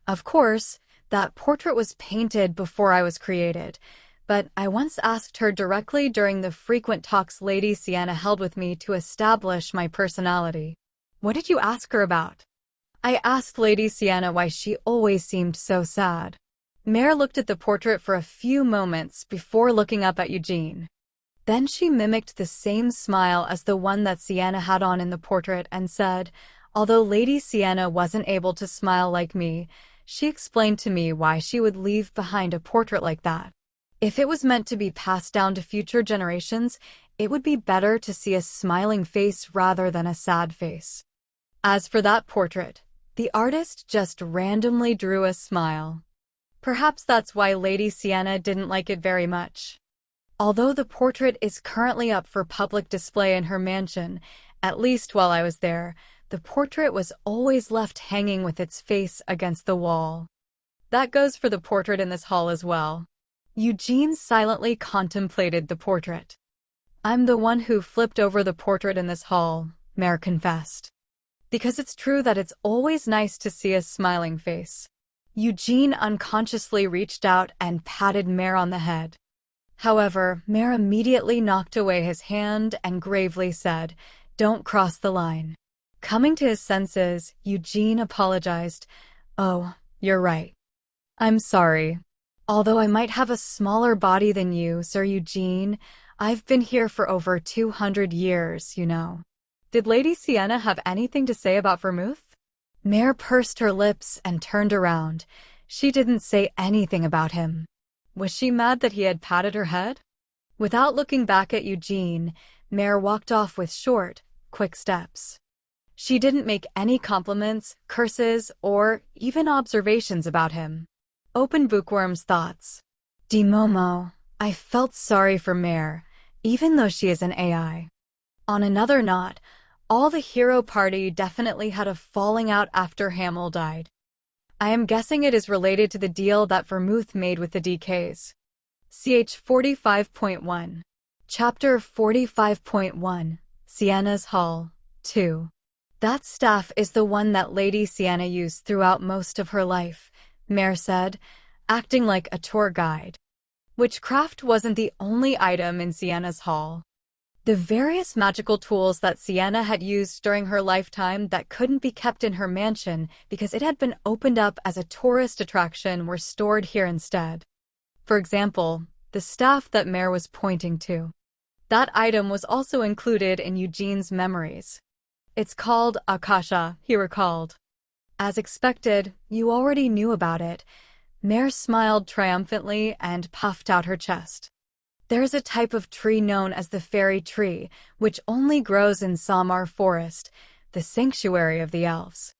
Of course, that portrait was painted before I was created, but I once asked her directly during the frequent talks Lady Sienna held with me to establish my personality. What did you ask her about? I asked Lady Sienna why she always seemed so sad. Mare looked at the portrait for a few moments before looking up at Eugene. Then she mimicked the same smile as the one that Sienna had on in the portrait and said, although Lady Sienna wasn't able to smile like me, she explained to me why she would leave behind a portrait like that. If it was meant to be passed down to future generations, it would be better to see a smiling face rather than a sad face. As for that portrait, the artist just randomly drew a smile. Perhaps that's why Lady Sienna didn't like it very much. Although the portrait is currently up for public display in her mansion, at least while I was there, the portrait was always left hanging with its face against the wall. That goes for the portrait in this hall as well. Eugene silently contemplated the portrait. I'm the one who flipped over the portrait in this hall, Mare confessed. Because it's true that it's always nice to see a smiling face. Eugene unconsciously reached out and patted Mare on the head. However, Mare immediately knocked away his hand and gravely said, "Don't cross the line." Coming to his senses, Eugene apologized. "Oh, you're right. I'm sorry. Although I might have a smaller body than you, Sir Eugene, I've been here for over 200 years, you know." Did Lady Sienna have anything to say about Vermouth? Mare pursed her lips and turned around. She didn't say anything about him. Was she mad that he had patted her head? Without looking back at Eugene, Mare walked off with short, quick steps. She didn't make any compliments, curses, or even observations about him. Open Bookworm's thoughts. Di Momo, I felt sorry for Mare, even though she is an AI. On another note, all the hero party definitely had a falling out after Hamel died. I am guessing it is related to the deal that Vermouth made with the DKs. CH 45.1. Chapter 45.1. Sienna's Hall, 2. That staff is the one that Lady Sienna used throughout most of her life, Mare said, acting like a tour guide. Witchcraft wasn't the only item in Sienna's hall. The various magical tools that Sienna had used during her lifetime that couldn't be kept in her mansion because it had been opened up as a tourist attraction were stored here instead. For example, the staff that Mare was pointing to. That item was also included in Eugene's memories. It's called Akasha, he recalled. As expected, you already knew about it. Mare smiled triumphantly and puffed out her chest. There's a type of tree known as the fairy tree, which only grows in Samar Forest, the sanctuary of the elves.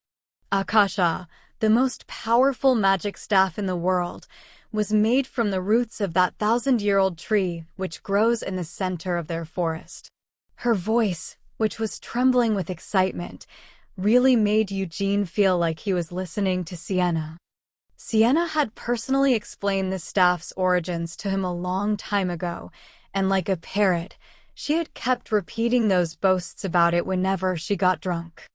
Akasha, the most powerful magic staff in the world, was made from the roots of that 1,000-year-old tree which grows in the center of their forest. Her voice, which was trembling with excitement, really made Eugene feel like he was listening to Sienna. Sienna had personally explained the staff's origins to him a long time ago, and like a parrot, she had kept repeating those boasts about it whenever she got drunk.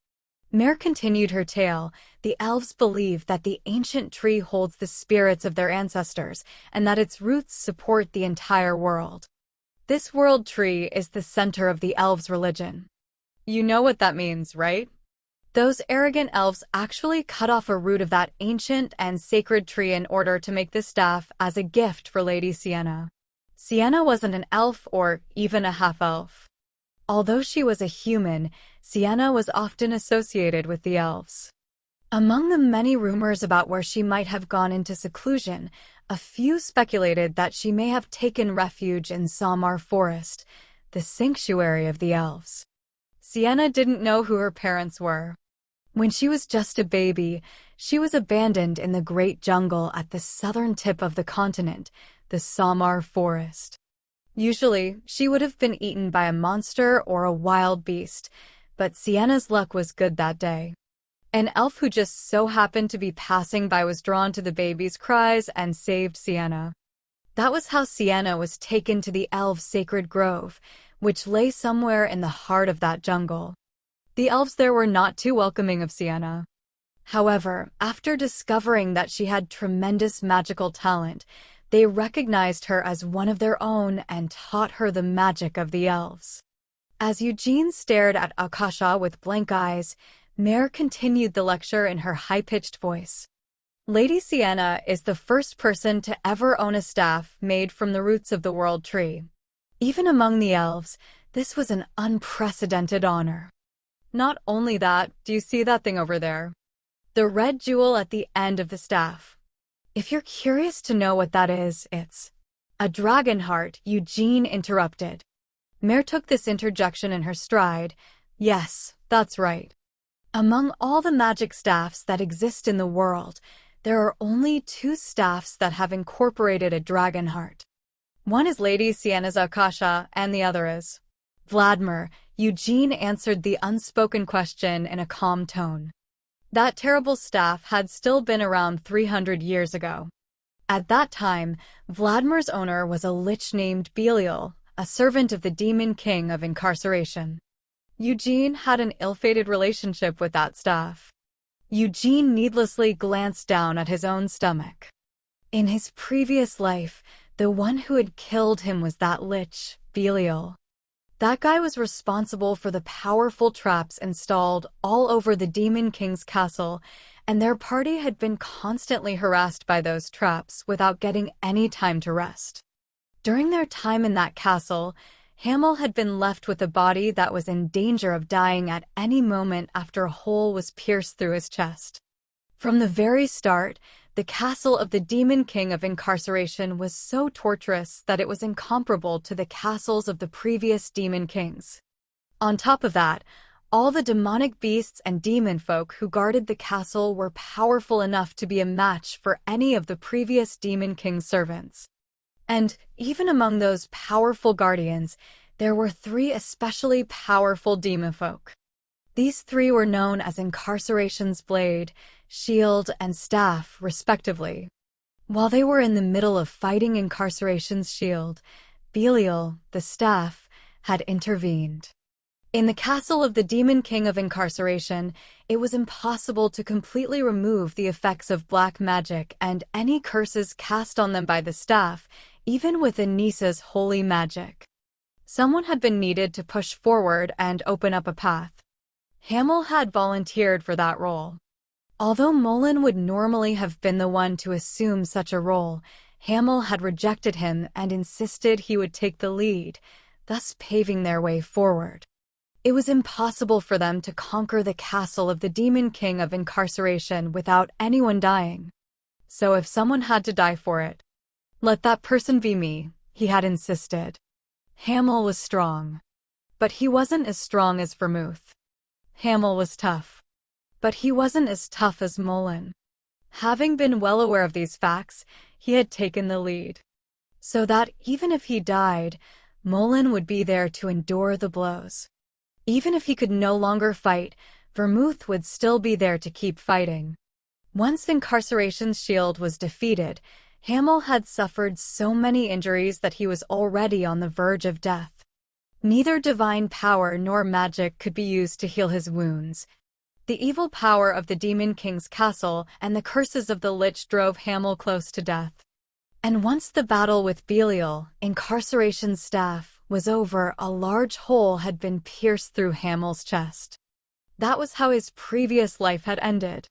Mare continued her tale. The elves believe that the ancient tree holds the spirits of their ancestors, and that its roots support the entire world. This world tree is the center of the elves' religion. You know what that means, right? Those arrogant elves actually cut off a root of that ancient and sacred tree in order to make the staff as a gift for Lady Sienna. Sienna wasn't an elf or even a half-elf. Although she was a human, Sienna was often associated with the elves. Among the many rumors about where she might have gone into seclusion, a few speculated that she may have taken refuge in Samar Forest, the sanctuary of the elves. Sienna didn't know who her parents were. When she was just a baby, she was abandoned in the great jungle at the southern tip of the continent, the Samar Forest. Usually, she would have been eaten by a monster or a wild beast, but Sienna's luck was good that day. An elf who just so happened to be passing by was drawn to the baby's cries and saved Sienna. That was how Sienna was taken to the elves' sacred grove, which lay somewhere in the heart of that jungle. The elves there were not too welcoming of Sienna. However, after discovering that she had tremendous magical talent, they recognized her as one of their own and taught her the magic of the elves. As Eugene stared at Akasha with blank eyes, Mare continued the lecture in her high-pitched voice. Lady Sienna is the first person to ever own a staff made from the roots of the World Tree. Even among the elves, this was an unprecedented honor. Not only that, do you see that thing over there? The red jewel at the end of the staff. If you're curious to know what that is, it's a dragon heart, Eugene interrupted. Mare took this interjection in her stride. Yes, that's right. Among all the magic staffs that exist in the world, there are only 2 staffs that have incorporated a dragon heart. One is Lady Sienna's Akasha, and the other is Vladimir. Eugene answered the unspoken question in a calm tone. That terrible staff had still been around 300 years ago. At that time, Vladimir's owner was a lich named Belial, a servant of the Demon King of Incarceration. Eugene had an ill-fated relationship with that staff. Eugene needlessly glanced down at his own stomach. In his previous life, the one who had killed him was that lich, Belial. That guy was responsible for the powerful traps installed all over the Demon King's castle, and their party had been constantly harassed by those traps without getting any time to rest. During their time in that castle, Hamel had been left with a body that was in danger of dying at any moment after a hole was pierced through his chest. From the very start, the castle of the Demon King of Incarceration was so torturous that it was incomparable to the castles of the previous Demon Kings. On top of that, all the demonic beasts and demon folk who guarded the castle were powerful enough to be a match for any of the previous Demon King's servants. And even among those powerful guardians, there were 3 especially powerful demon folk. These 3 were known as Incarceration's blade, shield, and staff, respectively. While they were in the middle of fighting Incarceration's shield, Belial, the staff, had intervened. In the castle of the Demon King of Incarceration, it was impossible to completely remove the effects of black magic and any curses cast on them by the staff, even with Anissa's holy magic. Someone had been needed to push forward and open up a path. Hamel had volunteered for that role. Although Mullen would normally have been the one to assume such a role, Hamel had rejected him and insisted he would take the lead, thus paving their way forward. It was impossible for them to conquer the castle of the Demon King of Incarceration without anyone dying. So if someone had to die for it, let that person be me, he had insisted. Hamel was strong. But he wasn't as strong as Vermouth. Hamel was tough. But he wasn't as tough as Mullen. Having been well aware of these facts, he had taken the lead. So that even if he died, Mullen would be there to endure the blows. Even if he could no longer fight, Vermouth would still be there to keep fighting. Once Incarceration's shield was defeated, Hamel had suffered so many injuries that he was already on the verge of death. Neither divine power nor magic could be used to heal his wounds. The evil power of the Demon King's castle and the curses of the Lich drove Hamel close to death. And once the battle with Belial, Incarceration's staff, was over, a large hole had been pierced through Hamel's chest. That was how his previous life had ended.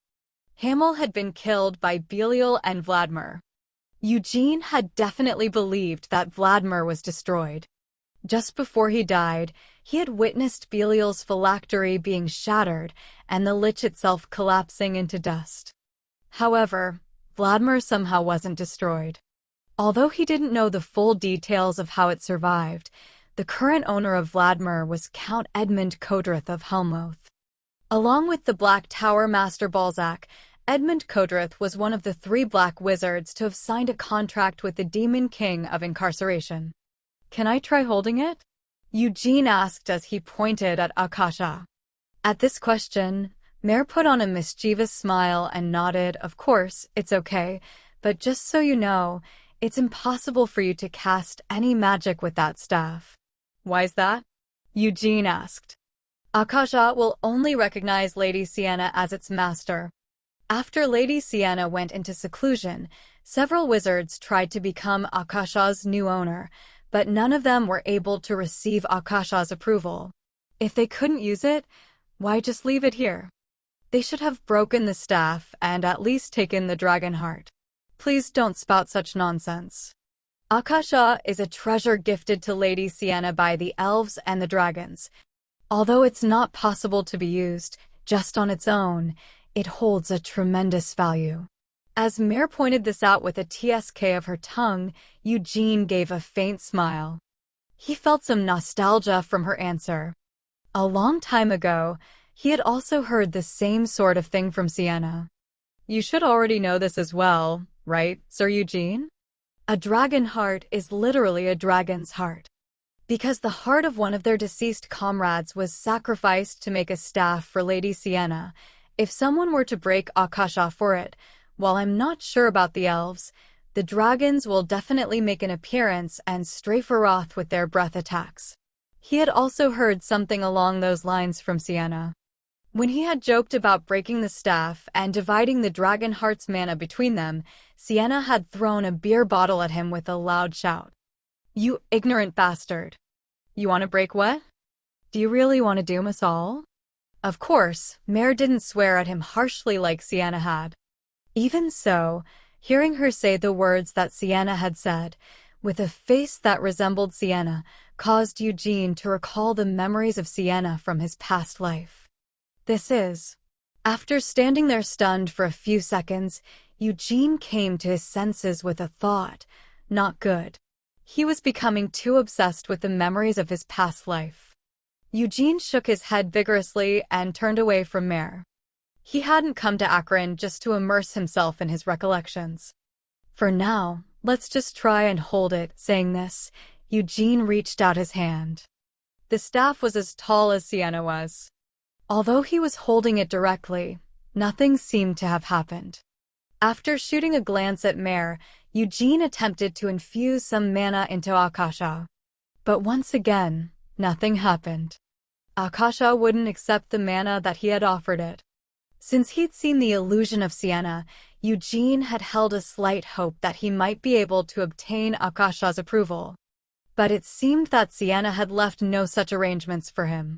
Hamel had been killed by Belial and Vladimir. Eugene had definitely believed that Vladimir was destroyed. Just before he died, he had witnessed Belial's phylactery being shattered and the Lich itself collapsing into dust. However, Vladimir somehow wasn't destroyed. Although he didn't know the full details of how it survived, the current owner of Vladimir was Count Edmund Kodrith of Helmouth. Along with the Black Tower Master Balzac, Edmund Kodrith was one of the 3 black wizards to have signed a contract with the Demon King of Incarceration. "Can I try holding it?" Eugene asked as he pointed at Akasha. At this question, Mare put on a mischievous smile and nodded. "Of course, it's okay, but just so you know, it's impossible for you to cast any magic with that staff." "Why's that?" Eugene asked. "Akasha will only recognize Lady Sienna as its master. After Lady Sienna went into seclusion, several wizards tried to become Akasha's new owner, but none of them were able to receive Akasha's approval. If they couldn't use it, why just leave it here? They should have broken the staff and at least taken the dragon heart. Please don't spout such nonsense. Akasha is a treasure gifted to Lady Sienna by the elves and the dragons. Although it's not possible to be used just on its own, it holds a tremendous value. As Mare pointed this out with a tsk of her tongue, Eugene gave a faint smile. He felt some nostalgia from her answer. A long time ago, he had also heard the same sort of thing from Sienna. You should already know this as well, right, Sir Eugene? A dragon heart is literally a dragon's heart. Because the heart of one of their deceased comrades was sacrificed to make a staff for Lady Sienna, if someone were to break Akasha for it, while I'm not sure about the elves, the dragons will definitely make an appearance and strafe Aroth with their breath attacks. He had also heard something along those lines from Sienna. When he had joked about breaking the staff and dividing the dragon heart's mana between them, Sienna had thrown a beer bottle at him with a loud shout. You ignorant bastard! You want to break what? Do you really want to doom us all? Of course, Mare didn't swear at him harshly like Sienna had. Even so, hearing her say the words that Sienna had said, with a face that resembled Sienna, caused Eugene to recall the memories of Sienna from his past life. After standing there stunned for a few seconds, Eugene came to his senses with a thought, not good. He was becoming too obsessed with the memories of his past life. Eugene shook his head vigorously and turned away from Mare. He hadn't come to Akron just to immerse himself in his recollections. For now, let's just try and hold it. Saying this, Eugene reached out his hand. The staff was as tall as Sienna was. Although he was holding it directly, nothing seemed to have happened. After shooting a glance at Mare, Eugene attempted to infuse some mana into Akasha. But once again, nothing happened. Akasha wouldn't accept the mana that he had offered it. Since he'd seen the illusion of Sienna, Eugene had held a slight hope that he might be able to obtain Akasha's approval. But it seemed that Sienna had left no such arrangements for him.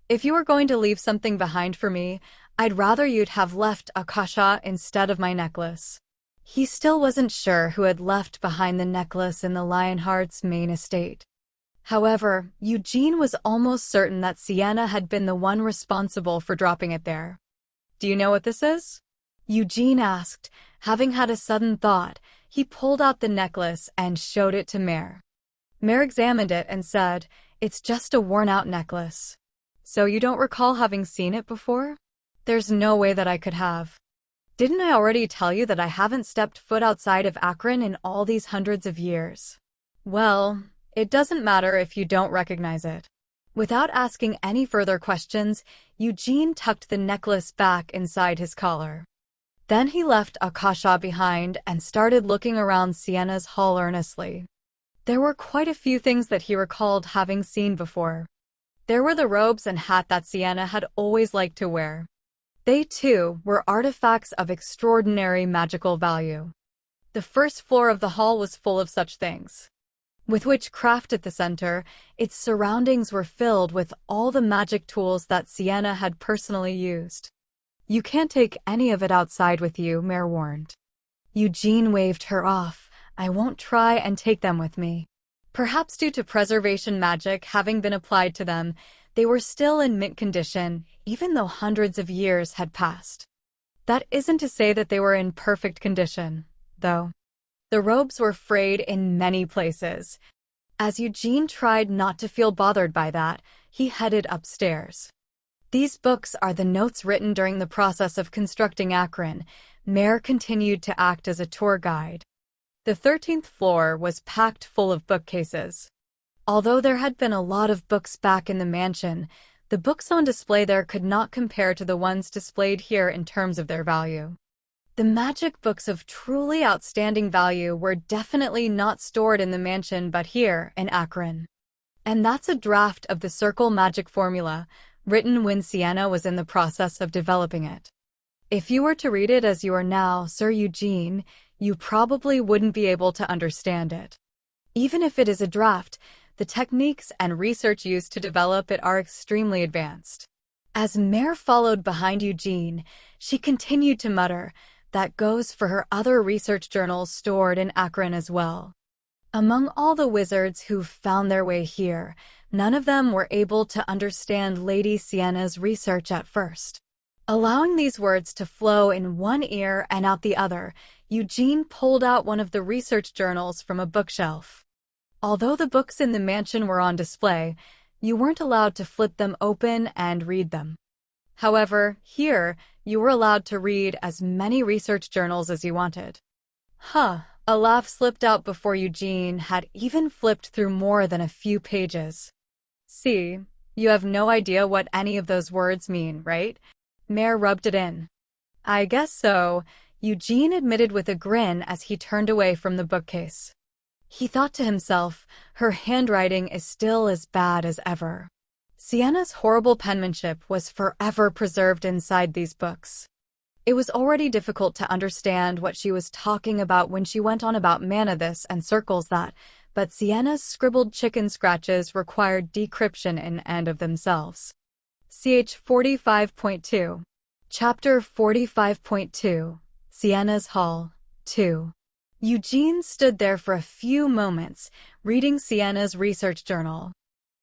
If you were going to leave something behind for me, I'd rather you'd have left Akasha instead of my necklace. He still wasn't sure who had left behind the necklace in the Lionheart's main estate. However, Eugene was almost certain that Sienna had been the one responsible for dropping it there. Do you know what this is? Eugene asked. Having had a sudden thought, he pulled out the necklace and showed it to Mare. Mare examined it and said, It's just a worn-out necklace. So you don't recall having seen it before? There's no way that I could have. Didn't I already tell you that I haven't stepped foot outside of Akron in all these hundreds of years? Well, it doesn't matter if you don't recognize it. Without asking any further questions, Eugene tucked the necklace back inside his collar. Then he left Akasha behind and started looking around Sienna's hall earnestly. There were quite a few things that he recalled having seen before. There were the robes and hat that Sienna had always liked to wear. They, too, were artifacts of extraordinary magical value. The first floor of the hall was full of such things. With witchcraft at the center, its surroundings were filled with all the magic tools that Sienna had personally used. You can't take any of it outside with you, Mare warned. Eugene waved her off. I won't try and take them with me. Perhaps due to preservation magic having been applied to them, they were still in mint condition, even though hundreds of years had passed. That isn't to say that they were in perfect condition, though. The robes were frayed in many places. As Eugene tried not to feel bothered by that, he headed upstairs. These books are the notes written during the process of constructing Akron. Mare continued to act as a tour guide. The 13th floor was packed full of bookcases. Although there had been a lot of books back in the mansion, the books on display there could not compare to the ones displayed here in terms of their value. The magic books of truly outstanding value were definitely not stored in the mansion but here in Akron. And that's a draft of the Circle Magic Formula, written when Sienna was in the process of developing it. If you were to read it as you are now, Sir Eugene, you probably wouldn't be able to understand it. Even if it is a draft, the techniques and research used to develop it are extremely advanced. As Mare followed behind Eugene, she continued to mutter, "That goes for her other research journals stored in Akron as well." Among all the wizards who found their way here, none of them were able to understand Lady Sienna's research at first. Allowing these words to flow in one ear and out the other, Eugene pulled out one of the research journals from a bookshelf. Although the books in the mansion were on display, you weren't allowed to flip them open and read them. However, here, you were allowed to read as many research journals as you wanted. A laugh slipped out before Eugene had even flipped through more than a few pages. "See, you have no idea what any of those words mean, right?" Mare rubbed it in. "I guess so," Eugene admitted with a grin as he turned away from the bookcase. He thought to himself, her handwriting is still as bad as ever. Sienna's horrible penmanship was forever preserved inside these books. It was already difficult to understand what she was talking about when she went on about mana this and circles that, but Sienna's scribbled chicken scratches required decryption in and of themselves. Ch 45.2. Chapter 45.2. Sienna's Hall, 2. Eugene stood there for a few moments, reading Sienna's research journal.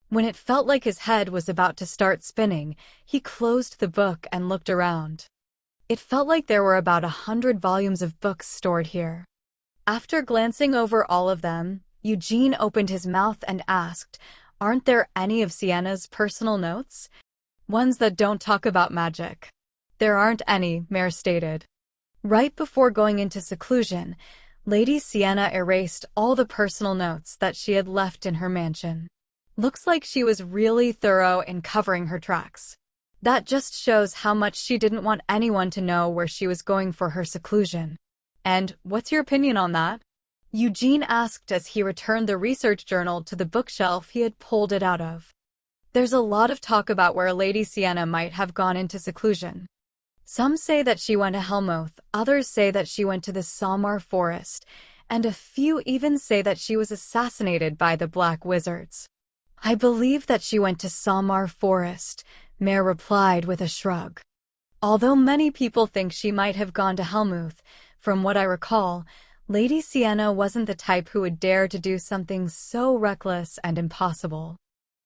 When it felt like his head was about to start spinning, he closed the book and looked around. It felt like there were about 100 volumes of books stored here. After glancing over all of them, Eugene opened his mouth and asked, "Aren't there any of Sienna's personal notes? Ones that don't talk about magic?" "There aren't any," Mare stated. Right before going into seclusion, Lady Sienna erased all the personal notes that she had left in her mansion. Looks like she was really thorough in covering her tracks. That just shows how much she didn't want anyone to know where she was going for her seclusion. "And what's your opinion on that?" Eugene asked as he returned the research journal to the bookshelf he had pulled it out of. There's a lot of talk about where Lady Sienna might have gone into seclusion. Some say that she went to Helmouth, others say that she went to the Samar Forest, and a few even say that she was assassinated by the Black Wizards. "I believe that she went to Samar Forest," Mare replied with a shrug. "Although many people think she might have gone to Helmouth, from what I recall, Lady Sienna wasn't the type who would dare to do something so reckless and impossible.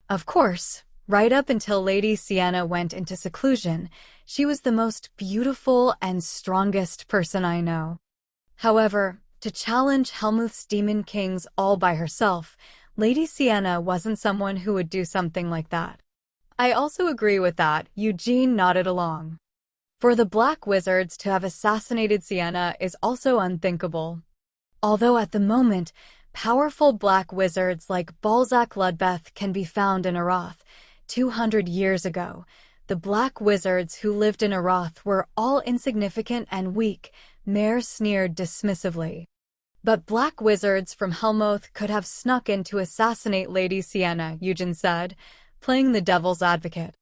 Of course, right up until Lady Sienna went into seclusion, she was the most beautiful and strongest person I know. However, to challenge Helmouth's demon kings all by herself, Lady Sienna wasn't someone who would do something like that." "I also agree with that," Eugene nodded along. "For the Black Wizards to have assassinated Sienna is also unthinkable. Although at the moment, powerful Black Wizards like Balzac Ludbeth can be found in Arath, 200 years ago, the Black Wizards who lived in Arath were all insignificant and weak," Mare sneered dismissively. "But Black Wizards from Helmouth could have snuck in to assassinate Lady Sienna," Eugene said, playing the devil's advocate.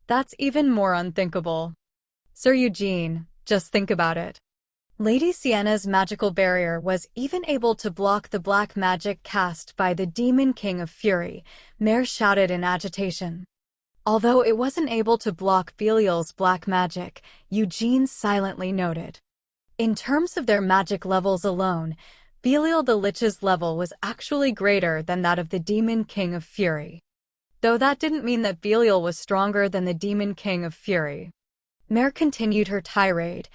That's even more unthinkable. Sir Eugene, just think about it. Lady Sienna's magical barrier was even able to block the black magic cast by the Demon King of Fury, Mare shouted in agitation. Although it wasn't able to block Belial's black magic, Eugene silently noted. In terms of their magic levels alone, Belial the Lich's level was actually greater than that of the Demon King of Fury. Though that didn't mean that Belial was stronger than the Demon King of Fury. Mare continued her tirade.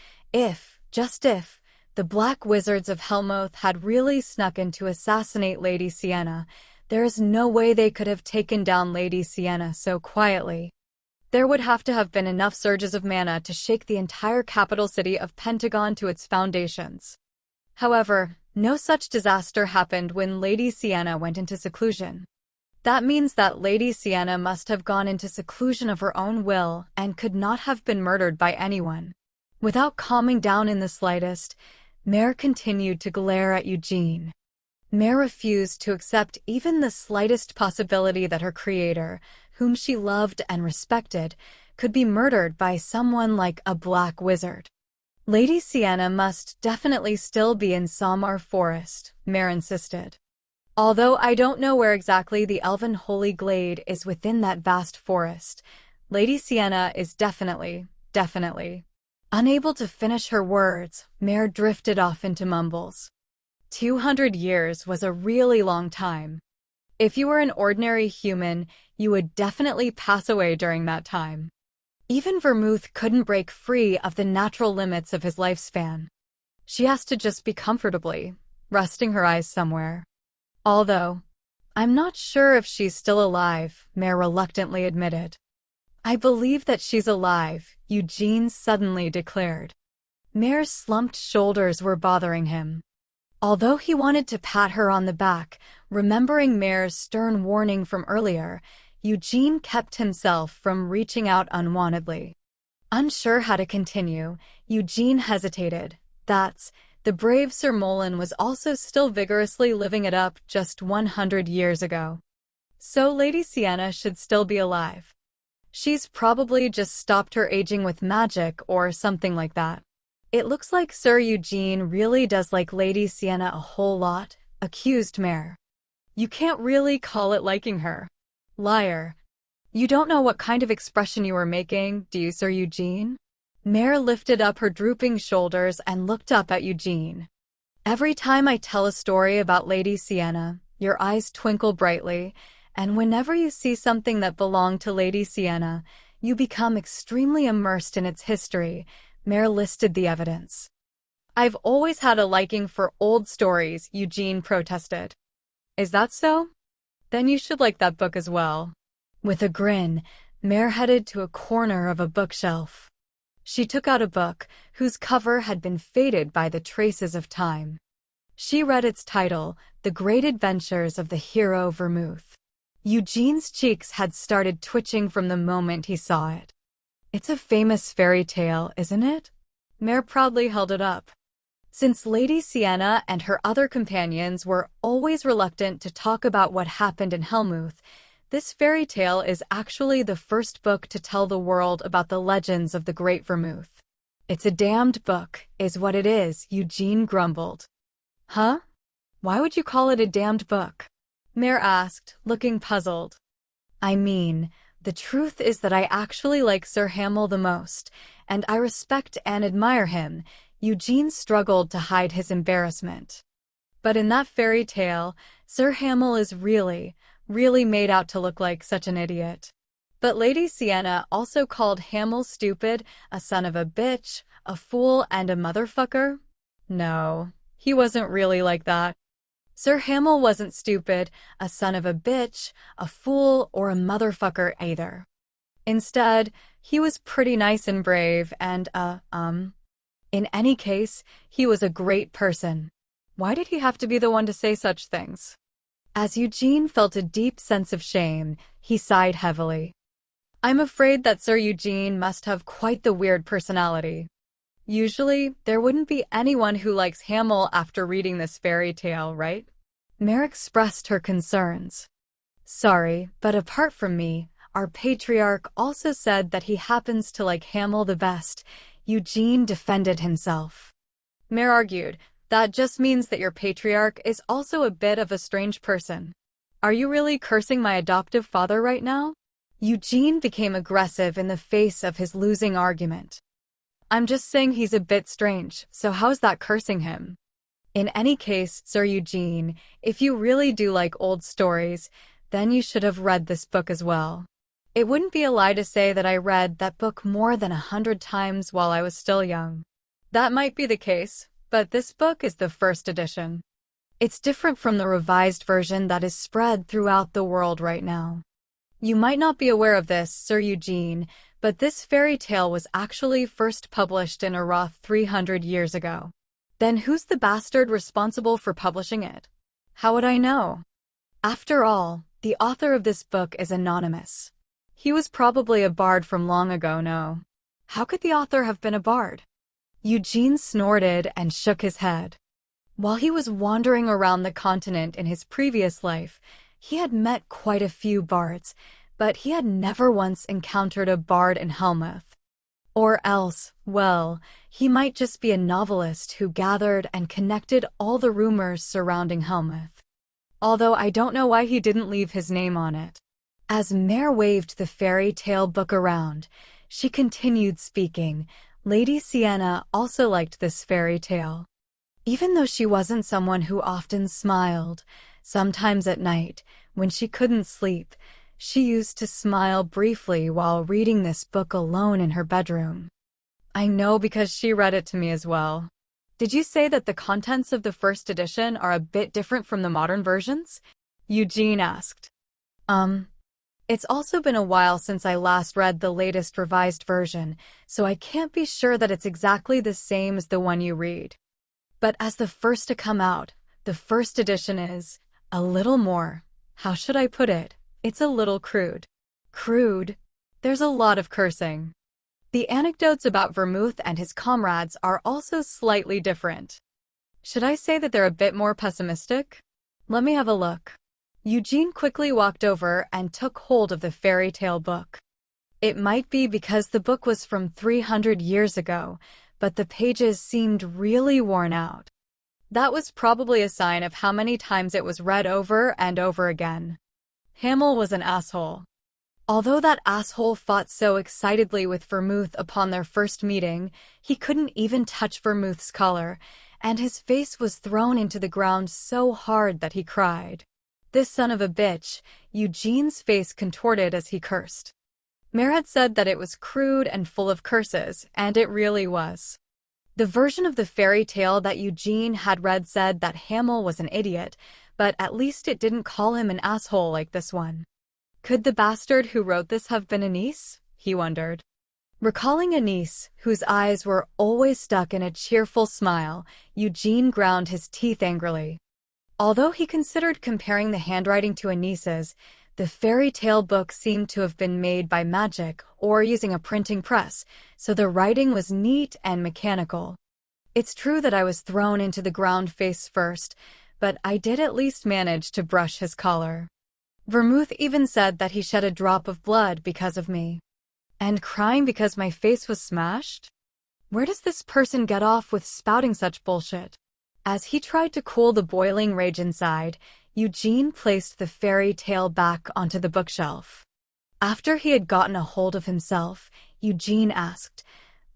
Just if, the Black Wizards of Helmouth had really snuck in to assassinate Lady Sienna, there is no way they could have taken down Lady Sienna so quietly. There would have to have been enough surges of mana to shake the entire capital city of Pentagon to its foundations. However, no such disaster happened when Lady Sienna went into seclusion. That means that Lady Sienna must have gone into seclusion of her own will and could not have been murdered by anyone. Without calming down in the slightest, Mare continued to glare at Eugene. Mare refused to accept even the slightest possibility that her creator, whom she loved and respected, could be murdered by someone like a black wizard. Lady Sienna must definitely still be in Samar Forest, Mare insisted. Although I don't know where exactly the Elven Holy Glade is within that vast forest, Lady Sienna is definitely. Unable to finish her words, Mare drifted off into mumbles. 200 years was a really long time. If you were an ordinary human, you would definitely pass away during that time. Even Vermouth couldn't break free of the natural limits of his lifespan. She has to just be comfortably, resting her eyes somewhere. Although, I'm not sure if she's still alive, Mare reluctantly admitted. I believe that she's alive, Eugene suddenly declared. Mare's slumped shoulders were bothering him. Although he wanted to pat her on the back, remembering Mare's stern warning from earlier, Eugene kept himself from reaching out unwantedly. Unsure how to continue, Eugene hesitated. The brave Sir Molan was also still vigorously living it up just 100 years ago. So Lady Sienna should still be alive. She's probably just stopped her aging with magic or something like that. It looks like Sir Eugene really does like Lady Sienna a whole lot, accused Mare. You can't really call it liking her. Liar. You don't know what kind of expression you were making, do you, Sir Eugene? Mare lifted up her drooping shoulders and looked up at Eugene. Every time I tell a story about Lady Sienna, your eyes twinkle brightly, and whenever you see something that belonged to Lady Sienna, you become extremely immersed in its history. Mare listed the evidence. I've always had a liking for old stories, Eugene protested. Is that so? Then you should like that book as well. With a grin, Mare headed to a corner of a bookshelf. She took out a book whose cover had been faded by the traces of time. She read its title, The Great Adventures of the Hero Vermouth. Eugene's cheeks had started twitching from the moment he saw it. It's a famous fairy tale, isn't it? Mare proudly held it up. Since Lady Sienna and her other companions were always reluctant to talk about what happened in Helmuth, this fairy tale is actually the first book to tell the world about the legends of the Great Vermouth. It's a damned book, is what it is, Eugene grumbled. Huh? Why would you call it a damned book? Mare asked, looking puzzled. I mean, the truth is that I actually like Sir Hamill the most, and I respect and admire him. Eugene struggled to hide his embarrassment. But in that fairy tale, Sir Hamill is really made out to look like such an idiot. But Lady Sienna also called Hamill stupid, a son of a bitch, a fool, and a motherfucker? No, he wasn't really like that. Sir Hamill wasn't stupid, a son of a bitch, a fool, or a motherfucker either. Instead, he was pretty nice and brave and, in any case, he was a great person. Why did he have to be the one to say such things? As Eugene felt a deep sense of shame, he sighed heavily. I'm afraid that Sir Eugene must have quite the weird personality. Usually, there wouldn't be anyone who likes Hamill after reading this fairy tale, right? Mare expressed her concerns. Sorry, but apart from me, our patriarch also said that he happens to like Hamill the best. Eugene defended himself. Mare argued, that just means that your patriarch is also a bit of a strange person. Are you really cursing my adoptive father right now? Eugene became aggressive in the face of his losing argument. I'm just saying he's a bit strange, so how's that cursing him? In any case, Sir Eugene, if you really do like old stories, then you should have read this book as well. It wouldn't be a lie to say that I read that book more than 100 times while I was still young. That might be the case, but this book is the first edition. It's different from the revised version that is spread throughout the world right now. You might not be aware of this, Sir Eugene, but this fairy tale was actually first published in Aroth 300 years ago. Then who's the bastard responsible for publishing it? How would I know? After all, the author of this book is anonymous. He was probably a bard from long ago, no? How could the author have been a bard? Eugene snorted and shook his head. While he was wandering around the continent in his previous life, he had met quite a few bards. but he had never once encountered a bard in Helmuth. Or else, well, he might just be a novelist who gathered and connected all the rumors surrounding Helmuth. Although I don't know why he didn't leave his name on it. As Mare waved the fairy tale book around, she continued speaking. Lady Sienna also liked this fairy tale. Even though she wasn't someone who often smiled, sometimes at night, when she couldn't sleep, she used to smile briefly while reading this book alone in her bedroom. I know because she read it to me as well. Did you say that the contents of the first edition are a bit different from the modern versions? Eugene asked. It's also been a while since I last read the latest revised version, so I can't be sure that it's exactly the same as the one you read. But as the first to come out, the first edition is a little more, how should I put it? It's a little crude. Crude? There's a lot of cursing. The anecdotes about Vermouth and his comrades are also slightly different. Should I say that they're a bit more pessimistic? Let me have a look. Eugene quickly walked over and took hold of the fairy tale book. It might be because the book was from 300 years ago, but the pages seemed really worn out. That was probably a sign of how many times it was read over and over again. Hamel was an asshole. Although that asshole fought so excitedly with Vermouth upon their first meeting, he couldn't even touch Vermouth's collar, and his face was thrown into the ground so hard that he cried. This son of a bitch, Eugene's face contorted as he cursed. Mare had said that it was crude and full of curses, and it really was. The version of the fairy tale that Eugene had read said that Hamel was an idiot, but at least it didn't call him an asshole like this one. Could the bastard who wrote this have been Anise? He wondered. Recalling Anise, whose eyes were always stuck in a cheerful smile, Eugene ground his teeth angrily. Although he considered comparing the handwriting to Anise's, the fairy tale book seemed to have been made by magic or using a printing press, so the writing was neat and mechanical. It's true that I was thrown into the ground face first, but I did at least manage to brush his collar. Vermouth even said that he shed a drop of blood because of me. And crying because my face was smashed? Where does this person get off with spouting such bullshit? As he tried to cool the boiling rage inside, Eugene placed the fairy tale back onto the bookshelf. After he had gotten a hold of himself, Eugene asked,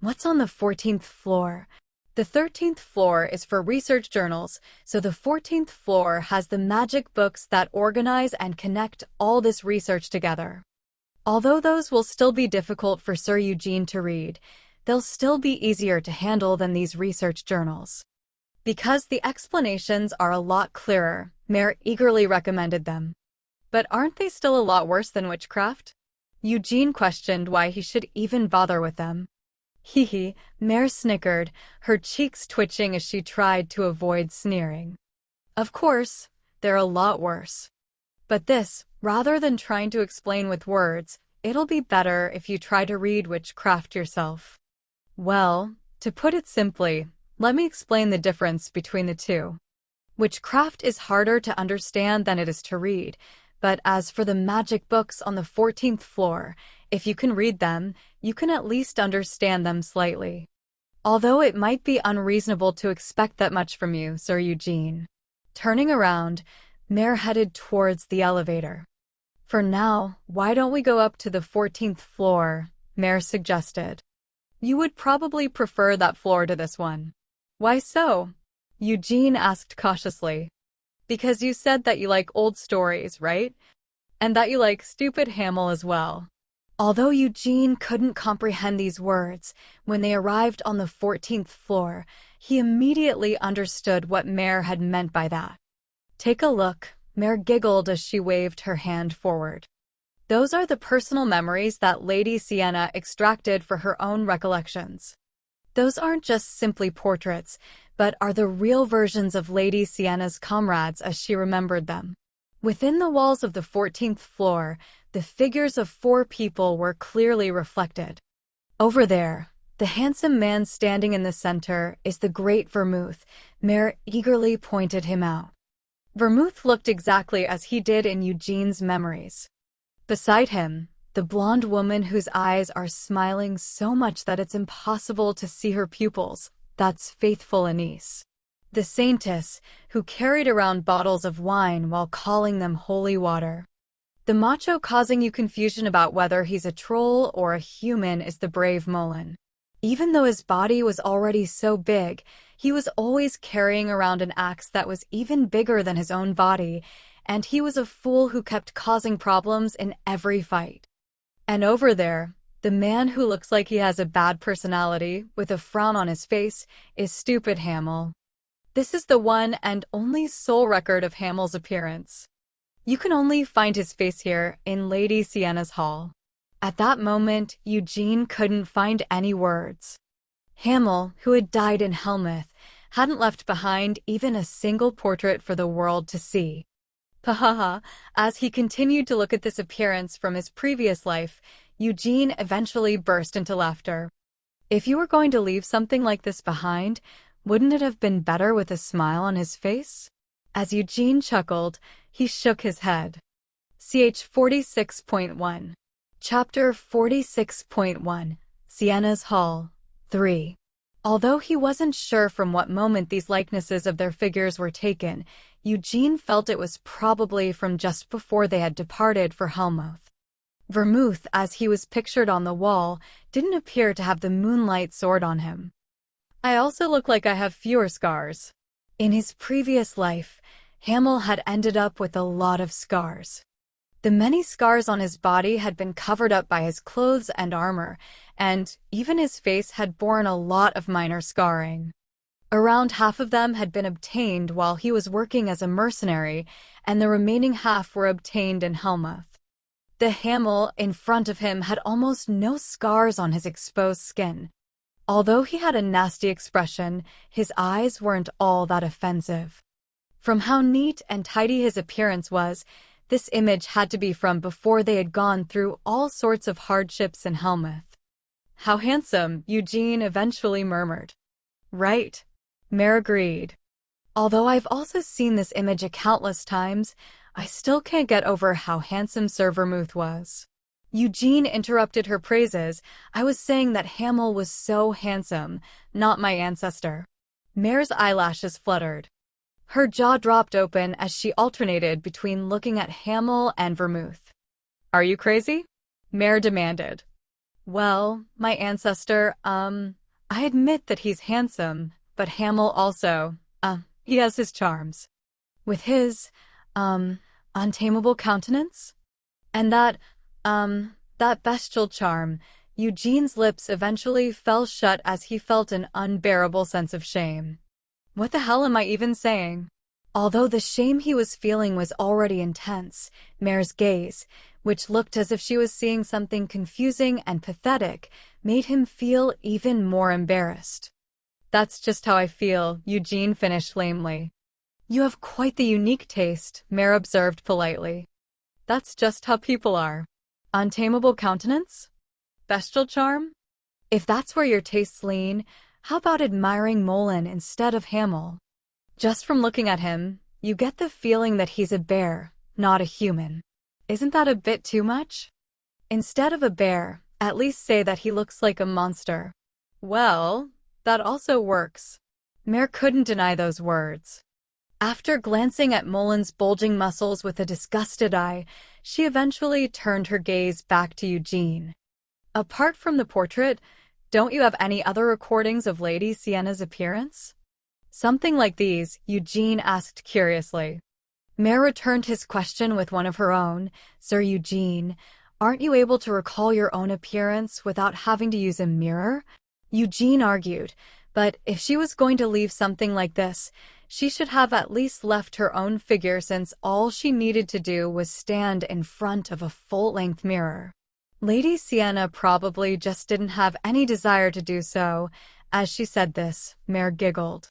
"What's on the 14th floor?" The 13th floor is for research journals, so the 14th floor has the magic books that organize and connect all this research together. Although those will still be difficult for Sir Eugene to read, they'll still be easier to handle than these research journals. Because the explanations are a lot clearer, Mare eagerly recommended them. But aren't they still a lot worse than witchcraft? Eugene questioned why he should even bother with them. Hee, Mare snickered, her cheeks twitching as she tried to avoid sneering. Of course, they're a lot worse. But this, rather than trying to explain with words, it'll be better if you try to read witchcraft yourself. Well, to put it simply, let me explain the difference between the two. Witchcraft is harder to understand than it is to read, but as for the magic books on the 14th floor, if you can read them, you can at least understand them slightly. Although it might be unreasonable to expect that much from you, Sir Eugene. Turning around, Mare headed towards the elevator. For now, why don't we go up to the 14th floor? Mare suggested. You would probably prefer that floor to this one. Why so? Eugene asked cautiously. Because you said that you like old stories, right? And that you like stupid Hamel as well. Although Eugene couldn't comprehend these words, when they arrived on the 14th floor, he immediately understood what Mare had meant by that. Take a look, Mare giggled as she waved her hand forward. Those are the personal memories that Lady Sienna extracted for her own recollections. Those aren't just simply portraits, but are the real versions of Lady Sienna's comrades as she remembered them. Within the walls of the 14th floor, the figures of 4 people were clearly reflected. Over there, the handsome man standing in the center is the great Vermouth. Mare eagerly pointed him out. Vermouth looked exactly as he did in Eugene's memories. Beside him, the blonde woman whose eyes are smiling so much that it's impossible to see her pupils. That's faithful Anise. The saintess, who carried around bottles of wine while calling them holy water. The macho causing you confusion about whether he's a troll or a human is the brave Mullen. Even though his body was already so big, he was always carrying around an axe that was even bigger than his own body, and he was a fool who kept causing problems in every fight. And over there, the man who looks like he has a bad personality, with a frown on his face, is Stupid Hamel. This is the one and only sole record of Hamel's appearance. You can only find his face here, in Lady Sienna's hall. At that moment, Eugene couldn't find any words. Hamel, who had died in Helmeth, hadn't left behind even a single portrait for the world to see. Pahaha, as he continued to look at this appearance from his previous life, Eugene eventually burst into laughter. If you were going to leave something like this behind, wouldn't it have been better with a smile on his face? As Eugene chuckled, he shook his head. Ch 46.1. Chapter 46.1. Sienna's Hall. 3. Although he wasn't sure from what moment these likenesses of their figures were taken, Eugene felt it was probably from just before they had departed for Helmeth. Vermouth, as he was pictured on the wall, didn't appear to have the moonlight sword on him. I also look like I have fewer scars. In his previous life, Hamel had ended up with a lot of scars. The many scars on his body had been covered up by his clothes and armor, and even his face had borne a lot of minor scarring. Around half of them had been obtained while he was working as a mercenary, and the remaining half were obtained in Helmeth. The Hamel in front of him had almost no scars on his exposed skin. Although he had a nasty expression, his eyes weren't all that offensive. From how neat and tidy his appearance was, this image had to be from before they had gone through all sorts of hardships in Helmeth. How handsome, Eugene eventually murmured. Right. Mare agreed. Although I've also seen this image a countless times, I still can't get over how handsome Sir Vermouth was. Eugene interrupted her praises. I was saying that Hamel was so handsome, not my ancestor. Mare's eyelashes fluttered. Her jaw dropped open as she alternated between looking at Hamel and Vermouth. Are you crazy? Mare demanded. Well, my ancestor, I admit that he's handsome, but Hamel also, he has his charms. With his, untamable countenance? And that bestial charm, Eugene's lips eventually fell shut as he felt an unbearable sense of shame. What the hell am I even saying? Although the shame he was feeling was already intense, Mare's gaze, which looked as if she was seeing something confusing and pathetic, made him feel even more embarrassed. That's just how I feel, Eugene finished lamely. You have quite the unique taste, Mare observed politely. That's just how people are. Untamable countenance? Bestial charm? If that's where your tastes lean, how about admiring Mullen instead of Hamel? Just from looking at him, you get the feeling that he's a bear, not a human. Isn't that a bit too much? Instead of a bear, at least say that he looks like a monster. Well, that also works. Mare couldn't deny those words. After glancing at Mullen's bulging muscles with a disgusted eye, she eventually turned her gaze back to Eugene. Apart from the portrait, don't you have any other recordings of Lady Sienna's appearance? Something like these, Eugene asked curiously. Mare returned his question with one of her own. Sir Eugene, aren't you able to recall your own appearance without having to use a mirror? Eugene argued, but if she was going to leave something like this, she should have at least left her own figure since all she needed to do was stand in front of a full-length mirror. Lady Sienna probably just didn't have any desire to do so. As she said this, Mare giggled.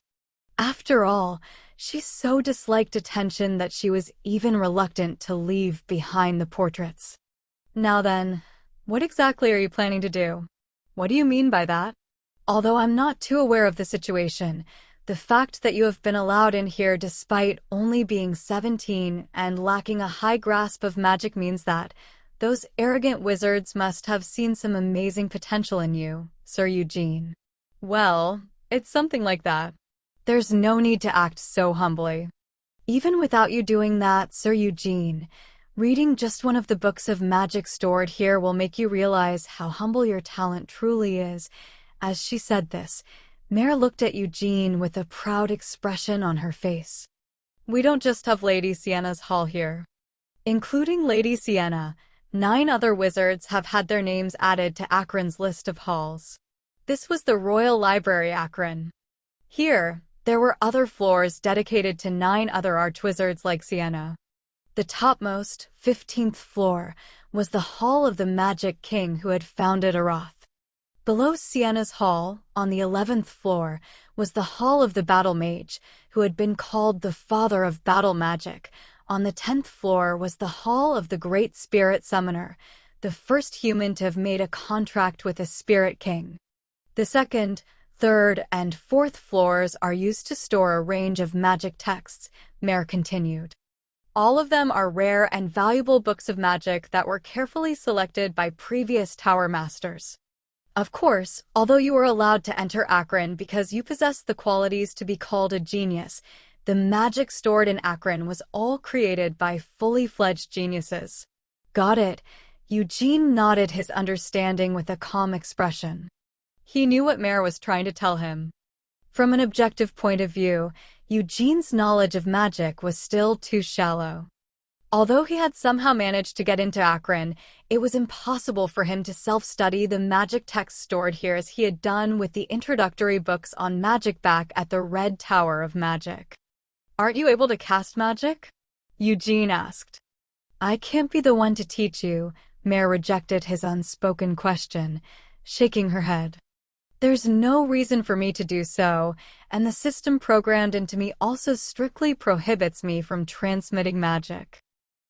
After all, she so disliked attention that she was even reluctant to leave behind the portraits. Now then, what exactly are you planning to do? What do you mean by that? Although I'm not too aware of the situation, the fact that you have been allowed in here despite only being 17 and lacking a high grasp of magic means that, Those arrogant wizards must have seen some amazing potential in you, Sir Eugene. Well, it's something like that. There's no need to act so humbly. Even without you doing that, Sir Eugene, reading just one of the books of magic stored here will make you realize how humble your talent truly is. As she said this, Mare looked at Eugene with a proud expression on her face. We don't just have Lady Sienna's hall here. Including Lady Sienna, 9 other wizards have had their names added to Akron's list of halls. This was the Royal Library Akron. Here, there were other floors dedicated to 9 other archwizards like Sienna. The topmost, 15th floor, was the Hall of the Magic King who had founded Aroth. Below Sienna's hall, on the 11th floor, was the Hall of the Battle Mage, who had been called the Father of Battle Magic. On the 10th floor was the Hall of the Great Spirit Summoner, the first human to have made a contract with a Spirit King. The 2nd, 3rd, and 4th floors are used to store a range of magic texts, Mare continued. All of them are rare and valuable books of magic that were carefully selected by previous tower masters. Of course, although you were allowed to enter Akron because you possess the qualities to be called a genius, the magic stored in Akron was all created by fully fledged geniuses. Got it. Eugene nodded his understanding with a calm expression. He knew what Mare was trying to tell him. From an objective point of view, Eugene's knowledge of magic was still too shallow. Although he had somehow managed to get into Akron, it was impossible for him to self-study the magic texts stored here as he had done with the introductory books on magic back at the Red Tower of Magic. Aren't you able to cast magic? Eugene asked. I can't be the one to teach you, Mare rejected his unspoken question, shaking her head. There's no reason for me to do so, and the system programmed into me also strictly prohibits me from transmitting magic.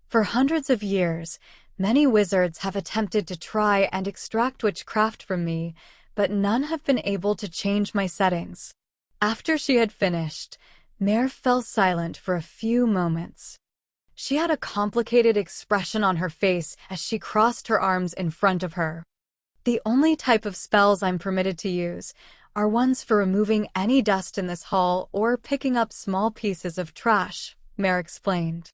For hundreds of years, many wizards have attempted to try and extract witchcraft from me, but none have been able to change my settings. After she had finished, Mare fell silent for a few moments. She had a complicated expression on her face as she crossed her arms in front of her. The only type of spells I'm permitted to use are ones for removing any dust in this hall or picking up small pieces of trash, Mare explained.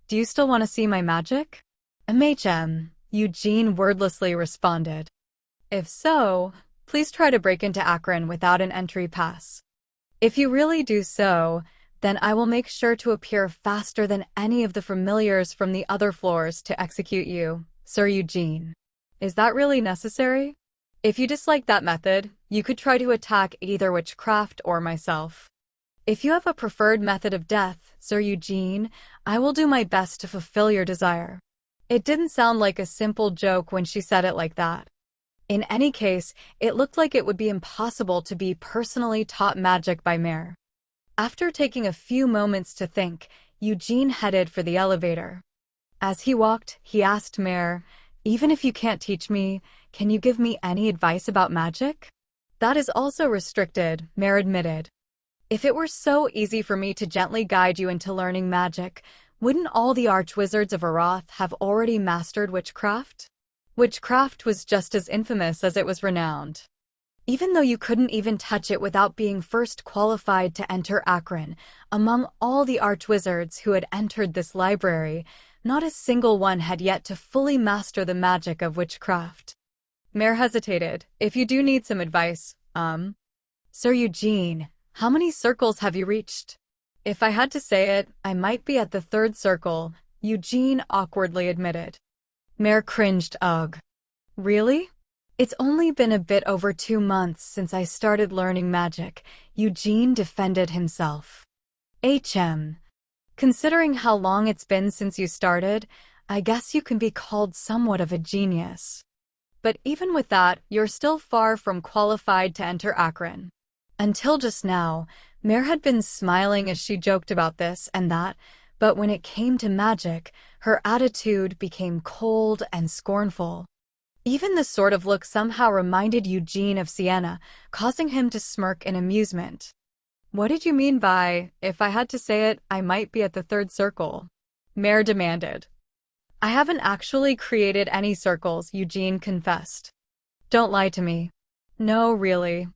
Do you still want to see my magic? Eugene wordlessly responded. If so, please try to break into Akron without an entry pass. If you really do so, then I will make sure to appear faster than any of the familiars from the other floors to execute you, Sir Eugene. Is that really necessary? If you dislike that method, you could try to attack either witchcraft or myself. If you have a preferred method of death, Sir Eugene, I will do my best to fulfill your desire. It didn't sound like a simple joke when she said it like that. In any case, it looked like it would be impossible to be personally taught magic by Mare. After taking a few moments to think, Eugene headed for the elevator. As he walked, he asked Mare, even if you can't teach me, can you give me any advice about magic? That is also restricted, Mare admitted. If it were so easy for me to gently guide you into learning magic, wouldn't all the archwizards of Aroth have already mastered witchcraft? Witchcraft was just as infamous as it was renowned. Even though you couldn't even touch it without being first qualified to enter Akron, among all the archwizards who had entered this library, not a single one had yet to fully master the magic of witchcraft. Mare hesitated. If you do need some advice, Sir Eugene, how many circles have you reached? If I had to say it, I might be at the 3rd circle, Eugene awkwardly admitted. Mare cringed. Ugh. Really? It's only been a bit over 2 months since I started learning magic, Eugene defended himself. Considering how long it's been since you started, I guess you can be called somewhat of a genius. But even with that, you're still far from qualified to enter Akron. Until just now, Mare had been smiling as she joked about this and that, but when it came to magic, her attitude became cold and scornful. Even the sort of look somehow reminded Eugene of Sienna, causing him to smirk in amusement. What did you mean by, if I had to say it, I might be at the 3rd circle? Mare demanded. I haven't actually created any circles, Eugene confessed. Don't lie to me. No, really.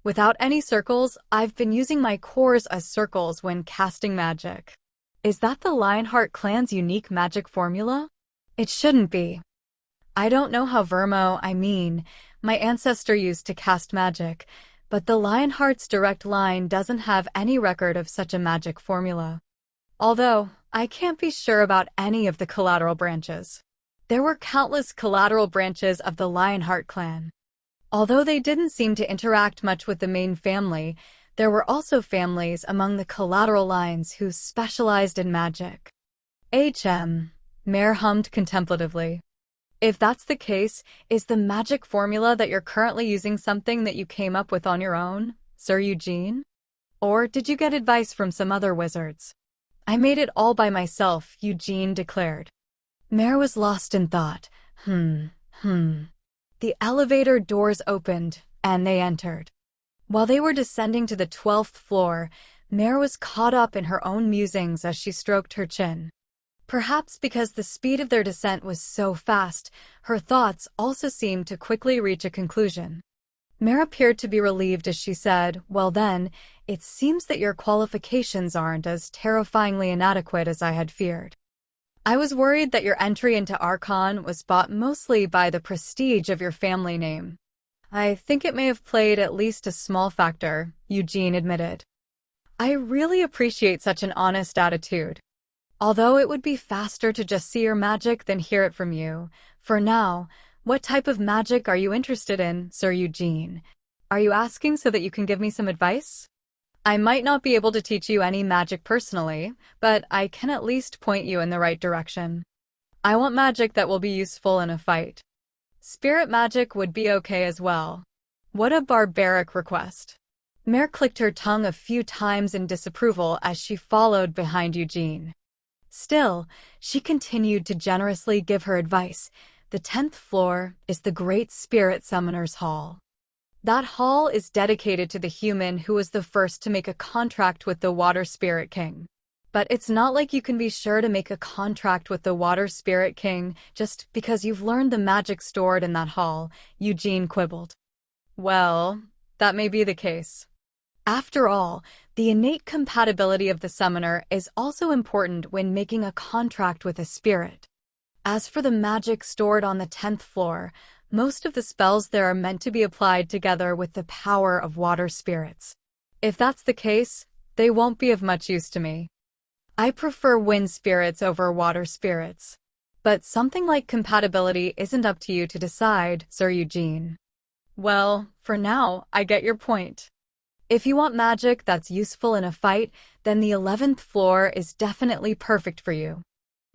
Without any circles, I've been using my cores as circles when casting magic. Is that the Lionheart clan's unique magic formula? It shouldn't be. I don't know how my ancestor used to cast magic, but the Lionheart's direct line doesn't have any record of such a magic formula. Although, I can't be sure about any of the collateral branches. There were countless collateral branches of the Lionheart clan. Although they didn't seem to interact much with the main family, there were also families among the collateral lines who specialized in magic. Mare hummed contemplatively. If that's the case, is the magic formula that you're currently using something that you came up with on your own, Sir Eugene? Or did you get advice from some other wizards? I made it all by myself, Eugene declared. Mare was lost in thought. The elevator doors opened, and they entered. While they were descending to the 12th floor, Mare was caught up in her own musings as she stroked her chin. Perhaps because the speed of their descent was so fast, her thoughts also seemed to quickly reach a conclusion. Mare appeared to be relieved as she said, "Well then, it seems that your qualifications aren't as terrifyingly inadequate as I had feared. I was worried that your entry into Archon was bought mostly by the prestige of your family name." "I think it may have played at least a small factor," Eugene admitted. "I really appreciate such an honest attitude. Although it would be faster to just see your magic than hear it from you. For now, what type of magic are you interested in, Sir Eugene? Are you asking so that you can give me some advice? I might not be able to teach you any magic personally, but I can at least point you in the right direction. I want magic that will be useful in a fight. Spirit magic would be okay as well." What a barbaric request. Mare clicked her tongue a few times in disapproval as she followed behind Eugene. Still, she continued to generously give her advice. The 10th floor is the Great Spirit Summoner's Hall. That hall is dedicated to the human who was the first to make a contract with the Water Spirit King. But it's not like you can be sure to make a contract with the Water Spirit King just because you've learned the magic stored in that hall, Eugene quibbled. Well, that may be the case. After all, the innate compatibility of the summoner is also important when making a contract with a spirit. As for the magic stored on the 10th floor, most of the spells there are meant to be applied together with the power of water spirits. If that's the case, they won't be of much use to me. I prefer wind spirits over water spirits. But something like compatibility isn't up to you to decide, Sir Eugene. Well, for now, I get your point. If you want magic that's useful in a fight, then the 11th floor is definitely perfect for you.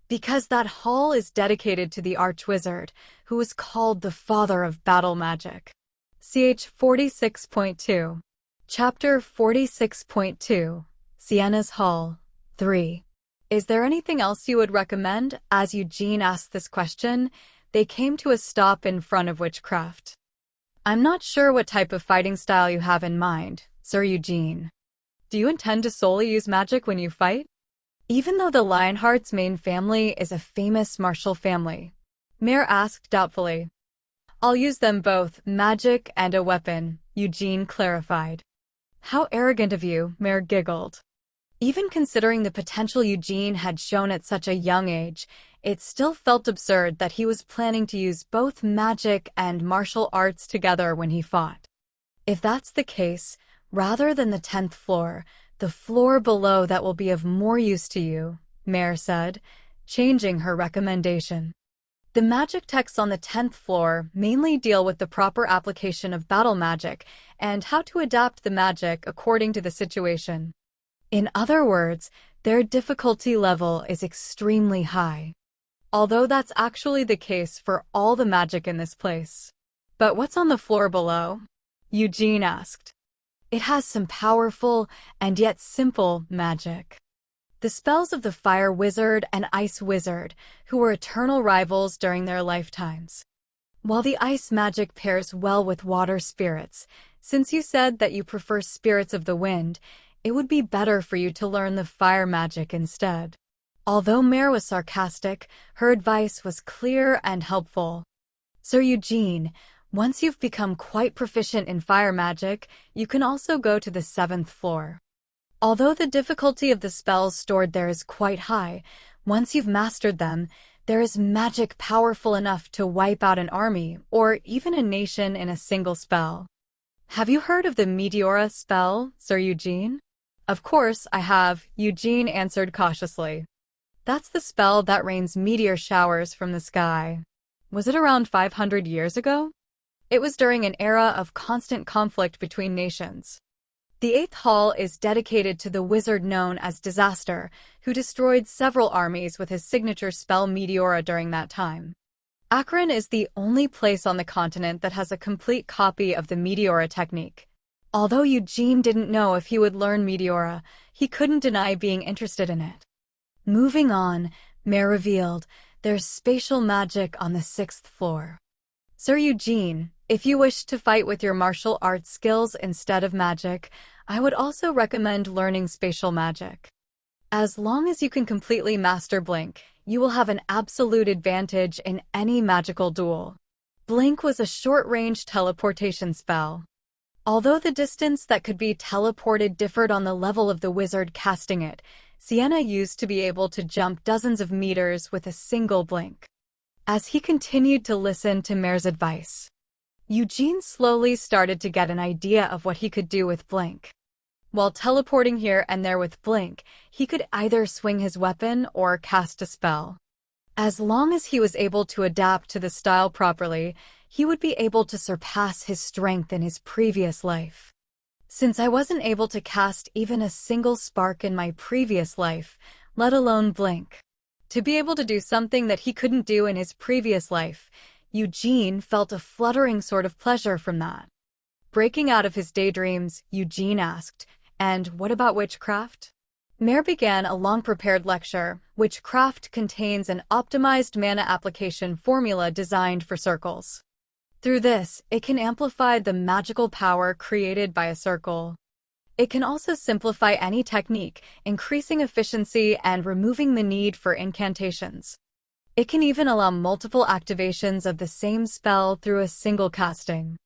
Because that hall is dedicated to the Archwizard, who is called the Father of Battle Magic. Ch 46.2. Chapter 46.2. Sienna's Hall. 3. Is there anything else you would recommend? As Eugene asked this question, they came to a stop in front of Witchcraft. I'm not sure what type of fighting style you have in mind, Sir Eugene. Do you intend to solely use magic when you fight? Even though the Lionheart's main family is a famous martial family, Mare asked doubtfully. I'll use them both, magic and a weapon, Eugene clarified. How arrogant of you, Mare giggled. Even considering the potential Eugene had shown at such a young age, it still felt absurd that he was planning to use both magic and martial arts together when he fought. If that's the case, rather than the 10th floor, the floor below that will be of more use to you, Mare said, changing her recommendation. The magic texts on the 10th floor mainly deal with the proper application of battle magic and how to adapt the magic according to the situation. In other words, their difficulty level is extremely high. Although that's actually the case for all the magic in this place. But what's on the floor below? Eugene asked. It has some powerful and yet simple magic. The spells of the Fire Wizard and Ice Wizard, who were eternal rivals during their lifetimes. While the ice magic pairs well with water spirits, since you said that you prefer spirits of the wind, it would be better for you to learn the fire magic instead. Although Mare was sarcastic, her advice was clear and helpful. Sir Eugene, once you've become quite proficient in fire magic, you can also go to the 7th floor. Although the difficulty of the spells stored there is quite high, once you've mastered them, there is magic powerful enough to wipe out an army or even a nation in a single spell. Have you heard of the Meteora spell, Sir Eugene? Of course I have, Eugene answered cautiously. That's the spell that rains meteor showers from the sky. Was it around 500 years ago? It was during an era of constant conflict between nations. The 8th hall is dedicated to the wizard known as Disaster, who destroyed several armies with his signature spell Meteora during that time. Akron is the only place on the continent that has a complete copy of the Meteora technique. Although Eugene didn't know if he would learn Meteora, he couldn't deny being interested in it. Moving on, Mare revealed, there's spatial magic on the 6th floor. Sir Eugene, if you wish to fight with your martial arts skills instead of magic, I would also recommend learning spatial magic. As long as you can completely master Blink, you will have an absolute advantage in any magical duel. Blink was a short-range teleportation spell. Although the distance that could be teleported differed on the level of the wizard casting it, Sienna used to be able to jump dozens of meters with a single blink. As he continued to listen to Mare's advice, Eugene slowly started to get an idea of what he could do with Blink. While teleporting here and there with Blink, he could either swing his weapon or cast a spell. As long as he was able to adapt to the style properly, he would be able to surpass his strength in his previous life. Since I wasn't able to cast even a single spark in my previous life, let alone Blink, to be able to do something that he couldn't do in his previous life, Eugene felt a fluttering sort of pleasure from that. Breaking out of his daydreams, Eugene asked, "And what about witchcraft?" Mare began a long-prepared lecture. Witchcraft contains an optimized mana application formula designed for circles. Through this, it can amplify the magical power created by a circle. It can also simplify any technique, increasing efficiency and removing the need for incantations. It can even allow multiple activations of the same spell through a single casting.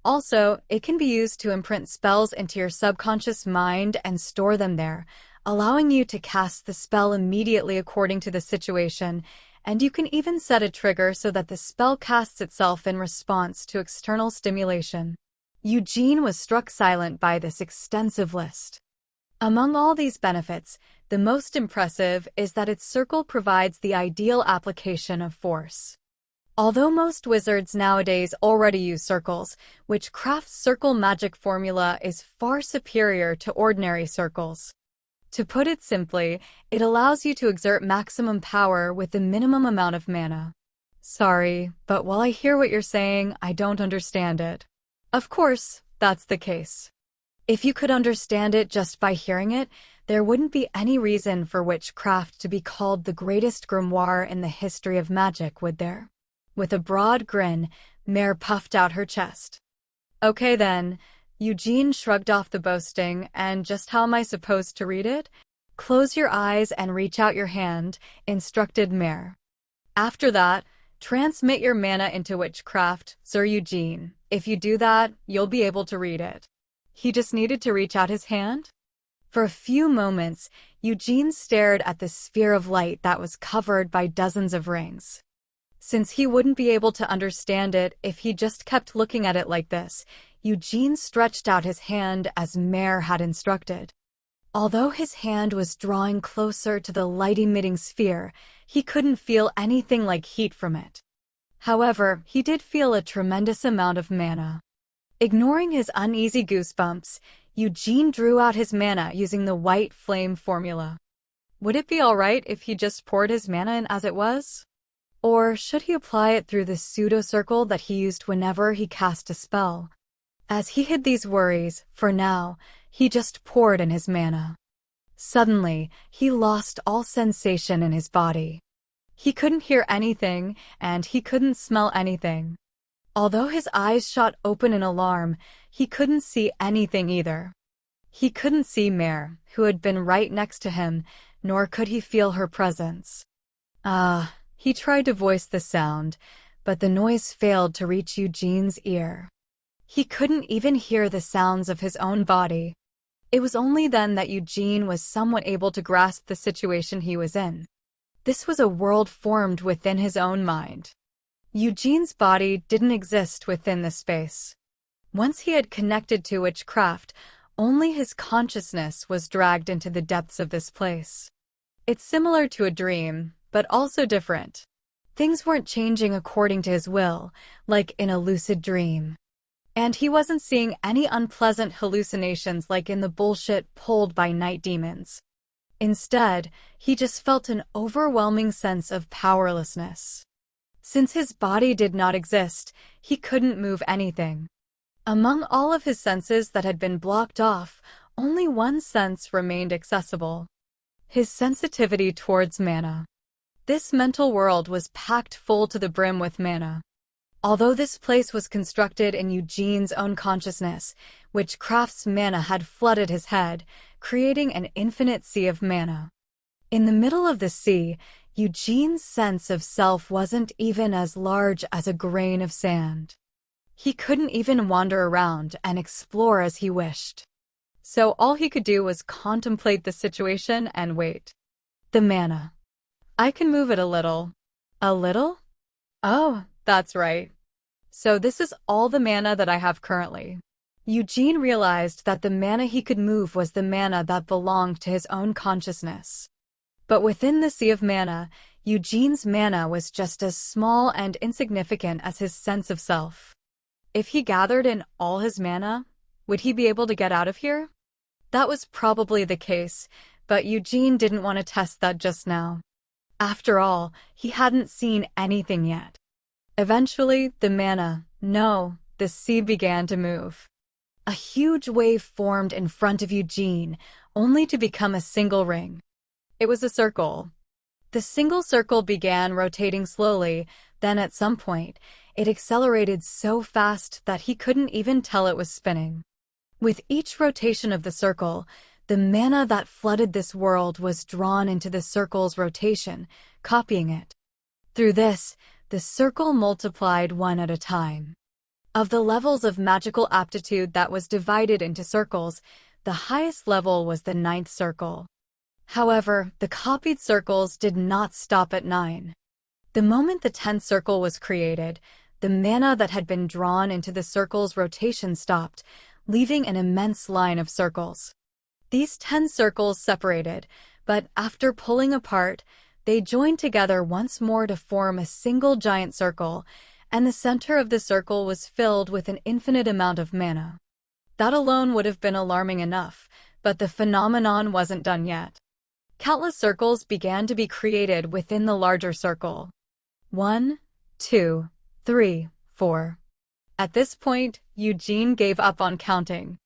Also, it can be used to imprint spells into your subconscious mind and store them there, allowing you to cast the spell immediately according to the situation, and you can even set a trigger so that the spell casts itself in response to external stimulation. Eugene was struck silent by this extensive list. Among all these benefits, the most impressive is that its circle provides the ideal application of force. Although most wizards nowadays already use circles, witchcraft's circle magic formula is far superior to ordinary circles. To put it simply, it allows you to exert maximum power with the minimum amount of mana. Sorry, but while I hear what you're saying, I don't understand it. Of course, that's the case. If you could understand it just by hearing it, there wouldn't be any reason for witchcraft to be called the greatest grimoire in the history of magic, would there? With a broad grin, Mare puffed out her chest. Okay then. Eugene shrugged off the boasting, and just how am I supposed to read it? Close your eyes and reach out your hand, instructed Mare. After that, transmit your mana into witchcraft, Sir Eugene. If you do that, you'll be able to read it. He just needed to reach out his hand? For a few moments, Eugene stared at the sphere of light that was covered by dozens of rings. Since he wouldn't be able to understand it if he just kept looking at it like this, Eugene stretched out his hand as Mare had instructed. Although his hand was drawing closer to the light-emitting sphere, he couldn't feel anything like heat from it. However, he did feel a tremendous amount of mana. Ignoring his uneasy goosebumps, Eugene drew out his mana using the white flame formula. Would it be alright if he just poured his mana in as it was? Or should he apply it through the pseudo-circle that he used whenever he cast a spell? As he hid these worries, for now, he just poured in his mana. Suddenly, he lost all sensation in his body. He couldn't hear anything, and he couldn't smell anything. Although his eyes shot open in alarm, he couldn't see anything either. He couldn't see Mare, who had been right next to him, nor could he feel her presence. He tried to voice the sound, but the noise failed to reach Eugene's ear. He couldn't even hear the sounds of his own body. It was only then that Eugene was somewhat able to grasp the situation he was in. This was a world formed within his own mind. Eugene's body didn't exist within the space. Once he had connected to witchcraft, only his consciousness was dragged into the depths of this place. It's similar to a dream, but also different. Things weren't changing according to his will, like in a lucid dream. And he wasn't seeing any unpleasant hallucinations like in the bullshit pulled by night demons. Instead, he just felt an overwhelming sense of powerlessness. Since his body did not exist, he couldn't move anything. Among all of his senses that had been blocked off, only one sense remained accessible: his sensitivity towards mana. This mental world was packed full to the brim with mana. Although this place was constructed in Eugene's own consciousness, witchcraft's mana had flooded his head, creating an infinite sea of mana. In the middle of the sea, Eugene's sense of self wasn't even as large as a grain of sand. He couldn't even wander around and explore as he wished. So all he could do was contemplate the situation and wait. The mana. I can move it a little. A little? Oh, that's right. So this is all the mana that I have currently. Eugene realized that the mana he could move was the mana that belonged to his own consciousness. But within the sea of mana, Eugene's mana was just as small and insignificant as his sense of self. If he gathered in all his mana, would he be able to get out of here? That was probably the case, but Eugene didn't want to test that just now. After all, he hadn't seen anything yet. Eventually, the sea began to move. A huge wave formed in front of Eugene, only to become a single ring. It was a circle. The single circle began rotating slowly, then at some point, it accelerated so fast that he couldn't even tell it was spinning. With each rotation of the circle, the mana that flooded this world was drawn into the circle's rotation, copying it. Through this, the circle multiplied one at a time. Of the levels of magical aptitude that was divided into circles, the highest level was the 9th circle. However, the copied circles did not stop at 9. The moment the 10th circle was created, the mana that had been drawn into the circle's rotation stopped, leaving an immense line of circles. These 10 circles separated, but after pulling apart, they joined together once more to form a single giant circle, and the center of the circle was filled with an infinite amount of mana. That alone would have been alarming enough, but the phenomenon wasn't done yet. Countless circles began to be created within the larger circle. 1, 2, 3, 4. At this point, Eugene gave up on counting.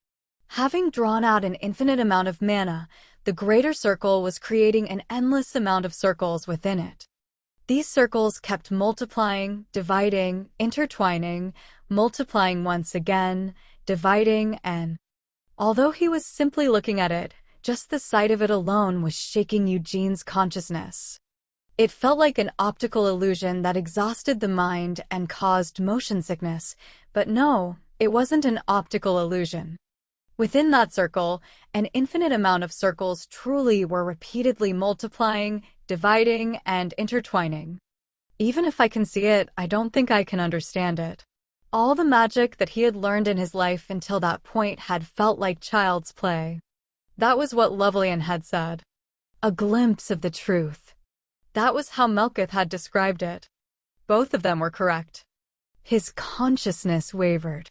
Having drawn out an infinite amount of mana, the greater circle was creating an endless amount of circles within it. These circles kept multiplying, dividing, intertwining, multiplying once again, dividing, and although he was simply looking at it, just the sight of it alone was shaking Eugene's consciousness. It felt like an optical illusion that exhausted the mind and caused motion sickness, but no, it wasn't an optical illusion. Within that circle, an infinite amount of circles truly were repeatedly multiplying, dividing, and intertwining. Even if I can see it, I don't think I can understand it. All the magic that he had learned in his life until that point had felt like child's play. That was what Lovelian had said. A glimpse of the truth. That was how Melketh had described it. Both of them were correct. His consciousness wavered.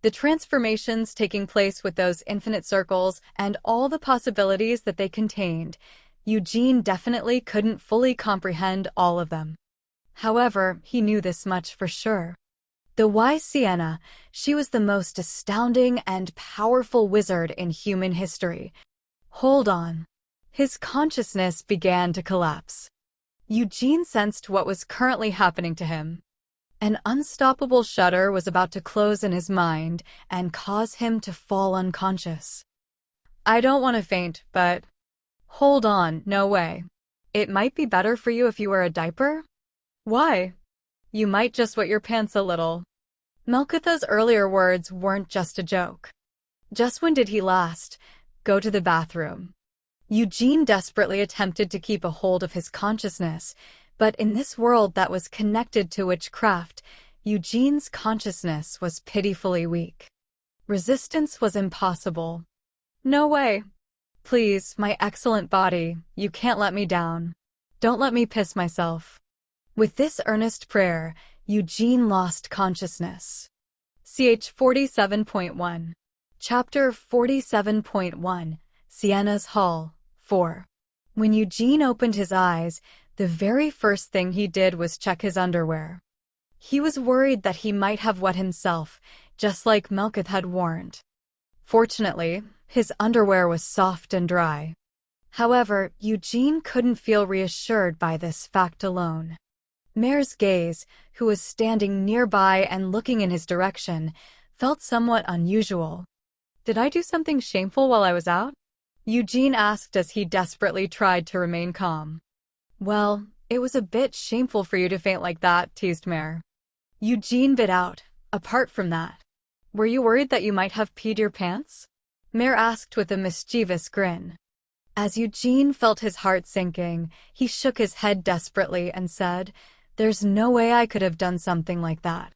The transformations taking place with those infinite circles and all the possibilities that they contained, Eugene definitely couldn't fully comprehend all of them. However, he knew this much for sure. The wise Sienna, she was the most astounding and powerful wizard in human history. Hold on. His consciousness began to collapse. Eugene sensed what was currently happening to him. An unstoppable shudder was about to close in his mind and cause him to fall unconscious. I don't want to faint, but... Hold on, no way. It might be better for you if you wear a diaper? Why? You might just wet your pants a little. Melkitha's earlier words weren't just a joke. Just when did he last go to the bathroom? Eugene desperately attempted to keep a hold of his consciousness, but in this world that was connected to witchcraft, Eugene's consciousness was pitifully weak. Resistance was impossible. No way. Please, my excellent body, you can't let me down. Don't let me piss myself. With this earnest prayer, Eugene lost consciousness. Ch 47.1. Chapter 47.1, Sienna's Hall, 4. When Eugene opened his eyes, the very first thing he did was check his underwear. He was worried that he might have wet himself, just like Melkith had warned. Fortunately, his underwear was soft and dry. However, Eugene couldn't feel reassured by this fact alone. Mare's gaze, who was standing nearby and looking in his direction, felt somewhat unusual. Did I do something shameful while I was out? Eugene asked as he desperately tried to remain calm. Well, it was a bit shameful for you to faint like that, teased Mare. Eugene bit out. Apart from that, were you worried that you might have peed your pants? Mare asked with a mischievous grin. As Eugene felt his heart sinking, he shook his head desperately and said, "There's no way I could have done something like that.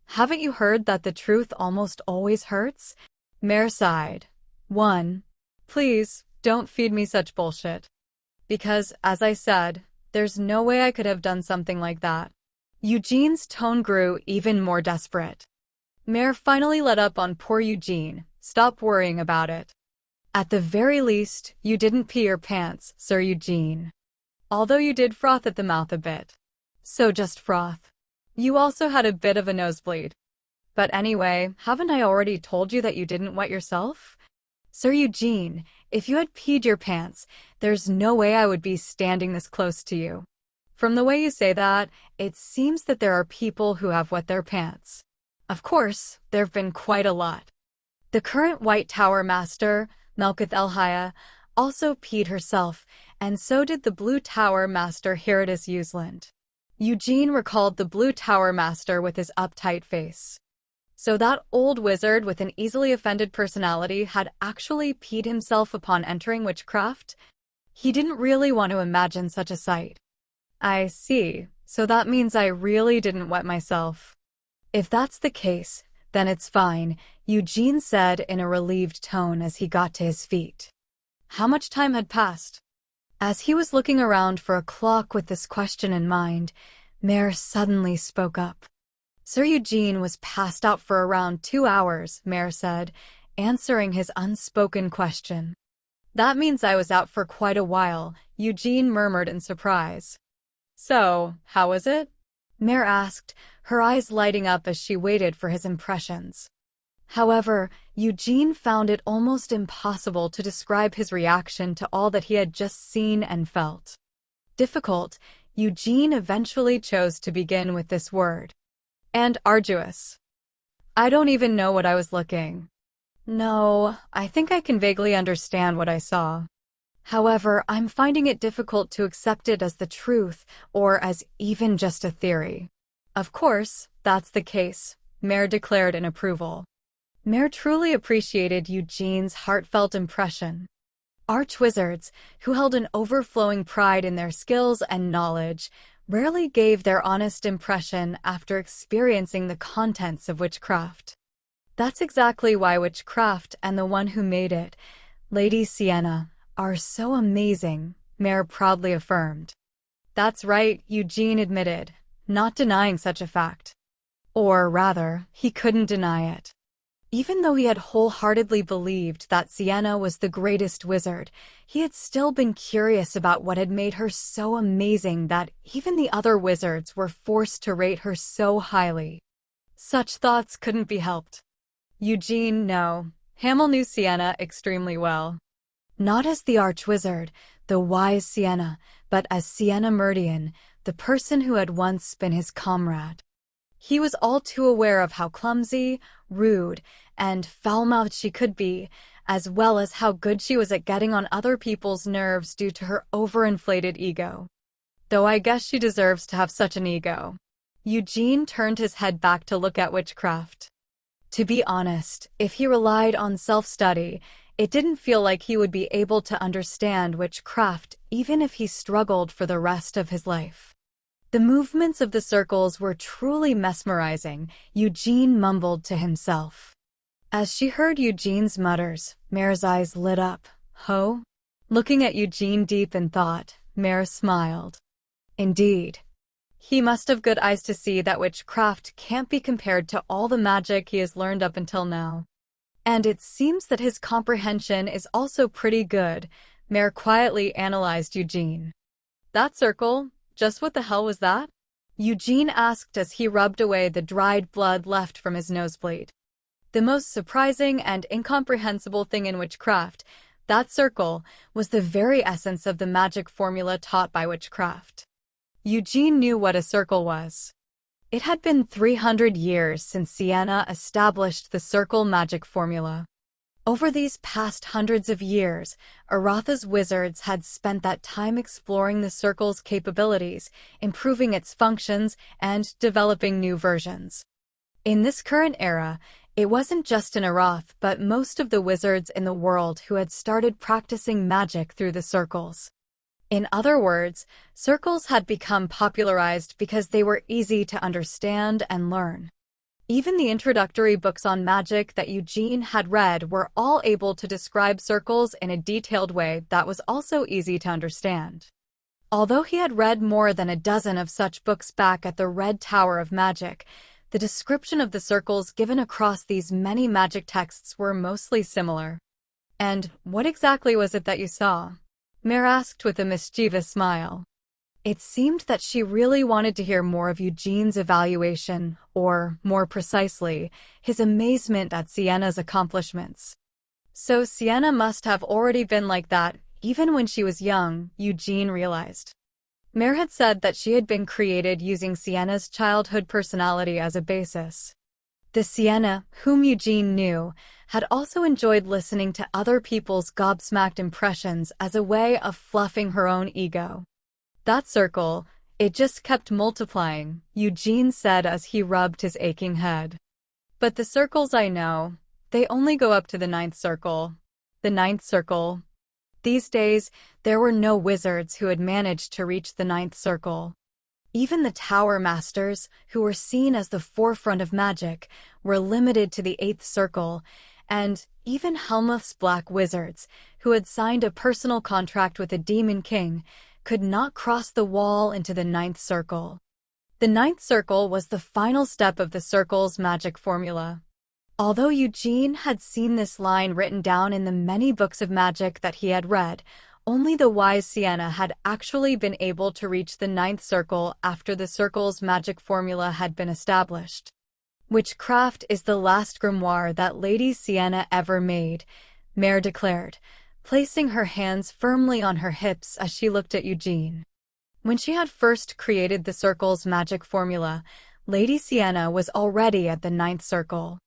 Haven't you heard that the truth almost always hurts?" Mare sighed. Please, don't feed me such bullshit. Because, as I said, there's no way I could have done something like that. Eugene's tone grew even more desperate. Mare finally let up on poor Eugene. Stop worrying about it. At the very least, you didn't pee your pants, Sir Eugene. Although you did froth at the mouth a bit. So just froth. You also had a bit of a nosebleed. But anyway, haven't I already told you that you didn't wet yourself? Sir Eugene, if you had peed your pants, there's no way I would be standing this close to you. From the way you say that, it seems that there are people who have wet their pants. Of course, there've been quite a lot. The current White Tower Master, Melkith Elhaya, also peed herself, and so did the Blue Tower Master Herodis Usland. Eugene recalled the Blue Tower Master with his uptight face. So that old wizard with an easily offended personality had actually peed himself upon entering witchcraft? He didn't really want to imagine such a sight. I see, so that means I really didn't wet myself. If that's the case, then it's fine, Eugene said in a relieved tone as he got to his feet. How much time had passed? As he was looking around for a clock with this question in mind, Mare suddenly spoke up. Sir Eugene was passed out for around 2 hours, Mare said, answering his unspoken question. That means I was out for quite a while, Eugene murmured in surprise. So, how was it? Mare asked, her eyes lighting up as she waited for his impressions. However, Eugene found it almost impossible to describe his reaction to all that he had just seen and felt. Difficult, Eugene eventually chose to begin with this word. And arduous. I don't even know what I was looking. No, I think I can vaguely understand what I saw. However, I'm finding it difficult to accept it as the truth, or as even just a theory. Of course, that's the case, Mare declared in approval. Mare truly appreciated Eugene's heartfelt impression. Archwizards, who held an overflowing pride in their skills and knowledge, rarely gave their honest impression after experiencing the contents of witchcraft. That's exactly why witchcraft and the one who made it, Lady Sienna, are so amazing, Mare proudly affirmed. That's right, Eugene admitted, not denying such a fact. Or rather, he couldn't deny it. Even though he had wholeheartedly believed that Sienna was the greatest wizard, he had still been curious about what had made her so amazing that even the other wizards were forced to rate her so highly. Such thoughts couldn't be helped. Eugene, no. Hamel knew Sienna extremely well. Not as the Archwizard, the wise Sienna, but as Sienna Meridian, the person who had once been his comrade. He was all too aware of how clumsy, rude, and foul-mouthed she could be, as well as how good she was at getting on other people's nerves due to her overinflated ego. Though I guess she deserves to have such an ego. Eugene turned his head back to look at witchcraft. To be honest, if he relied on self-study, it didn't feel like he would be able to understand witchcraft even if he struggled for the rest of his life. The movements of the circles were truly mesmerizing, Eugene mumbled to himself. As she heard Eugene's mutters, Mare's eyes lit up. Ho? Looking at Eugene deep in thought, Mare smiled. Indeed. He must have good eyes to see that witchcraft can't be compared to all the magic he has learned up until now. And it seems that his comprehension is also pretty good, Mare quietly analyzed Eugene. That circle, just what the hell was that? Eugene asked as he rubbed away the dried blood left from his nosebleed. The most surprising and incomprehensible thing in witchcraft, that circle, was the very essence of the magic formula taught by witchcraft. Eugene knew what a circle was. It had been 300 years since Sienna established the circle magic formula. Over these past hundreds of years, Aratha's wizards had spent that time exploring the circle's capabilities, improving its functions, and developing new versions. In this current era, it wasn't just in Arath but most of the wizards in the world who had started practicing magic through the circles. In other words, circles had become popularized because they were easy to understand and learn. Even the introductory books on magic that Eugene had read were all able to describe circles in a detailed way that was also easy to understand. Although he had read more than a dozen of such books back at the Red Tower of Magic, the description of the circles given across these many magic texts were mostly similar. And what exactly was it that you saw? Mare asked with a mischievous smile. It seemed that she really wanted to hear more of Eugene's evaluation, or, more precisely, his amazement at Sienna's accomplishments. So Sienna must have already been like that, even when she was young, Eugene realized. Mare had said that she had been created using Sienna's childhood personality as a basis. The Sienna, whom Eugene knew, had also enjoyed listening to other people's gobsmacked impressions as a way of fluffing her own ego. That circle, it just kept multiplying, Eugene said as he rubbed his aching head. But the circles I know, they only go up to the 9th circle. The 9th circle. These days, there were no wizards who had managed to reach the 9th circle. Even the Tower Masters, who were seen as the forefront of magic, were limited to the 8th circle, and even Helmuth's Black Wizards, who had signed a personal contract with the Demon King, could not cross the wall into the 9th circle. The 9th circle was the final step of the circle's magic formula. Although Eugene had seen this line written down in the many books of magic that he had read, only the wise Sienna had actually been able to reach the 9th circle after the circle's magic formula had been established. Witchcraft is the last grimoire that Lady Sienna ever made, Mare declared, placing her hands firmly on her hips as she looked at Eugene. When she had first created the circle's magic formula, Lady Sienna was already at the 9th circle.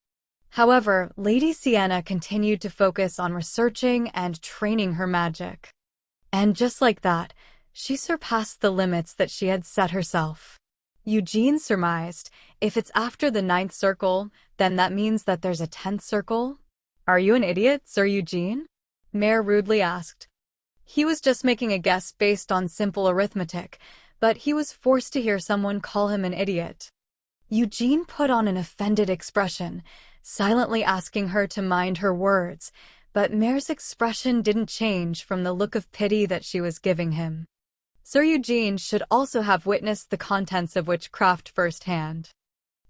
However, Lady Sienna continued to focus on researching and training her magic. And just like that, she surpassed the limits that she had set herself. Eugene surmised, if it's after the 9th circle, then that means that there's a 10th circle? Are you an idiot, Sir Eugene? Mare rudely asked. He was just making a guess based on simple arithmetic, but he was forced to hear someone call him an idiot. Eugene put on an offended expression, silently asking her to mind her words, but Mare's expression didn't change from the look of pity that she was giving him. Sir Eugene should also have witnessed the contents of witchcraft firsthand.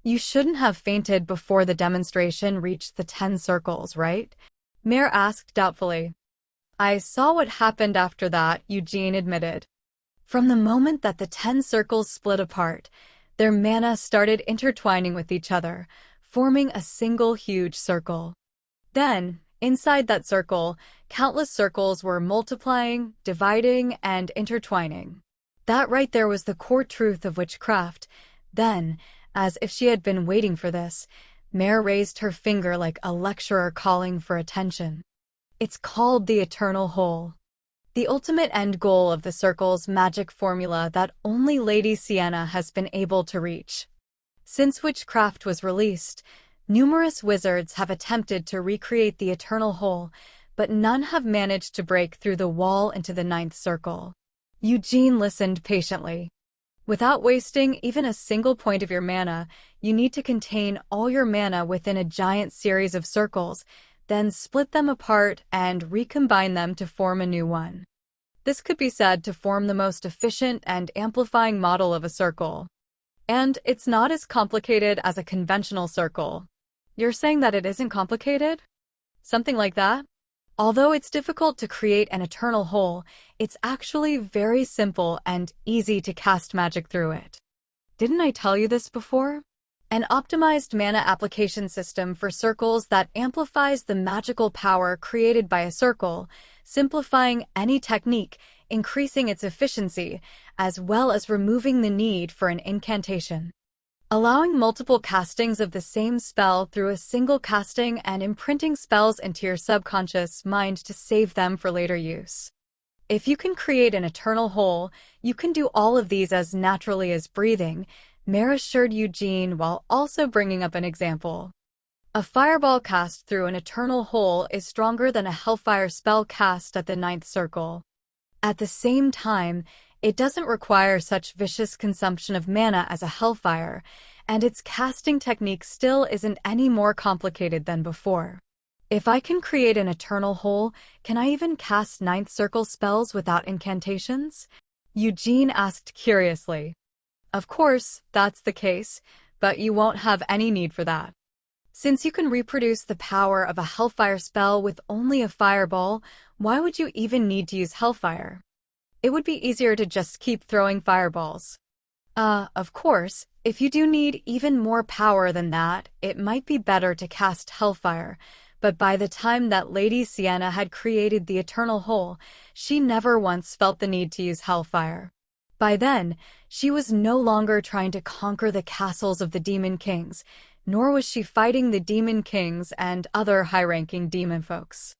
You shouldn't have fainted before the demonstration reached the 10 circles, right? Mare asked doubtfully. I saw what happened after that, Eugene admitted. From the moment that the 10 circles split apart, their mana started intertwining with each other, forming a single huge circle. Then, inside that circle, countless circles were multiplying, dividing, and intertwining. That right there was the core truth of witchcraft. Then, as if she had been waiting for this, Mare raised her finger like a lecturer calling for attention. It's called the Eternal Whole, the ultimate end goal of the circle's magic formula that only Lady Sienna has been able to reach. Since witchcraft was released, numerous wizards have attempted to recreate the Eternal Whole, but none have managed to break through the wall into the ninth circle. Eugene listened patiently. Without wasting even a single point of your mana, you need to contain all your mana within a giant series of circles, then split them apart and recombine them to form a new one. This could be said to form the most efficient and amplifying model of a circle. And it's not as complicated as a conventional circle. You're saying that it isn't complicated? Something like that? Although it's difficult to create an eternal whole, it's actually very simple and easy to cast magic through it. Didn't I tell you this before? An optimized mana application system for circles that amplifies the magical power created by a circle, simplifying any technique, increasing its efficiency, as well as removing the need for an incantation. Allowing multiple castings of the same spell through a single casting and imprinting spells into your subconscious mind to save them for later use. If you can create an eternal whole, you can do all of these as naturally as breathing, Mare assured Eugene while also bringing up an example. A fireball cast through an eternal whole is stronger than a hellfire spell cast at the ninth circle. At the same time, it doesn't require such vicious consumption of mana as a hellfire, and its casting technique still isn't any more complicated than before. If I can create an eternal whole, can I even cast ninth circle spells without incantations? Eugene asked curiously. Of course, that's the case, but you won't have any need for that. Since you can reproduce the power of a hellfire spell with only a fireball, why would you even need to use hellfire? It would be easier to just keep throwing fireballs. Of course, if you do need even more power than that, it might be better to cast hellfire, but by the time that Lady Sienna had created the Eternal Whole, she never once felt the need to use hellfire. By then, she was no longer trying to conquer the castles of the Demon Kings, nor was she fighting the Demon Kings and other high-ranking demon folks.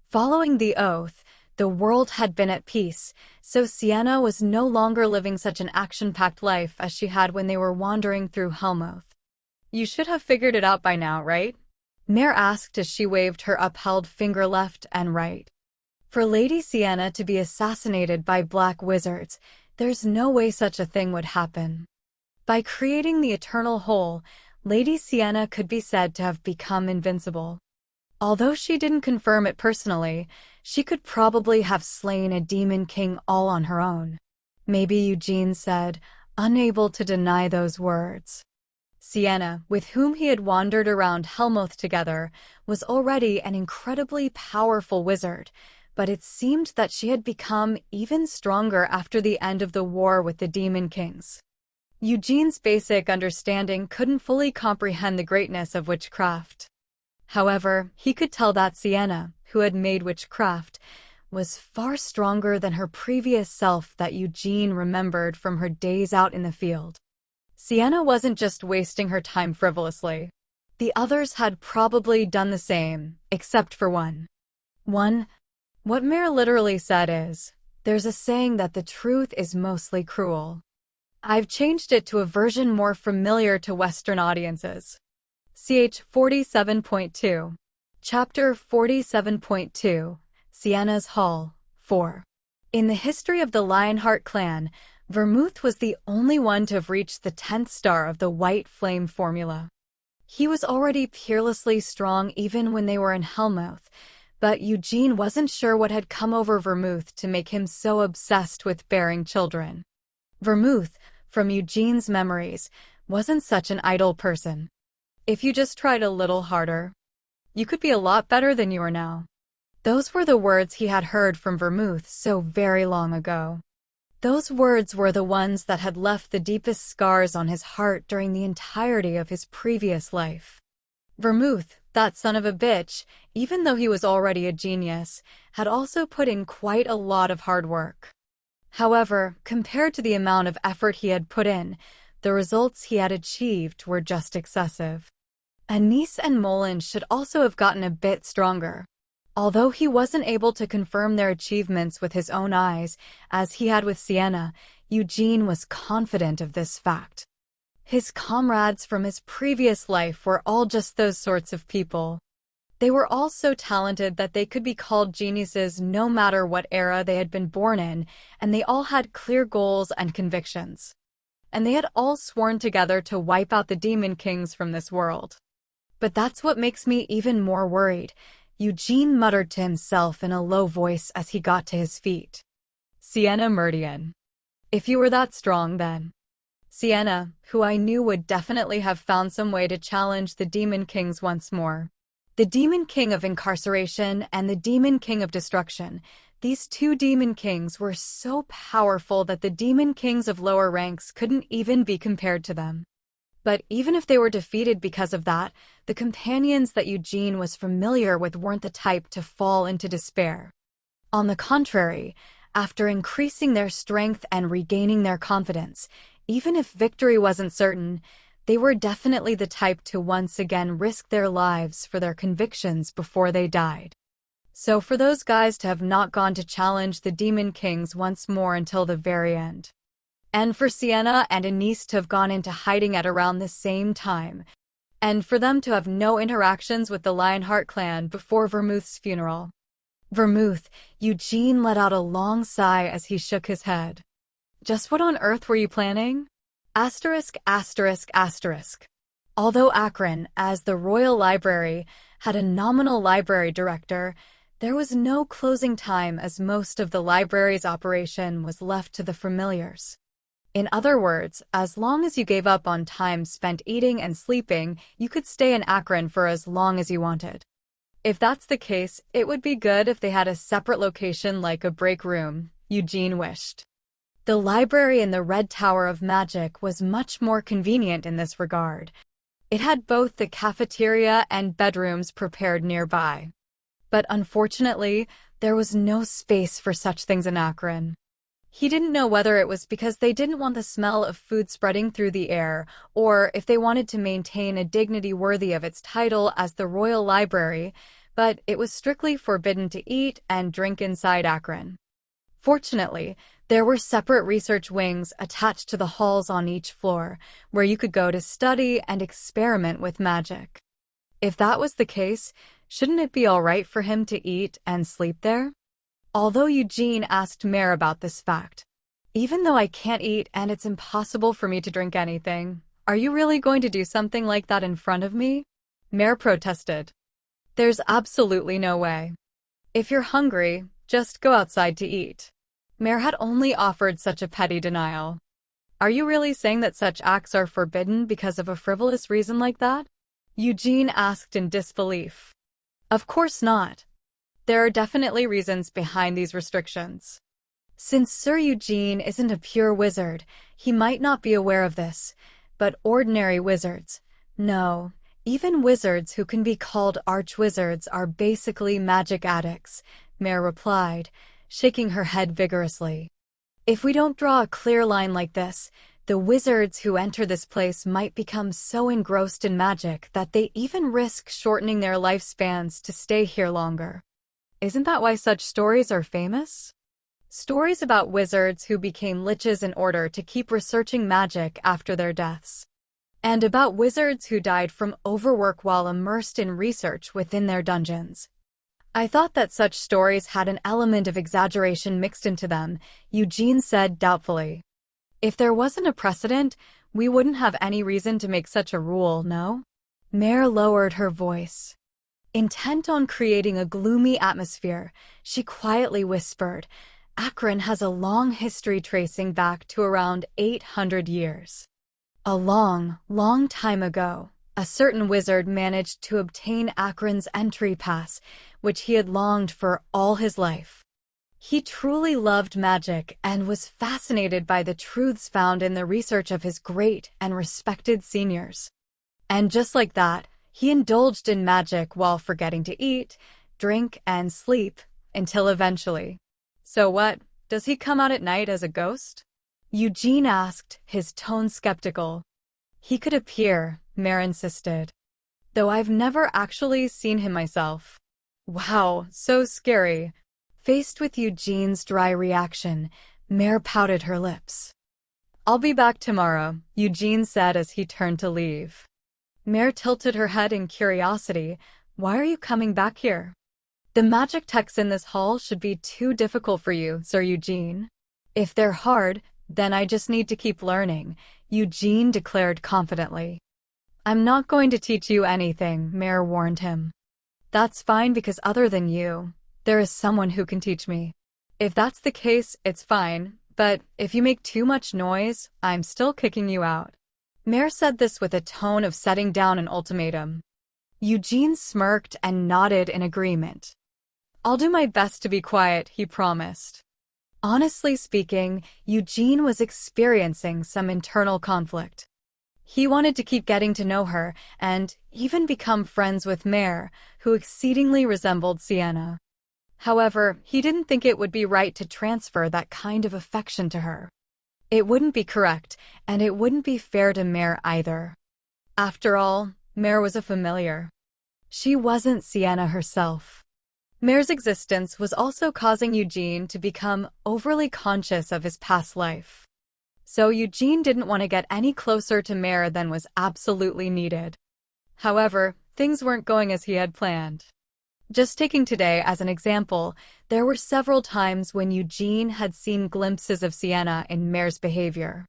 Following the oath, the world had been at peace, so Sienna was no longer living such an action-packed life as she had when they were wandering through Helmoth. You should have figured it out by now, right? Mare asked as she waved her upheld finger left and right. For Lady Sienna to be assassinated by black wizards, there's no way such a thing would happen. By creating the Eternal Whole, Lady Sienna could be said to have become invincible. Although she didn't confirm it personally, she could probably have slain a demon king all on her own. Maybe Eugene said, unable to deny those words. Sienna, with whom he had wandered around Helmoth together, was already an incredibly powerful wizard, but it seemed that she had become even stronger after the end of the war with the Demon Kings. Eugene's basic understanding couldn't fully comprehend the greatness of witchcraft. However, he could tell that Sienna, who had made witchcraft, was far stronger than her previous self that Eugene remembered from her days out in the field. Sienna wasn't just wasting her time frivolously. The others had probably done the same, except for one. What Mare literally said is, there's a saying that the truth is mostly cruel. I've changed it to a version more familiar to Western audiences. Ch 47.2. Chapter 47.2, Sienna's Hall, 4. In the history of the Lionheart clan, Vermouth was the only one to have reached the 10th star of the White Flame formula. He was already peerlessly strong even when they were in Helmoth, but Eugene wasn't sure what had come over Vermouth to make him so obsessed with bearing children. Vermouth, from Eugene's memories, wasn't such an idle person. If you just tried a little harder, you could be a lot better than you are now. Those were the words he had heard from Vermouth so very long ago. Those words were the ones that had left the deepest scars on his heart during the entirety of his previous life. Vermouth, that son of a bitch, even though he was already a genius, had also put in quite a lot of hard work. However, compared to the amount of effort he had put in, the results he had achieved were just excessive. Anise and Molin should also have gotten a bit stronger. Although he wasn't able to confirm their achievements with his own eyes, as he had with Sienna, Eugene was confident of this fact. His comrades from his previous life were all just those sorts of people. They were all so talented that they could be called geniuses no matter what era they had been born in, and they all had clear goals and convictions. And they had all sworn together to wipe out the Demon Kings from this world. But that's what makes me even more worried, Eugene muttered to himself in a low voice as he got to his feet. Sienna Meridian. If you were that strong then. Sienna, who I knew would definitely have found some way to challenge the Demon Kings once more. The Demon King of Incarceration and the Demon King of Destruction. These two Demon Kings were so powerful that the Demon Kings of lower ranks couldn't even be compared to them. But even if they were defeated because of that, the companions that Eugene was familiar with weren't the type to fall into despair. On the contrary, after increasing their strength and regaining their confidence, even if victory wasn't certain, they were definitely the type to once again risk their lives for their convictions before they died. So for those guys to have not gone to challenge the Demon Kings once more until the very end. And for Sienna and Anise to have gone into hiding at around the same time. And for them to have no interactions with the Lionheart clan before Vermouth's funeral. Vermouth, Eugene let out a long sigh as he shook his head. Just what on earth were you planning? Asterisk, asterisk, asterisk. Although Akron, as the Royal Library, had a nominal library director, there was no closing time as most of the library's operation was left to the familiars. In other words, as long as you gave up on time spent eating and sleeping, you could stay in Akron for as long as you wanted. If that's the case, it would be good if they had a separate location like a break room, Eugene wished. The library in the Red Tower of Magic was much more convenient in this regard. It had both the cafeteria and bedrooms prepared nearby. But unfortunately, there was no space for such things in Akron. He didn't know whether it was because they didn't want the smell of food spreading through the air, or if they wanted to maintain a dignity worthy of its title as the Royal Library, but it was strictly forbidden to eat and drink inside Akron. Fortunately, there were separate research wings attached to the halls on each floor, where you could go to study and experiment with magic. If that was the case, shouldn't it be all right for him to eat and sleep there? Although Eugene asked Mare about this fact. Even though I can't eat and it's impossible for me to drink anything, are you really going to do something like that in front of me? Mare protested. There's absolutely no way. If you're hungry, just go outside to eat. Mare had only offered such a petty denial. Are you really saying that such acts are forbidden because of a frivolous reason like that? Eugene asked in disbelief. Of course not. There are definitely reasons behind these restrictions. Since Sir Eugene isn't a pure wizard, he might not be aware of this, but ordinary wizards, no, even wizards who can be called archwizards are basically magic addicts, Mare replied, shaking her head vigorously. If we don't draw a clear line like this, the wizards who enter this place might become so engrossed in magic that they even risk shortening their lifespans to stay here longer. Isn't that why such stories are famous? Stories about wizards who became liches in order to keep researching magic after their deaths. And about wizards who died from overwork while immersed in research within their dungeons. I thought that such stories had an element of exaggeration mixed into them, Eugene said doubtfully. If there wasn't a precedent, we wouldn't have any reason to make such a rule, no? Mare lowered her voice. Intent on creating a gloomy atmosphere, she quietly whispered, Akron has a long history tracing back to around 800 years. A long, long time ago, a certain wizard managed to obtain Akron's entry pass, which he had longed for all his life. He truly loved magic and was fascinated by the truths found in the research of his great and respected seniors. And just like that, he indulged in magic while forgetting to eat, drink, and sleep, until eventually. So what, does he come out at night as a ghost? Eugene asked, his tone skeptical. He could appear, Mare insisted. Though I've never actually seen him myself. Wow, so scary. Faced with Eugene's dry reaction, Mare pouted her lips. I'll be back tomorrow, Eugene said as he turned to leave. Mare tilted her head in curiosity. Why are you coming back here? The magic texts in this hall should be too difficult for you, Sir Eugene. If they're hard, then I just need to keep learning, Eugene declared confidently. I'm not going to teach you anything, Mare warned him. That's fine because other than you, there is someone who can teach me. If that's the case, it's fine, but if you make too much noise, I'm still kicking you out. Mare said this with a tone of setting down an ultimatum. Eugene smirked and nodded in agreement. I'll do my best to be quiet, he promised. Honestly speaking, Eugene was experiencing some internal conflict. He wanted to keep getting to know her and even become friends with Mare, who exceedingly resembled Sienna. However, he didn't think it would be right to transfer that kind of affection to her. It wouldn't be correct, and it wouldn't be fair to Mare either. After all, Mare was a familiar. She wasn't Sienna herself. Mare's existence was also causing Eugene to become overly conscious of his past life. So Eugene didn't want to get any closer to Mare than was absolutely needed. However, things weren't going as he had planned. Just taking today as an example, there were several times when Eugene had seen glimpses of Sienna in Mare's behavior.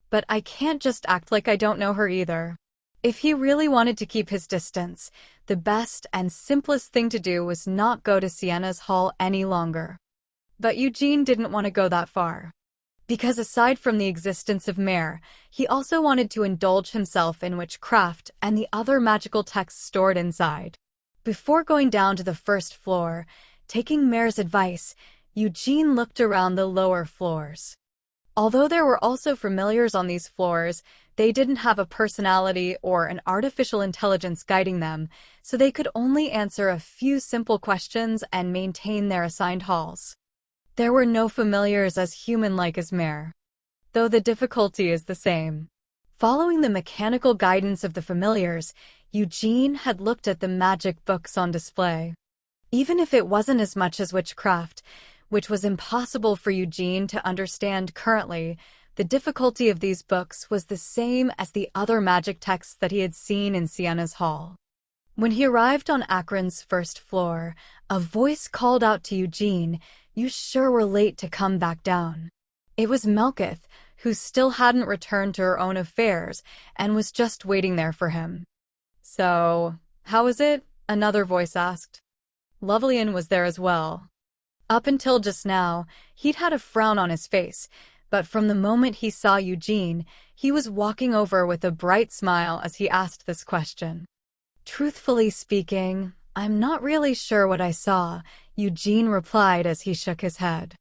But I can't just act like I don't know her either. If he really wanted to keep his distance, the best and simplest thing to do was not go to Sienna's hall any longer. But Eugene didn't want to go that far. Because aside from the existence of Mare, he also wanted to indulge himself in witchcraft and the other magical texts stored inside. Before going down to the first floor, taking Mare's advice, Eugene looked around the lower floors. Although there were also familiars on these floors, they didn't have a personality or an artificial intelligence guiding them, so they could only answer a few simple questions and maintain their assigned halls. There were no familiars as human-like as Mare, though the difficulty is the same. Following the mechanical guidance of the familiars, Eugene had looked at the magic books on display. Even if it wasn't as much as witchcraft, which was impossible for Eugene to understand currently, the difficulty of these books was the same as the other magic texts that he had seen in Sienna's hall. When he arrived on Akron's first floor, a voice called out to Eugene, "You sure were late to come back down." It was Melkith, who still hadn't returned to her own affairs and was just waiting there for him. "So, how is it?" another voice asked. Lovelian was there as well. Up until just now, he'd had a frown on his face, but from the moment he saw Eugene, he was walking over with a bright smile as he asked this question. "Truthfully speaking, I'm not really sure what I saw," Eugene replied as he shook his head.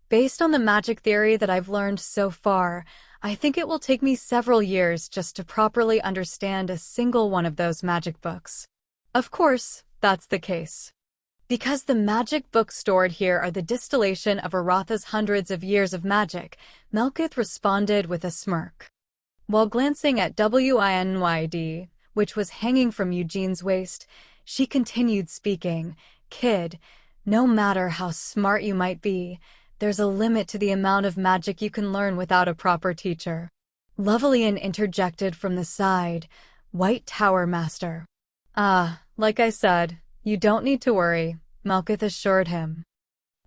"Based on the magic theory that I've learned so far, I think it will take me several years just to properly understand a single one of those magic books." Of course, that's the case. Because the magic books stored here are the distillation of Aratha's hundreds of years of magic, Melkith responded with a smirk. While glancing at Wynyd, which was hanging from Eugene's waist, she continued speaking. "Kid, no matter how smart you might be, there's a limit to the amount of magic you can learn without a proper teacher." Lovelian interjected from the side, "White Tower Master." Like I said, you don't need to worry," Melkith assured him.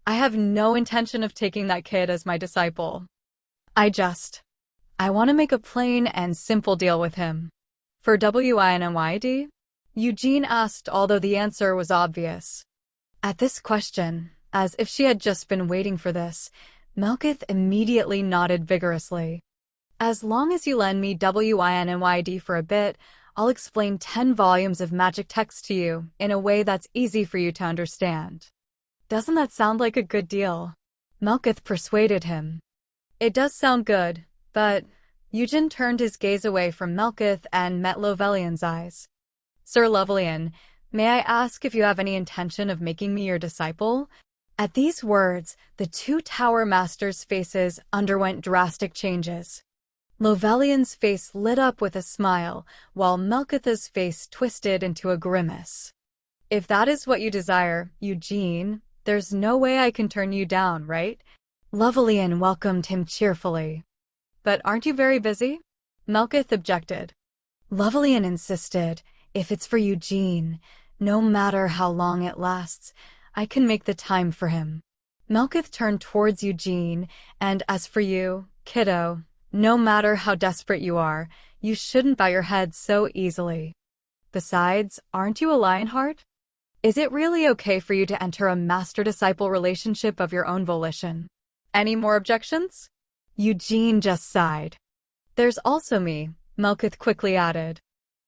"I have no intention of taking that kid as my disciple. I want to make a plain and simple deal with him." "For Wynyd?" Eugene asked, although the answer was obvious. At this question, as if she had just been waiting for this, Melkith immediately nodded vigorously. "As long as you lend me Wynyd for a bit, I'll explain 10 volumes of magic text to you in a way that's easy for you to understand." "Doesn't that sound like a good deal?" Melkith persuaded him. "It does sound good, but..." Eugene turned his gaze away from Melkith and met Lovelian's eyes. "Sir Lovelian, may I ask if you have any intention of making me your disciple?" At these words, the two Tower Masters' faces underwent drastic changes. Lovelian's face lit up with a smile, while Melkith's face twisted into a grimace. If that is what you desire, Eugene, there's no way I can turn you down, right? Lovelian welcomed him cheerfully. But aren't you very busy? Melkith objected. Lovelian insisted, if it's for Eugene, no matter how long it lasts, I can make the time for him. Melkith turned towards Eugene, and as for you, kiddo, no matter how desperate you are, you shouldn't bow your head so easily. Besides, aren't you a Lionheart? Is it really okay for you to enter a master-disciple relationship of your own volition? Any more objections? Eugene just sighed. There's also me, Melkith quickly added.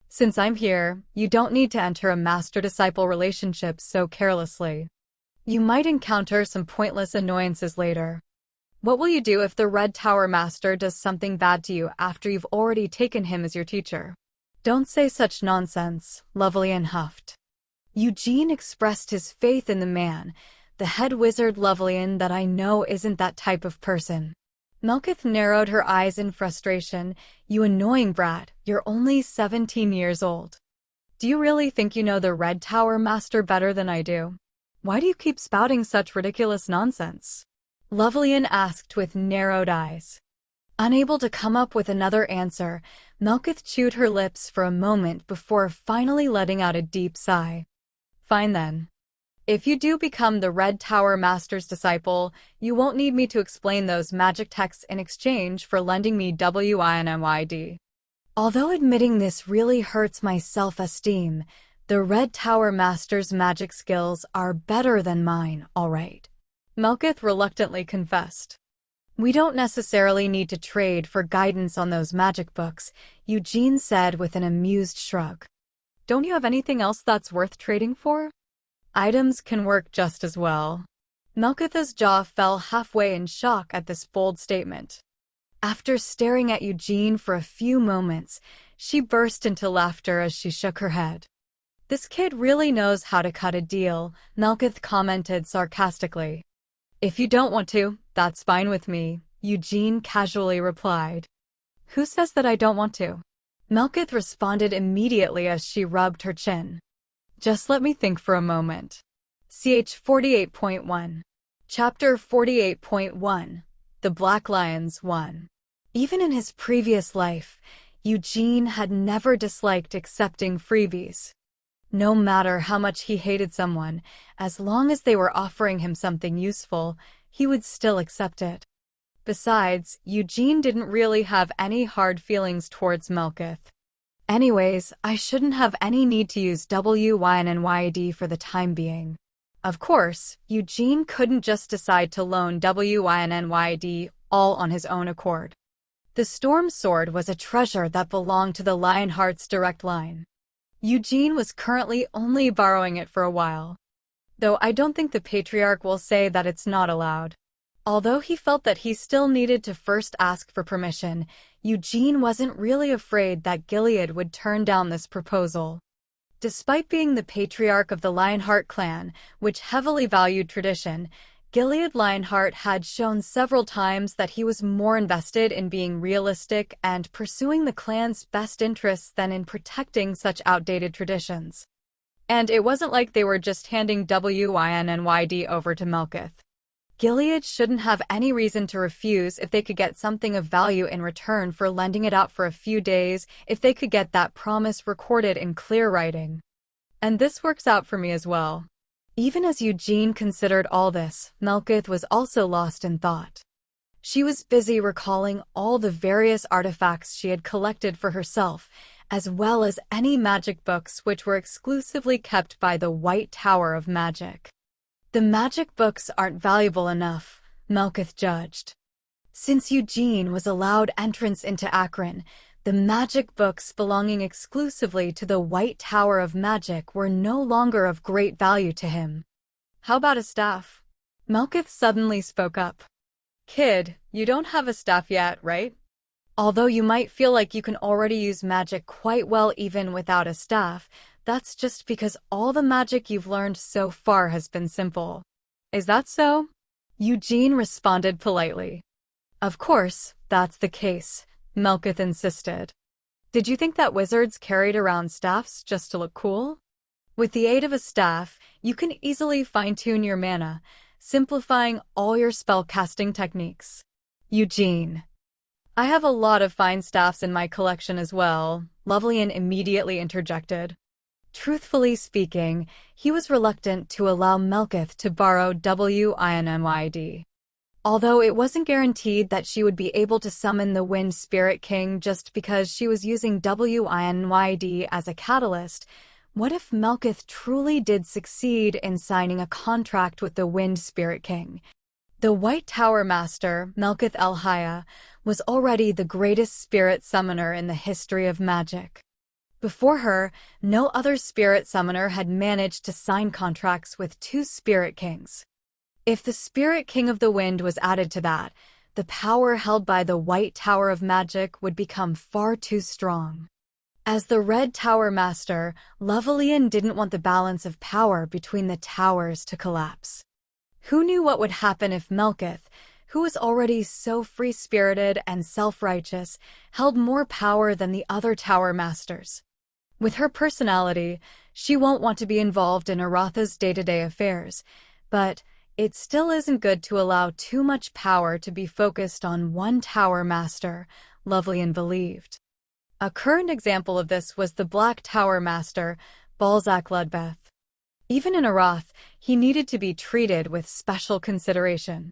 Since I'm here, you don't need to enter a master-disciple relationship so carelessly. You might encounter some pointless annoyances later. What will you do if the Red Tower Master does something bad to you after you've already taken him as your teacher? Don't say such nonsense, Lovelian huffed. Eugene expressed his faith in the man, the head wizard Lovelian that I know isn't that type of person. Melkith narrowed her eyes in frustration. You annoying brat, you're only 17 years old. Do you really think you know the Red Tower Master better than I do? Why do you keep spouting such ridiculous nonsense? Lovelian asked with narrowed eyes. Unable to come up with another answer, Melkith chewed her lips for a moment before finally letting out a deep sigh. Fine then. If you do become the Red Tower Master's disciple, you won't need me to explain those magic texts in exchange for lending me WINMYD. Although admitting this really hurts my self-esteem, the Red Tower Master's magic skills are better than mine, all right. Melkith reluctantly confessed. We don't necessarily need to trade for guidance on those magic books, Eugene said with an amused shrug. Don't you have anything else that's worth trading for? Items can work just as well. Melkith's jaw fell halfway in shock at this bold statement. After staring at Eugene for a few moments, she burst into laughter as she shook her head. This kid really knows how to cut a deal, Melkith commented sarcastically. If you don't want to, that's fine with me, Eugene casually replied. Who says that I don't want to? Melkith responded immediately as she rubbed her chin. Just let me think for a moment. CH 48.1. Chapter 48.1. The Black Lions 1. Even in his previous life, Eugene had never disliked accepting freebies. No matter how much he hated someone, as long as they were offering him something useful, he would still accept it. Besides, Eugene didn't really have any hard feelings towards Melkith. Anyways, I shouldn't have any need to use WINNYD for the time being. Of course, Eugene couldn't just decide to loan WINNYD all on his own accord. The Storm Sword was a treasure that belonged to the Lionheart's direct line. Eugene was currently only borrowing it for a while. Though I don't think the Patriarch will say that it's not allowed. Although he felt that he still needed to first ask for permission, Eugene wasn't really afraid that Gilead would turn down this proposal. Despite being the patriarch of the Lionheart clan, which heavily valued tradition, Gilead Lionheart had shown several times that he was more invested in being realistic and pursuing the clan's best interests than in protecting such outdated traditions. And it wasn't like they were just handing WINNYD over to Melkith. Gilead shouldn't have any reason to refuse if they could get something of value in return for lending it out for a few days, if they could get that promise recorded in clear writing. And this works out for me as well. Even as Eugene considered all this, Melkith was also lost in thought. She was busy recalling all the various artifacts she had collected for herself, as well as any magic books which were exclusively kept by the White Tower of Magic. The magic books aren't valuable enough, Melkith judged. Since Eugene was allowed entrance into Akron, the magic books belonging exclusively to the White Tower of Magic were no longer of great value to him. How about a staff? Melkith suddenly spoke up. Kid, you don't have a staff yet, right? Although you might feel like you can already use magic quite well even without a staff, that's just because all the magic you've learned so far has been simple. Is that so? Eugene responded politely. Of course, that's the case, Melkith insisted. Did you think that wizards carried around staffs just to look cool? With the aid of a staff, you can easily fine-tune your mana, simplifying all your spell-casting techniques. Eugene. I have a lot of fine staffs in my collection as well, Lovelian immediately interjected. Truthfully speaking, he was reluctant to allow Melkith to borrow WINMYD. Although it wasn't guaranteed that she would be able to summon the Wind Spirit King just because she was using WINYD as a catalyst, what if Melkith truly did succeed in signing a contract with the Wind Spirit King? The White Tower Master, Melkith El-Haya, was already the greatest spirit summoner in the history of magic. Before her, no other spirit summoner had managed to sign contracts with two Spirit Kings. If the Spirit King of the Wind was added to that, the power held by the White Tower of Magic would become far too strong. As the Red Tower Master, Lovelian didn't want the balance of power between the towers to collapse. Who knew what would happen if Melkith, who was already so free-spirited and self-righteous, held more power than the other Tower Masters? With her personality, she won't want to be involved in Aratha's day-to-day affairs, but it still isn't good to allow too much power to be focused on one Tower Master, Lovelian believed. A current example of this was the Black Tower Master, Balzac Ludbeth. Even in Arath, he needed to be treated with special consideration.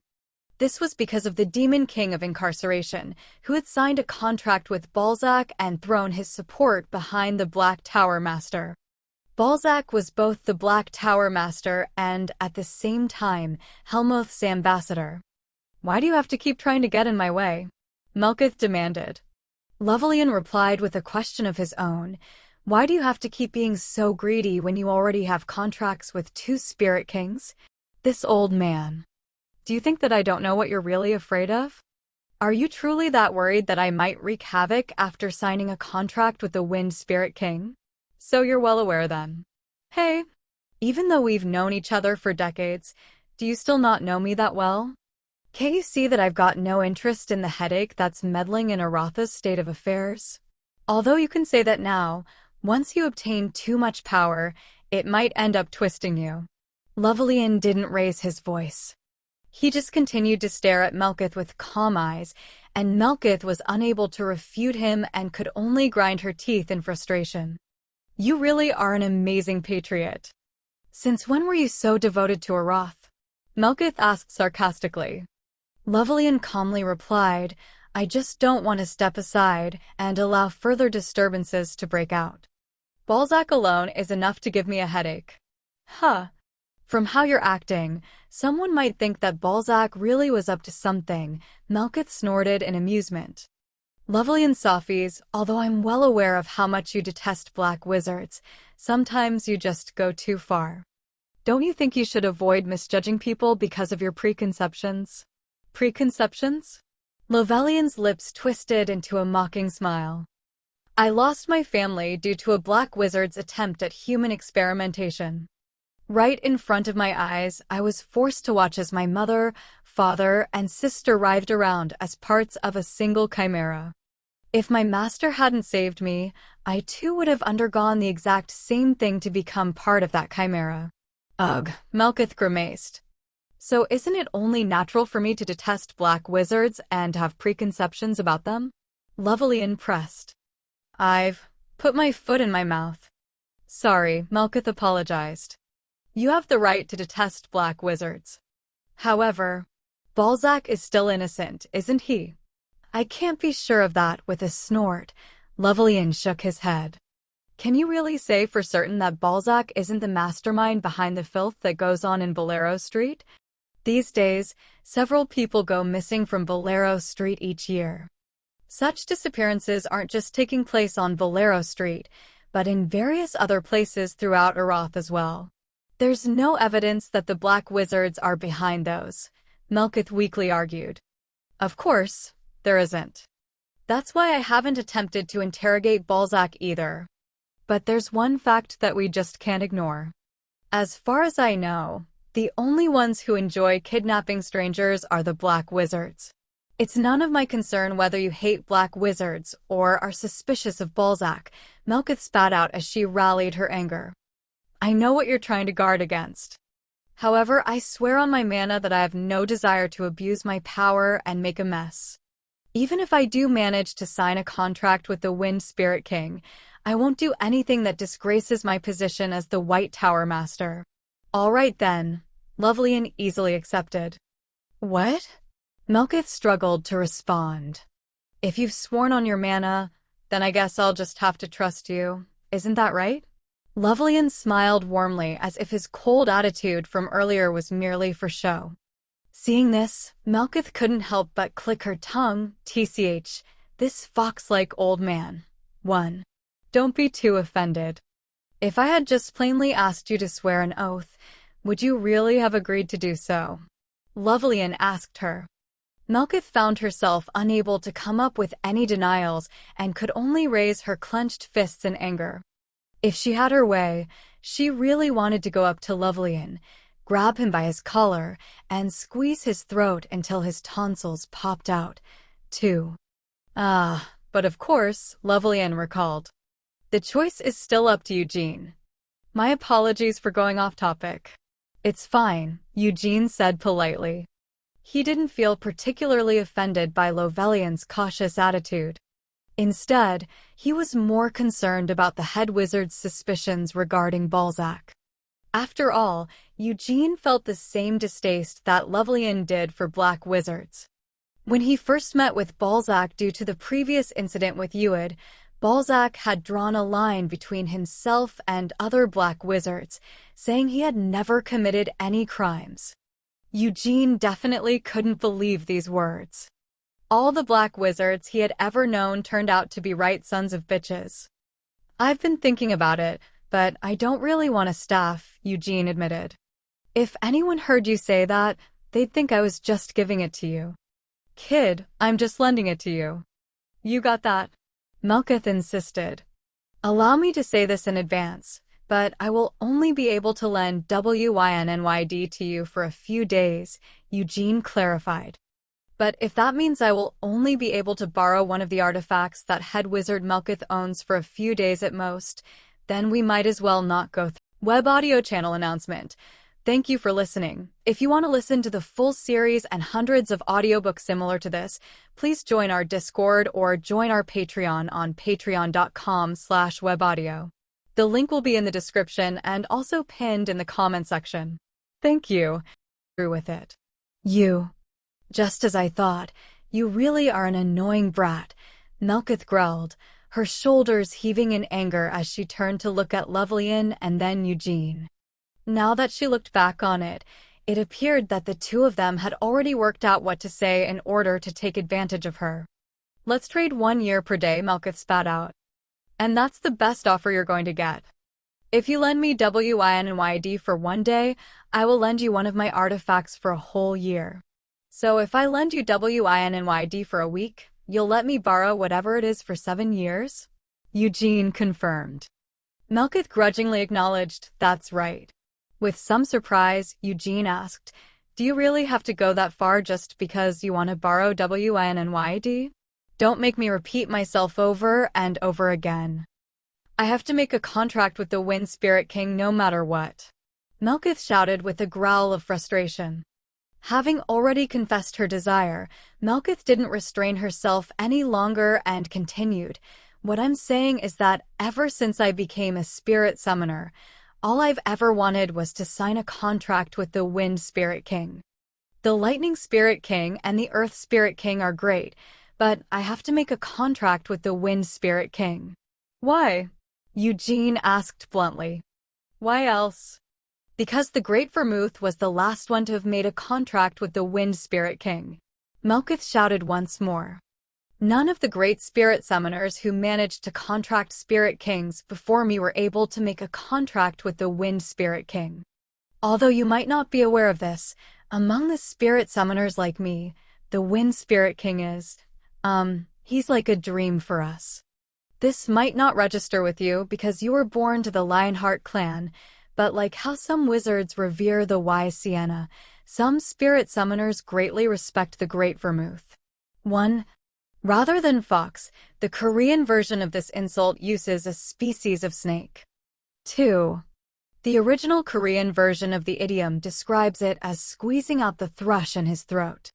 This was because of the Demon King of Incarceration, who had signed a contract with Balzac and thrown his support behind the Black Tower Master. Balzac was both the Black Tower Master and, at the same time, Helmuth's ambassador. "Why do you have to keep trying to get in my way?" Melkith demanded. Lovelian replied with a question of his own. "Why do you have to keep being so greedy when you already have contracts with two Spirit Kings?" This old man. "Do you think that I don't know what you're really afraid of? Are you truly that worried that I might wreak havoc after signing a contract with the Wind Spirit King? So you're well aware then. Hey, even though we've known each other for decades, do you still not know me that well? Can't you see that I've got no interest in the headache that's meddling in Aratha's state of affairs? Although you can say that now, once you obtain too much power, it might end up twisting you." Lovelian didn't raise his voice. He just continued to stare at Melkith with calm eyes, and Melkith was unable to refute him and could only grind her teeth in frustration. "You really are an amazing patriot. Since when were you so devoted to Arath?" Melkith asked sarcastically. Lovelian calmly replied, "I just don't want to step aside and allow further disturbances to break out. Balzac alone is enough to give me a headache." Huh. From how you're acting, someone might think that Balzac really was up to something, Melkith snorted in amusement. "Lovelian Sophies, although I'm well aware of how much you detest black wizards, sometimes you just go too far. Don't you think you should avoid misjudging people because of your preconceptions?" Preconceptions? Lovelian's lips twisted into a mocking smile. "I lost my family due to a black wizard's attempt at human experimentation. Right in front of my eyes, I was forced to watch as my mother, father, and sister writhed around as parts of a single chimera. If my master hadn't saved me, I too would have undergone the exact same thing to become part of that chimera." Ugh, Melkith grimaced. "So isn't it only natural for me to detest black wizards and have preconceptions about them?" Lovelian pressed. "I've put my foot in my mouth." "Sorry," Melkith apologized. "You have the right to detest black wizards. However, Balzac is still innocent, isn't he?" "I can't be sure of that." With a snort, Lovelian shook his head. "Can you really say for certain that Balzac isn't the mastermind behind the filth that goes on in Bolero Street? These days, several people go missing from Bolero Street each year. Such disappearances aren't just taking place on Bolero Street, but in various other places throughout Arath as well. There's no evidence that the black wizards are behind those," Melkith weakly argued. "Of course, there isn't. That's why I haven't attempted to interrogate Balzac either. But there's one fact that we just can't ignore. As far as I know, the only ones who enjoy kidnapping strangers are the black wizards. It's none of my concern whether you hate black wizards or are suspicious of Balzac," Melkith spat out as she rallied her anger. I know what you're trying to guard against. However, I swear on my mana that I have no desire to abuse my power and make a mess. Even if I do manage to sign a contract with the Wind Spirit King, I won't do anything that disgraces my position as the White Tower Master. All right then, Lovelian easily accepted. What? Melkith struggled to respond. If you've sworn on your mana, then I guess I'll just have to trust you. Isn't that right? Lovelian smiled warmly as if his cold attitude from earlier was merely for show. Seeing this, Melkith couldn't help but click her tongue, tch, this fox-like old man. 1. Don't be too offended. If I had just plainly asked you to swear an oath, would you really have agreed to do so? Lovelian asked her. Melkith found herself unable to come up with any denials and could only raise her clenched fists in anger. If she had her way, she really wanted to go up to Lovelian, grab him by his collar, and squeeze his throat until his tonsils popped out, too. But of course, Lovelian recalled. The choice is still up to Eugene. My apologies for going off topic. It's fine, Eugene said politely. He didn't feel particularly offended by Lovelian's cautious attitude. Instead, he was more concerned about the head wizard's suspicions regarding Balzac. After all, Eugene felt the same distaste that Lovelian did for black wizards. When he first met with Balzac due to the previous incident with Uid, Balzac had drawn a line between himself and other black wizards, saying he had never committed any crimes. Eugene definitely couldn't believe these words. All the black wizards he had ever known turned out to be right sons of bitches. I've been thinking about it, but I don't really want a staff, Eugene admitted. If anyone heard you say that, they'd think I was just giving it to you. Kid, I'm just lending it to you. You got that? Melkith insisted. Allow me to say this in advance, but I will only be able to lend WYNNYD to you for a few days, Eugene clarified. But if that means I will only be able to borrow one of the artifacts that head wizard Melkith owns for a few days at most, then we might as well not go through. Web audio channel announcement. Thank you for listening. If you want to listen to the full series and hundreds of audiobooks similar to this, please join our Discord or join our Patreon on patreon.com/webaudio. The link will be in the description and also pinned in the comment section. Thank you. Through with it. You. Just as I thought, you really are an annoying brat, Melkith growled, her shoulders heaving in anger as she turned to look at Lovelian and then Eugene. Now that she looked back on it, it appeared that the two of them had already worked out what to say in order to take advantage of her. Let's trade 1 year per day, Melkith spat out. And that's the best offer you're going to get. If you lend me WYNNYD for 1 day, I will lend you one of my artifacts for a whole year. So if I lend you WYNNYD for a week, you'll let me borrow whatever it is for 7 years? Eugene confirmed. Melkith grudgingly acknowledged, that's right. With some surprise, Eugene asked, do you really have to go that far just because you want to borrow WYNNYD? Don't make me repeat myself over and over again. I have to make a contract with the Wind Spirit King no matter what. Melkith shouted with a growl of frustration. Having already confessed her desire, Melkith didn't restrain herself any longer and continued, what I'm saying is that ever since I became a spirit summoner, all I've ever wanted was to sign a contract with the Wind Spirit King. The Lightning Spirit King and the Earth Spirit King are great, but I have to make a contract with the Wind Spirit King. Why? Eugene asked bluntly. Why else? Because the Great Vermouth was the last one to have made a contract with the Wind Spirit King. Melkith shouted once more. None of the great spirit summoners who managed to contract Spirit Kings before me were able to make a contract with the Wind Spirit King. Although you might not be aware of this, among the spirit summoners like me, the Wind Spirit King is, he's like a dream for us. This might not register with you because you were born to the Lionheart clan, but like how some wizards revere the wise Sienna, some spirit summoners greatly respect the Great Vermouth. 1. Rather than fox, the Korean version of this insult uses a species of snake. 2. The original Korean version of the idiom describes it as squeezing out the thrush in his throat.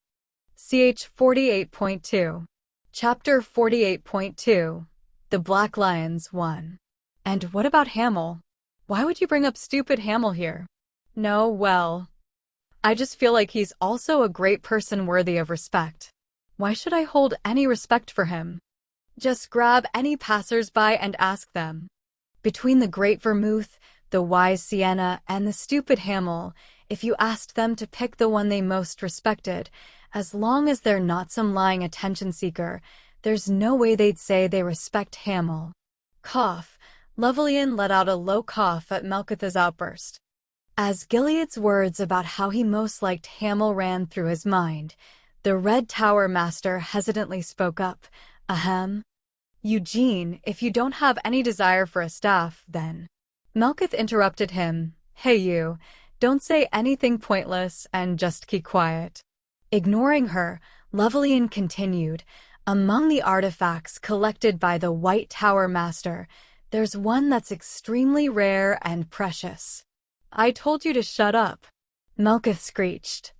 Ch 48.2. Chapter 48.2. The Black Lions 1. And what about Hamel? Why would you bring up stupid Hamel here? No, well, I just feel like he's also a great person worthy of respect. Why should I hold any respect for him? Just grab any passers-by and ask them. Between the great Vermouth, the wise Sienna, and the stupid Hamel, if you asked them to pick the one they most respected, as long as they're not some lying attention seeker, there's no way they'd say they respect Hamel. Cough. Levelian let out a low cough at Melkitha's outburst. As Gilead's words about how he most liked Hamel ran through his mind, the Red Tower Master hesitantly spoke up. Ahem. Eugene, if you don't have any desire for a staff, then. Melkith interrupted him. Hey you, don't say anything pointless and just keep quiet. Ignoring her, Levelian continued. Among the artifacts collected by the White Tower Master, there's one that's extremely rare and precious. I told you to shut up, Melkith screeched.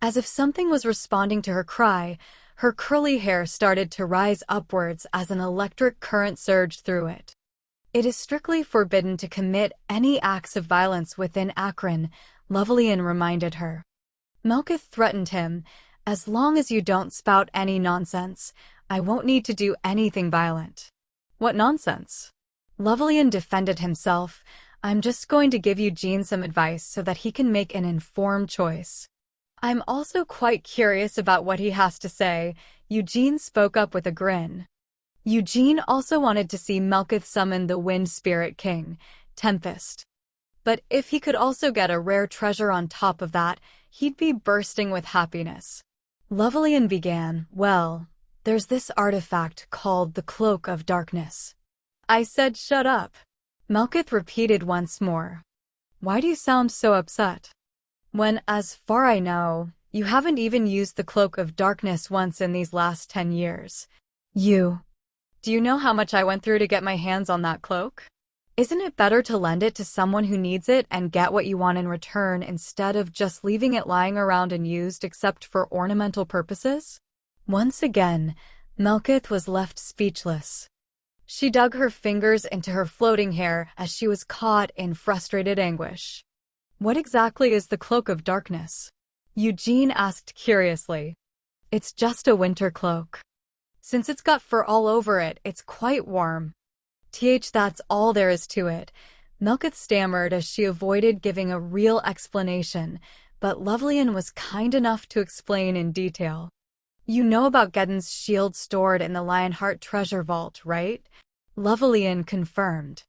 As if something was responding to her cry, her curly hair started to rise upwards as an electric current surged through it. It is strictly forbidden to commit any acts of violence within Akron, Levelian reminded her. Melkith threatened him, as long as you don't spout any nonsense, I won't need to do anything violent. What nonsense? Levelian defended himself. I'm just going to give Eugene some advice so that he can make an informed choice. I'm also quite curious about what he has to say, Eugene spoke up with a grin. Eugene also wanted to see Melkith summon the Wind Spirit King, Tempest. But if he could also get a rare treasure on top of that, he'd be bursting with happiness. Levelian began, well, there's this artifact called the Cloak of Darkness. I said shut up. Melkith repeated once more. Why do you sound so upset? When, as far I know, you haven't even used the Cloak of Darkness once in these last 10 years. Do you know how much I went through to get my hands on that cloak? Isn't it better to lend it to someone who needs it and get what you want in return instead of just leaving it lying around unused except for ornamental purposes? Once again, Melkith was left speechless. She dug her fingers into her floating hair as she was caught in frustrated anguish. What exactly is the Cloak of Darkness? Eugene asked curiously. It's just a winter cloak. Since it's got fur all over it, it's quite warm. That's all there is to it. Melkith stammered as she avoided giving a real explanation, but Levelian was kind enough to explain in detail. You know about Geddon's shield stored in the Lionheart treasure vault, right? Levelian confirmed.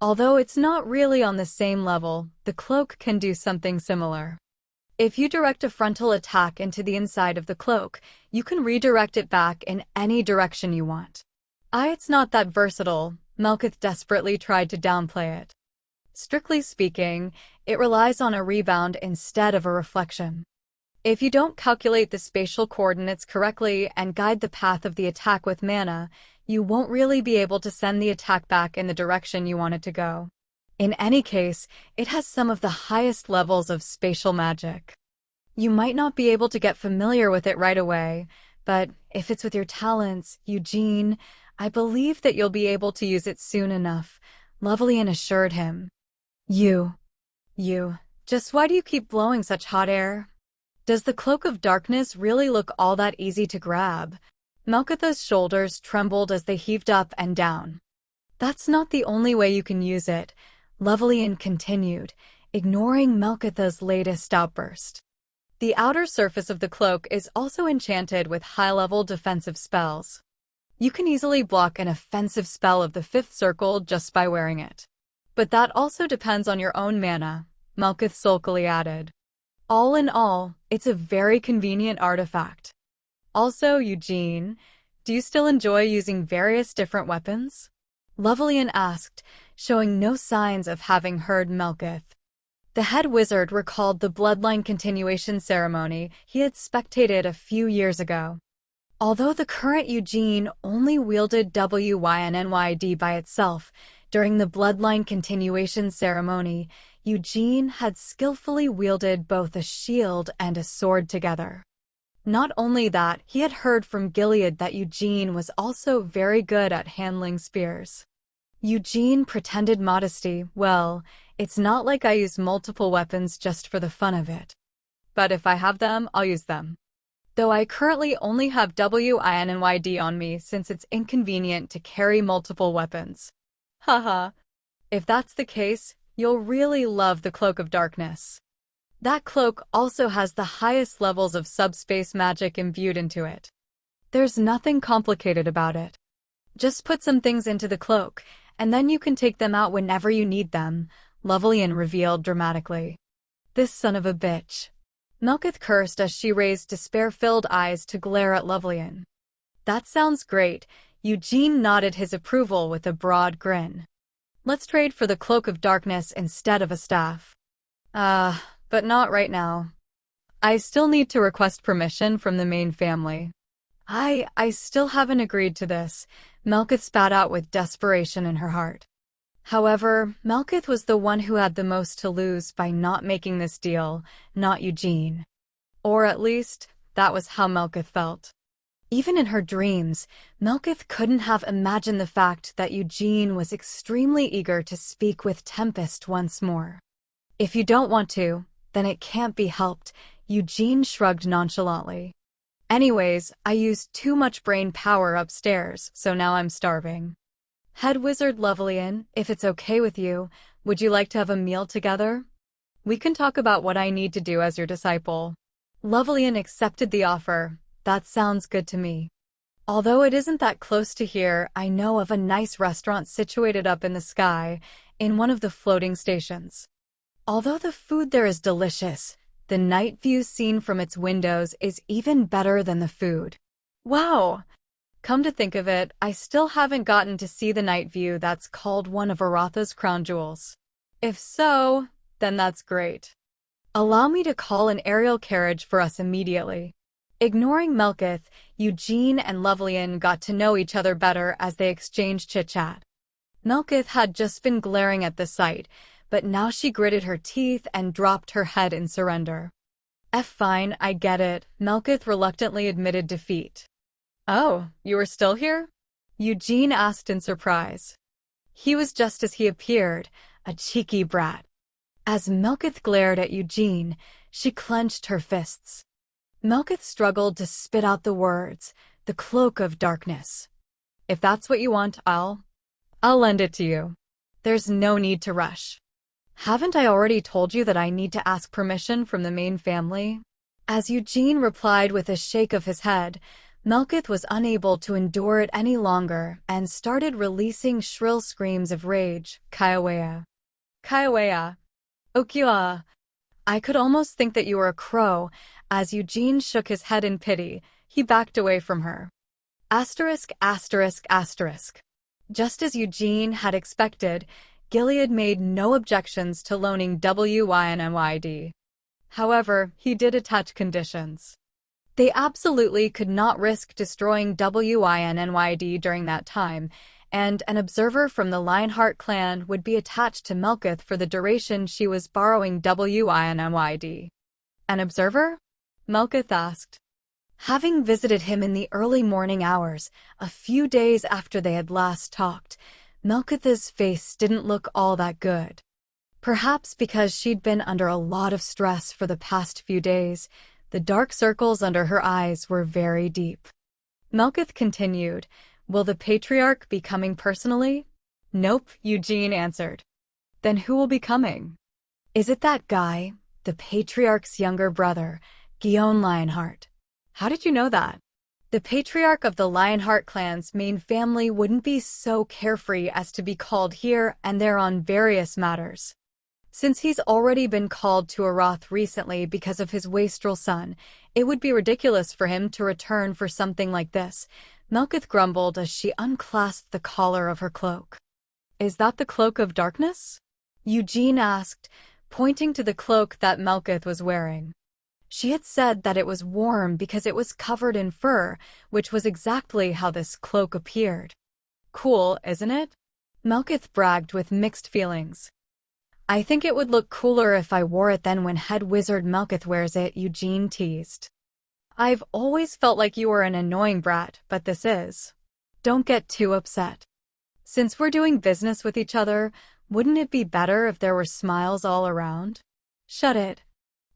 Although it's not really on the same level, the cloak can do something similar. If you direct a frontal attack into the inside of the cloak, you can redirect it back in any direction you want. It's not that versatile, Melkith desperately tried to downplay it. Strictly speaking, it relies on a rebound instead of a reflection. If you don't calculate the spatial coordinates correctly and guide the path of the attack with mana, you won't really be able to send the attack back in the direction you want it to go. In any case, it has some of the highest levels of spatial magic. You might not be able to get familiar with it right away, but if it's with your talents, Eugene, I believe that you'll be able to use it soon enough, Levelian assured him. Just why do you keep blowing such hot air? Does the Cloak of Darkness really look all that easy to grab? Melkitha's shoulders trembled as they heaved up and down. That's not the only way you can use it, Levelian continued, ignoring Melkitha's latest outburst. The outer surface of the cloak is also enchanted with high-level defensive spells. You can easily block an offensive spell of the 5th circle just by wearing it. But that also depends on your own mana, Melkith sulkily added. All in all, it's a very convenient artifact. Also, Eugene, do you still enjoy using various different weapons? Levelian asked, showing no signs of having heard Melkith. The head wizard recalled the bloodline continuation ceremony he had spectated a few years ago. Although the current Eugene only wielded WYNNYD by itself during the bloodline continuation ceremony, Eugene had skillfully wielded both a shield and a sword together. Not only that, he had heard from Gilead that Eugene was also very good at handling spears. Eugene pretended modesty. Well, it's not like I use multiple weapons just for the fun of it. But if I have them, I'll use them. Though I currently only have WINNYD on me since it's inconvenient to carry multiple weapons. Haha. If that's the case, you'll really love the Cloak of Darkness. That cloak also has the highest levels of subspace magic imbued into it. There's nothing complicated about it. Just put some things into the cloak, and then you can take them out whenever you need them, Lovelian revealed dramatically. This son of a bitch. Melkith cursed as she raised despair-filled eyes to glare at Lovelian. That sounds great. Eugene nodded his approval with a broad grin. Let's trade for the Cloak of Darkness instead of a staff. But not right now. I still need to request permission from the main family. I still haven't agreed to this, Melkith spat out with desperation in her heart. However, Melkith was the one who had the most to lose by not making this deal, not Eugene. Or at least, that was how Melkith felt. Even in her dreams, Melkith couldn't have imagined the fact that Eugene was extremely eager to speak with Tempest once more. If you don't want to, then it can't be helped, Eugene shrugged nonchalantly. Anyways, I used too much brain power upstairs, so now I'm starving. Head Wizard Lovelian, if it's okay with you, would you like to have a meal together? We can talk about what I need to do as your disciple. Lovelian accepted the offer. That sounds good to me. Although it isn't that close to here, I know of a nice restaurant situated up in the sky, in one of the floating stations. Although the food there is delicious, the night view seen from its windows is even better than the food. Wow! Come to think of it, I still haven't gotten to see the night view that's called one of Aratha's crown jewels. If so, then that's great. Allow me to call an aerial carriage for us immediately. Ignoring Melkith, Eugene and Lovelian got to know each other better as they exchanged chit-chat. Melkith had just been glaring at the sight, but now she gritted her teeth and dropped her head in surrender. Fine, I get it, Melkith reluctantly admitted defeat. Oh, you were still here? Eugene asked in surprise. He was just as he appeared, a cheeky brat. As Melkith glared at Eugene, she clenched her fists. Melkith struggled to spit out the words, the Cloak of Darkness. If that's what you want, I'll lend it to you. There's no need to rush. Haven't I already told you that I need to ask permission from the main family? As Eugene replied with a shake of his head, Melkith was unable to endure it any longer and started releasing shrill screams of rage. Kaiwea. Kaiwea. Okiwa. I could almost think that you were a crow. As Eugene shook his head in pity, he backed away from her. Asterisk, asterisk, asterisk. Just as Eugene had expected, Gilead made no objections to loaning WINNYD. However, he did attach conditions. They absolutely could not risk destroying WINNYD during that time, and an observer from the Lionheart clan would be attached to Melkith for the duration she was borrowing WINNYD. An observer? Melkith asked. Having visited him in the early morning hours, a few days after they had last talked, Melkith's face didn't look all that good. Perhaps because she'd been under a lot of stress for the past few days, the dark circles under her eyes were very deep. Melkith continued, Will the Patriarch be coming personally? Nope, Eugene answered. Then who will be coming? Is it that guy, the Patriarch's younger brother, Guillaume Lionheart? How did you know that? The Patriarch of the Lionheart clan's main family wouldn't be so carefree as to be called here and there on various matters. Since he's already been called to Arath recently because of his wastrel son, it would be ridiculous for him to return for something like this, Melkith grumbled as she unclasped the collar of her cloak. Is that the Cloak of Darkness? Eugene asked, pointing to the cloak that Melkith was wearing. She had said that it was warm because it was covered in fur, which was exactly how this cloak appeared. Cool, isn't it? Melkith bragged with mixed feelings. I think it would look cooler if I wore it then when head wizard Melkith wears it, Eugene teased. I've always felt like you were an annoying brat, but this is. Don't get too upset. Since we're doing business with each other, wouldn't it be better if there were smiles all around? Shut it.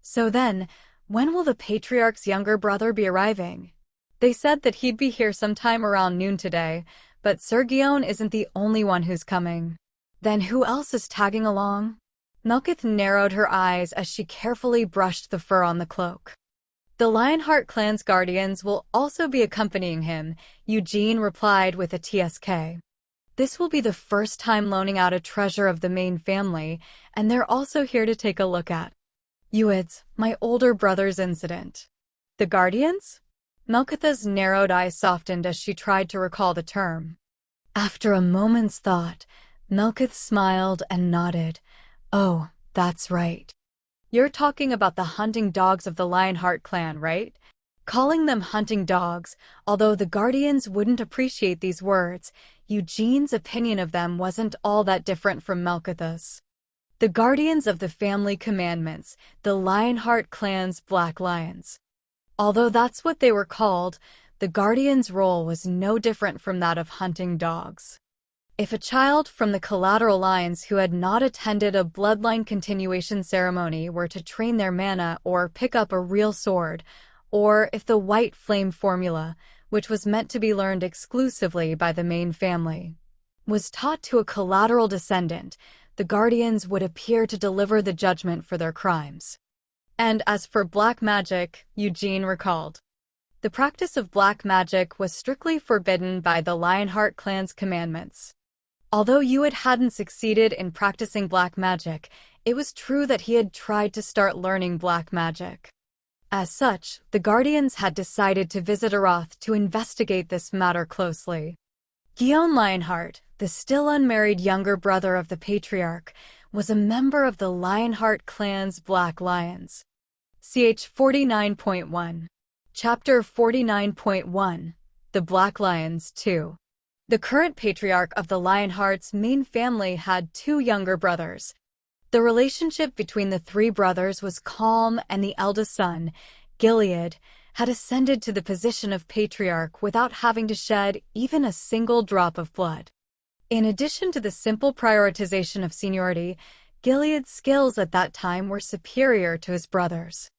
So then, when will the Patriarch's younger brother be arriving? They said that he'd be here sometime around noon today, but Sir Guion isn't the only one who's coming. Then who else is tagging along? Melkith narrowed her eyes as she carefully brushed the fur on the cloak. The Lionheart clan's guardians will also be accompanying him, Eugene replied with a TSK. This will be the first time loaning out a treasure of the main family, and they're also here to take a look at. It's my older brother's incident. The guardians? Melkitha's narrowed eyes softened as she tried to recall the term. After a moment's thought, Melkith smiled and nodded. Oh, that's right. You're talking about the hunting dogs of the Lionheart clan, right? Calling them hunting dogs, although the guardians wouldn't appreciate these words, Eugene's opinion of them wasn't all that different from Melkitha's. The guardians of the family commandments, the Lionheart clan's black lions. Although that's what they were called, the guardian's role was no different from that of hunting dogs. If a child from the collateral lines who had not attended a bloodline continuation ceremony were to train their mana or pick up a real sword, or if the white flame formula, which was meant to be learned exclusively by the main family, was taught to a collateral descendant, the guardians would appear to deliver the judgment for their crimes. And as for black magic, Eugene recalled, the practice of black magic was strictly forbidden by the Lionheart clan's commandments. Although hadn't succeeded in practicing black magic, it was true that he had tried to start learning black magic. As such, the Guardians had decided to visit Aroth to investigate this matter closely. Guion Lionheart, the still unmarried younger brother of the Patriarch, was a member of the Lionheart clan's Black Lions. Ch 49.1. Chapter 49.1. The Black Lions 2. The current Patriarch of the Lionheart's main family had two younger brothers. The relationship between the three brothers was calm, and the eldest son, Gilead, had ascended to the position of Patriarch without having to shed even a single drop of blood. In addition to the simple prioritization of seniority, Gilead's skills at that time were superior to his brothers.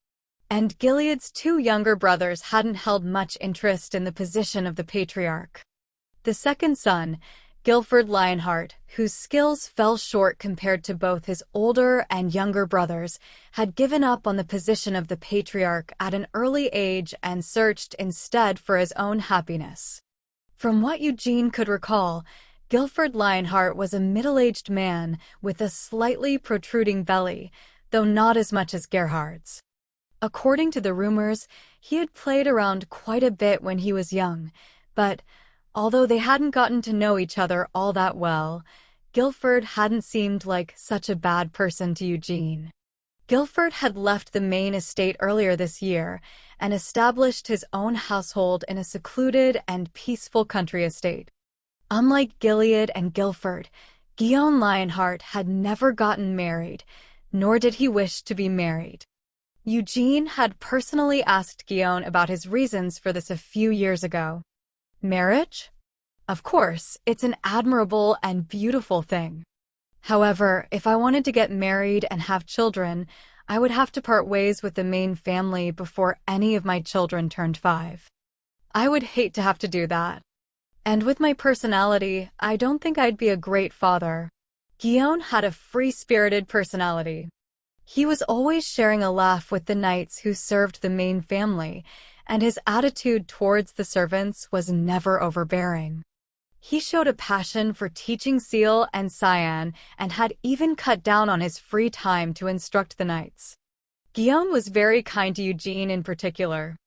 And Gilead's two younger brothers hadn't held much interest in the position of the Patriarch. The second son, Guilford Lionheart, whose skills fell short compared to both his older and younger brothers, had given up on the position of the Patriarch at an early age and searched instead for his own happiness. From what Eugene could recall, Guilford Lionheart was a middle-aged man with a slightly protruding belly, though not as much as Gerhard's. According to the rumors, he had played around quite a bit when he was young, but although they hadn't gotten to know each other all that well, Guilford hadn't seemed like such a bad person to Eugene. Guilford had left the main estate earlier this year and established his own household in a secluded and peaceful country estate. Unlike Gilead and Guilford, Guion Lionheart had never gotten married, nor did he wish to be married. Eugene had personally asked Guion about his reasons for this a few years ago. Marriage? Of course, it's an admirable and beautiful thing. However, if I wanted to get married and have children, I would have to part ways with the main family before any of my children turned 5. I would hate to have to do that. And with my personality, I don't think I'd be a great father. Guion had a free-spirited personality. He was always sharing a laugh with the knights who served the main family, and his attitude towards the servants was never overbearing. He showed a passion for teaching Seal and Cyan and had even cut down on his free time to instruct the knights. Guion was very kind to Eugene in particular.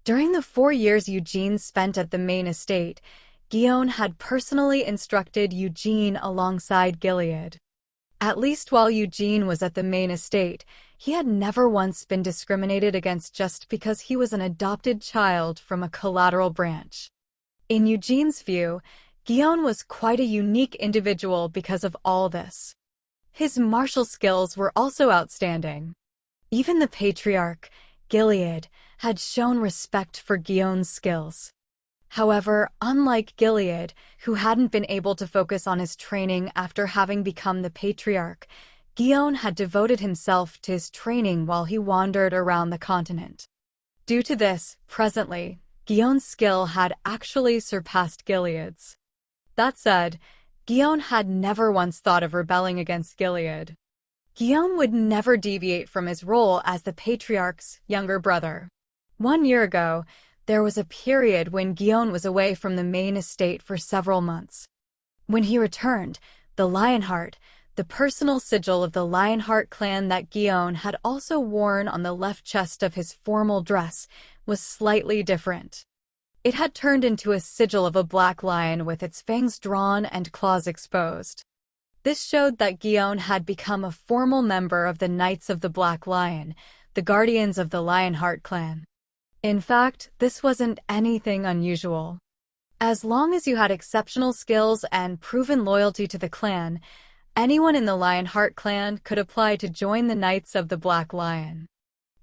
During the 4 years Eugene spent at the main estate, Guion had personally instructed Eugene alongside Gilead. At least while Eugene was at the main estate, he had never once been discriminated against just because he was an adopted child from a collateral branch. In Eugene's view, Guion was quite a unique individual because of all this. His martial skills were also outstanding. Even the patriarch, Gilead, had shown respect for Gion's skills. However, unlike Gilead, who hadn't been able to focus on his training after having become the patriarch, Gion had devoted himself to his training while he wandered around the continent. Due to this, presently, Gion's skill had actually surpassed Gilead's. That said, Gion had never once thought of rebelling against Gilead. Gion would never deviate from his role as the patriarch's younger brother. 1 year ago, there was a period when Gion was away from the main estate for several months. When he returned, the Lionheart, the personal sigil of the Lionheart clan that Gion had also worn on the left chest of his formal dress, was slightly different. It had turned into a sigil of a black lion with its fangs drawn and claws exposed. This showed that Gion had become a formal member of the Knights of the Black Lion, the guardians of the Lionheart clan. In fact, this wasn't anything unusual. As long as you had exceptional skills and proven loyalty to the clan, anyone in the Lionheart clan could apply to join the Knights of the Black Lion.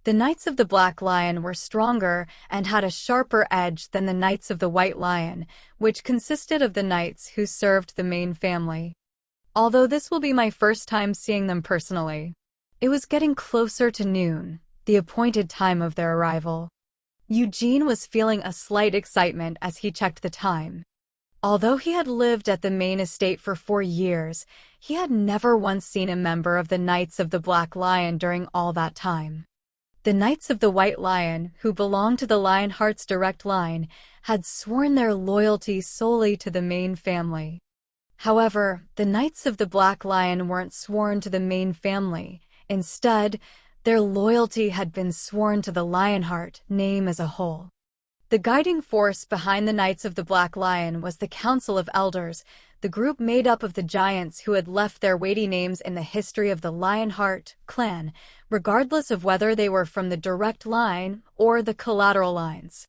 The Knights of the Black Lion were stronger and had a sharper edge than the Knights of the White Lion, which consisted of the knights who served the main family. Although this will be my first time seeing them personally. It was getting closer to noon, the appointed time of their arrival. Eugene was feeling a slight excitement as he checked the time. Although he had lived at the main estate for 4 years, he had never once seen a member of the Knights of the Black Lion during all that time. The Knights of the White Lion, who belonged to the Lionheart's direct line, had sworn their loyalty solely to the main family. However, the Knights of the Black Lion weren't sworn to the main family. Instead, their loyalty had been sworn to the Lionheart name as a whole. The guiding force behind the Knights of the Black Lion was the Council of Elders, the group made up of the giants who had left their weighty names in the history of the Lionheart clan, regardless of whether they were from the direct line or the collateral lines.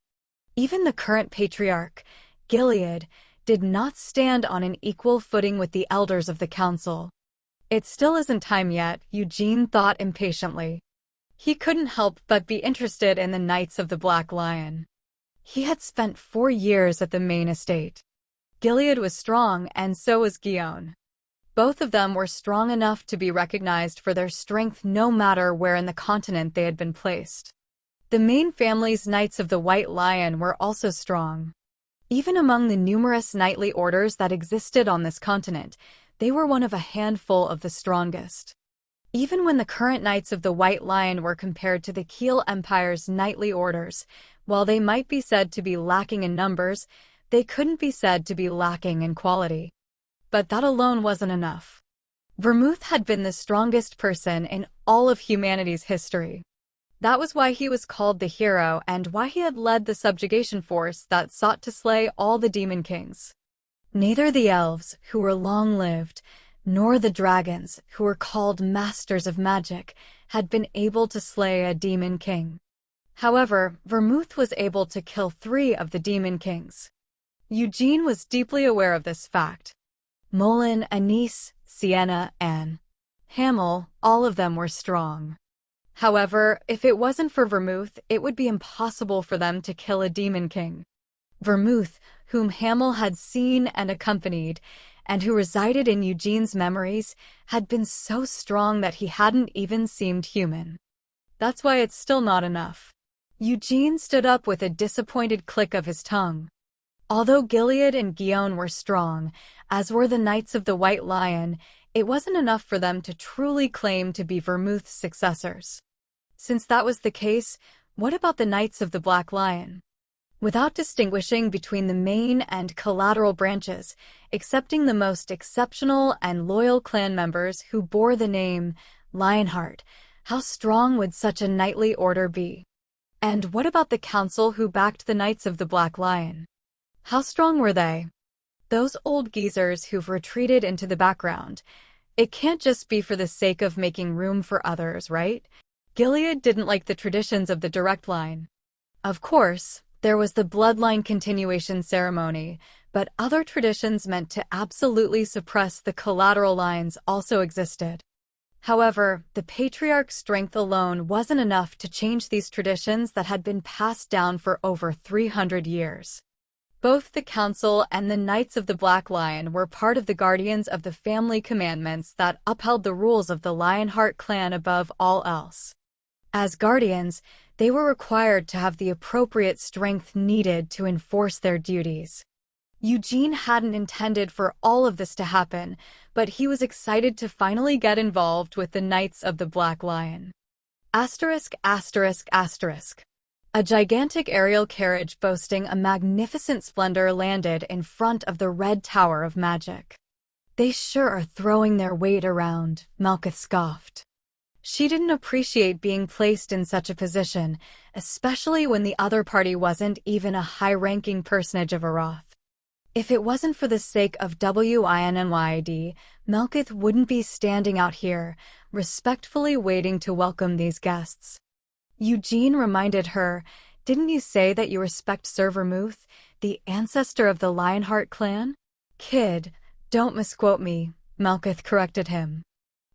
Even the current patriarch, Gilead, did not stand on an equal footing with the elders of the council. It still isn't time yet, Eugene thought impatiently. He couldn't help but be interested in the Knights of the Black Lion. He had spent 4 years at the main estate. Gilead was strong, and so was Gion. Both of them were strong enough to be recognized for their strength no matter where in the continent they had been placed. The main family's Knights of the White Lion were also strong. Even among the numerous knightly orders that existed on this continent, they were one of a handful of the strongest. Even when the current Knights of the White Lion were compared to the Keel Empire's knightly orders, while they might be said to be lacking in numbers, they couldn't be said to be lacking in quality. But that alone wasn't enough. Vermouth had been the strongest person in all of humanity's history. That was why he was called the hero and why he had led the subjugation force that sought to slay all the demon kings. Neither the elves, who were long-lived, nor the dragons, who were called masters of magic, had been able to slay a demon king. However, Vermouth was able to kill 3 of the demon kings. Eugene was deeply aware of this fact. Molin, Anise, Sienna, and Hamel, all of them were strong. However, if it wasn't for Vermouth, it would be impossible for them to kill a demon king. Vermouth, whom Hamel had seen and accompanied, and who resided in Eugene's memories, had been so strong that he hadn't even seemed human. That's why it's still not enough. Eugene stood up with a disappointed click of his tongue. Although Gilead and Gion were strong, as were the Knights of the White Lion, it wasn't enough for them to truly claim to be Vermouth's successors. Since that was the case, what about the Knights of the Black Lion? Without distinguishing between the main and collateral branches, accepting the most exceptional and loyal clan members who bore the name Lionheart, how strong would such a knightly order be? And what about the council who backed the Knights of the Black Lion? How strong were they? Those old geezers who've retreated into the background. It can't just be for the sake of making room for others, right? Gilead didn't like the traditions of the direct line. Of course, there was the bloodline continuation ceremony, but other traditions meant to absolutely suppress the collateral lines also existed. However, the patriarch's strength alone wasn't enough to change these traditions that had been passed down for over 300 years. Both the Council and the Knights of the Black Lion were part of the guardians of the family commandments that upheld the rules of the Lionheart clan above all else. As guardians, they were required to have the appropriate strength needed to enforce their duties. Eugene hadn't intended for all of this to happen, but he was excited to finally get involved with the Knights of the Black Lion. Asterisk, asterisk, asterisk. A gigantic aerial carriage boasting a magnificent splendor landed in front of the Red Tower of Magic. "They sure are throwing their weight around," Malkuth scoffed. She didn't appreciate being placed in such a position, especially when the other party wasn't even a high-ranking personage of Aroth. If it wasn't for the sake of WINNYD, Malkuth wouldn't be standing out here, respectfully waiting to welcome these guests. Eugene reminded her, "Didn't you say that you respect Sir Vermouth, the ancestor of the Lionheart clan?" "Kid, don't misquote me," Malkuth corrected him.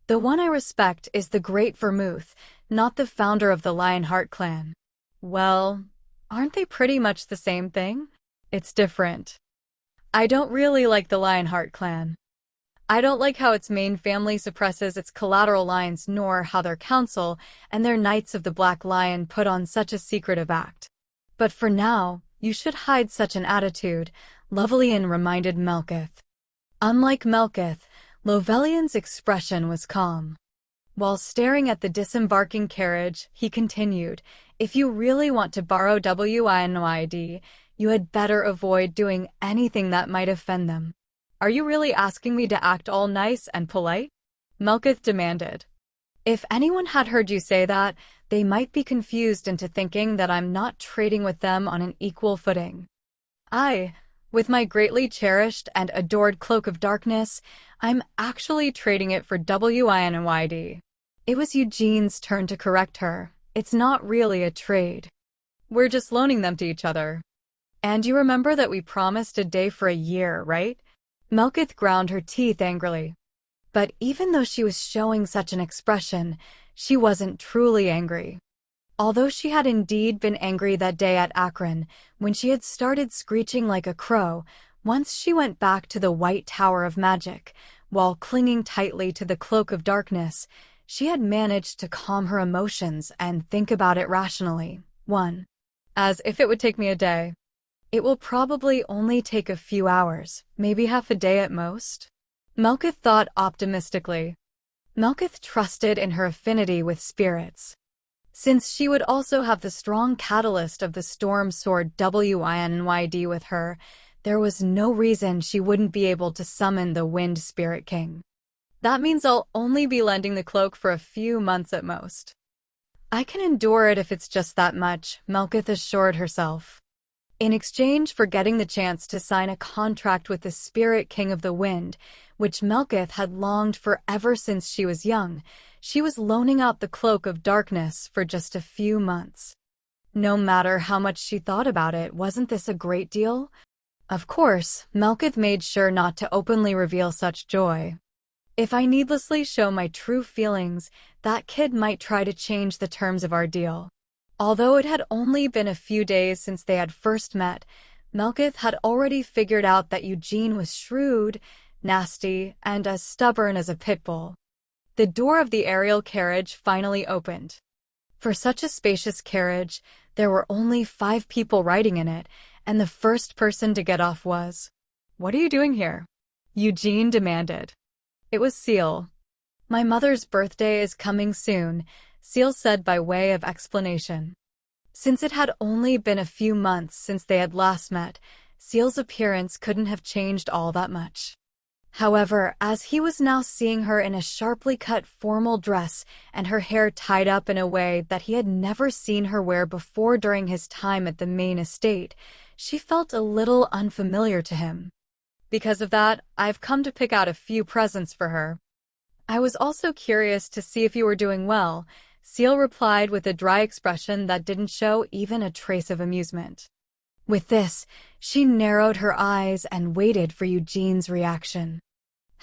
"The one I respect is the Great Vermouth, not the founder of the Lionheart clan." "Well, aren't they pretty much the same thing?" "It's different. I don't really like the Lionheart clan. I don't like how its main family suppresses its collateral lines, nor how their council and their Knights of the Black Lion put on such a secretive act. But for now, you should hide such an attitude," Lovelian reminded Malkuth. Unlike Malkuth, Lovelian's expression was calm. While staring at the disembarking carriage, he continued, "If you really want to borrow WINYD, you had better avoid doing anything that might offend them." "Are you really asking me to act all nice and polite?" Malkuth demanded. "If anyone had heard you say that, they might be confused into thinking that I'm not trading with them on an equal footing. With my greatly cherished and adored Cloak of Darkness, I'm actually trading it for WINYD. It was Eugene's turn to correct her. "It's not really a trade. We're just loaning them to each other. And you remember that we promised a day for a year, right?" Malkuth ground her teeth angrily. But even though she was showing such an expression, she wasn't truly angry. Although she had indeed been angry that day at Akron, when she had started screeching like a crow, once she went back to the White Tower of Magic, while clinging tightly to the Cloak of Darkness, she had managed to calm her emotions and think about it rationally. As if it would take me a day. It will probably only take a few hours, maybe half a day at most." Malkuth thought optimistically. Malkuth trusted in her affinity with spirits. Since she would also have the strong catalyst of the Storm Sword WINYD with her, there was no reason she wouldn't be able to summon the Wind Spirit King. "That means I'll only be lending the cloak for a few months at most." "I can endure it if it's just that much," Malkuth assured herself. In exchange for getting the chance to sign a contract with the Spirit King of the Wind, which Malkuth had longed for ever since she was young, she was loaning out the Cloak of Darkness for just a few months. No matter how much she thought about it, wasn't this a great deal? Of course, Malkuth made sure not to openly reveal such joy. "If I needlessly show my true feelings, that kid might try to change the terms of our deal." Although it had only been a few days since they had first met, Malkuth had already figured out that Eugene was shrewd, nasty, and as stubborn as a pit bull. The door of the aerial carriage finally opened. For such a spacious carriage, there were only 5 people riding in it, and the first person to get off was, "What are you doing here?" Eugene demanded. It was Seal. "My mother's birthday is coming soon," Seal said by way of explanation. Since it had only been a few months since they had last met, Seal's appearance couldn't have changed all that much. However, as he was now seeing her in a sharply cut formal dress and her hair tied up in a way that he had never seen her wear before during his time at the main estate, she felt a little unfamiliar to him. "Because of that, I've come to pick out a few presents for her." "I was also curious to see if you were doing well," Seal replied with a dry expression that didn't show even a trace of amusement. With this, she narrowed her eyes and waited for Eugene's reaction.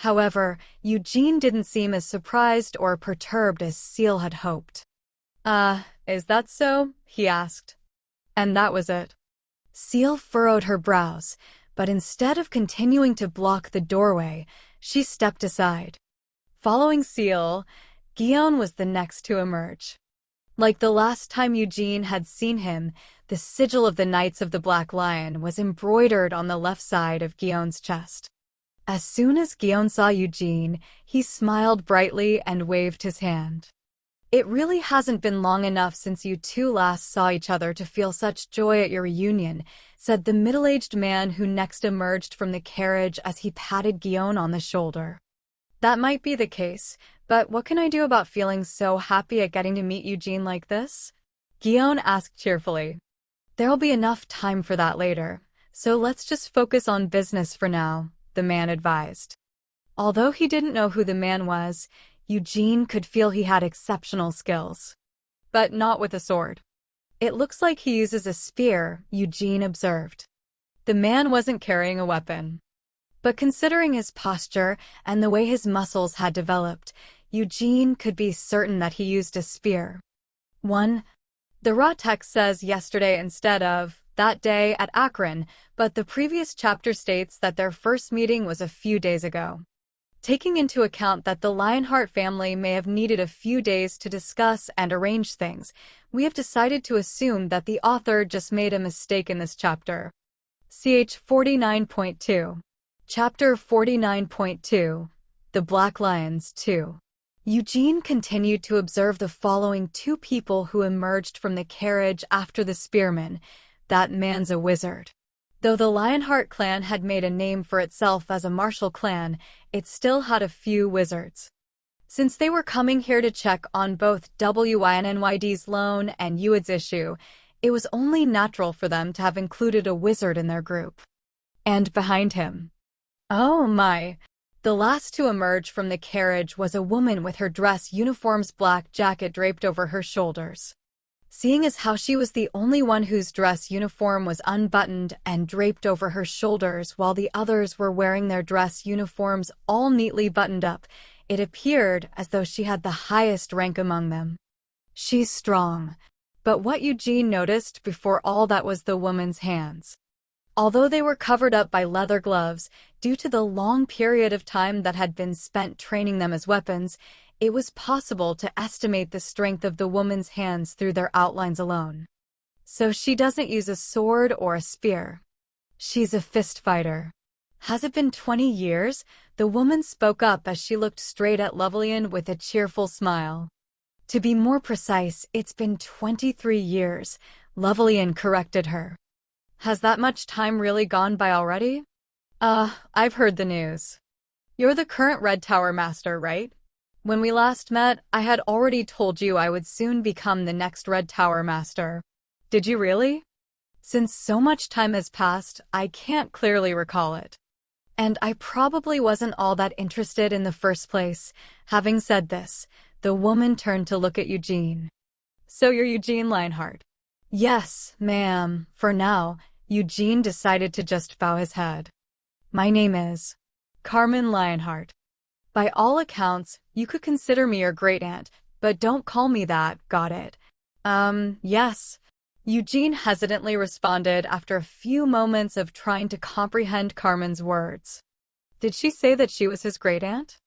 However, Eugene didn't seem as surprised or perturbed as Seal had hoped. Is that so?" he asked. And that was it. Seal furrowed her brows, but instead of continuing to block the doorway, she stepped aside. Following Seal, Guillaume was the next to emerge. Like the last time Eugene had seen him, the sigil of the Knights of the Black Lion was embroidered on the left side of Guillaume's chest. As soon as Guillaume saw Eugene, he smiled brightly and waved his hand. "It really hasn't been long enough since you two last saw each other to feel such joy at your reunion," said the middle-aged man who next emerged from the carriage as he patted Guillaume on the shoulder. "That might be the case, but what can I do about feeling so happy at getting to meet Eugene like this?" Guillaume asked cheerfully. "There'll be enough time for that later, so let's just focus on business for now," the man advised. Although he didn't know who the man was, Eugene could feel he had exceptional skills. But not with a sword. "It looks like he uses a spear," Eugene observed. The man wasn't carrying a weapon. But considering his posture and the way his muscles had developed, Eugene could be certain that he used a spear. The raw text says yesterday instead of that day at Akron, but the previous chapter states that their first meeting was a few days ago. Taking into account that the Lionheart family may have needed a few days to discuss and arrange things, we have decided to assume that the author just made a mistake in this chapter. Ch 49.2. Chapter 49.2. The Black Lions 2. Eugene continued to observe the following two people who emerged from the carriage after the spearman. That man's a wizard. Though the Lionheart clan had made a name for itself as a martial clan, it still had a few wizards. Since they were coming here to check on both WINNYD's loan and Uid's issue, it was only natural for them to have included a wizard in their group. And behind him. Oh my! The last to emerge from the carriage was a woman with her dress uniform's black jacket draped over her shoulders. Seeing as how she was the only one whose dress uniform was unbuttoned and draped over her shoulders while the others were wearing their dress uniforms all neatly buttoned up, it appeared as though she had the highest rank among them. "She's strong." But what Eugene noticed before all that was the woman's hands. Although they were covered up by leather gloves, due to the long period of time that had been spent training them as weapons, it was possible to estimate the strength of the woman's hands through their outlines alone. So she doesn't use a sword or a spear. She's a fist fighter. "Has it been 20 years? The woman spoke up as she looked straight at Lovelian with a cheerful smile. "To be more precise, it's been 23 years, Lovelian corrected her. "Has that much time really gone by already?" I've heard the news. You're the current Red Tower Master, right? When we last met, I had already told you I would soon become the next Red Tower Master. Did you really? Since so much time has passed, I can't clearly recall it. And I probably wasn't all that interested in the first place." Having said this, the woman turned to look at Eugene. "So you're Eugene Lionheart?" "Yes, ma'am." For now, Eugene decided to just bow his head. "My name is Carmen Lionheart. By all accounts, you could consider me your great-aunt, but don't call me that, got it?" Yes." Eugene hesitantly responded after a few moments of trying to comprehend Carmen's words. Did she say that she was his great-aunt?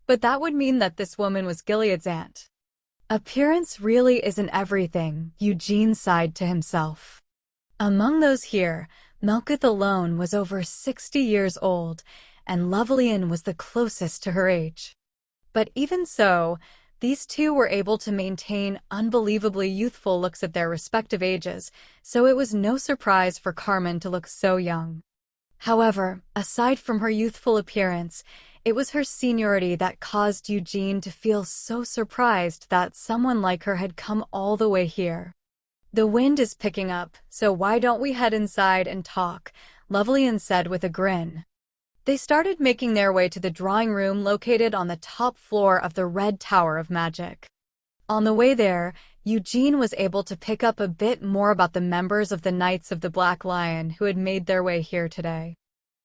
But that would mean that this woman was Gilead's aunt. Appearance really isn't everything, Eugene sighed to himself. Among those here, Melkith alone was over 60 years old, and Lovelian was the closest to her age. But even so, these two were able to maintain unbelievably youthful looks at their respective ages, so it was no surprise for Carmen to look so young. However, aside from her youthful appearance, it was her seniority that caused Eugene to feel so surprised that someone like her had come all the way here. "The wind is picking up, so why don't we head inside and talk?" Lovelian said with a grin. They started making their way to the drawing room located on the top floor of the Red Tower of Magic. On the way there, Eugene was able to pick up a bit more about the members of the Knights of the Black Lion who had made their way here today.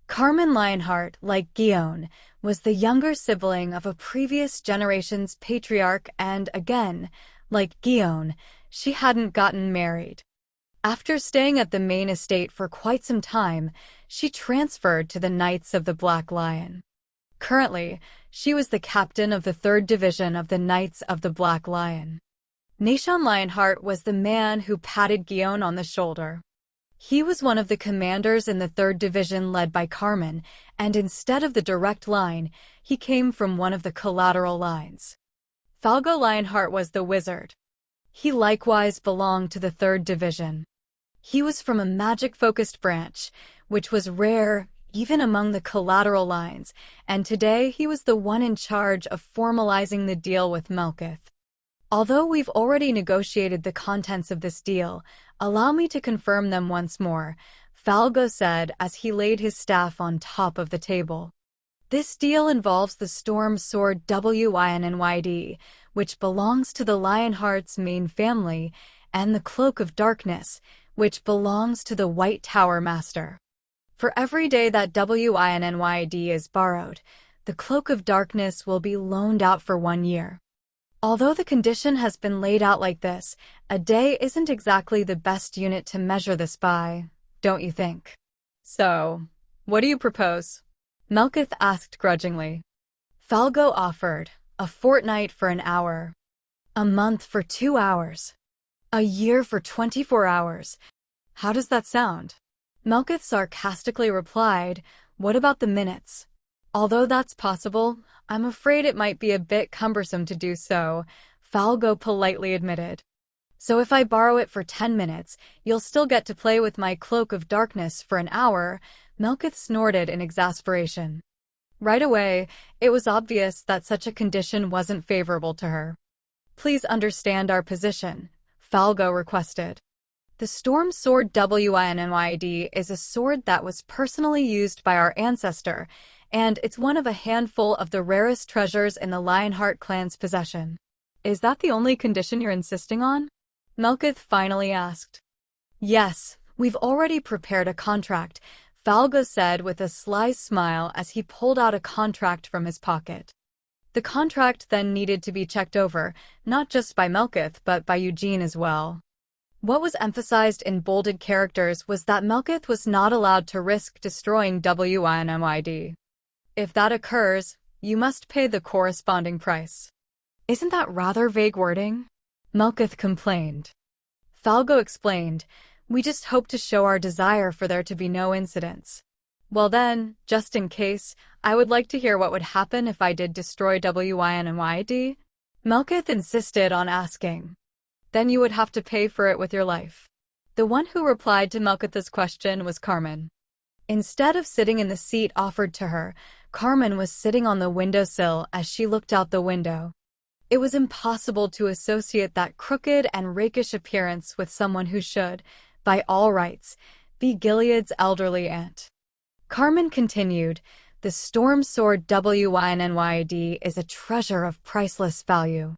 Carmen Lionheart, like Guion, was the younger sibling of a previous generation's patriarch and again, like Guion, she hadn't gotten married. After staying at the main estate for quite some time, she transferred to the Knights of the Black Lion. Currently, she was the captain of the 3rd Division of the Knights of the Black Lion. Nashon Lionheart was the man who patted Guion on the shoulder. He was one of the commanders in the 3rd Division led by Carmen, and instead of the direct line, he came from one of the collateral lines. Falgo Lionheart was the wizard. He likewise belonged to the 3rd Division. He was from a magic-focused branch, which was rare even among the collateral lines, and today he was the one in charge of formalizing the deal with Melkith. Although we've already negotiated the contents of this deal, allow me to confirm them once more, Falgo said as he laid his staff on top of the table. This deal involves the Storm Sword WINNYD, which belongs to the Lionheart's main family, and the Cloak of Darkness, which belongs to the White Tower Master. For every day that WINNYD is borrowed, the Cloak of Darkness will be loaned out for 1 year. Although the condition has been laid out like this, a day isn't exactly the best unit to measure this by, don't you think? So, what do you propose? Melkith asked grudgingly. Falgo offered, a fortnight for an hour, a month for 2 hours, a year for 24 hours. How does that sound? Melkith sarcastically replied, what about the minutes? Although that's possible, I'm afraid it might be a bit cumbersome to do so, Falgo politely admitted. So if I borrow it for 10 minutes, you'll still get to play with my Cloak of Darkness for an hour, Melkith snorted in exasperation. Right away, it was obvious that such a condition wasn't favorable to her. Please understand our position, Falgo requested. The Storm Sword WINNYD is a sword that was personally used by our ancestor, and it's one of a handful of the rarest treasures in the Lionheart clan's possession. Is that the only condition you're insisting on? Melkith finally asked. Yes, we've already prepared a contract, Falgo said with a sly smile as he pulled out a contract from his pocket. The contract then needed to be checked over, not just by Melkith but by Eugene as well. What was emphasized in bolded characters was that Melkith was not allowed to risk destroying WINNYD. If that occurs, you must pay the corresponding price. Isn't that rather vague wording? Melkith complained. Falgo explained, we just hope to show our desire for there to be no incidents. Well then, just in case, I would like to hear what would happen if I did destroy WINNYD. Melkith insisted on asking. Then you would have to pay for it with your life. The one who replied to Melkith's question was Carmen. Instead of sitting in the seat offered to her, Carmen was sitting on the windowsill as she looked out the window. It was impossible to associate that crooked and rakish appearance with someone who should, by all rights, be Gilead's elderly aunt. Carmen continued, the Storm Sword WINNYD is a treasure of priceless value.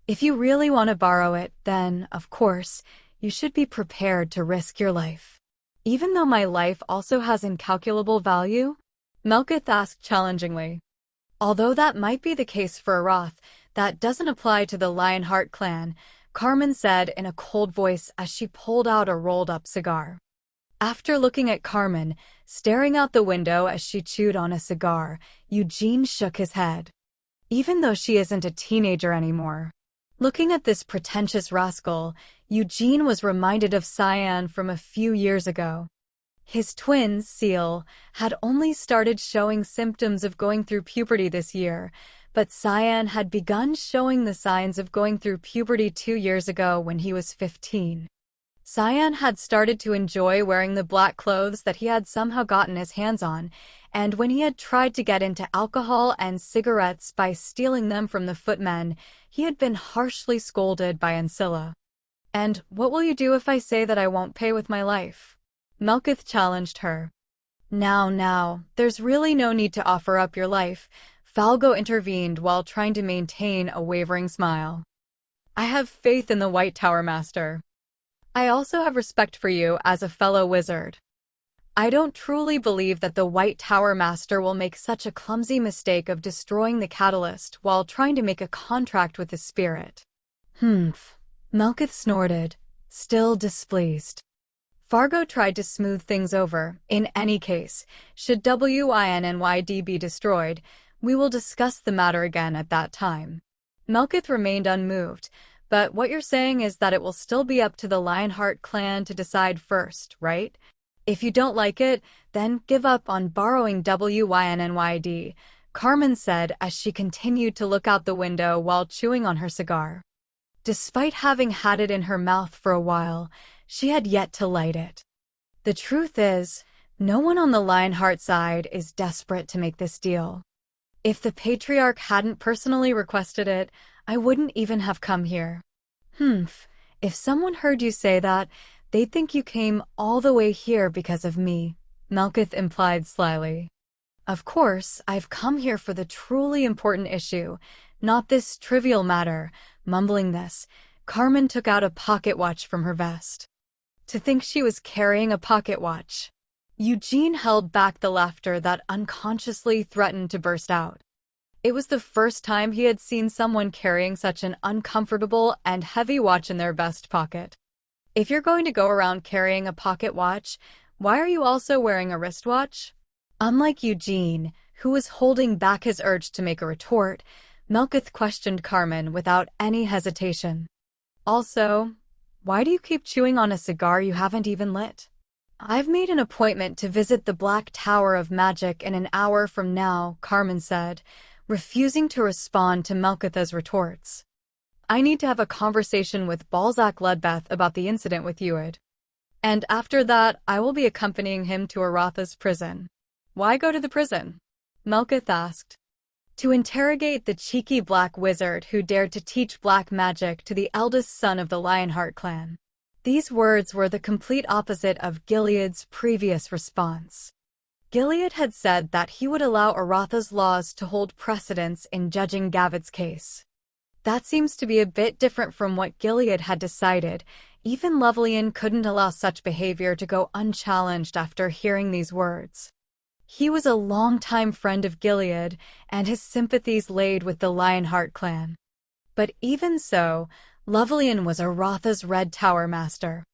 If you really want to borrow it, then, of course, you should be prepared to risk your life. Even though my life also has incalculable value? Melkith asked challengingly. Although that might be the case for Aroth, that doesn't apply to the Lionheart clan, Carmen said in a cold voice as she pulled out a rolled-up cigar. After looking at Carmen, staring out the window as she chewed on a cigar, Eugene shook his head. Even though she isn't a teenager anymore. Looking at this pretentious rascal, Eugene was reminded of Cyan from a few years ago. His twin, Seal, had only started showing symptoms of going through puberty this year, but Cyan had begun showing the signs of going through puberty 2 years ago when he was 15. Cyan had started to enjoy wearing the black clothes that he had somehow gotten his hands on, and when he had tried to get into alcohol and cigarettes by stealing them from the footmen, he had been harshly scolded by Ancilla. And what will you do if I say that I won't pay with my life? Melkith challenged her. Now, there's really no need to offer up your life, Falgo intervened while trying to maintain a wavering smile. I have faith in the White Tower Master. I also have respect for you as a fellow wizard. I don't truly believe that the White Tower Master will make such a clumsy mistake of destroying the catalyst while trying to make a contract with the spirit. Humph. Melkith snorted, still displeased. Fargo tried to smooth things over. In any case, should WINNYD be destroyed, we will discuss the matter again at that time. Melkith remained unmoved, but what you're saying is that it will still be up to the Lionheart clan to decide first, right? If you don't like it, then give up on borrowing WINNYD, Carmen said as she continued to look out the window while chewing on her cigar. Despite having had it in her mouth for a while, she had yet to light it. The truth is, no one on the Lionheart side is desperate to make this deal. If the Patriarch hadn't personally requested it, I wouldn't even have come here. If someone heard you say that, they'd think you came all the way here because of me, Melkith implied slyly. Of course, I've come here for the truly important issue, not this trivial matter. Mumbling this, Carmen took out a pocket watch from her vest. To think she was carrying a pocket watch. Eugene held back the laughter that unconsciously threatened to burst out. It was the first time he had seen someone carrying such an uncomfortable and heavy watch in their vest pocket. If you're going to go around carrying a pocket watch, why are you also wearing a wristwatch? Unlike Eugene, who was holding back his urge to make a retort, Melkith questioned Carmen without any hesitation. Also, why do you keep chewing on a cigar you haven't even lit? I've made an appointment to visit the Black Tower of Magic in an hour from now, Carmen said, refusing to respond to Melkith's retorts. I need to have a conversation with Balzac Ledbeth about the incident with Uid. And after that, I will be accompanying him to Aratha's prison. Why go to the prison? Melkith asked. To interrogate the cheeky black wizard who dared to teach black magic to the eldest son of the Lionheart clan. These words were the complete opposite of Gilead's previous response. Gilead had said that he would allow Aratha's laws to hold precedence in judging Gavitt's case. That seems to be a bit different from what Gilead had decided. Even Lovelian couldn't allow such behavior to go unchallenged after hearing these words. He was a longtime friend of Gilead, and his sympathies laid with the Lionheart clan. But even so, Lovelian was Aratha's Red Tower Master.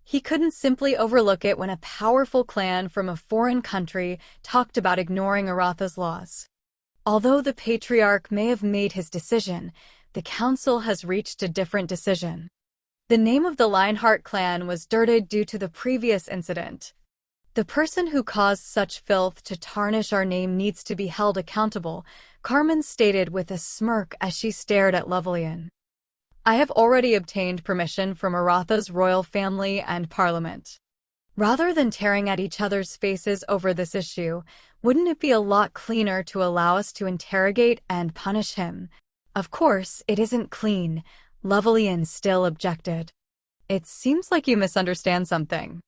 He couldn't simply overlook it when a powerful clan from a foreign country talked about ignoring Aratha's laws. Although the Patriarch may have made his decision, the Council has reached a different decision. The name of the Lionheart clan was dirted due to the previous incident. The person who caused such filth to tarnish our name needs to be held accountable, Carmen stated with a smirk as she stared at Lovelian. I have already obtained permission from Aratha's royal family and parliament. Rather than tearing at each other's faces over this issue, wouldn't it be a lot cleaner to allow us to interrogate and punish him? Of course, it isn't clean, Lovelian still objected. It seems like you misunderstand something.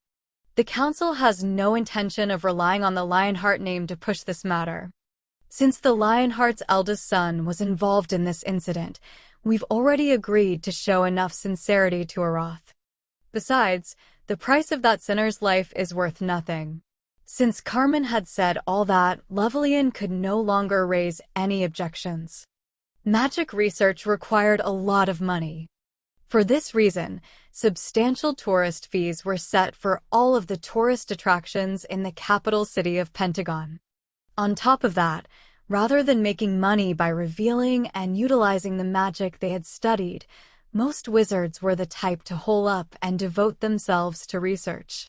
The Council has no intention of relying on the Lionheart name to push this matter. Since the Lionheart's eldest son was involved in this incident, we've already agreed to show enough sincerity to Arath. Besides, the price of that sinner's life is worth nothing. Since Carmen had said all that, Lovelian could no longer raise any objections. Magic research required a lot of money. For this reason, substantial tourist fees were set for all of the tourist attractions in the capital city of Pentagon. On top of that, rather than making money by revealing and utilizing the magic they had studied, most wizards were the type to hole up and devote themselves to research.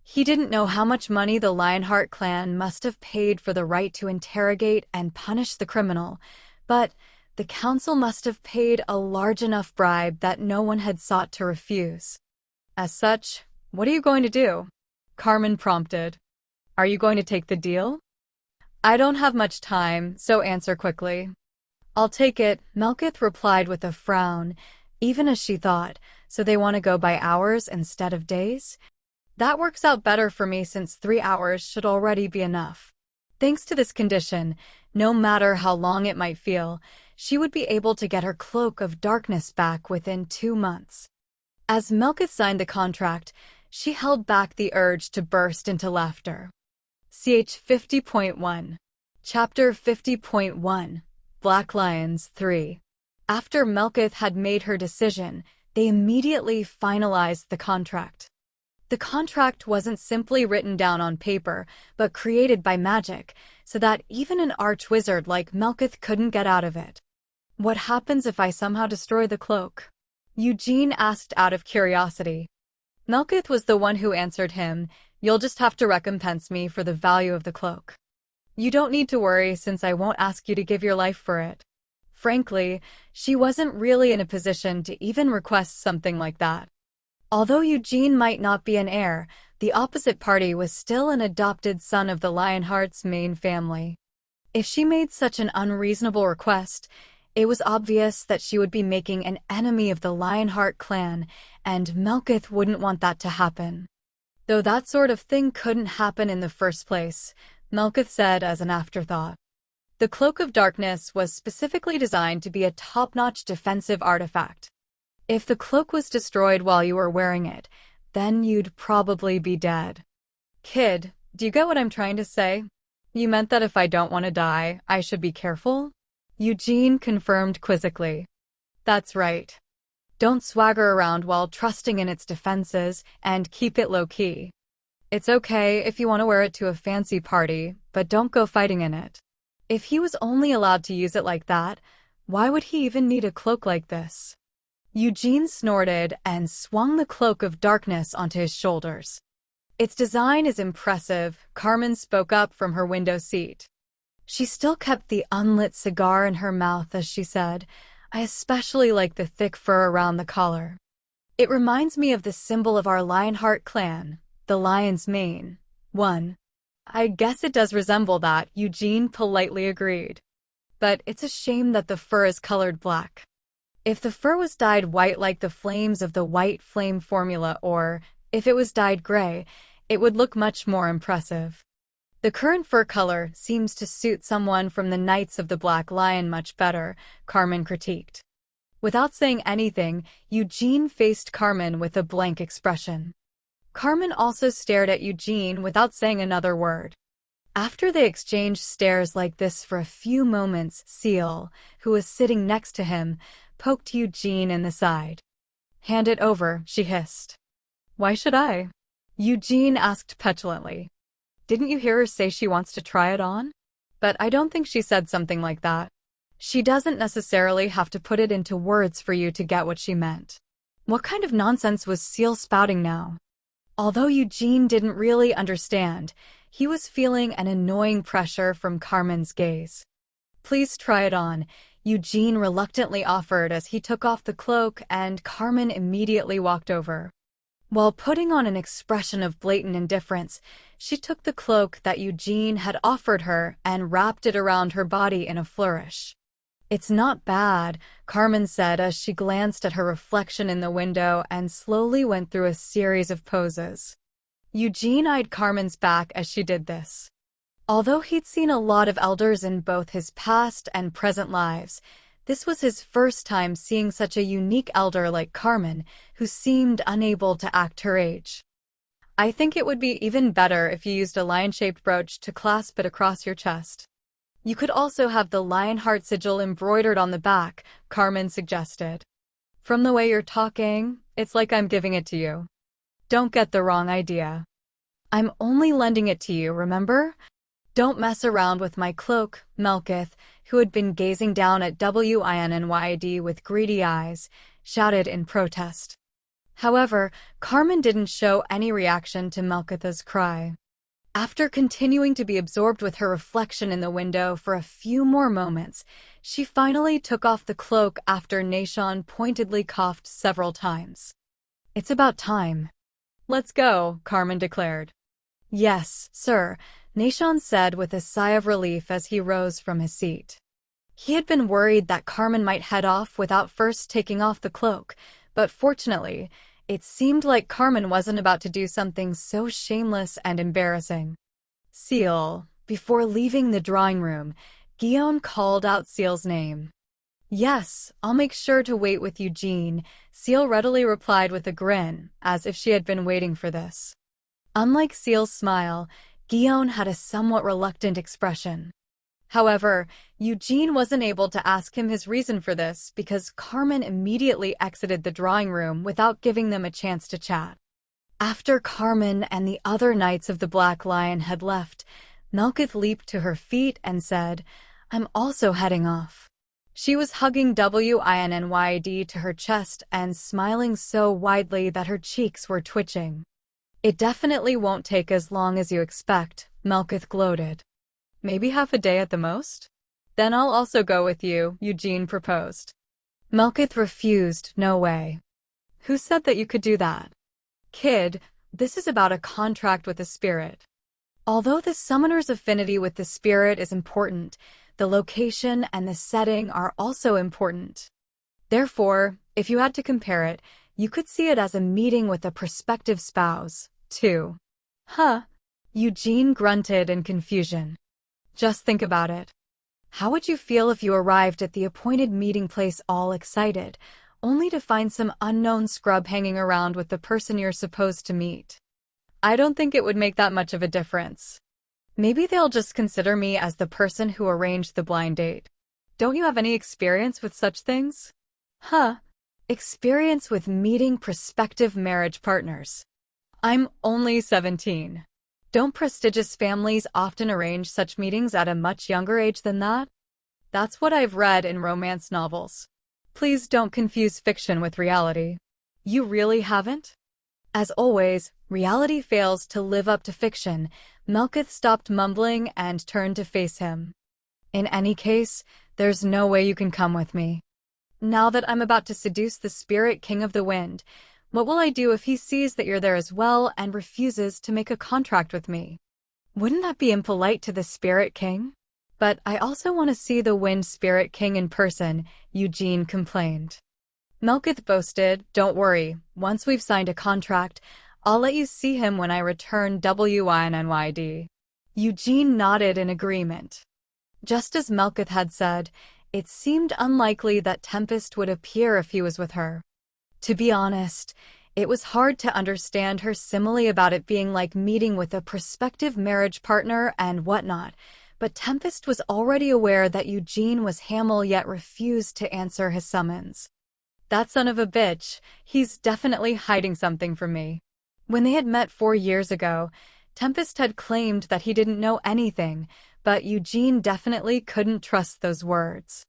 He didn't know how much money the Lionheart clan must have paid for the right to interrogate and punish the criminal, but the Council must have paid a large enough bribe that no one had sought to refuse. As such, what are you going to do? Carmen prompted. Are you going to take the deal? I don't have much time, so answer quickly. I'll take it, Melkith replied with a frown, even as she thought, so they want to go by hours instead of days? That works out better for me since 3 hours should already be enough. Thanks to this condition, no matter how long it might feel, she would be able to get her cloak of darkness back within 2 months. As Melkith signed the contract, She held back the urge to burst into laughter. CH 50.1. Chapter 50.1. Black Lions 3. After Melkith had made her decision, they immediately finalized the contract. The contract wasn't simply written down on paper, but created by magic, so that even an archwizard like Melkith couldn't get out of it. What happens if I somehow destroy the cloak? Eugene asked out of curiosity. Melkith was the one who answered him, "You'll just have to recompense me for the value of the cloak. You don't need to worry since I won't ask you to give your life for it." Frankly, she wasn't really in a position to even request something like that. Although Eugene might not be an heir, the opposite party was still an adopted son of the Lionheart's main family. If she made such an unreasonable request, it was obvious that she would be making an enemy of the Lionheart clan, and Melkith wouldn't want that to happen. Though that sort of thing couldn't happen in the first place, Melkith said as an afterthought. The Cloak of Darkness was specifically designed to be a top-notch defensive artifact. If the cloak was destroyed while you were wearing it, then you'd probably be dead. Kid, do you get what I'm trying to say? You meant that if I don't want to die, I should be careful? Eugene confirmed quizzically. That's right. Don't swagger around while trusting in its defenses, and keep it low-key. It's okay if you want to wear it to a fancy party, but don't go fighting in it. If he was only allowed to use it like that, why would he even need a cloak like this? Eugene snorted and swung the Cloak of Darkness onto his shoulders. Its design is impressive, Carmen spoke up from her window seat. She still kept the unlit cigar in her mouth as she said, "I especially like the thick fur around the collar. It reminds me of the symbol of our Lionheart clan, the lion's mane." "One. I guess it does resemble that," Eugene politely agreed. "But it's a shame that the fur is colored black. If the fur was dyed white like the flames of the White Flame formula, or if it was dyed gray, it would look much more impressive. The current fur color seems to suit someone from the Knights of the Black Lion much better," Carmen critiqued. Without saying anything, Eugene faced Carmen with a blank expression. Carmen also stared at Eugene without saying another word. After they exchanged stares like this for a few moments, Seal, who was sitting next to him, poked Eugene in the side. "Hand it over," she hissed. "Why should I?" Eugene asked petulantly. "Didn't you hear her say she wants to try it on?" "But I don't think she said something like that. She doesn't necessarily have to put it into words for you to get what she meant." What kind of nonsense was Seal spouting now? Although Eugene didn't really understand, he was feeling an annoying pressure from Carmen's gaze. "Please try it on," Eugene reluctantly offered as he took off the cloak, and Carmen immediately walked over. While putting on an expression of blatant indifference, she took the cloak that Eugene had offered her and wrapped it around her body in a flourish. "It's not bad," Carmen said as she glanced at her reflection in the window and slowly went through a series of poses. Eugene eyed Carmen's back as she did this. Although he'd seen a lot of elders in both his past and present lives, this was his first time seeing such a unique elder like Carmen, who seemed unable to act her age. "I think it would be even better if you used a lion-shaped brooch to clasp it across your chest. You could also have the Lionheart sigil embroidered on the back," Carmen suggested. "From the way you're talking, it's like I'm giving it to you. Don't get the wrong idea. I'm only lending it to you, remember? Don't mess around with my cloak," Melkith, who had been gazing down at Winyd with greedy eyes, shouted in protest. However, Carmen didn't show any reaction to Melkith's cry. After continuing to be absorbed with her reflection in the window for a few more moments, she finally took off the cloak after Nashon pointedly coughed several times. "It's about time. Let's go," Carmen declared. "Yes, sir," Nashon said with a sigh of relief as he rose from his seat. He had been worried that Carmen might head off without first taking off the cloak, but fortunately, it seemed like Carmen wasn't about to do something so shameless and embarrassing. "Seal." Before leaving the drawing room, Guillaume called out Seal's name. Yes, I'll make sure to wait with Eugene, Seal readily replied with a grin, as if she had been waiting for this. Unlike Seal's smile, Guillaume had a somewhat reluctant expression. However, Eugene wasn't able to ask him his reason for this because Carmen immediately exited the drawing room without giving them a chance to chat. After Carmen and the other Knights of the Black Lion had left, Melkith leaped to her feet and said, "I'm also heading off." She was hugging WINNYD to her chest and smiling so widely that her cheeks were twitching. "It definitely won't take as long as you expect," Melkith gloated. "Maybe half a day at the most?" "Then I'll also go with you," Eugene proposed. Melkith refused, "No way." "Who said that you could do that?" "Kid, this is about a contract with the spirit." Although the summoner's affinity with the spirit is important, the location and the setting are also important. Therefore, if you had to compare it, you could see it as a meeting with a prospective spouse, too. Huh? Eugene grunted in confusion. Just think about it. How would you feel if you arrived at the appointed meeting place all excited, only to find some unknown scrub hanging around with the person you're supposed to meet? I don't think it would make that much of a difference. Maybe they'll just consider me as the person who arranged the blind date. Don't you have any experience with such things? Huh? Experience with meeting prospective marriage partners. I'm only 17. Don't prestigious families often arrange such meetings at a much younger age than that? That's what I've read in romance novels. Please don't confuse fiction with reality. You really haven't? As always, reality fails to live up to fiction. Melkith stopped mumbling and turned to face him. "In any case, there's no way you can come with me. Now that I'm about to seduce the spirit king of the wind, what will I do if he sees that you're there as well and refuses to make a contract with me? Wouldn't that be impolite to the spirit king?" "But I also want to see the wind spirit king in person," Eugene complained. Melkith boasted, "Don't worry, once we've signed a contract, I'll let you see him when I return WINNYD. Eugene nodded in agreement. Just as Melkith had said, it seemed unlikely that Tempest would appear if he was with her. To be honest, it was hard to understand her simile about it being like meeting with a prospective marriage partner and whatnot, but Tempest was already aware that Eugene was Hamel yet refused to answer his summons. That son of a bitch, he's definitely hiding something from me. When they had met 4 years ago, Tempest had claimed that he didn't know anything, but Eugene definitely couldn't trust those words.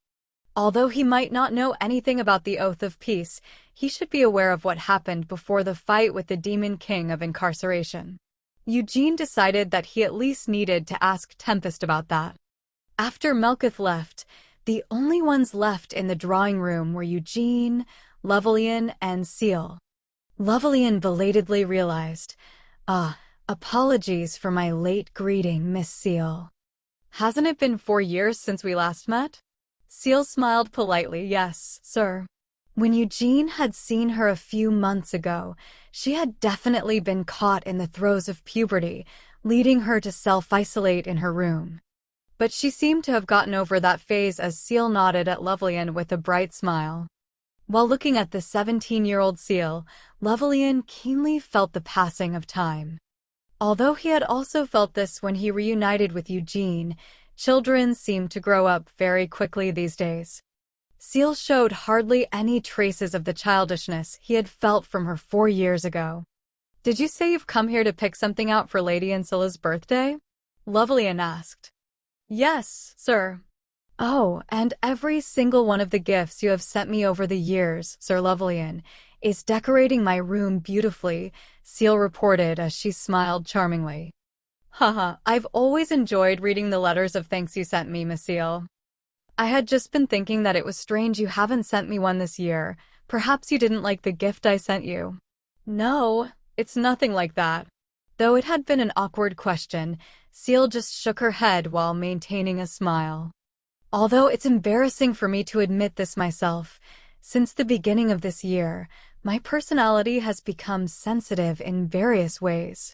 Although he might not know anything about the Oath of Peace, he should be aware of what happened before the fight with the Demon King of Incarceration. Eugene decided that he at least needed to ask Tempest about that. After Melkith left, the only ones left in the drawing room were Eugene, Lovelian, and Seal. Lovelian belatedly realized, apologies for my late greeting, Miss Seal. Hasn't it been 4 years since we last met? Seal smiled politely, "Yes, sir." When Eugene had seen her a few months ago, she had definitely been caught in the throes of puberty, leading her to self-isolate in her room. But she seemed to have gotten over that phase as Seal nodded at Lovelian with a bright smile. While looking at the 17-year-old Seal, Lovelian keenly felt the passing of time. Although he had also felt this when he reunited with Eugene, children seemed to grow up very quickly these days. Seal showed hardly any traces of the childishness he had felt from her 4 years ago. "Did you say you've come here to pick something out for Lady Ancilla's birthday?" Lovelian asked. "Yes, sir." "Oh, and every single one of the gifts you have sent me over the years, Sir Lovelian, is decorating my room beautifully," Seal reported as she smiled charmingly. "Haha, I've always enjoyed reading the letters of thanks you sent me, Miss Seal. I had just been thinking that it was strange you haven't sent me one this year. Perhaps you didn't like the gift I sent you." "No, it's nothing like that." Though it had been an awkward question, Seal just shook her head while maintaining a smile. "Although it's embarrassing for me to admit this myself, since the beginning of this year, my personality has become sensitive in various ways.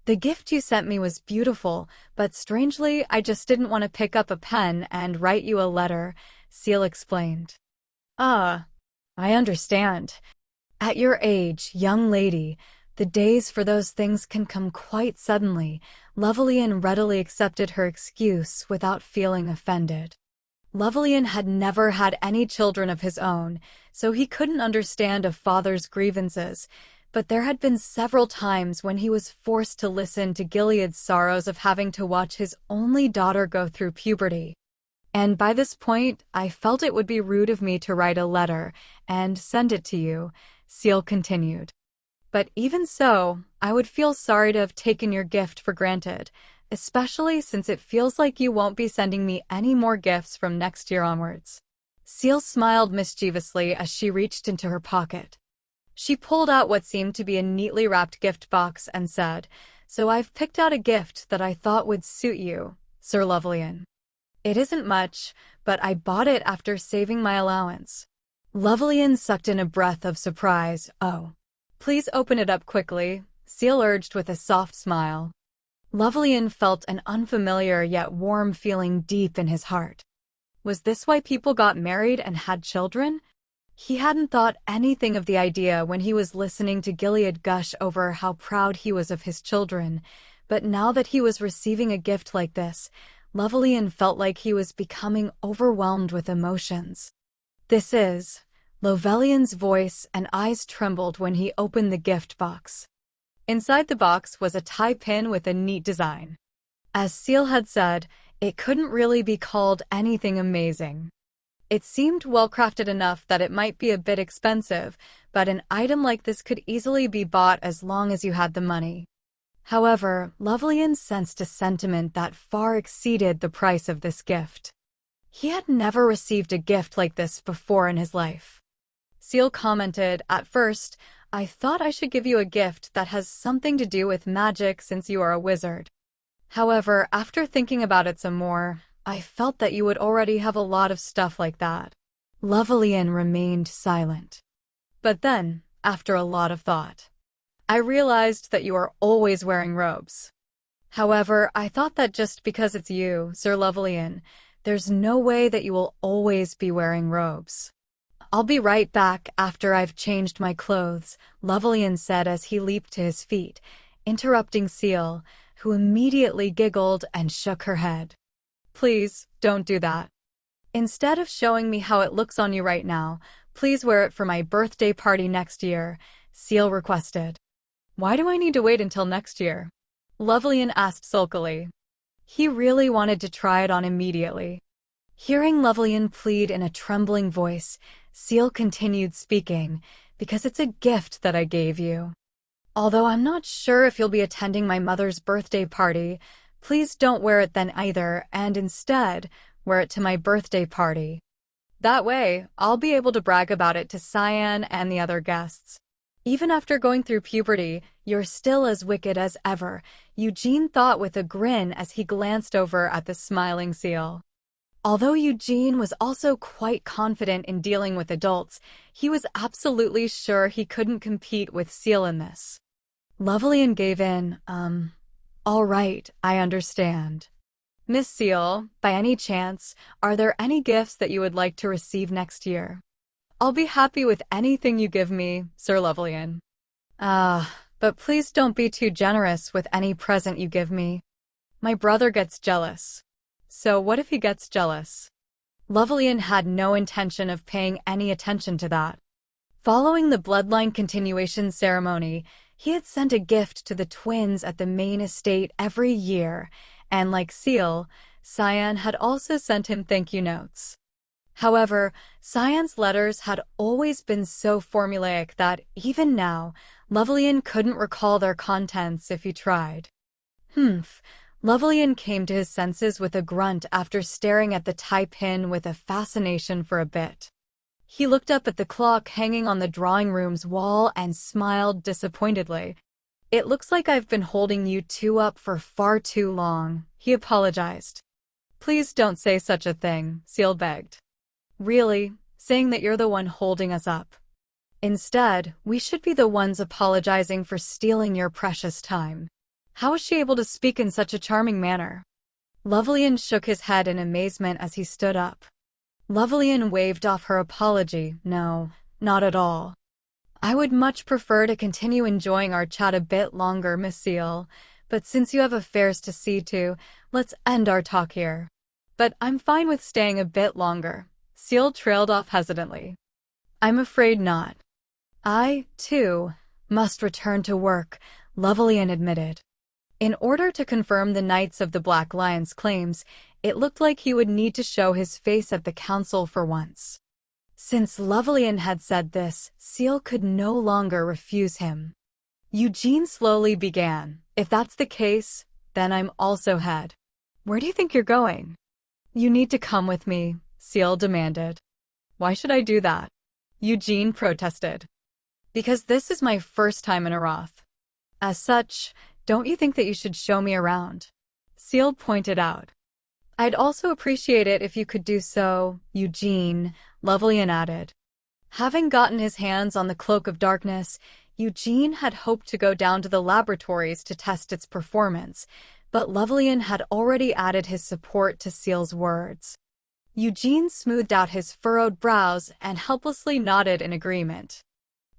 The gift you sent me was beautiful, but strangely, I just didn't want to pick up a pen and write you a letter," Seal explained. Ah, I understand. At your age, young lady, the days for those things can come quite suddenly. Lovelian readily accepted her excuse without feeling offended. Lovelian had never had any children of his own, so he couldn't understand a father's grievances, but there had been several times when he was forced to listen to Gilead's sorrows of having to watch his only daughter go through puberty. And by this point, I felt it would be rude of me to write a letter and send it to you, Seal continued. But even so, I would feel sorry to have taken your gift for granted, especially since it feels like you won't be sending me any more gifts from next year onwards. Seal smiled mischievously as she reached into her pocket. She pulled out what seemed to be a neatly wrapped gift box and said, "So I've picked out a gift that I thought would suit you, Sir Lovelian. It isn't much, but I bought it after saving my allowance." Lovelian sucked in a breath of surprise. "Oh, please open it up quickly," Seal urged with a soft smile. Lovelian felt an unfamiliar yet warm feeling deep in his heart. Was this why people got married and had children? He hadn't thought anything of the idea when he was listening to Gilead gush over how proud he was of his children, but now that he was receiving a gift like this, Lovelian felt like he was becoming overwhelmed with emotions. "This is..." Lovelian's voice and eyes trembled when he opened the gift box. Inside the box was a tie pin with a neat design. As Seal had said, it couldn't really be called anything amazing. It seemed well-crafted enough that it might be a bit expensive, but an item like this could easily be bought as long as you had the money. However, Lovelian sensed a sentiment that far exceeded the price of this gift. He had never received a gift like this before in his life. Seal commented, "At first, I thought I should give you a gift that has something to do with magic since you are a wizard. However, after thinking about it some more, I felt that you would already have a lot of stuff like that." Lovelian remained silent. "But then, after a lot of thought, I realized that you are always wearing robes. However, I thought that just because it's you, Sir Lovelian, there's no way that you will always be wearing robes." "I'll be right back after I've changed my clothes," Lovelian said as he leaped to his feet, interrupting Seal, who immediately giggled and shook her head. "Please, don't do that. Instead of showing me how it looks on you right now, please wear it for my birthday party next year," Seal requested. "Why do I need to wait until next year?" Lovelian asked sulkily. He really wanted to try it on immediately. Hearing Lovelian plead in a trembling voice, Seal continued speaking, "Because it's a gift that I gave you. Although I'm not sure if you'll be attending my mother's birthday party, please don't wear it then either, and instead, wear it to my birthday party. That way, I'll be able to brag about it to Cyan and the other guests." "Even after going through puberty, you're still as wicked as ever," Eugene thought with a grin as he glanced over at the smiling Seal. Although Eugene was also quite confident in dealing with adults, he was absolutely sure he couldn't compete with Seal in this. Lovelian gave in, "All right, I understand. Miss Seal, by any chance, are there any gifts that you would like to receive next year?" "I'll be happy with anything you give me, Sir Lovelian." But please don't be too generous with any present you give me. My brother gets jealous." "So what if he gets jealous?" Lovelian had no intention of paying any attention to that. Following the bloodline continuation ceremony, he had sent a gift to the twins at the main estate every year, and like Seal, Cyan had also sent him thank you notes. However, Cyan's letters had always been so formulaic that, even now, Lovelian couldn't recall their contents if he tried. Lovelian came to his senses with a grunt after staring at the tie pin with a fascination for a bit. He looked up at the clock hanging on the drawing room's wall and smiled disappointedly. "It looks like I've been holding you two up for far too long," he apologized. "Please don't say such a thing," Seal begged. "Really, saying that you're the one holding us up. Instead, we should be the ones apologizing for stealing your precious time." How was she able to speak in such a charming manner? Lovelian shook his head in amazement as he stood up. Lovelian waved off her apology. No, not at all. I would much prefer to continue enjoying our chat a bit longer, Miss Seal, but since you have affairs to see to, let's end our talk here. But I'm fine with staying a bit longer. Seal trailed off hesitantly. I'm afraid not. I, too, must return to work, Lovelian admitted. In order to confirm the Knights of the Black Lion's claims, it looked like he would need to show his face at the council for once. Since Lovelian had said this, Seal could no longer refuse him. Eugene slowly began. If that's the case, then I'm also head. Where do you think you're going? You need to come with me, Seal demanded. Why should I do that? Eugene protested. Because this is my first time in Arath. As such, don't you think that you should show me around? Seal pointed out. I'd also appreciate it if you could do so, Eugene, Lovelian added. Having gotten his hands on the Cloak of Darkness, Eugene had hoped to go down to the laboratories to test its performance, but Lovelian had already added his support to Seal's words. Eugene smoothed out his furrowed brows and helplessly nodded in agreement.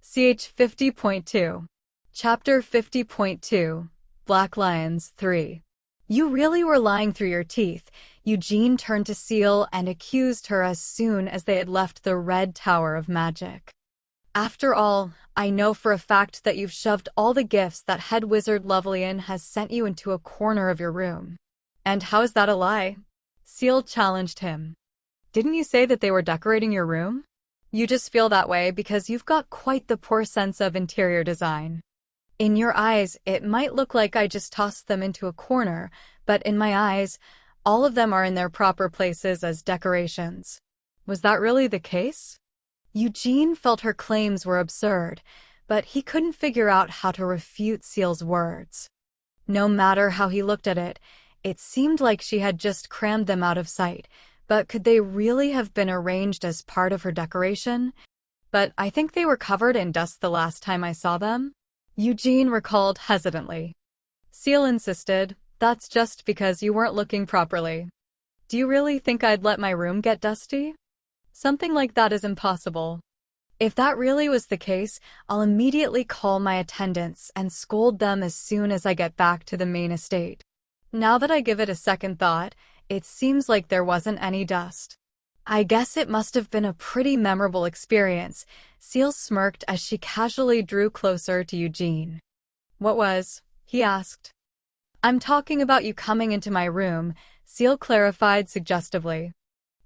CH 50.2 Chapter 50.2 Black Lions 3 You really were lying through your teeth. Eugene turned to Seal and accused her as soon as they had left the Red Tower of Magic. After all, I know for a fact that you've shoved all the gifts that head wizard Lovelian has sent you into a corner of your room. And how is that a lie? Seal challenged him. Didn't you say that they were decorating your room? You just feel that way because you've got quite the poor sense of interior design. In your eyes, it might look like I just tossed them into a corner, but in my eyes, all of them are in their proper places as decorations. Was that really the case? Eugene felt her claims were absurd, but he couldn't figure out how to refute Seal's words. No matter how he looked at it, it seemed like she had just crammed them out of sight, but could they really have been arranged as part of her decoration? But I think they were covered in dust the last time I saw them, Eugene recalled hesitantly. Seal insisted, that's just because you weren't looking properly. Do you really think I'd let my room get dusty? Something like that is impossible. If that really was the case, I'll immediately call my attendants and scold them as soon as I get back to the main estate. Now that I give it a second thought, it seems like there wasn't any dust. I guess it must have been a pretty memorable experience, Seal smirked as she casually drew closer to Eugene. What was? He asked. I'm talking about you coming into my room, Seal clarified suggestively.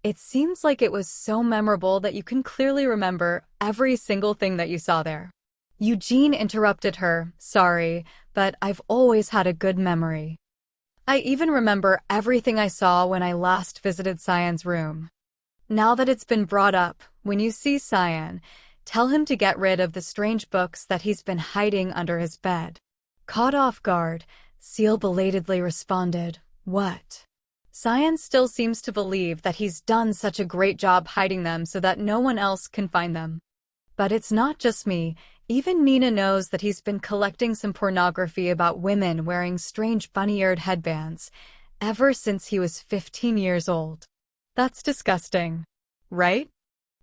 It seems like it was so memorable that you can clearly remember every single thing that you saw there. Eugene interrupted her, sorry, but I've always had a good memory. I even remember everything I saw when I last visited Cyan's room. Now that it's been brought up, when you see Cyan, tell him to get rid of the strange books that he's been hiding under his bed. Caught off guard, Seal belatedly responded, what? Cyan still seems to believe that he's done such a great job hiding them so that no one else can find them. But it's not just me. Even Nina knows that he's been collecting some pornography about women wearing strange bunny-eared headbands ever since he was 15 years old. That's disgusting, right?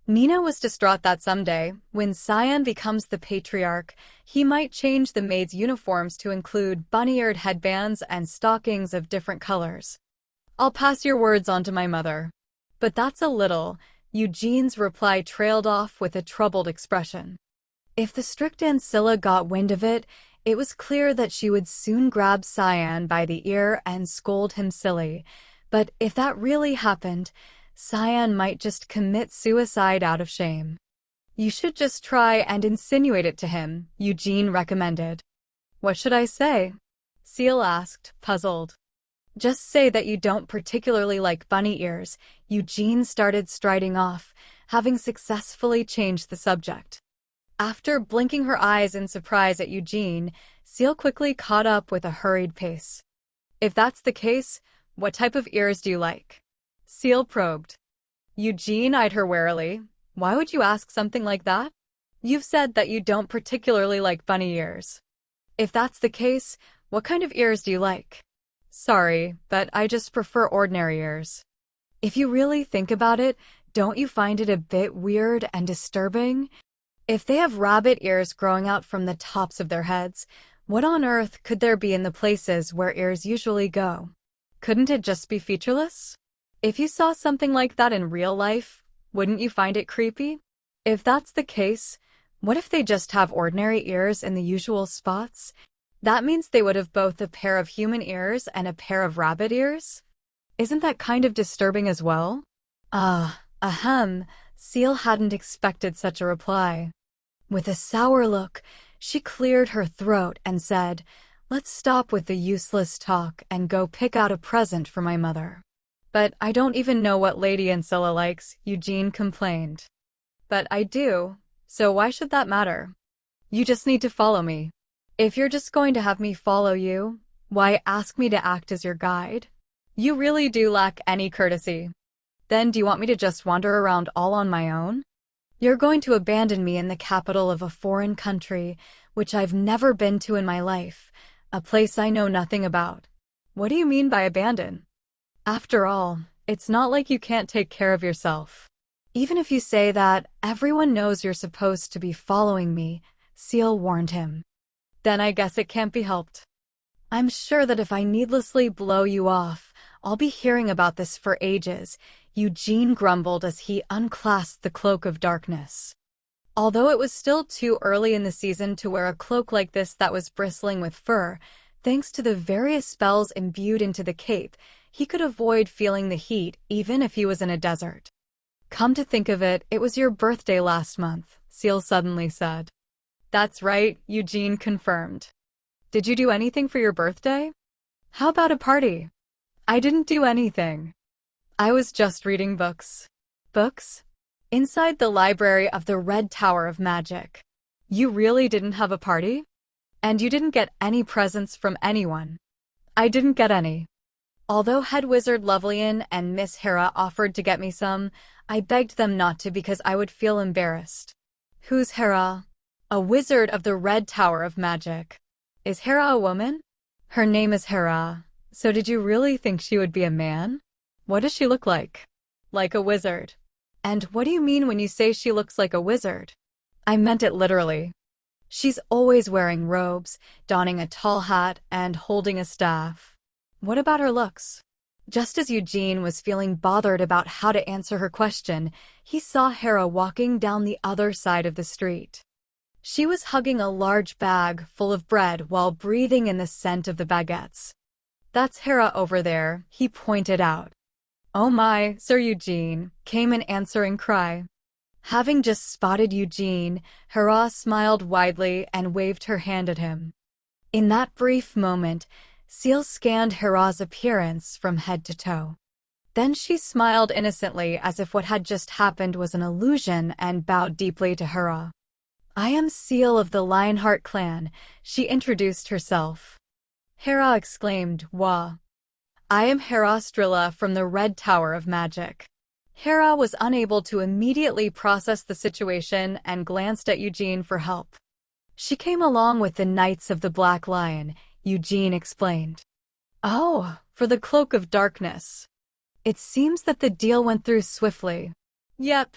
Nina was distraught that someday, when Cyan becomes the patriarch, he might change the maids' uniforms to include bunny-eared headbands and stockings of different colors. I'll pass your words on to my mother. But that's a little. Eugene's reply trailed off with a troubled expression. If the strict Ancilla got wind of it, it was clear that she would soon grab Cyan by the ear and scold him silly. But if that really happened, Cyan might just commit suicide out of shame. You should just try and insinuate it to him, Eugene recommended. What should I say? Seal asked, puzzled. Just say that you don't particularly like bunny ears. Eugene started striding off, having successfully changed the subject. After blinking her eyes in surprise at Eugene, Seal quickly caught up with a hurried pace. If that's the case, what type of ears do you like? Seal probed. Eugene eyed her warily. Why would you ask something like that? You've said that you don't particularly like bunny ears. If that's the case, what kind of ears do you like? Sorry, but I just prefer ordinary ears. If you really think about it, Don't you find it a bit weird and disturbing? If they have rabbit ears growing out from the tops of their heads, what on earth could there be in the places where ears usually go? Couldn't it just be featureless? If you saw something like that in real life, wouldn't you find it creepy? If that's the case, what if they just have ordinary ears in the usual spots? That means they would have both a pair of human ears and a pair of rabbit ears? Isn't that kind of disturbing as well? Ahem, Seal hadn't expected such a reply. With a sour look, she cleared her throat and said, "Let's stop with the useless talk and go pick out a present for my mother." "But I don't even know what Lady Ancilla likes," Eugene complained. "But I do, so why should that matter? You just need to follow me. If you're just going to have me follow you, why ask me to act as your guide? You really do lack any courtesy. Then do you want me to just wander around all on my own? You're going to abandon me in the capital of a foreign country, which I've never been to in my life, a place I know nothing about. What do you mean by abandon? After all, it's not like you can't take care of yourself. Even if you say that, everyone knows you're supposed to be following me," Seal warned him. "Then I guess it can't be helped. I'm sure that if I needlessly blow you off, I'll be hearing about this for ages," Eugene grumbled as he unclasped the cloak of darkness. Although it was still too early in the season to wear a cloak like this that was bristling with fur, thanks to the various spells imbued into the cape, he could avoid feeling the heat even if he was in a desert. "Come to think of it, it was your birthday last month," Seal suddenly said. "That's right," Eugene confirmed. "Did you do anything for your birthday? How about a party?" "I didn't do anything. I was just reading books." "Books? Inside the library of the Red Tower of Magic. You really didn't have a party? And you didn't get any presents from anyone?" "I didn't get any. Although Head Wizard Lovelian and Miss Hera offered to get me some, I begged them not to because I would feel embarrassed." "Who's Hera?" "A wizard of the Red Tower of Magic." "Is Hera a woman?" "Her name is Hera. So did you really think she would be a man? What does she look like?" "Like a wizard." "And what do you mean when you say she looks like a wizard?" "I meant it literally. She's always wearing robes, donning a tall hat, and holding a staff." "What about her looks?" Just as Eugene was feeling bothered about how to answer her question, he saw Hera walking down the other side of the street. She was hugging a large bag full of bread while breathing in the scent of the baguettes. "That's Hera over there," he pointed out. "Oh my, Sir Eugene," came an answering cry. Having just spotted Eugene, Hera smiled widely and waved her hand at him. In that brief moment, Seal scanned Hera's appearance from head to toe. Then she smiled innocently as if what had just happened was an illusion and bowed deeply to Hera. "I am Seal of the Lionheart clan," she introduced herself. Hera exclaimed, "Wah! I am Hera Strilla from the Red Tower of Magic." Hera was unable to immediately process the situation and glanced at Eugene for help. "She came along with the Knights of the Black Lion," Eugene explained. "Oh, for the Cloak of Darkness. It seems that the deal went through swiftly." "Yep.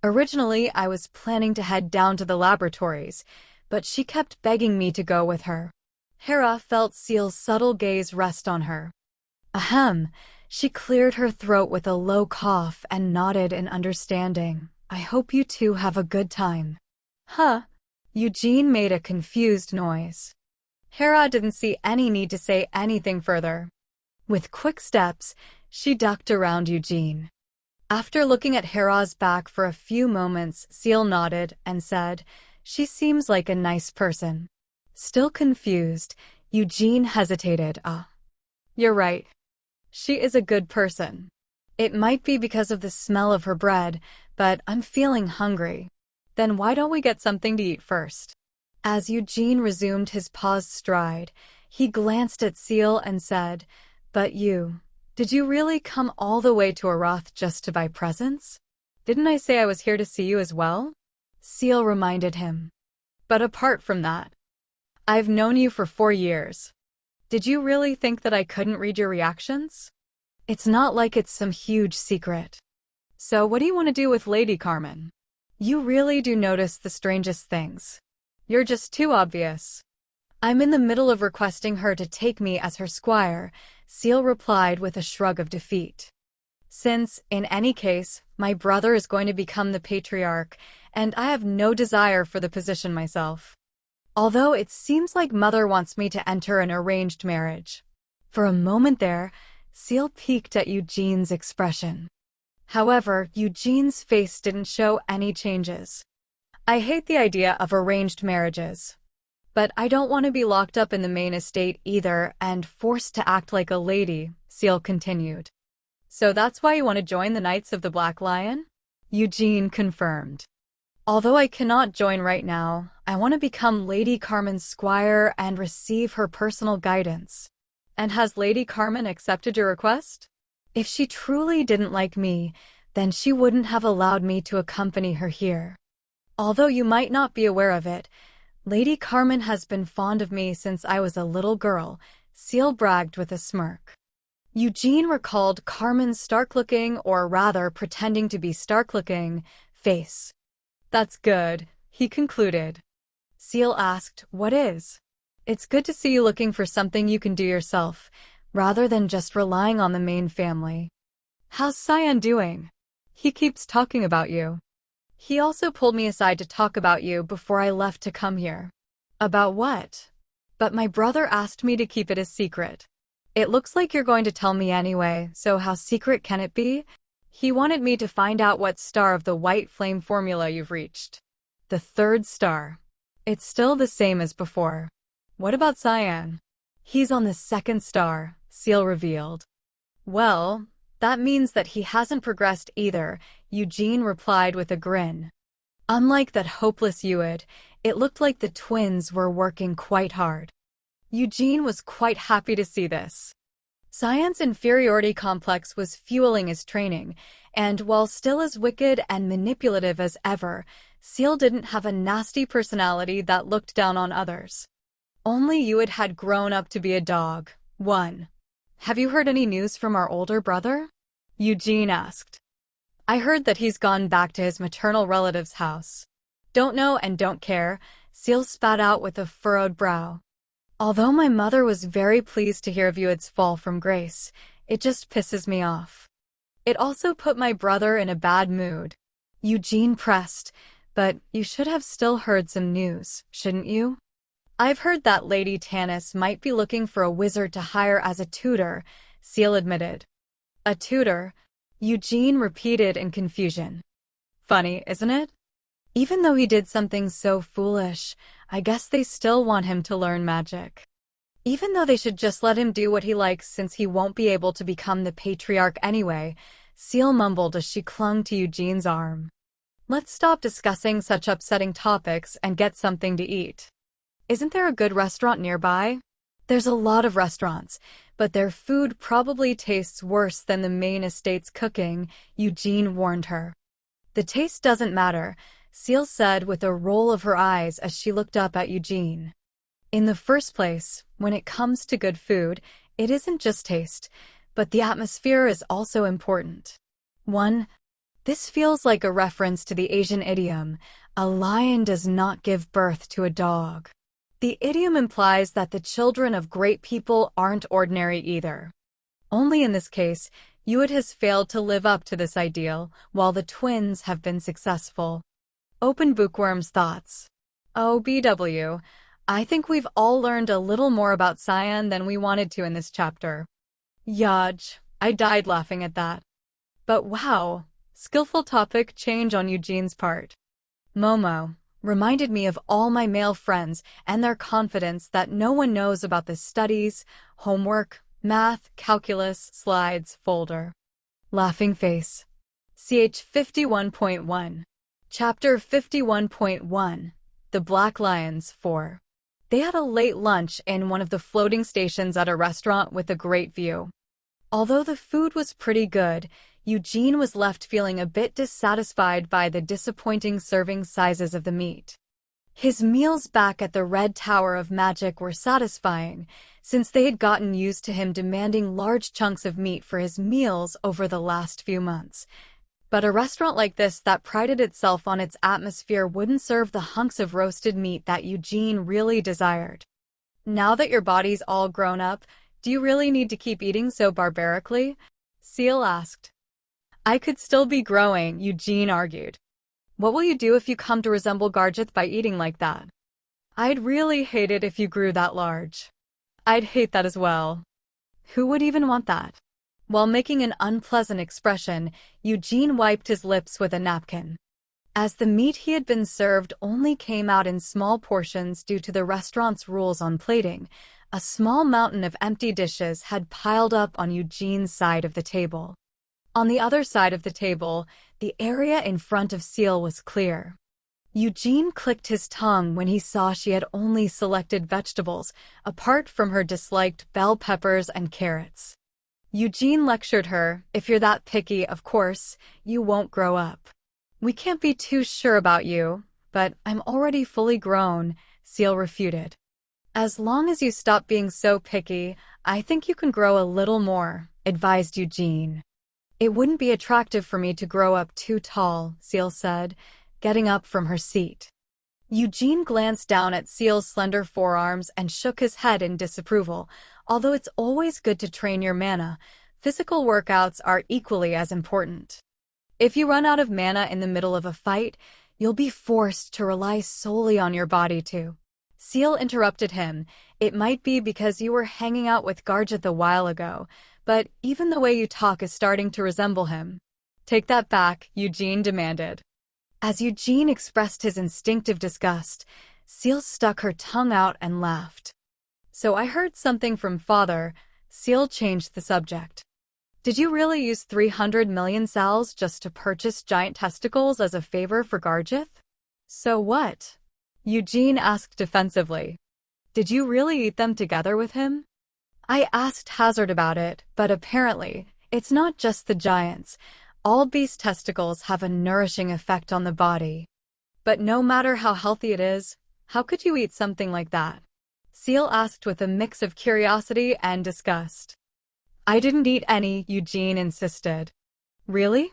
Originally, I was planning to head down to the laboratories, but she kept begging me to go with her." Hera felt Seal's subtle gaze rest on her. Ahem, she cleared her throat with a low cough and nodded in understanding. "I hope you two have a good time." "Huh?" Eugene made a confused noise. Hera didn't see any need to say anything further. With quick steps, she ducked around Eugene. After looking at Hera's back for a few moments, Seal nodded and said, "She seems like a nice person." Still confused, Eugene hesitated. You're right. She is a good person. It might be because of the smell of her bread, but I'm feeling hungry. Then why don't we get something to eat first?" As Eugene resumed his paused stride, he glanced at Seal and said, "But did you really come all the way to Arath just to buy presents? Didn't I say I was here to see you as well?" Seal reminded him. "But apart from that, I've known you for 4 years. Did you really think that I couldn't read your reactions? It's not like it's some huge secret." So what do you want to do with Lady Carmen? You really do notice the strangest things. You're just too obvious. I'm in the middle of requesting her to take me as her squire, Seal replied with a shrug of defeat. Since, in any case, my brother is going to become the patriarch, and I have no desire for the position myself. Although it seems like Mother wants me to enter an arranged marriage. For a moment there, Seal peeked at Eugene's expression. However, Eugene's face didn't show any changes. I hate the idea of arranged marriages. But I don't want to be locked up in the main estate either and forced to act like a lady, Seal continued. So that's why you want to join the Knights of the Black Lion? Eugene confirmed. Although I cannot join right now, I want to become Lady Carmen's squire and receive her personal guidance. And has Lady Carmen accepted your request? If she truly didn't like me, then she wouldn't have allowed me to accompany her here. Although you might not be aware of it, Lady Carmen has been fond of me since I was a little girl, Seal bragged with a smirk. Eugene recalled Carmen's stark-looking, or rather pretending to be stark-looking, face. That's good, he concluded. Seal asked, what is? It's good to see you looking for something you can do yourself, rather than just relying on the main family. How's Cyan doing? He keeps talking about you. He also pulled me aside to talk about you before I left to come here. About what? But my brother asked me to keep it a secret. It looks like you're going to tell me anyway, so how secret can it be? He wanted me to find out what star of the white flame formula you've reached. The 3rd star. It's still the same as before. What about Cyan? He's on the 2nd star, Seal revealed. Well, that means that he hasn't progressed either, Eugene replied with a grin. Unlike that hopeless Uid, it looked like the twins were working quite hard. Eugene was quite happy to see this. Cyan's inferiority complex was fueling his training, and while still as wicked and manipulative as ever, Seal didn't have a nasty personality that looked down on others. Only Uid had grown up to be a dog. 1. Have you heard any news from our older brother? Eugene asked. I heard that he's gone back to his maternal relative's house. Don't know and don't care, Seal spat out with a furrowed brow. Although my mother was very pleased to hear of Uid's fall from grace, it just pisses me off. It also put my brother in a bad mood. Eugene pressed, but you should have still heard some news, shouldn't you? I've heard that Lady Tanis might be looking for a wizard to hire as a tutor, Seal admitted. A tutor? Eugene repeated in confusion. Funny, isn't it? Even though he did something so foolish, I guess they still want him to learn magic. Even though they should just let him do what he likes since he won't be able to become the patriarch anyway, Seal mumbled as she clung to Eugene's arm. Let's stop discussing such upsetting topics and get something to eat. Isn't there a good restaurant nearby? There's a lot of restaurants, but their food probably tastes worse than the main estate's cooking, Eugene warned her. The taste doesn't matter, Seal said with a roll of her eyes as she looked up at Eugene. In the first place, when it comes to good food, it isn't just taste, but the atmosphere is also important. 1. This feels like a reference to the Asian idiom, a lion does not give birth to a dog. The idiom implies that the children of great people aren't ordinary either. Only in this case, Uid has failed to live up to this ideal, while the twins have been successful. Open Bookworm's thoughts. Oh, BW, I think we've all learned a little more about Cyan than we wanted to in this chapter. Yaj, I died laughing at that. But wow, skillful topic change on Eugene's part. Momo reminded me of all my male friends and their confidence that no one knows about the studies, homework, math, calculus, slides folder. Laughing face. CH 51.1. Chapter 51.1. The Black Lions 4. They had a late lunch in one of the floating stations at a restaurant with a great view. Although the food was pretty good, Eugene was left feeling a bit dissatisfied by the disappointing serving sizes of the meat. His meals back at the Red Tower of Magic were satisfying, since they had gotten used to him demanding large chunks of meat for his meals over the last few months. But a restaurant like this that prided itself on its atmosphere wouldn't serve the hunks of roasted meat that Eugene really desired. Now that your body's all grown up, do you really need to keep eating so barbarically? Seal asked. I could still be growing, Eugene argued. What will you do if you come to resemble Garjith by eating like that? I'd really hate it if you grew that large. I'd hate that as well. Who would even want that? While making an unpleasant expression, Eugene wiped his lips with a napkin. As the meat he had been served only came out in small portions due to the restaurant's rules on plating, a small mountain of empty dishes had piled up on Eugene's side of the table. On the other side of the table, the area in front of Seal was clear. Eugene clicked his tongue when he saw she had only selected vegetables, apart from her disliked bell peppers and carrots. Eugene lectured her, if you're that picky, of course, you won't grow up. We can't be too sure about you, but I'm already fully grown, Seal refuted. As long as you stop being so picky, I think you can grow a little more, advised Eugene. It wouldn't be attractive for me to grow up too tall, Seal said, getting up from her seat. Eugene glanced down at Seal's slender forearms and shook his head in disapproval. Although it's always good to train your mana, physical workouts are equally as important. If you run out of mana in the middle of a fight, you'll be forced to rely solely on your body to. Seal interrupted him. It might be because you were hanging out with Garjith a while ago, but even the way you talk is starting to resemble him. Take that back, Eugene demanded. As Eugene expressed his instinctive disgust, Seal stuck her tongue out and laughed. So I heard something from Father. Seal changed the subject. Did you really use 300 million sals just to purchase giant testicles as a favor for Garjith? So what? Eugene asked defensively. Did you really eat them together with him? I asked Hazard about it, but apparently, it's not just the giants. All beast testicles have a nourishing effect on the body. But no matter how healthy it is, how could you eat something like that? Seal asked with a mix of curiosity and disgust. I didn't eat any, Eugene insisted. Really?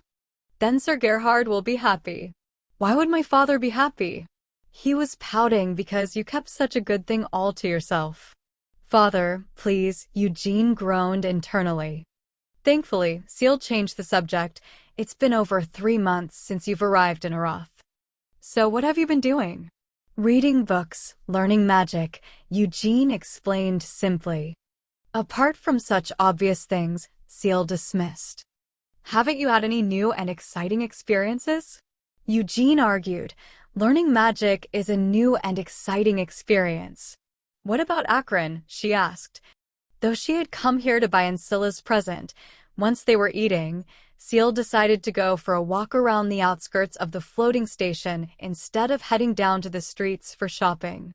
Then Sir Gerhard will be happy. Why would my father be happy? He was pouting because you kept such a good thing all to yourself. Father, please, Eugene groaned internally. Thankfully, Seal changed the subject. It's been over 3 months since you've arrived in Arath. So what have you been doing? Reading books, learning magic, Eugene explained simply. Apart from such obvious things, Seal dismissed. Haven't you had any new and exciting experiences? Eugene argued. Learning magic is a new and exciting experience. What about Akron? She asked. Though she had come here to buy Ancilla's present, once they were eating, Seal decided to go for a walk around the outskirts of the floating station instead of heading down to the streets for shopping.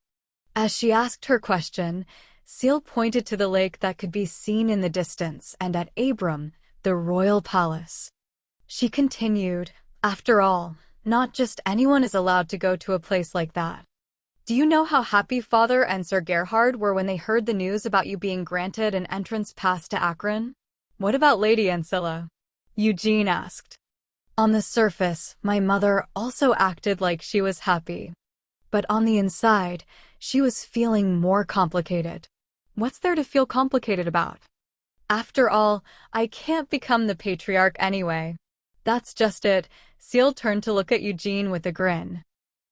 As she asked her question, Seal pointed to the lake that could be seen in the distance and at Abram, the royal palace. She continued, after all, not just anyone is allowed to go to a place like that. Do you know how happy Father and Sir Gerhard were when they heard the news about you being granted an entrance pass to Akron? What about Lady Ancilla? Eugene asked. On the surface, my mother also acted like she was happy. But on the inside, she was feeling more complicated. What's there to feel complicated about? After all, I can't become the patriarch anyway. That's just it. Seal turned to look at Eugene with a grin.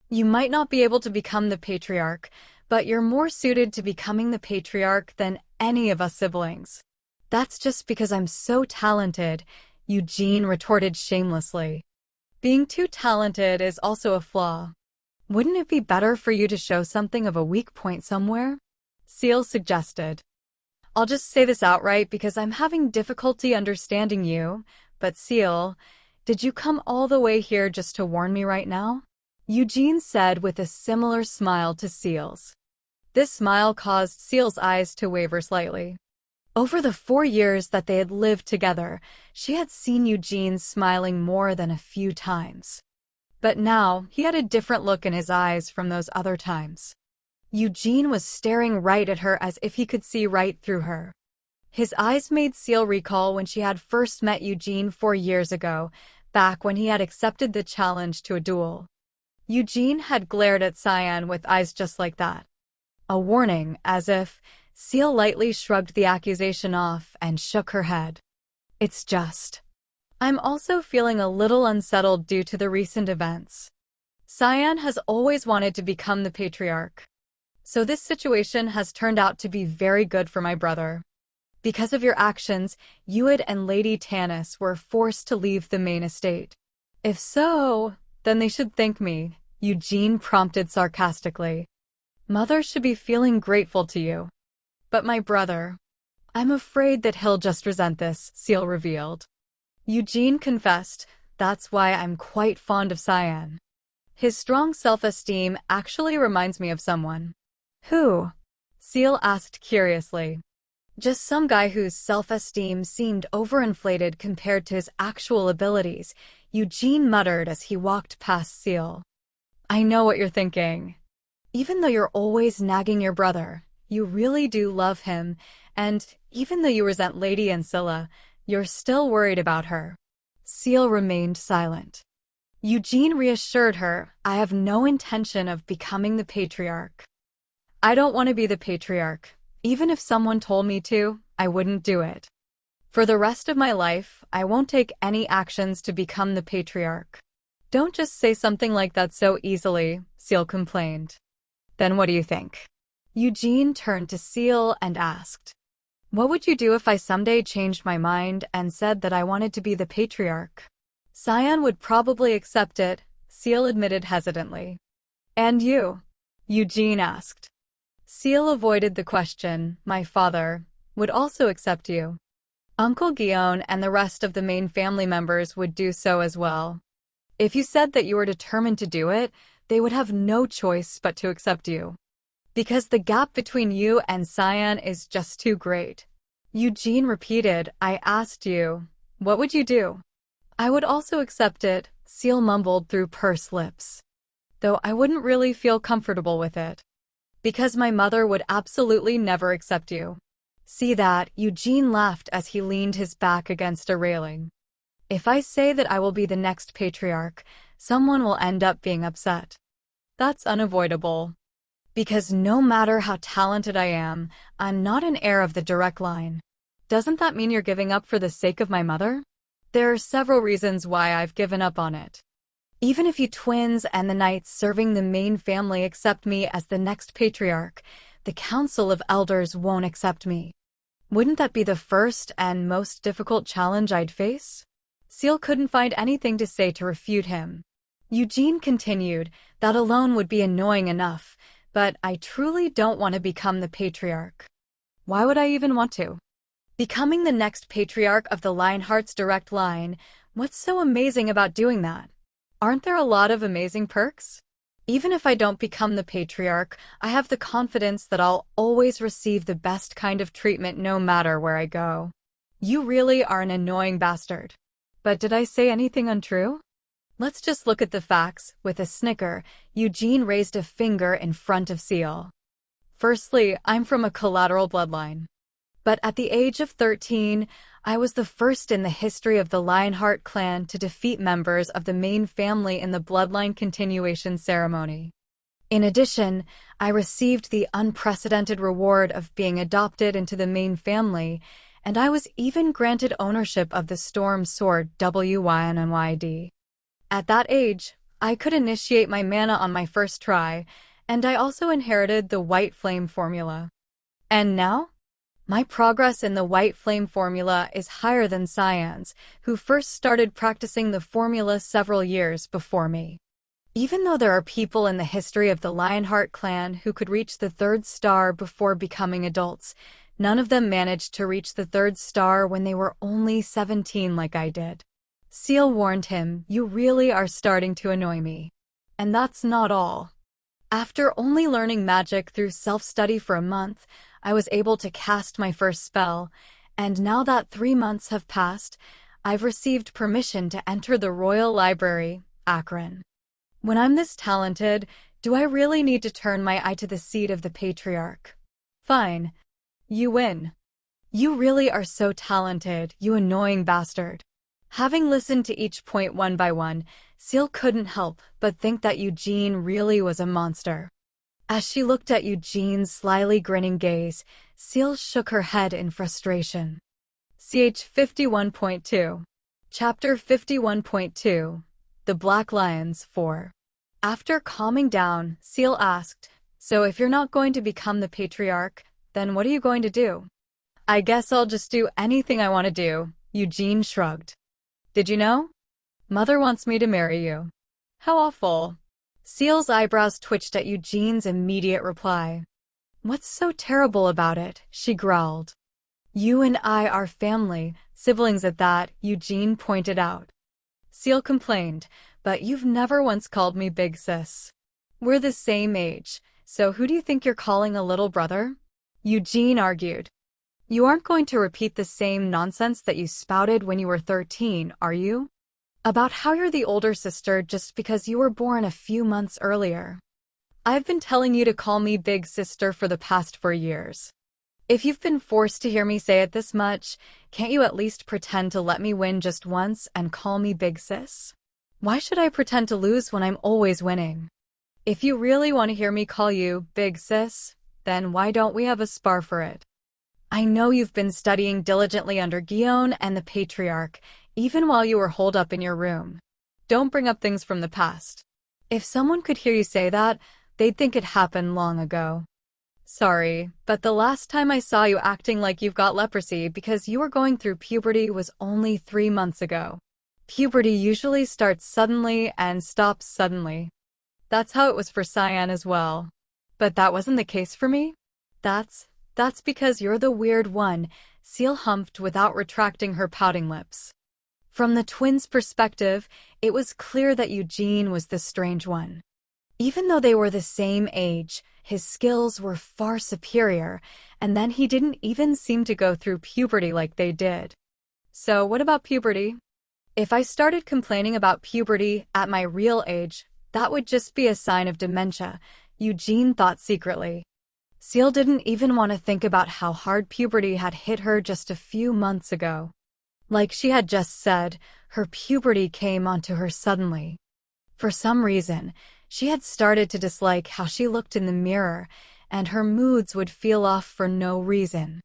You might not be able to become the patriarch, but you're more suited to becoming the patriarch than any of us siblings. That's just because I'm so talented, Eugene retorted shamelessly. Being too talented is also a flaw. Wouldn't it be better for you to show something of a weak point somewhere? Seal suggested. I'll just say this outright because I'm having difficulty understanding you, but Seal, did you come all the way here just to warn me right now? Eugene said with a similar smile to Seal's. This smile caused Seal's eyes to waver slightly. Over the 4 years that they had lived together, she had seen Eugene smiling more than a few times. But now, he had a different look in his eyes from those other times. Eugene was staring right at her as if he could see right through her. His eyes made Seal recall when she had first met Eugene 4 years ago, back when he had accepted the challenge to a duel. Eugene had glared at Cyan with eyes just like that. A warning, as if. Seal lightly shrugged the accusation off and shook her head. It's just. I'm also feeling a little unsettled due to the recent events. Cyan has always wanted to become the patriarch. So this situation has turned out to be very good for my brother. Because of your actions, Uid and Lady Tanis were forced to leave the main estate. If so, then they should thank me, Eugene prompted sarcastically. Mother should be feeling grateful to you. But my brother, I'm afraid that he'll just resent this, Seal revealed. Eugene confessed, that's why I'm quite fond of Cyan. His strong self-esteem actually reminds me of someone. Who? Seal asked curiously. Just some guy whose self-esteem seemed overinflated compared to his actual abilities, Eugene muttered as he walked past Seal. I know what you're thinking. Even though you're always nagging your brother, you really do love him, and even though you resent Lady Ancilla, you're still worried about her. Seal remained silent. Eugene reassured her, I have no intention of becoming the patriarch. I don't want to be the patriarch. Even if someone told me to, I wouldn't do it. For the rest of my life, I won't take any actions to become the patriarch. Don't just say something like that so easily, Seal complained. Then what do you think? Eugene turned to Seal and asked, what would you do if I someday changed my mind and said that I wanted to be the patriarch? Cyan would probably accept it, Seal admitted hesitantly. And you? Eugene asked. Seal avoided the question. My father would also accept you. Uncle Guillaume and the rest of the main family members would do so as well. If you said that you were determined to do it, they would have no choice but to accept you. Because the gap between you and Cyan is just too great. Eugene repeated, I asked you, what would you do? I would also accept it, Seal mumbled through pursed lips. Though I wouldn't really feel comfortable with it. Because my mother would absolutely never accept you. See that, Eugene laughed as he leaned his back against a railing. If I say that I will be the next patriarch, someone will end up being upset. That's unavoidable. Because no matter how talented I am, I'm not an heir of the direct line. Doesn't that mean you're giving up for the sake of my mother? There are several reasons why I've given up on it. Even if you twins and the knights serving the main family accept me as the next patriarch, the Council of Elders won't accept me. Wouldn't that be the first and most difficult challenge I'd face? Seal couldn't find anything to say to refute him. Eugene continued, that alone would be annoying enough, but I truly don't want to become the patriarch. Why would I even want to? Becoming the next patriarch of the Lionheart's direct line, what's so amazing about doing that? Aren't there a lot of amazing perks? Even if I don't become the patriarch, I have the confidence that I'll always receive the best kind of treatment no matter where I go. You really are an annoying bastard. But did I say anything untrue? Let's just look at the facts. With a snicker, Eugene raised a finger in front of Seal. Firstly, I'm from a collateral bloodline. But at the age of 13, I was the first in the history of the Lionheart clan to defeat members of the main family in the bloodline continuation ceremony. In addition, I received the unprecedented reward of being adopted into the main family, and I was even granted ownership of the Storm Sword WYNYD. At that age, I could initiate my mana on my first try, and I also inherited the White Flame formula. And now? My progress in the White Flame formula is higher than Cyan's, who first started practicing the formula several years before me. Even though there are people in the history of the Lionheart clan who could reach the 3rd star before becoming adults, none of them managed to reach the 3rd star when they were only 17 like I did. Seal warned him, you really are starting to annoy me. And that's not all. After only learning magic through self-study for a month, I was able to cast my first spell, and now that 3 months have passed, I've received permission to enter the Royal Library, Akron. When I'm this talented, do I really need to turn my eye to the seat of the patriarch? Fine. You win. You really are so talented, you annoying bastard. Having listened to each point one by one, Seal couldn't help but think that Eugene really was a monster. As she looked at Eugene's slyly grinning gaze, Seal shook her head in frustration. CH 51.2. Chapter 51.2. The Black Lions 4. After calming down, Seal asked, "So if you're not going to become the patriarch, then what are you going to do?" "I guess I'll just do anything I want to do," Eugene shrugged. "Did you know? Mother wants me to marry you." "How awful." Seal's eyebrows twitched at Eugene's immediate reply. "What's so terrible about it?" she growled. "You and I are family, siblings at that," Eugene pointed out. Seal complained, "But you've never once called me big sis. We're the same age, so who do you think you're calling a little brother?" Eugene argued. "You aren't going to repeat the same nonsense that you spouted when you were 13, are you? About how you're the older sister just because you were born a few months earlier. I've been telling you to call me big sister for the past 4 years. If you've been forced to hear me say it this much, can't you at least pretend to let me win just once and call me big sis? Why should I pretend to lose when I'm always winning? If you really want to hear me call you big sis, then why don't we have a spar for it? I know you've been studying diligently under Guillaume and the Patriarch, even while you were holed up in your room. Don't bring up things from the past. If someone could hear you say that, they'd think it happened long ago. Sorry, but the last time I saw you acting like you've got leprosy because you were going through puberty was only 3 months ago. Puberty usually starts suddenly and stops suddenly. That's how it was for Cyan as well. But that wasn't the case for me? That's because you're the weird one," Seal humphed without retracting her pouting lips. From the twins' perspective, it was clear that Eugene was the strange one. Even though they were the same age, his skills were far superior, and then he didn't even seem to go through puberty like they did. "So what about puberty? If I started complaining about puberty at my real age, that would just be a sign of dementia," Eugene thought secretly. Seal didn't even want to think about how hard puberty had hit her just a few months ago. Like she had just said, her puberty came onto her suddenly. For some reason, she had started to dislike how she looked in the mirror, and her moods would feel off for no reason.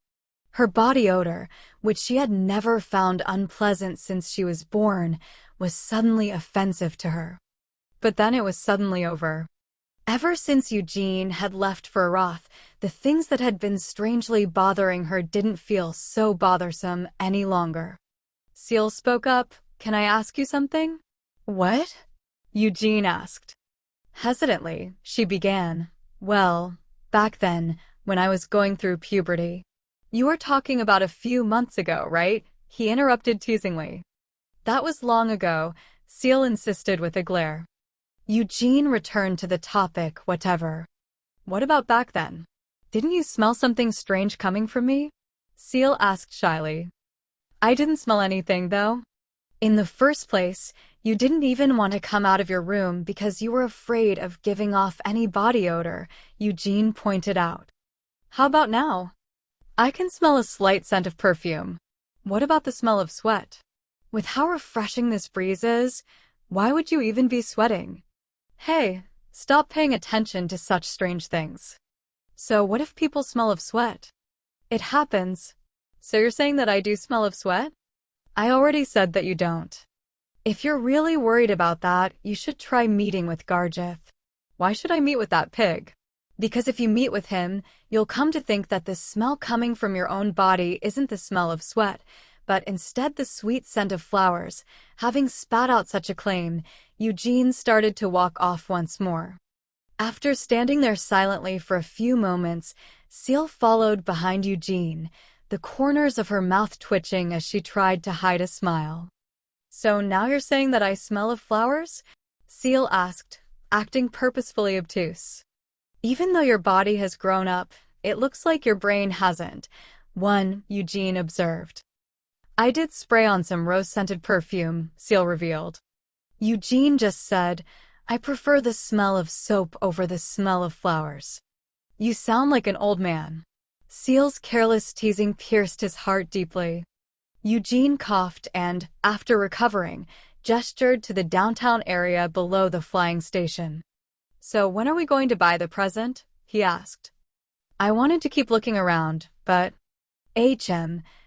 Her body odor, which she had never found unpleasant since she was born, was suddenly offensive to her. But then it was suddenly over. Ever since Eugene had left for Roth, the things that had been strangely bothering her didn't feel so bothersome any longer. Seal spoke up, "Can I ask you something?" "What?" Eugene asked. Hesitantly, she began, "Well, back then, when I was going through puberty." "You were talking about a few months ago, right?" he interrupted teasingly. "That was long ago," Seal insisted with a glare. Eugene returned to the topic, whatever. "What about back then? Didn't you smell something strange coming from me?" Seal asked shyly. "I didn't smell anything, though. In the first place, you didn't even want to come out of your room because you were afraid of giving off any body odor," Eugene pointed out. "How about now? I can smell a slight scent of perfume. What about the smell of sweat? With how refreshing this breeze is, why would you even be sweating? Hey, stop paying attention to such strange things. So what if people smell of sweat?" "It happens. So you're saying that I do smell of sweat?" "I already said that you don't. If you're really worried about that, you should try meeting with Garjith." "Why should I meet with that pig?" "Because if you meet with him, you'll come to think that the smell coming from your own body isn't the smell of sweat, but instead the sweet scent of flowers." Having spat out such a claim, Eugene started to walk off once more. After standing there silently for a few moments, Seal followed behind Eugene, the corners of her mouth twitching as she tried to hide a smile. "So now you're saying that I smell of flowers?" Seal asked, acting purposefully obtuse. "Even though your body has grown up, it looks like your brain hasn't," Eugene observed. "I did spray on some rose-scented perfume," Seal revealed. Eugene just said, "I prefer the smell of soap over the smell of flowers." "You sound like an old man." Seal's careless teasing pierced his heart deeply. Eugene coughed and, after recovering, gestured to the downtown area below the flying station. "So when are we going to buy the present?" he asked. I wanted to keep looking around, but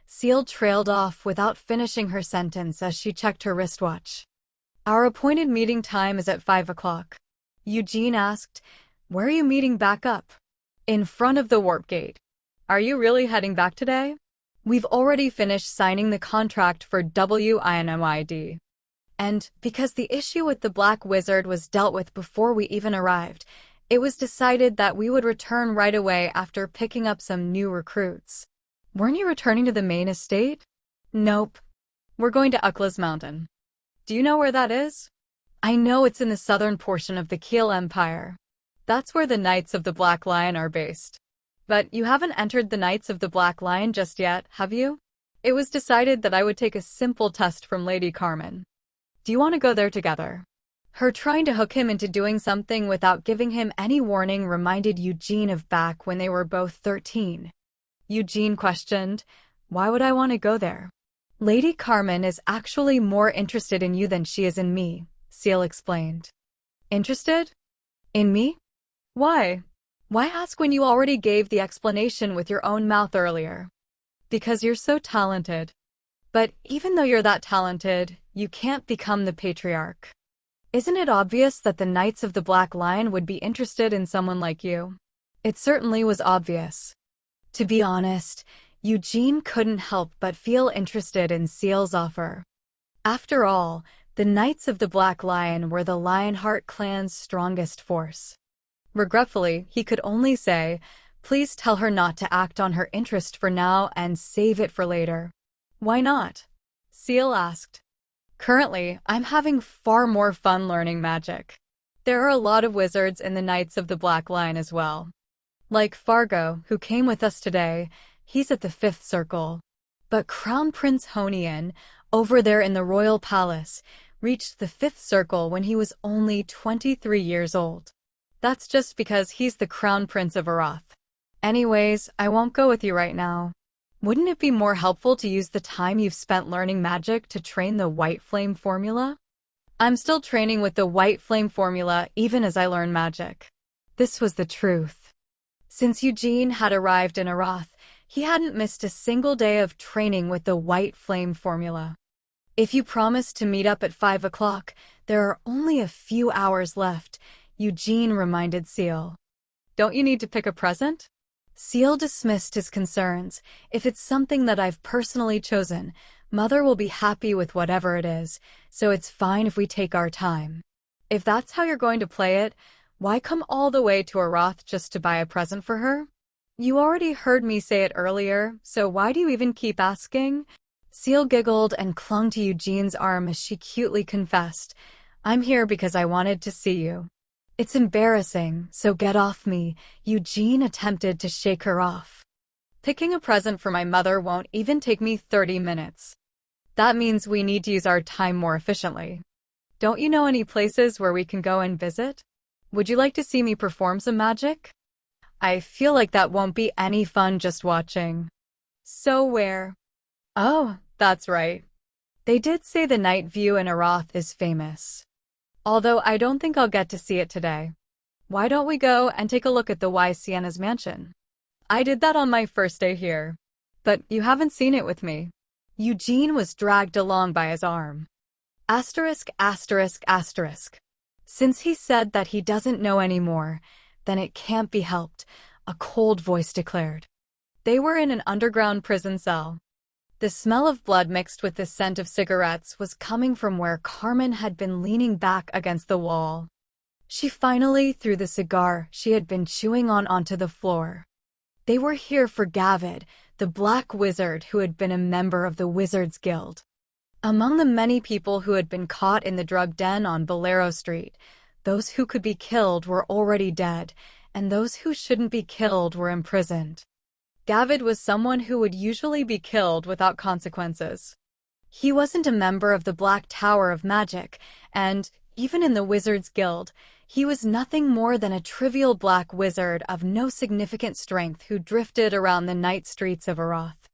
Seal trailed off without finishing her sentence as she checked her wristwatch. "Our appointed meeting time is at 5 o'clock. Eugene asked, "Where are you meeting back up?" "In front of the warp gate." "Are you really heading back today?" "We've already finished signing the contract for WINMID. And because the issue with the Black Wizard was dealt with before we even arrived, it was decided that we would return right away after picking up some new recruits." "Weren't you returning to the main estate?" "Nope. We're going to Ukla's Mountain." "Do you know where that is?" "I know it's in the southern portion of the Keel Empire. That's where the Knights of the Black Lion are based." "But you haven't entered the Knights of the Black Lion just yet, have you?" "It was decided that I would take a simple test from Lady Carmen. Do you want to go there together?" Her trying to hook him into doing something without giving him any warning reminded Eugene of back when they were both 13. Eugene questioned, "Why would I want to go there?" "Lady Carmen is actually more interested in you than she is in me," Seal explained. "Interested? In me? Why? Why ask when you already gave the explanation with your own mouth earlier?" "Because you're so talented." "But even though you're that talented, you can't become the patriarch. Isn't it obvious that the Knights of the Black Lion would be interested in someone like you?" It certainly was obvious. To be honest, Eugene couldn't help but feel interested in Seal's offer. After all, the Knights of the Black Lion were the Lionheart clan's strongest force. Regretfully, he could only say, "Please tell her not to act on her interest for now and save it for later." "Why not?" Seal asked. "Currently, I'm having far more fun learning magic. There are a lot of wizards in the Knights of the Black Lion as well. Like Fargo, who came with us today, he's at the 5th circle. But Crown Prince Honian, over there in the royal palace, reached the 5th circle when he was only 23 years old. That's just because he's the Crown Prince of Arath. Anyways, I won't go with you right now. Wouldn't it be more helpful to use the time you've spent learning magic to train the White Flame formula?" "I'm still training with the White Flame formula even as I learn magic." This was the truth. Since Eugene had arrived in Arath, he hadn't missed a single day of training with the White Flame formula. "If you promise to meet up at 5 o'clock, there are only a few hours left," Eugene reminded Seal. "Don't you need to pick a present?" Seal dismissed his concerns. "If it's something that I've personally chosen, Mother will be happy with whatever it is, so it's fine if we take our time." "If that's how you're going to play it, why come all the way to Arath just to buy a present for her?" "You already heard me say it earlier, so why do you even keep asking?" Seal giggled and clung to Eugene's arm as she cutely confessed, "I'm here because I wanted to see you." "It's embarrassing, so get off me." Eugene attempted to shake her off. "Picking a present for my mother won't even take me 30 minutes. That means we need to use our time more efficiently. Don't you know any places where we can go and visit? Would you like to see me perform some magic?" "I feel like that won't be any fun just watching." "So where?" "Oh, that's right. They did say the night view in Arath is famous. Although I don't think I'll get to see it today. Why don't we go and take a look at the Y Sienna's mansion? I did that on my first day here. But you haven't seen it with me." Eugene was dragged along by his arm. Asterisk, asterisk, asterisk. Since he said that he doesn't know anymore, then it can't be helped, a cold voice declared. They were in an underground prison cell. The smell of blood mixed with the scent of cigarettes was coming from where Carmen had been leaning back against the wall. She finally threw the cigar she had been chewing on onto the floor. They were here for Gavid, the Black Wizard who had been a member of the Wizards Guild. Among the many people who had been caught in the drug den on Bolero Street, those who could be killed were already dead, and those who shouldn't be killed were imprisoned. Gavid was someone who would usually be killed without consequences. He wasn't a member of the Black Tower of Magic, and, even in the Wizards Guild, he was nothing more than a trivial black wizard of no significant strength who drifted around the night streets of Arath.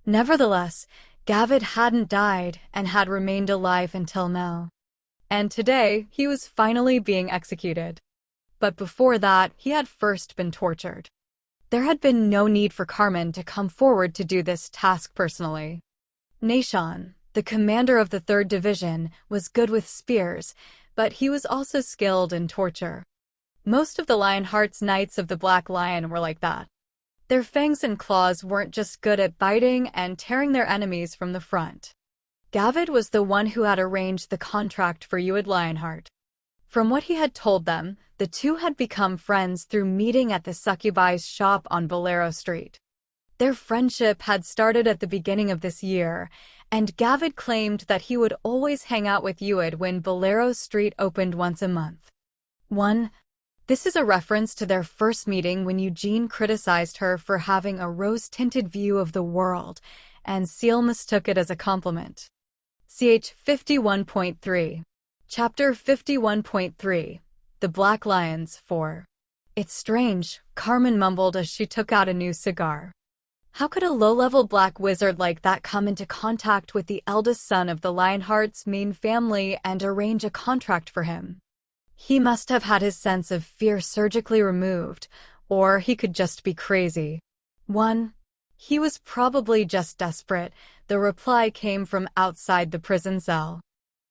Nevertheless, Gavid hadn't died and had remained alive until now. And today, he was finally being executed. But before that, he had first been tortured. There had been no need for Carmen to come forward to do this task personally. Nashon, the commander of the 3rd Division, was good with spears, but he was also skilled in torture. Most of the Lionheart's Knights of the Black Lion were like that. Their fangs and claws weren't just good at biting and tearing their enemies from the front. Gavid was the one who had arranged the contract for Uid Lionheart. From what he had told them, the two had become friends through meeting at the Succubi's shop on Bolero Street. Their friendship had started at the beginning of this year, and Gavid claimed that he would always hang out with Uid when Bolero Street opened once a month. This is a reference to their first meeting when Eugene criticized her for having a rose-tinted view of the world, and Seal mistook it as a compliment. Ch 51.3. Chapter 51.3. The Black Lions 4. It's strange, Carmen mumbled as she took out a new cigar. How could a low-level black wizard like that come into contact with the eldest son of the Lionheart's main family and arrange a contract for him? He must have had his sense of fear surgically removed, or he could just be crazy. He was probably just desperate. The reply came from outside the prison cell.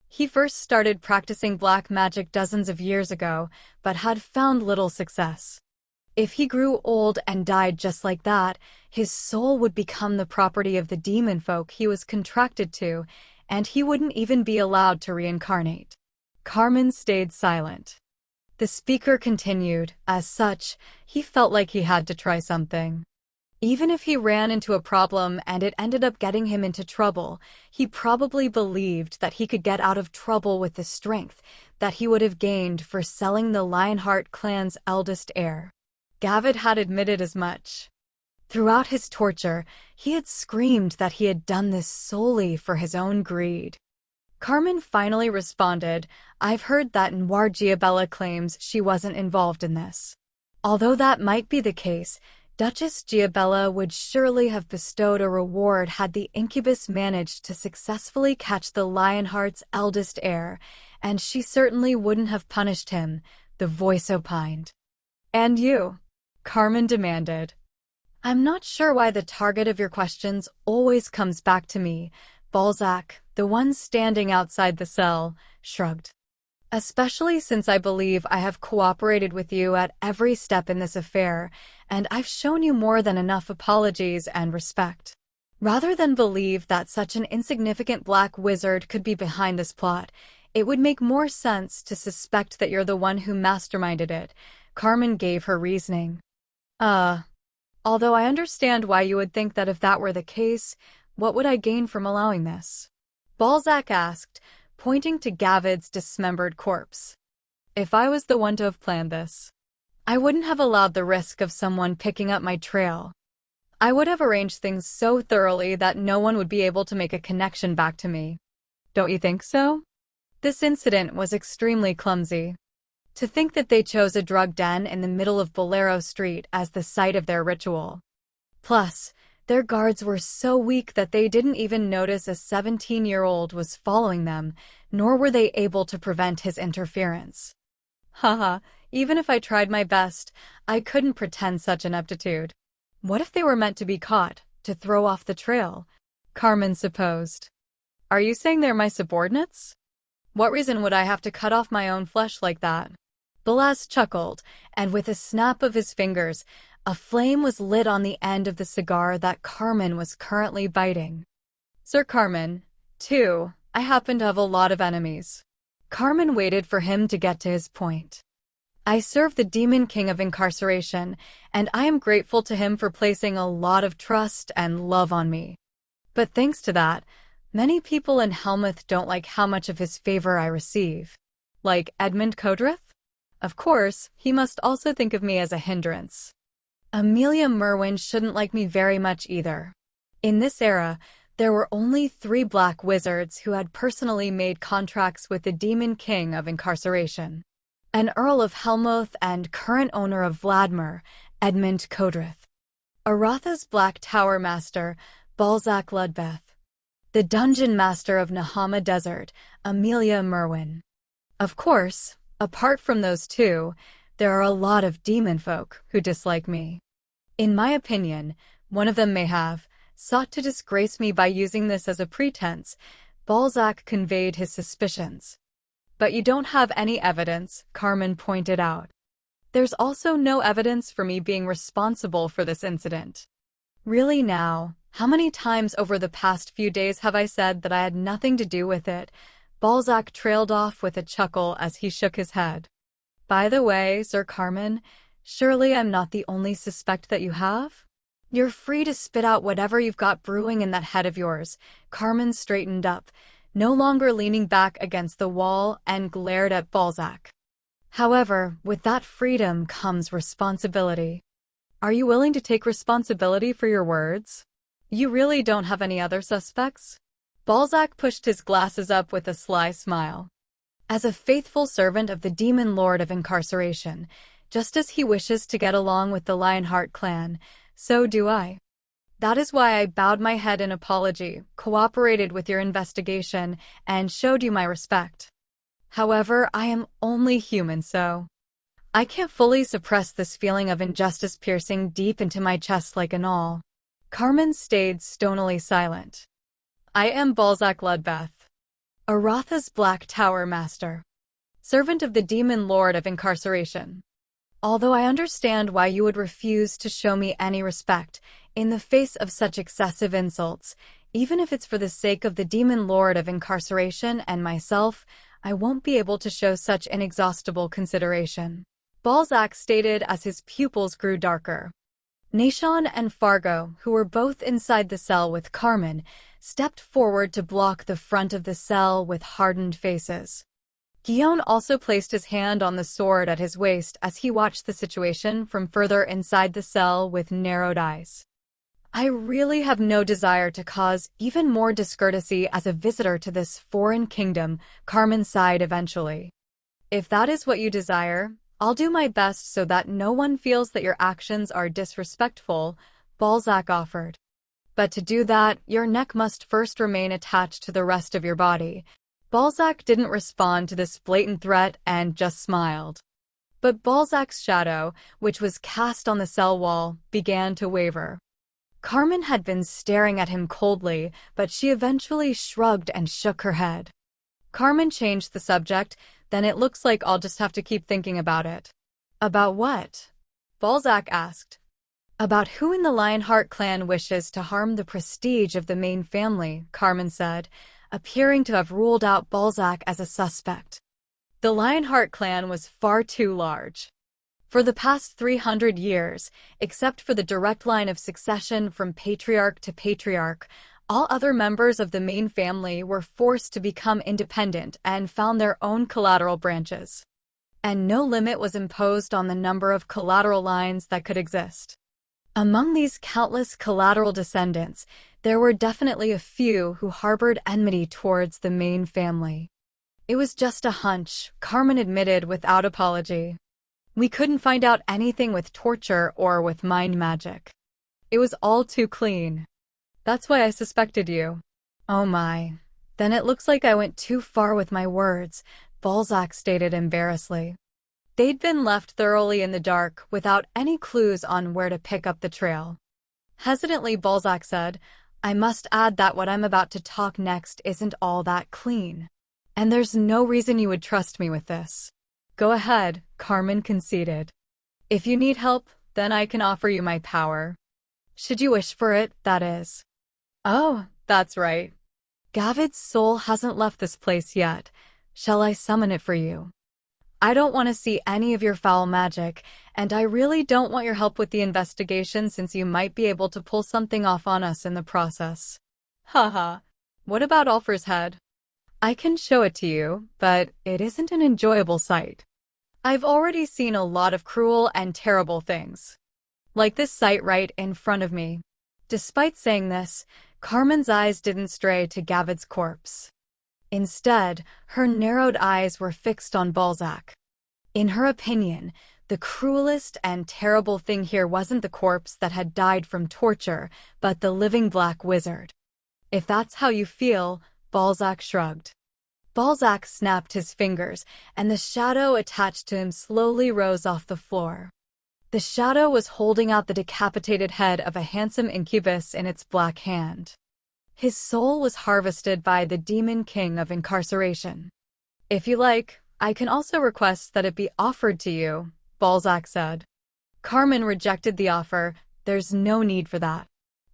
He first started practicing black magic dozens of years ago, but had found little success. If he grew old and died just like that, his soul would become the property of the demon folk he was contracted to, and he wouldn't even be allowed to reincarnate. Carmen stayed silent. The speaker continued. As such, he felt like he had to try something. Even if he ran into a problem and it ended up getting him into trouble, he probably believed that he could get out of trouble with the strength that he would have gained for selling the Lionheart clan's eldest heir. Gavid had admitted as much. Throughout his torture, he had screamed that he had done this solely for his own greed. Carmen finally responded, I've heard that Noir Giabella claims she wasn't involved in this. Although that might be the case, Duchess Giabella would surely have bestowed a reward had the incubus managed to successfully catch the Lionheart's eldest heir, and she certainly wouldn't have punished him, the voice opined. And you? Carmen demanded. I'm not sure why the target of your questions always comes back to me, Balzac, the one standing outside the cell, shrugged. Especially since I believe I have cooperated with you at every step in this affair, and I've shown you more than enough apologies and respect. Rather than believe that such an insignificant black wizard could be behind this plot, it would make more sense to suspect that you're the one who masterminded it, Carmen gave her reasoning. Although I understand why you would think that if that were the case, what would I gain from allowing this? Balzac asked, pointing to Gavid's dismembered corpse. If I was the one to have planned this, I wouldn't have allowed the risk of someone picking up my trail. I would have arranged things so thoroughly that no one would be able to make a connection back to me. Don't you think so? This incident was extremely clumsy. To think that they chose a drug den in the middle of Bolero Street as the site of their ritual. Plus, their guards were so weak that they didn't even notice a 17-year-old was following them, nor were they able to prevent his interference. Haha, even if I tried my best, I couldn't pretend such ineptitude. What if they were meant to be caught, to throw off the trail? Carmen supposed. Are you saying they're my subordinates? What reason would I have to cut off my own flesh like that? Balaz chuckled, and with a snap of his fingers, a flame was lit on the end of the cigar that Carmen was currently biting. Sir Carmen, too, I happen to have a lot of enemies. Carmen waited for him to get to his point. I serve the Demon King of Incarceration, and I am grateful to him for placing a lot of trust and love on me. But thanks to that, many people in Helmuth don't like how much of his favor I receive. Like Edmund Codrith? Of course, he must also think of me as a hindrance. Amelia Merwin shouldn't like me very much either. In this era, there were only 3 black wizards who had personally made contracts with the Demon King of Incarceration. An Earl of Helmuth and current owner of Vladimir, Edmund Codrith. Aratha's Black Tower Master, Balzac Ludbeth. the dungeon master of Nahama Desert, Amelia Merwin. Of course, apart from those two, there are a lot of demon folk who dislike me. In my opinion, one of them may have sought to disgrace me by using this as a pretense. Balzac conveyed his suspicions. But you don't have any evidence, Carmen pointed out. There's also no evidence for me being responsible for this incident. Really now, how many times over the past few days have I said that I had nothing to do with it? Balzac trailed off with a chuckle as he shook his head. By the way, Sir Carmen, surely I'm not the only suspect that you have? You're free to spit out whatever you've got brewing in that head of yours. Carmen straightened up, no longer leaning back against the wall, and glared at Balzac. However, with that freedom comes responsibility. Are you willing to take responsibility for your words? You really don't have any other suspects? Balzac pushed his glasses up with a sly smile. As a faithful servant of the demon lord of incarceration, just as he wishes to get along with the Lionheart clan, so do I. That is why I bowed my head in apology, cooperated with your investigation, and showed you my respect. However, I am only human, so I can't fully suppress this feeling of injustice piercing deep into my chest like an awl. Carmen stayed stonily silent. I am Balzac Ludbeth, Aratha's Black Tower Master, servant of the demon lord of incarceration. Although I understand why you would refuse to show me any respect in the face of such excessive insults, even if it's for the sake of the demon lord of incarceration and myself, I won't be able to show such inexhaustible consideration. Balzac stated as his pupils grew darker. Nashon and Fargo, who were both inside the cell with Carmen, stepped forward to block the front of the cell with hardened faces. Guillaume also placed his hand on the sword at his waist as he watched the situation from further inside the cell with narrowed eyes. I really have no desire to cause even more discourtesy as a visitor to this foreign kingdom, Carmen sighed eventually. If that is what you desire, I'll do my best so that no one feels that your actions are disrespectful, Balzac offered. But to do that, your neck must first remain attached to the rest of your body. Balzac didn't respond to this blatant threat and just smiled. But Balzac's shadow, which was cast on the cell wall, began to waver. Carmen had been staring at him coldly, but she eventually shrugged and shook her head. Carmen changed the subject. Then it looks like I'll just have to keep thinking about it. About what? Balzac asked. About who in the Lionheart clan wishes to harm the prestige of the main family, Carmen said, appearing to have ruled out Balzac as a suspect. The Lionheart clan was far too large. For the past 300 years, except for the direct line of succession from patriarch to patriarch, all other members of the main family were forced to become independent and found their own collateral branches. And no limit was imposed on the number of collateral lines that could exist. Among these countless collateral descendants, there were definitely a few who harbored enmity towards the main family. It was just a hunch, Carmen admitted without apology. We couldn't find out anything with torture or with mind magic. It was all too clean. That's why I suspected you. Oh my. Then it looks like I went too far with my words, Balzac stated embarrassedly. They'd been left thoroughly in the dark without any clues on where to pick up the trail. Hesitantly, Balzac said, I must add that what I'm about to talk next isn't all that clean. And there's no reason you would trust me with this. Go ahead, Carmen conceded. If you need help, then I can offer you my power. Should you wish for it, that is. Oh, that's right. Gavid's soul hasn't left this place yet. Shall I summon it for you? I don't want to see any of your foul magic, and I really don't want your help with the investigation since you might be able to pull something off on us in the process. Haha. What about Ulfr's head? I can show it to you, but it isn't an enjoyable sight. I've already seen a lot of cruel and terrible things. Like this sight right in front of me. Despite saying this, Carmen's eyes didn't stray to Gavid's corpse. Instead, her narrowed eyes were fixed on Balzac. In her opinion, the cruelest and terrible thing here wasn't the corpse that had died from torture, but the living black wizard. If that's how you feel, Balzac shrugged. Balzac snapped his fingers, and the shadow attached to him slowly rose off the floor. The shadow was holding out the decapitated head of a handsome incubus in its black hand. His soul was harvested by the demon king of incarceration. If you like, I can also request that it be offered to you, Balzac said. Carmen rejected the offer. There's no need for that.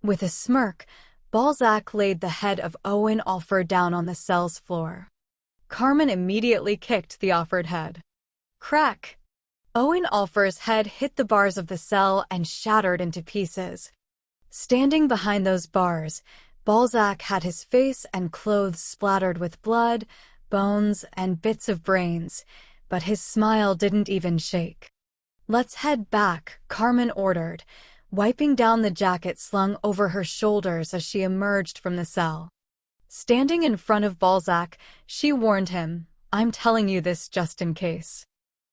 With a smirk, Balzac laid the head of Owen Alford down on the cell's floor. Carmen immediately kicked the offered head. Crack! Owen Alford's head hit the bars of the cell and shattered into pieces. Standing behind those bars, Balzac had his face and clothes splattered with blood, bones, and bits of brains, but his smile didn't even shake. Let's head back, Carmen ordered, wiping down the jacket slung over her shoulders as she emerged from the cell. Standing in front of Balzac, she warned him, I'm telling you this just in case.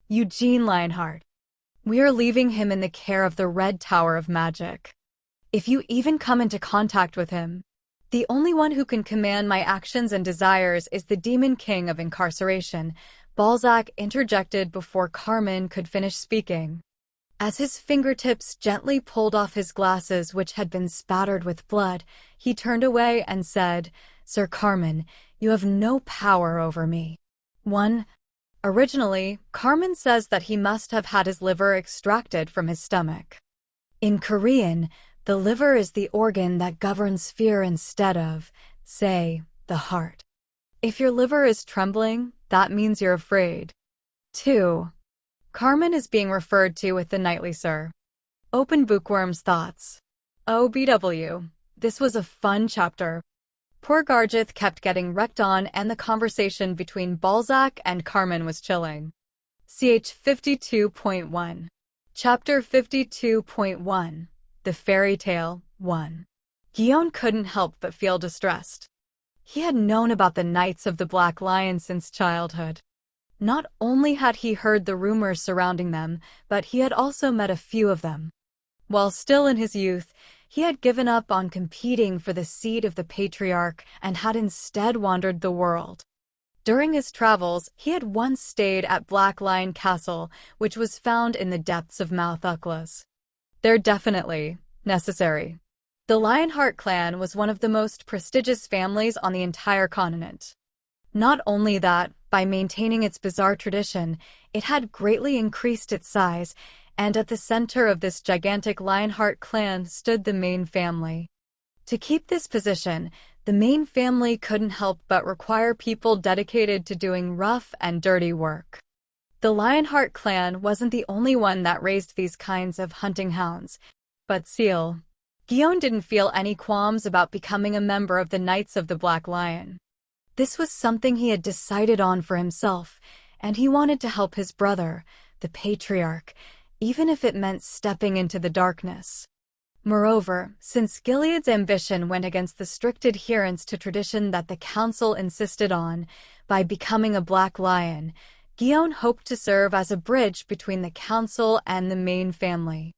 Eugene Lionheart. We are leaving him in the care of the Red Tower of Magic. If you even come into contact with him, the only one who can command my actions and desires is the Demon King of Incarceration, Balzac interjected before Carmen could finish speaking. As his fingertips gently pulled off his glasses which had been spattered with blood, he turned away and said, Sir Carmen, you have no power over me. 1. Originally, Carmen says that he must have had his liver extracted from his stomach. In Korean, the liver is the organ that governs fear instead of, say, the heart. If your liver is trembling, that means you're afraid. 2. Carmen is being referred to with the knightly sir. Open Bookworm's thoughts. OBW. This was a fun chapter. Poor Gargith kept getting wrecked on and the conversation between Balzac and Carmen was chilling. CH 52.1. Chapter 52.1. The Fairy Tale 1. Guillaume couldn't help but feel distressed. He had known about the Knights of the Black Lion since childhood. Not only had he heard the rumors surrounding them, but he had also met a few of them. While still in his youth, he had given up on competing for the seat of the Patriarch and had instead wandered the world. During his travels, he had once stayed at Black Lion Castle, which was found in the depths of Mouth Uklas. They're definitely necessary. The Lionheart clan was one of the most prestigious families on the entire continent. Not only that, by maintaining its bizarre tradition, it had greatly increased its size, and at the center of this gigantic Lionheart clan stood the Main family. To keep this position, the Main family couldn't help but require people dedicated to doing rough and dirty work. The Lionheart clan wasn't the only one that raised these kinds of hunting hounds, but Seal. Guillaume didn't feel any qualms about becoming a member of the Knights of the Black Lion. This was something he had decided on for himself, and he wanted to help his brother, the Patriarch, even if it meant stepping into the darkness. Moreover, since Gilead's ambition went against the strict adherence to tradition that the Council insisted on, by becoming a Black Lion, Guillaume hoped to serve as a bridge between the Council and the Main family.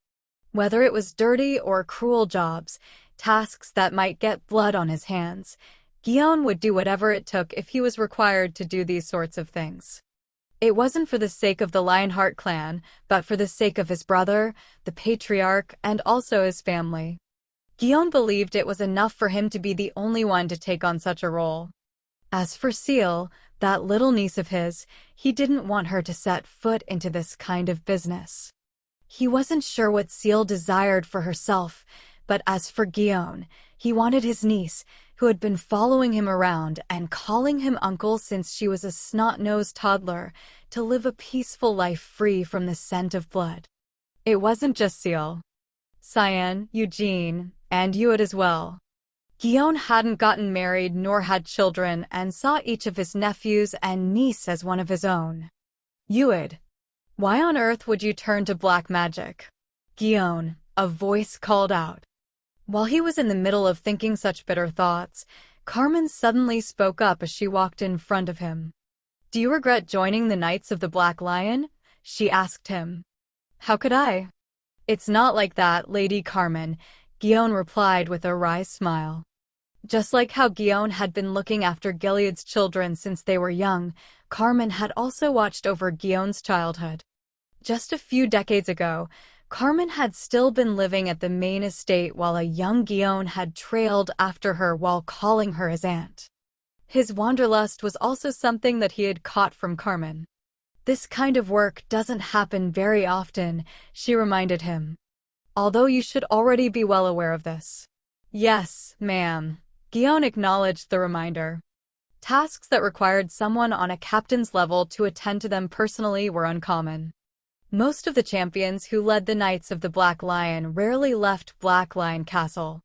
Whether it was dirty or cruel jobs, tasks that might get blood on his hands, Guillaume would do whatever it took if he was required to do these sorts of things. It wasn't for the sake of the Lionheart clan, but for the sake of his brother, the Patriarch, and also his family. Guillaume believed it was enough for him to be the only one to take on such a role. As for Seal, that little niece of his, he didn't want her to set foot into this kind of business. He wasn't sure what Seal desired for herself, but as for Guillaume, he wanted his niece, who had been following him around and calling him uncle since she was a snot-nosed toddler, to live a peaceful life free from the scent of blood. It wasn't just Seal. Cyan, Eugene, and Hewitt as well. Guillaume hadn't gotten married nor had children and saw each of his nephews and niece as one of his own. Hewitt, why on earth would you turn to black magic? Guillaume, a voice called out. While he was in the middle of thinking such bitter thoughts, Carmen suddenly spoke up as she walked in front of him. Do you regret joining the Knights of the Black Lion? She asked him. How could I? It's not like that, Lady Carmen, Guillaume replied with a wry smile. Just like how Guion had been looking after Gilead's children since they were young, Carmen had also watched over Guion's childhood. Just a few decades ago, Carmen had still been living at the main estate while a young Guion had trailed after her while calling her his aunt. His wanderlust was also something that he had caught from Carmen. "This kind of work doesn't happen very often," she reminded him. "Although you should already be well aware of this." "Yes, ma'am." Guion acknowledged the reminder. Tasks that required someone on a captain's level to attend to them personally were uncommon. Most of the champions who led the Knights of the Black Lion rarely left Black Lion Castle.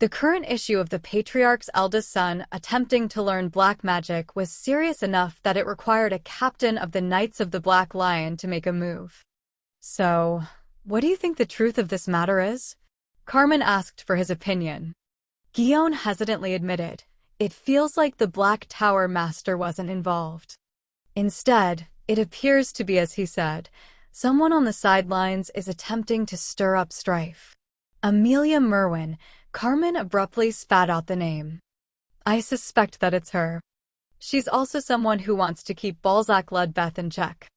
The current issue of the Patriarch's eldest son attempting to learn black magic was serious enough that it required a captain of the Knights of the Black Lion to make a move. "So, what do you think the truth of this matter is?" Carmen asked for his opinion. Guion hesitantly admitted, "It feels like the Black Tower Master wasn't involved. Instead, it appears to be as he said. Someone on the sidelines is attempting to stir up strife." Amelia Merwin. Carmen abruptly spat out the name. "I suspect that it's her. She's also someone who wants to keep Balzac Ludbeth in check.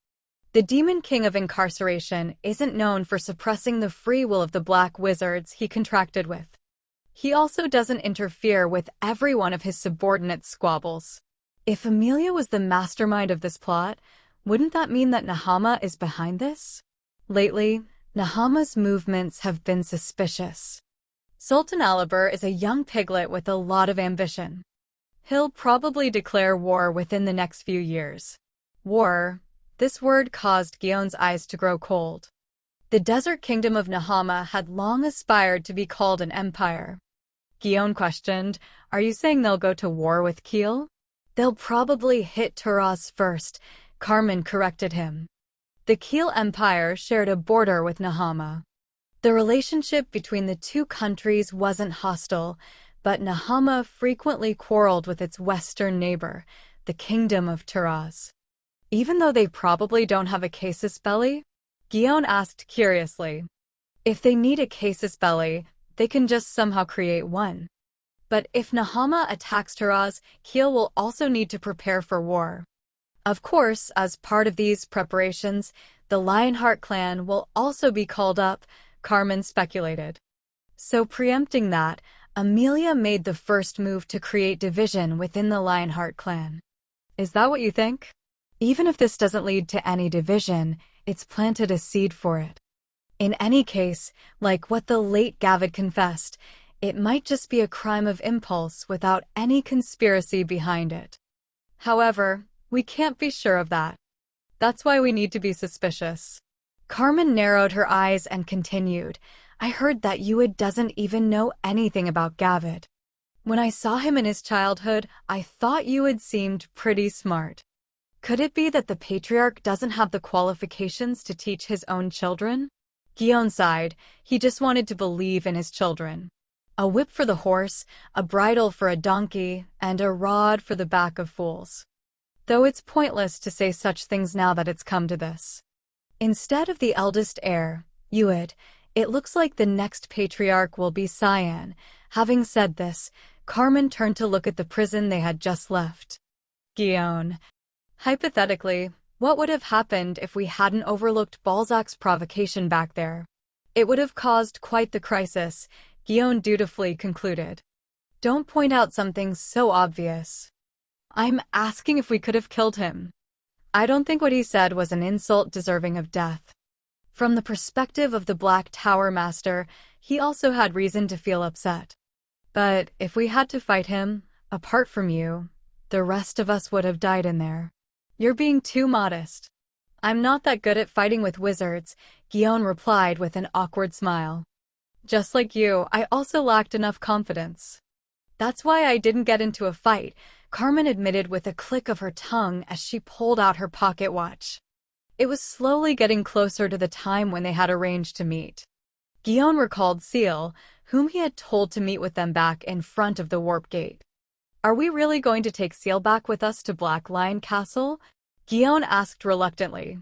The Demon King of Incarceration isn't known for suppressing the free will of the black wizards he contracted with. He also doesn't interfere with every one of his subordinates' squabbles. If Amelia was the mastermind of this plot, wouldn't that mean that Nahama is behind this? Lately, Nahama's movements have been suspicious. Sultan Alibur is a young piglet with a lot of ambition. He'll probably declare war within the next few years." War. This word caused Guion's eyes to grow cold. The desert kingdom of Nahama had long aspired to be called an empire. Guion questioned, "Are you saying they'll go to war with Kiel?" "They'll probably hit Taraz first," Carmen corrected him. The Kiel Empire shared a border with Nahama. The relationship between the two countries wasn't hostile, but Nahama frequently quarreled with its western neighbor, the Kingdom of Taraz. "Even though they probably don't have a casus belli?" Guion asked curiously. "If they need a casus belli, they can just somehow create one. But if Nahama attacks Taraz, Kiel will also need to prepare for war. Of course, as part of these preparations, the Lionheart clan will also be called up," Carmen speculated. So preempting that, Amelia made the first move to create division within the Lionheart clan. "Is that what you think?" "Even if this doesn't lead to any division, it's planted a seed for it. In any case, like what the late Gavid confessed, it might just be a crime of impulse without any conspiracy behind it. However, we can't be sure of that. That's why we need to be suspicious." Carmen narrowed her eyes and continued, "I heard that Uid doesn't even know anything about Gavid. When I saw him in his childhood, I thought Uid seemed pretty smart. Could it be that the Patriarch doesn't have the qualifications to teach his own children?" Guion sighed. He just wanted to believe in his children. A whip for the horse, a bridle for a donkey, and a rod for the back of fools. Though it's pointless to say such things now that it's come to this. Instead of the eldest heir, Uid, it looks like the next patriarch will be Cyan. Having said this, Carmen turned to look at the prison they had just left. Guion. "Hypothetically, what would have happened if we hadn't overlooked Balzac's provocation back there? It would have caused quite the crisis," Guion dutifully concluded. "Don't point out something so obvious." "I'm asking if we could have killed him. I don't think what he said was an insult deserving of death. From the perspective of the Black Tower Master, he also had reason to feel upset. But if we had to fight him, apart from you, the rest of us would have died in there. You're being too modest." "I'm not that good at fighting with wizards," Guion replied with an awkward smile. "Just like you, I also lacked enough confidence. That's why I didn't get into a fight," Carmen admitted with a click of her tongue as she pulled out her pocket watch. It was slowly getting closer to the time when they had arranged to meet. Guion recalled Seal, whom he had told to meet with them back in front of the warp gate. "Are we really going to take Seal back with us to Black Lion Castle?" Guion asked reluctantly.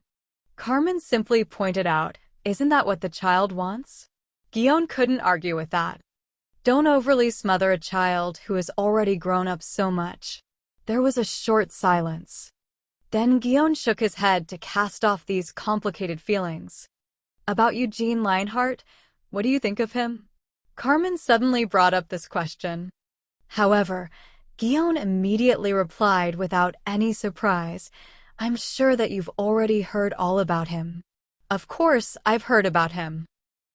Carmen simply pointed out, "Isn't that what the child wants?" Guion couldn't argue with that. Don't overly smother a child who has already grown up so much. There was a short silence. Then Guillaume shook his head to cast off these complicated feelings. About Eugene Lionheart, what do you think of him? Carmen suddenly brought up this question. However, Guillaume immediately replied without any surprise, I'm sure that you've already heard all about him. Of course, I've heard about him.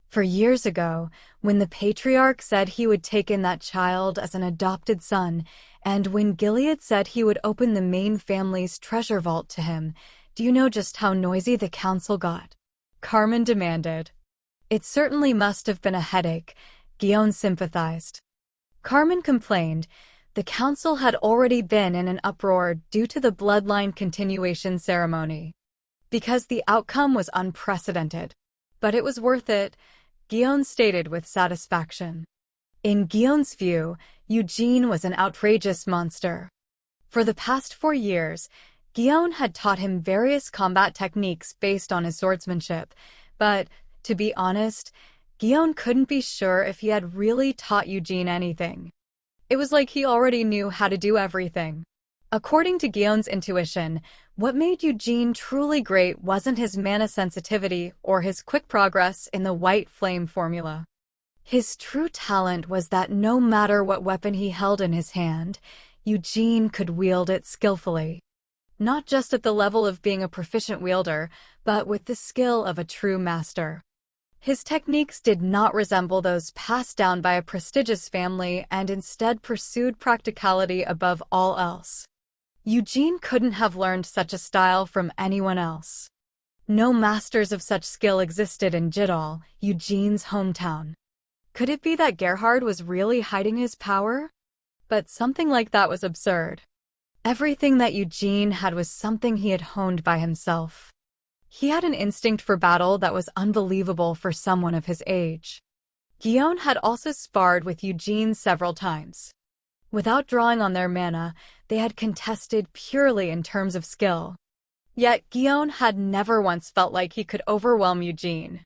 For years ago, when the patriarch said he would take in that child as an adopted son, and when Gilead said he would open the main family's treasure vault to him, do you know just how noisy the council got? Carmen demanded. It certainly must have been a headache, Guillaume sympathized. Carmen complained. The council had already been in an uproar due to the bloodline continuation ceremony. Because the outcome was unprecedented. But it was worth it, Guillaume stated with satisfaction. In Guillaume's view, Eugene was an outrageous monster. For the past 4 years, Guillaume had taught him various combat techniques based on his swordsmanship, but, to be honest, Guillaume couldn't be sure if he had really taught Eugene anything. It was like he already knew how to do everything. According to Guillaume's intuition, what made Eugene truly great wasn't his mana sensitivity or his quick progress in the white flame formula. His true talent was that no matter what weapon he held in his hand, Eugene could wield it skillfully. Not just at the level of being a proficient wielder, but with the skill of a true master. His techniques did not resemble those passed down by a prestigious family and instead pursued practicality above all else. Eugene couldn't have learned such a style from anyone else. No masters of such skill existed in Jidal, Eugene's hometown. Could it be that Gerhard was really hiding his power? But something like that was absurd. Everything that Eugene had was something he had honed by himself. He had an instinct for battle that was unbelievable for someone of his age. Guillaume had also sparred with Eugene several times. Without drawing on their mana, they had contested purely in terms of skill. Yet Guillaume had never once felt like he could overwhelm Eugene.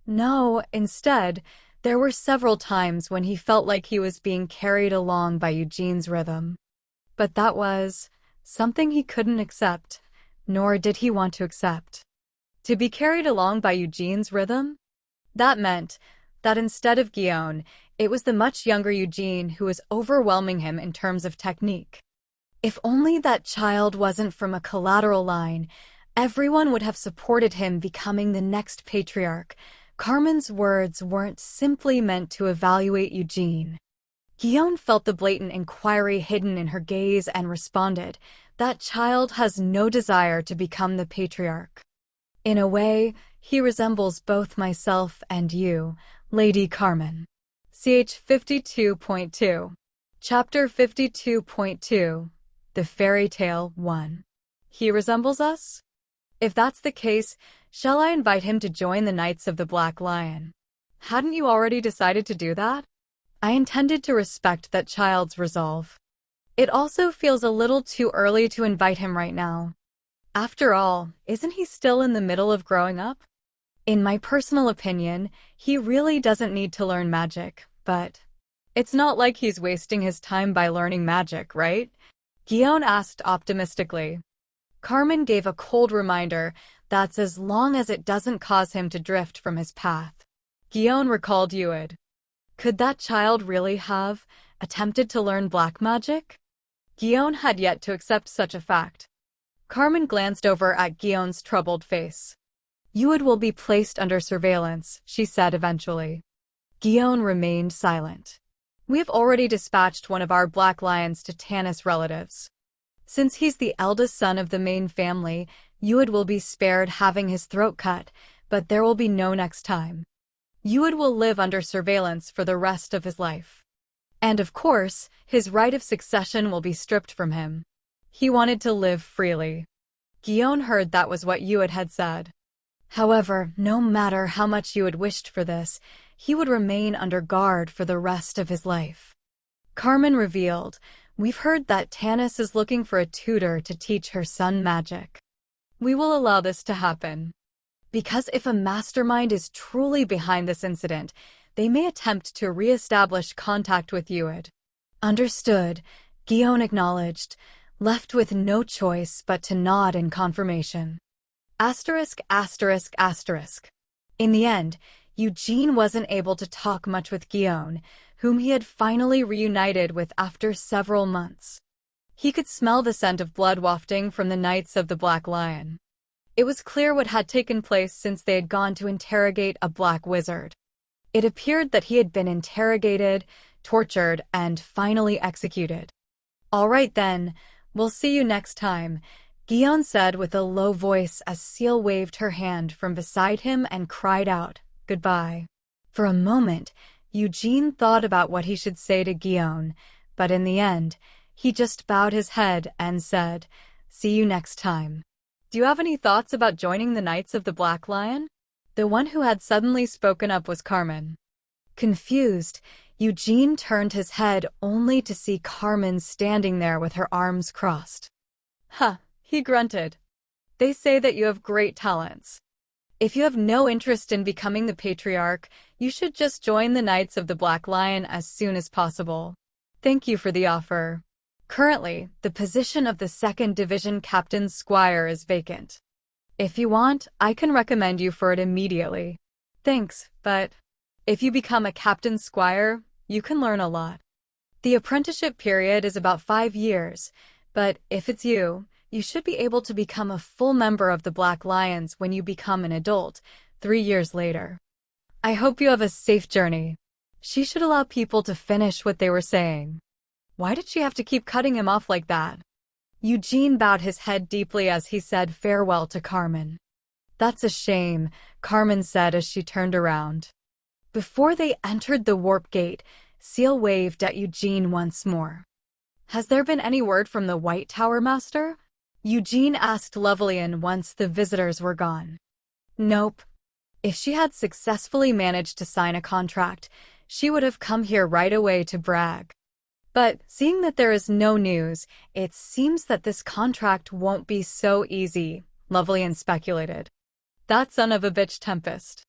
No, instead, there were several times when he felt like he was being carried along by Eugene's rhythm. But that was something he couldn't accept, nor did he want to accept. To be carried along by Eugene's rhythm? That meant that instead of Guillaume, it was the much younger Eugene who was overwhelming him in terms of technique. If only that child wasn't from a collateral line, everyone would have supported him becoming the next patriarch. Carmen's words weren't simply meant to evaluate Eugene. Guillaume felt the blatant inquiry hidden in her gaze and responded, that child has no desire to become the patriarch. In a way, he resembles both myself and you, Lady Carmen. Ch 52.2. Chapter 52.2. The Fairy Tale 1. He resembles us? If that's the case, shall I invite him to join the Knights of the Black Lion? Hadn't you already decided to do that? I intended to respect that child's resolve. It also feels a little too early to invite him right now. After all, isn't he still in the middle of growing up? In my personal opinion, he really doesn't need to learn magic, but it's not like he's wasting his time by learning magic, right? Guillaume asked optimistically. Carmen gave a cold reminder, that's as long as it doesn't cause him to drift from his path. Guillaume recalled Ued. Could that child really have attempted to learn black magic? Guillaume had yet to accept such a fact. Carmen glanced over at Guillaume's troubled face. Ued will be placed under surveillance, she said eventually. Guillaume remained silent. We've already dispatched one of our black lions to Tanis' relatives. Since he's the eldest son of the main family, Ued will be spared having his throat cut, but there will be no next time. Ued will live under surveillance for the rest of his life. And of course, his right of succession will be stripped from him. He wanted to live freely. Guillaume heard that was what Ued had said. However, no matter how much Ued wished for this, he would remain under guard for the rest of his life. Carmen revealed, we've heard that Tanis is looking for a tutor to teach her son magic. We will allow this to happen. Because if a mastermind is truly behind this incident, they may attempt to re-establish contact with Yuid. Understood, Guion acknowledged, left with no choice but to nod in confirmation. Asterisk, asterisk, asterisk. In the end, Eugene wasn't able to talk much with Guion, whom he had finally reunited with after several months. He could smell the scent of blood wafting from the Knights of the Black Lion. It was clear what had taken place since they had gone to interrogate a black wizard. It appeared that he had been interrogated, tortured, and finally executed. "All right then, we'll see you next time," Guion said with a low voice as Seal waved her hand from beside him and cried out, "Goodbye." For a moment, Eugene thought about what he should say to Guion, but in the end, he just bowed his head and said, "See you next time." "Do you have any thoughts about joining the Knights of the Black Lion?" The one who had suddenly spoken up was Carmen. Confused, Eugene turned his head only to see Carmen standing there with her arms crossed. "Huh," he grunted. "They say that you have great talents. If you have no interest in becoming the Patriarch, you should just join the Knights of the Black Lion as soon as possible. Thank you for the offer. Currently, the position of the 2nd Division Captain's Squire is vacant. If you want, I can recommend you for it immediately." "Thanks, but if you become a Captain's Squire, you can learn a lot. The apprenticeship period is about 5 years, but if it's you, you should be able to become a full member of the Black Lions when you become an adult, 3 years later. I hope you have a safe journey." She should allow people to finish what they were saying. Why did she have to keep cutting him off like that? Eugene bowed his head deeply as he said farewell to Carmen. "That's a shame," Carmen said as she turned around. Before they entered the warp gate, Seal waved at Eugene once more. "Has there been any word from the White Tower Master?" Eugene asked Lovelian once the visitors were gone. "Nope. If she had successfully managed to sign a contract, she would have come here right away to brag. But seeing that there is no news, it seems that this contract won't be so easy," Lovelian speculated. "That son of a bitch Tempest."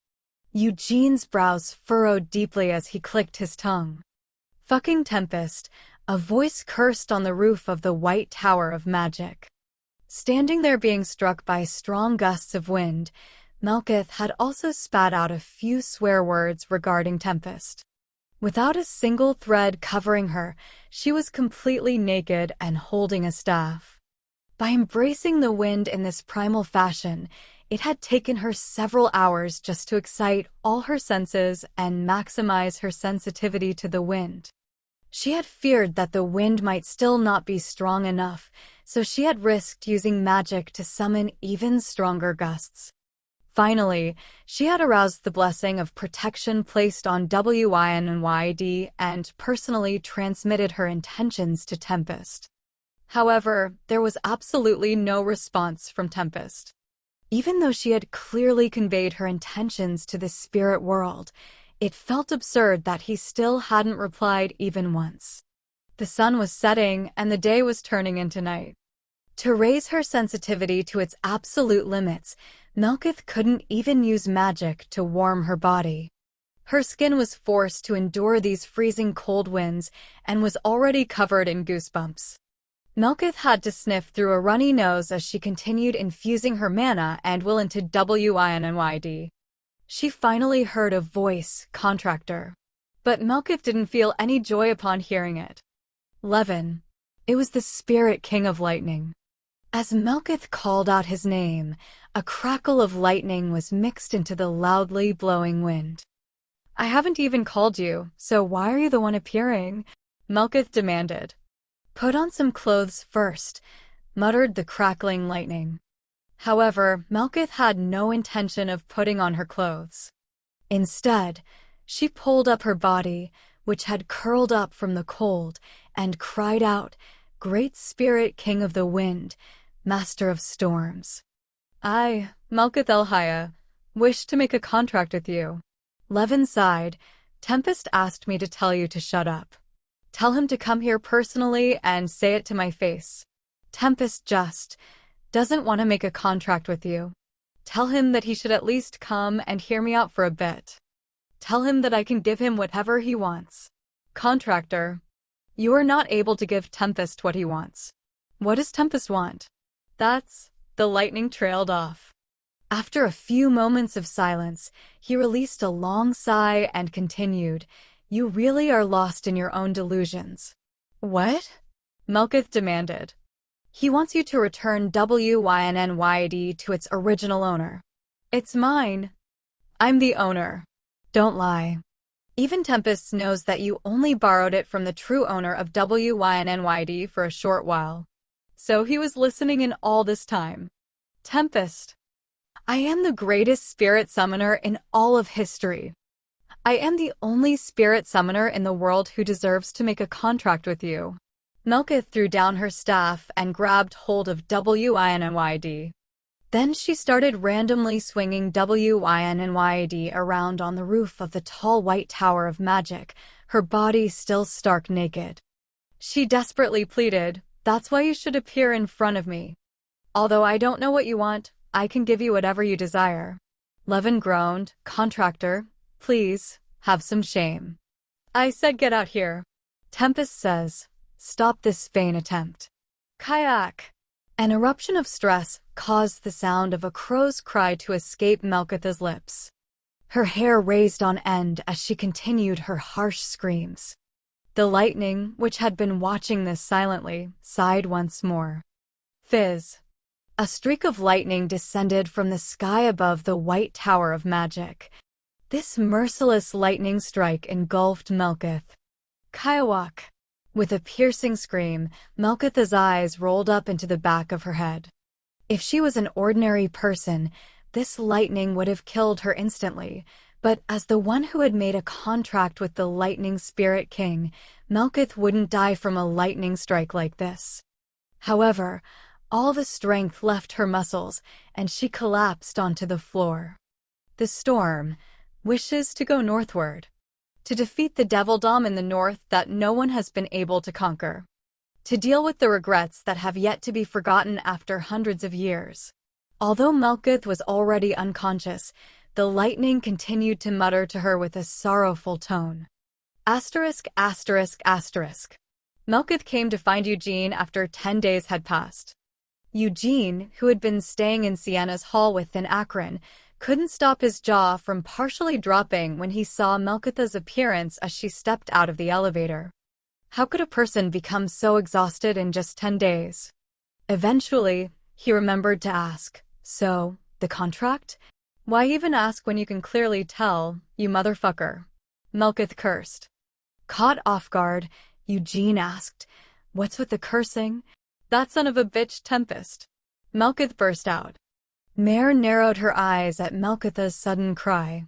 Eugene's brows furrowed deeply as he clicked his tongue. "Fucking Tempest," a voice cursed on the roof of the White Tower of Magic. Standing there being struck by strong gusts of wind, Melkith had also spat out a few swear words regarding Tempest. Without a single thread covering her, she was completely naked and holding a staff. By embracing the wind in this primal fashion, it had taken her several hours just to excite all her senses and maximize her sensitivity to the wind. She had feared that the wind might still not be strong enough, so she had risked using magic to summon even stronger gusts. Finally, she had aroused the blessing of protection placed on WINYD and personally transmitted her intentions to Tempest. However, there was absolutely no response from Tempest. Even though she had clearly conveyed her intentions to the spirit world, it felt absurd that he still hadn't replied even once. The sun was setting and the day was turning into night. To raise her sensitivity to its absolute limits, Melkith couldn't even use magic to warm her body. Her skin was forced to endure these freezing cold winds and was already covered in goosebumps. Melkith had to sniff through a runny nose as she continued infusing her mana and will into WINYD. She finally heard a voice, "Contractor." But Melkith didn't feel any joy upon hearing it. Levin. It was the Spirit King of Lightning. As Melkith called out his name, a crackle of lightning was mixed into the loudly blowing wind. "I haven't even called you, so why are you the one appearing?" Melkith demanded. "Put on some clothes first," muttered the crackling lightning. However, Melkith had no intention of putting on her clothes. Instead, she pulled up her body, which had curled up from the cold, and cried out, "Great Spirit King of the Wind, Master of Storms. I, Melkith Elhaya, wish to make a contract with you." Levin sighed. "Tempest asked me to tell you to shut up. Tell him to come here personally and say it to my face. Tempest just doesn't want to make a contract with you. Tell him that he should at least come and hear me out for a bit." Tell him that I can give him whatever he wants. Contractor, you are not able to give Tempest what he wants. What does Tempest want? The lightning trailed off. After a few moments of silence, he released a long sigh and continued, You really are lost in your own delusions. What? Melkith demanded. He wants you to return WYNNYD to its original owner. It's mine. I'm the owner. Don't lie. Even Tempest knows that you only borrowed it from the true owner of WYNNYD for a short while. So he was listening in all this time. Tempest. I am the greatest spirit summoner in all of history. I am the only spirit summoner in the world who deserves to make a contract with you. Melkith threw down her staff and grabbed hold of WYNNYD. Then she started randomly swinging WYNNYD around on the roof of the tall white tower of magic, her body still stark naked. She desperately pleaded, That's why you should appear in front of me. Although I don't know what you want, I can give you whatever you desire. Levin groaned, Contractor, please, have some shame. I said get out here. Tempest says, Stop this vain attempt. Kayak. An eruption of stress caused the sound of a crow's cry to escape Melkitha's lips. Her hair raised on end as she continued her harsh screams. The lightning, which had been watching this silently, sighed once more. Fizz. A streak of lightning descended from the sky above the white tower of magic. This merciless lightning strike engulfed Melkith. Kaiwak. With a piercing scream, Melkitha's eyes rolled up into the back of her head. If she was an ordinary person, this lightning would have killed her instantly, but as the one who had made a contract with the Lightning Spirit King, Melkith wouldn't die from a lightning strike like this. However, all the strength left her muscles, and she collapsed onto the floor. The storm wishes to go northward, to defeat the Devildom in the north that no one has been able to conquer, to deal with the regrets that have yet to be forgotten after hundreds of years. Although Melkith was already unconscious, the lightning continued to mutter to her with a sorrowful tone. Asterisk, asterisk, asterisk. Melkith came to find Eugene after 10 days had passed. Eugene, who had been staying in Sienna's hall with Thin Akron, couldn't stop his jaw from partially dropping when he saw Melkitha's appearance as she stepped out of the elevator. How could a person become so exhausted in just 10 days? Eventually, he remembered to ask, So, the contract? Why even ask when you can clearly tell, you motherfucker? Melkith cursed. Caught off guard, Eugene asked, What's with the cursing? That son of a bitch Tempest. Melkith burst out. Mare narrowed her eyes at Melkitha's sudden cry.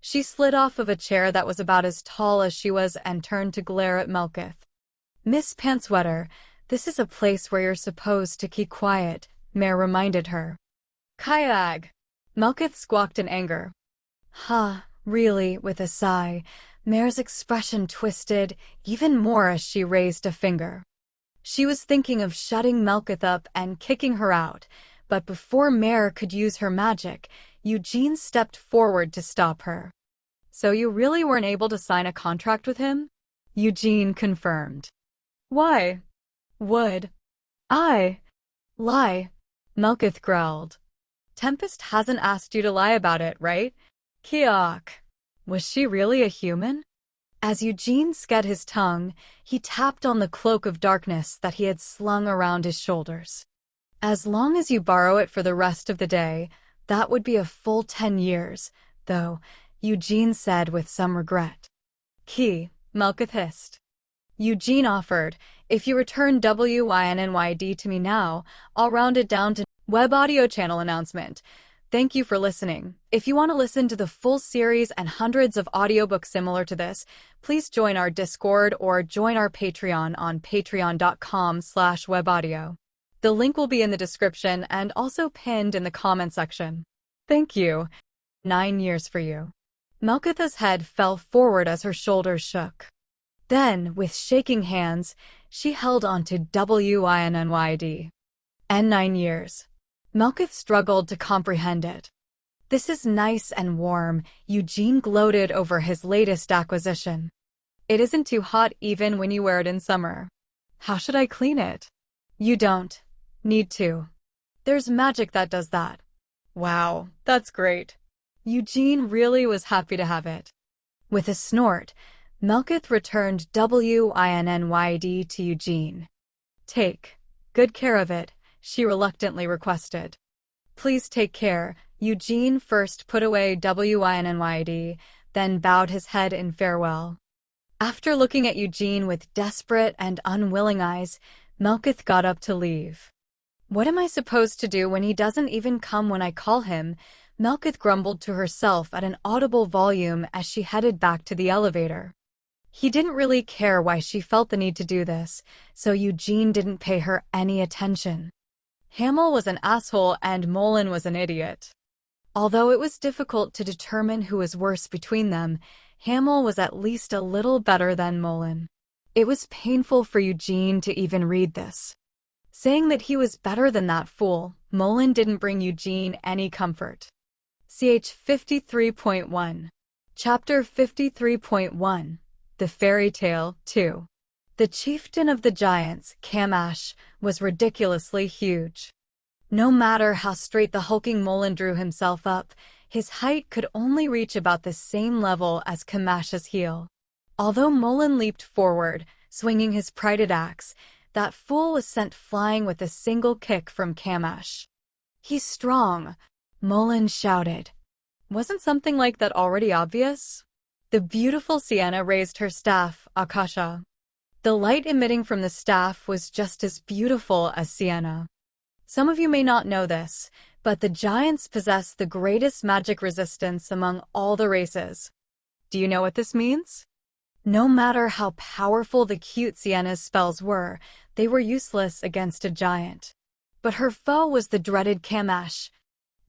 She slid off of a chair that was about as tall as she was and turned to glare at Melkith. Miss Pantsweater, this is a place where you're supposed to keep quiet, Mare reminded her. Kayag! Melkith squawked in anger. Really, with a sigh, Mare's expression twisted even more as she raised a finger. She was thinking of shutting Melkith up and kicking her out, but before Mare could use her magic, Eugene stepped forward to stop her. So you really weren't able to sign a contract with him? Eugene confirmed. Why would I lie? Melkith growled. Tempest hasn't asked you to lie about it, right? Kiok. Was she really a human? As Eugene sced his tongue, he tapped on the cloak of darkness that he had slung around his shoulders. As long as you borrow it for the rest of the day, that would be a full 10 years, though, Eugene said with some regret. Key, Melkith hissed. Eugene offered, if you return WYNNYD to me now, I'll round it down to web audio channel announcement. Thank you for listening. If you want to listen to the full series and hundreds of audiobooks similar to this, please join our Discord or join our Patreon on patreon.com/webaudio. The link will be in the description and also pinned in the comment section. Thank you. 9 years for you. Melkitha's head fell forward as her shoulders shook. Then, with shaking hands, she held on to WYNNYD. And 9 years. Melkith struggled to comprehend it. This is nice and warm, Eugene gloated over his latest acquisition. It isn't too hot even when you wear it in summer. How should I clean it? You don't need to. There's magic that does that. Wow, that's great. Eugene really was happy to have it. With a snort, Melkith returned WINNYD to Eugene. Take good care of it, she reluctantly requested. Please take care. Eugene first put away WINNYD, then bowed his head in farewell. After looking at Eugene with desperate and unwilling eyes, Melkith got up to leave. What am I supposed to do when he doesn't even come when I call him? Melkith grumbled to herself at an audible volume as she headed back to the elevator. He didn't really care why she felt the need to do this, so Eugene didn't pay her any attention. Hamel was an asshole and Molin was an idiot. Although it was difficult to determine who was worse between them, Hamel was at least a little better than Molin. It was painful for Eugene to even read this. Saying that he was better than that fool, Molin didn't bring Eugene any comfort. CH 53.1. Chapter 53.1. The Fairy Tale 2. The chieftain of the giants, Kamash, was ridiculously huge. No matter how straight the hulking Molin drew himself up, his height could only reach about the same level as Kamash's heel. Although Molin leaped forward, swinging his prided axe, that fool was sent flying with a single kick from Kamash. He's strong, Molin shouted. Wasn't something like that already obvious? The beautiful Sienna raised her staff, Akasha. The light emitting from the staff was just as beautiful as Sienna. Some of you may not know this, but the giants possess the greatest magic resistance among all the races. Do you know what this means? No matter how powerful the cute Sienna's spells were, they were useless against a giant. But her foe was the dreaded Kamash,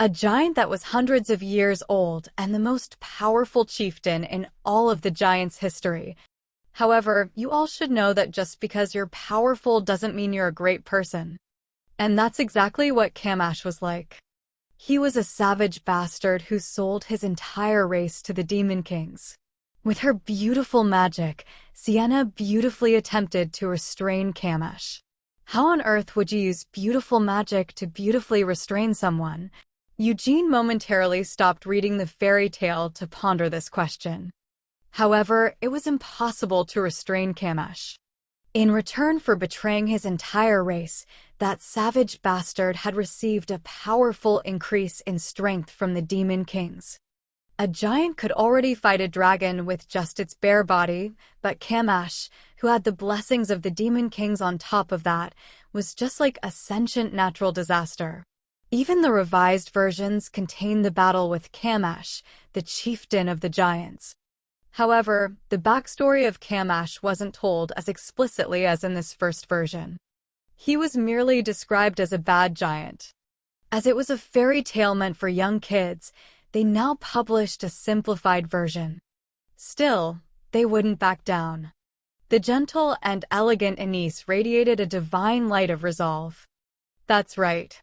a giant that was hundreds of years old and the most powerful chieftain in all of the giants' history. However, you all should know that just because you're powerful doesn't mean you're a great person. And that's exactly what Kamash was like. He was a savage bastard who sold his entire race to the Demon Kings. With her beautiful magic, Sienna beautifully attempted to restrain Kamash. How on earth would you use beautiful magic to beautifully restrain someone? Eugene momentarily stopped reading the fairy tale to ponder this question. However, it was impossible to restrain Kamash. In return for betraying his entire race, that savage bastard had received a powerful increase in strength from the Demon Kings. A giant could already fight a dragon with just its bare body, but Kamash, who had the blessings of the Demon Kings on top of that, was just like a sentient natural disaster. Even the revised versions contain the battle with Kamash, the chieftain of the giants. However, the backstory of Kamash wasn't told as explicitly as in this first version. He was merely described as a bad giant. As it was a fairy tale meant for young kids, they now published a simplified version. Still, they wouldn't back down. The gentle and elegant Anise radiated a divine light of resolve. That's right.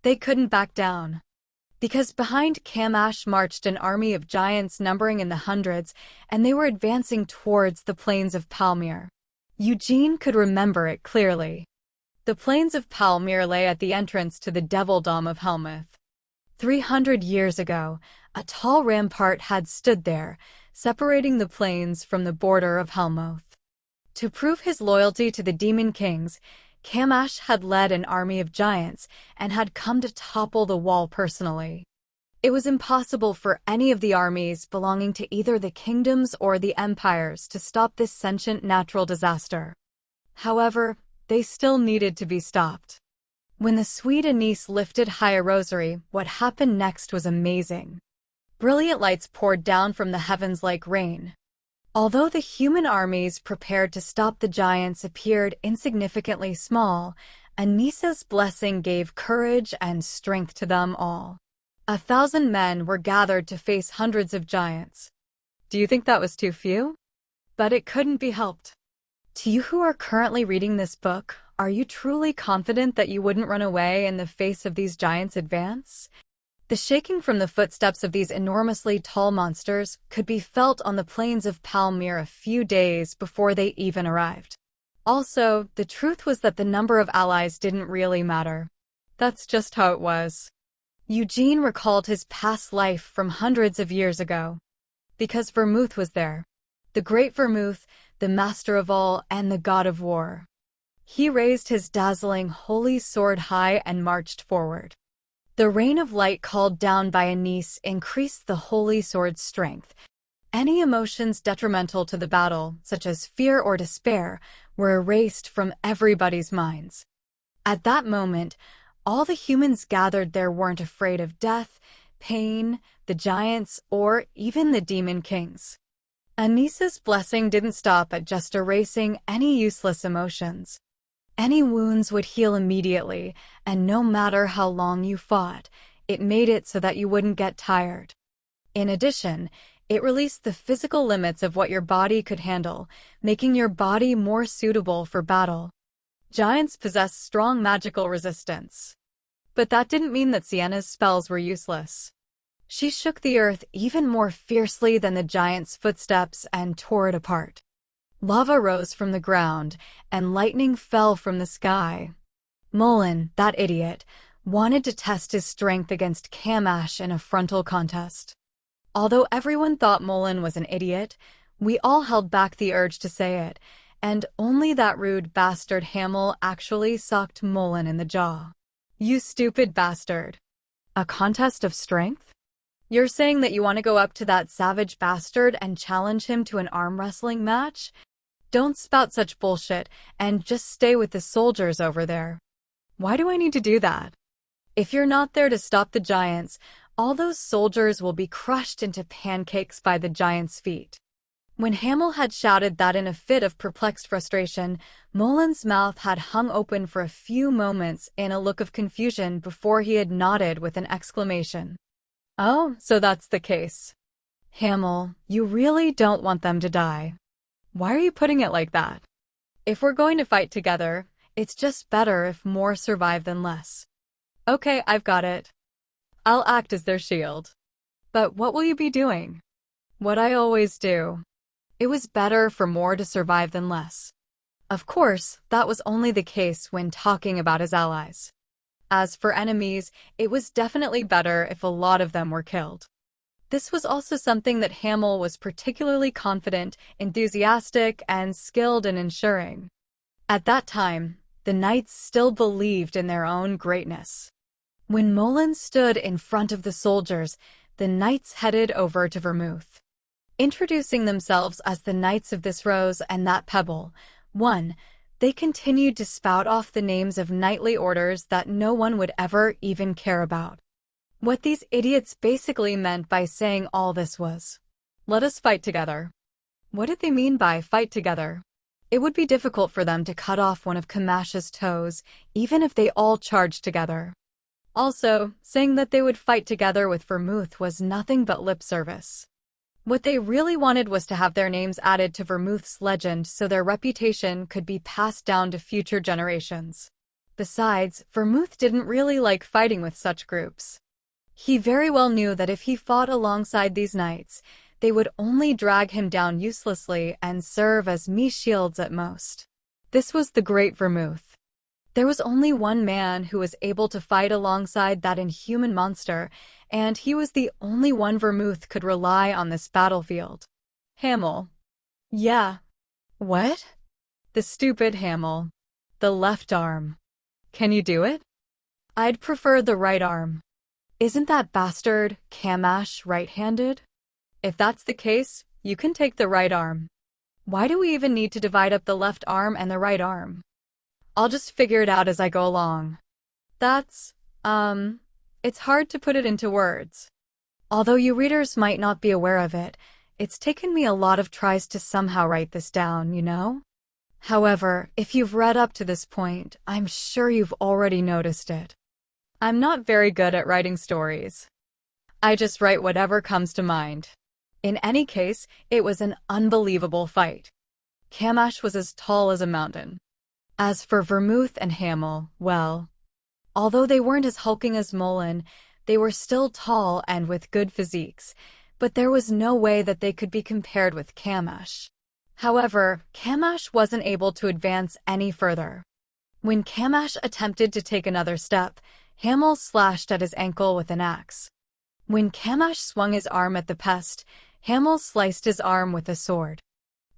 They couldn't back down. Because behind Kamash marched an army of giants numbering in the hundreds, and they were advancing towards the plains of Palmyr. Eugene could remember it clearly. The plains of Palmyr lay at the entrance to the Devildom of Helmuth. 300 years ago, a tall rampart had stood there, separating the plains from the border of Helmuth. To prove his loyalty to the Demon Kings, Kamash had led an army of giants and had come to topple the wall personally. It was impossible for any of the armies belonging to either the kingdoms or the empires to stop this sentient natural disaster. However, they still needed to be stopped. When the sweet Anise lifted high a rosary, what happened next was amazing. Brilliant lights poured down from the heavens like rain. Although the human armies prepared to stop the giants appeared insignificantly small, Anisa's blessing gave courage and strength to them all. 1,000 men were gathered to face hundreds of giants. Do you think that was too few? But it couldn't be helped. To you who are currently reading this book, are you truly confident that you wouldn't run away in the face of these giants' advance? The shaking from the footsteps of these enormously tall monsters could be felt on the plains of Palmyra a few days before they even arrived. Also, the truth was that the number of allies didn't really matter. That's just how it was. Eugene recalled his past life from hundreds of years ago. Because Vermouth was there. The great Vermouth, the master of all and the god of war. He raised his dazzling holy sword high and marched forward. The rain of light called down by Anis increased the holy sword's strength. Any emotions detrimental to the battle, such as fear or despair, were erased from everybody's minds. At that moment, all the humans gathered there weren't afraid of death, pain, the giants, or even the demon kings. Anis's blessing didn't stop at just erasing any useless emotions. Any wounds would heal immediately, and no matter how long you fought, it made it so that you wouldn't get tired. In addition, it released the physical limits of what your body could handle, making your body more suitable for battle. Giants possess strong magical resistance. But that didn't mean that Sienna's spells were useless. She shook the earth even more fiercely than the giant's footsteps and tore it apart. Lava rose from the ground, and lightning fell from the sky. Mullen, that idiot, wanted to test his strength against Camash in a frontal contest. Although everyone thought Mullen was an idiot, we all held back the urge to say it, and only that rude bastard Hamel actually socked Mullen in the jaw. You stupid bastard. A contest of strength? You're saying that you want to go up to that savage bastard and challenge him to an arm wrestling match? Don't spout such bullshit and just stay with the soldiers over there. Why do I need to do that? If you're not there to stop the giants, all those soldiers will be crushed into pancakes by the giants' feet. When Hamel had shouted that in a fit of perplexed frustration, Mullen's mouth had hung open for a few moments in a look of confusion before he had nodded with an exclamation. Oh, so that's the case. Hamel, you really don't want them to die. Why are you putting it like that? If we're going to fight together, it's just better if more survive than less. Okay, I've got it. I'll act as their shield. But what will you be doing? What I always do. It was better for more to survive than less. Of course, that was only the case when talking about his allies. As for enemies, it was definitely better if a lot of them were killed. This was also something that Hamel was particularly confident, enthusiastic, and skilled in ensuring. At that time, the knights still believed in their own greatness. When Mullen stood in front of the soldiers, the knights headed over to Vermouth. Introducing themselves as the Knights of this Rose and that Pebble, they continued to spout off the names of knightly orders that no one would ever even care about. What these idiots basically meant by saying all this was, "Let us fight together." What did they mean by fight together? It would be difficult for them to cut off one of Camash's toes, even if they all charged together. Also, saying that they would fight together with Vermouth was nothing but lip service. What they really wanted was to have their names added to Vermouth's legend so their reputation could be passed down to future generations. Besides, Vermouth didn't really like fighting with such groups. He very well knew that if he fought alongside these knights, they would only drag him down uselessly and serve as mere shields at most. This was the Great Vermouth. There was only one man who was able to fight alongside that inhuman monster, and he was the only one Vermouth could rely on this battlefield. Hamel. Yeah. What? The stupid Hamel. The left arm. Can you do it? I'd prefer the right arm. Isn't that bastard, Camash, right-handed? If that's the case, you can take the right arm. Why do we even need to divide up the left arm and the right arm? I'll just figure it out as I go along. That's, it's hard to put it into words. Although you readers might not be aware of it, it's taken me a lot of tries to somehow write this down, you know? However, if you've read up to this point, I'm sure you've already noticed it. I'm not very good at writing stories. I just write whatever comes to mind. In any case, it was an unbelievable fight. Camash was as tall as a mountain. As for Vermouth and Hamel, well, although they weren't as hulking as Mullen, They were still tall and with good physiques, but there was no way that they could be compared with Kamash. However, Kamash wasn't able to advance any further. When Kamash attempted to take another step, Hamel slashed at his ankle with an axe. When Kamash swung his arm at the pest, Hamel sliced his arm with a sword.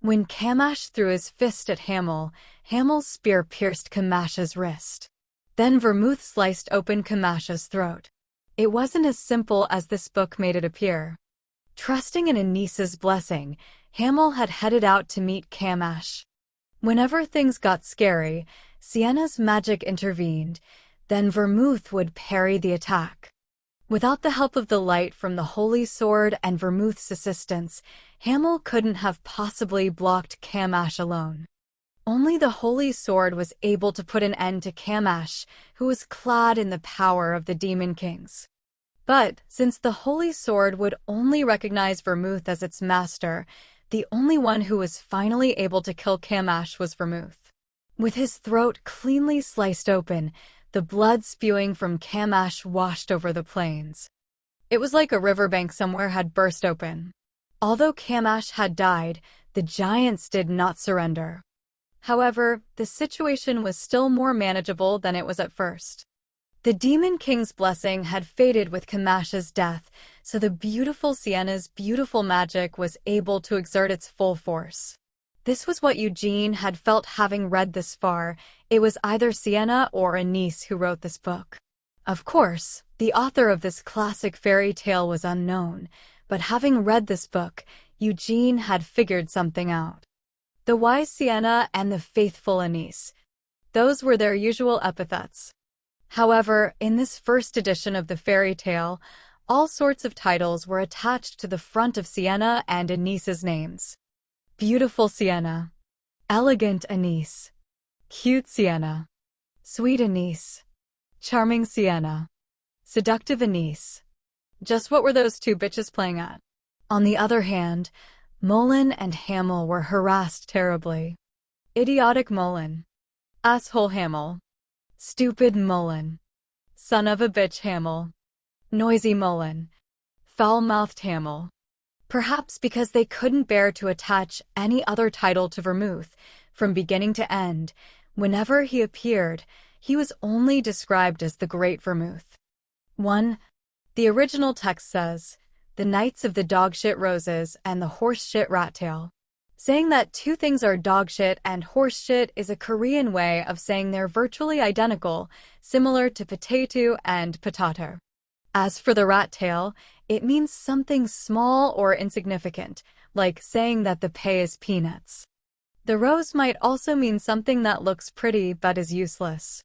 When Kamash threw his fist at Hamel, Hamel's spear pierced Kamash's wrist. Then Vermouth sliced open Kamash's throat. It wasn't as simple as this book made it appear. Trusting in Anis's blessing, Hamel had headed out to meet Kamash. Whenever things got scary, Sienna's magic intervened, then Vermouth would parry the attack. Without the help of the light from the Holy Sword and Vermouth's assistance, Hamel couldn't have possibly blocked Kamash alone. Only the Holy Sword was able to put an end to Kamash, who was clad in the power of the Demon Kings. But, since the Holy Sword would only recognize Vermouth as its master, the only one who was finally able to kill Kamash was Vermouth. With his throat cleanly sliced open, the blood spewing from Kamash washed over the plains. It was like a riverbank somewhere had burst open. Although Kamash had died, the giants did not surrender. However, the situation was still more manageable than it was at first. The Demon King's blessing had faded with Kamash's death, so the beautiful Sienna's beautiful magic was able to exert its full force. This was what Eugene had felt having read this far. It was either Sienna or Anis who wrote this book. Of course, the author of this classic fairy tale was unknown, but having read this book, Eugene had figured something out. The wise Sienna and the faithful Anis. Those were their usual epithets. However, in this first edition of the fairy tale, all sorts of titles were attached to the front of Sienna and Anis's names. Beautiful Sienna, elegant Anis, cute Sienna, sweet Anis, charming Sienna, seductive Anis. Just what were those two bitches playing at? On the other hand, Mullen and Hamel were harassed terribly. Idiotic Mullen. Asshole Hamel. Stupid Mullen. Son of a bitch Hamel. Noisy Mullen. Foul-mouthed Hamel. Perhaps because they couldn't bear to attach any other title to Vermouth, from beginning to end, whenever he appeared, he was only described as the Great Vermouth. 1. The original text says, "The Knights of the Dogshit Roses and the Horseshit Rattail." Saying that two things are dogshit and horseshit is a Korean way of saying they're virtually identical, similar to potato and potato. As for the rat tail, it means something small or insignificant, like saying that the pay is peanuts. The rose might also mean something that looks pretty but is useless.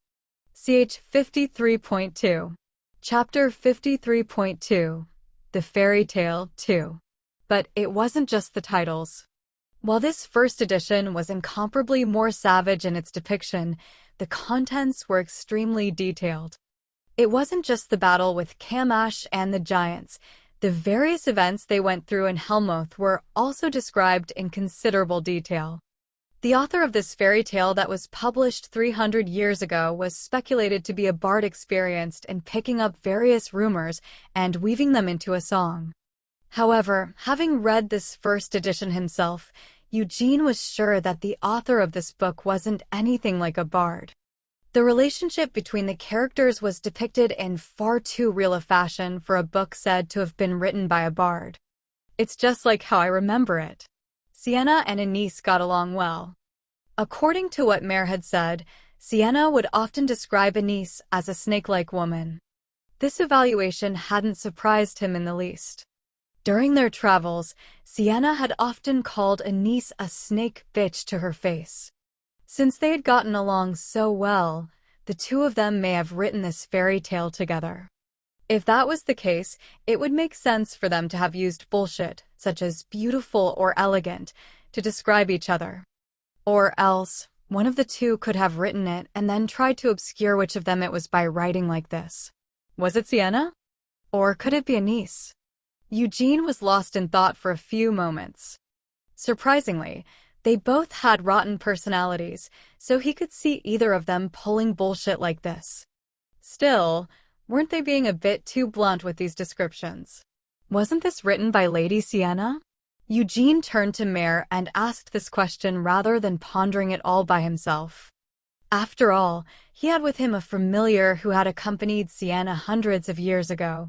Ch 53.2. Chapter 53.2. The Fairy Tale 2. But it wasn't just the titles. While this first edition was incomparably more savage in its depiction, the contents were extremely detailed. It wasn't just the battle with Kamash and the giants. The various events they went through in Helmuth were also described in considerable detail. The author of this fairy tale that was published 300 years ago was speculated to be a bard experienced in picking up various rumors and weaving them into a song. However, having read this first edition himself, Eugene was sure that the author of this book wasn't anything like a bard. The relationship between the characters was depicted in far too real a fashion for a book said to have been written by a bard. It's just like how I remember it. Sienna and Anis got along well. According to what Mare had said, Sienna would often describe Anis as a snake-like woman. This evaluation hadn't surprised him in the least. During their travels, Sienna had often called Anis a snake bitch to her face. Since they had gotten along so well, the two of them may have written this fairy tale together. If that was the case, it would make sense for them to have used bullshit, such as beautiful or elegant, to describe each other. Or else, one of the two could have written it and then tried to obscure which of them it was by writing like this. Was it Sienna? Or could it be Anis? Eugene was lost in thought for a few moments. Surprisingly, they both had rotten personalities, so he could see either of them pulling bullshit like this. Still, Weren't they being a bit too blunt with these descriptions? Wasn't this written by Lady Sienna? Eugene turned to Mare and asked this question rather than pondering it all by himself. After all, he had with him a familiar who had accompanied Sienna hundreds of years ago.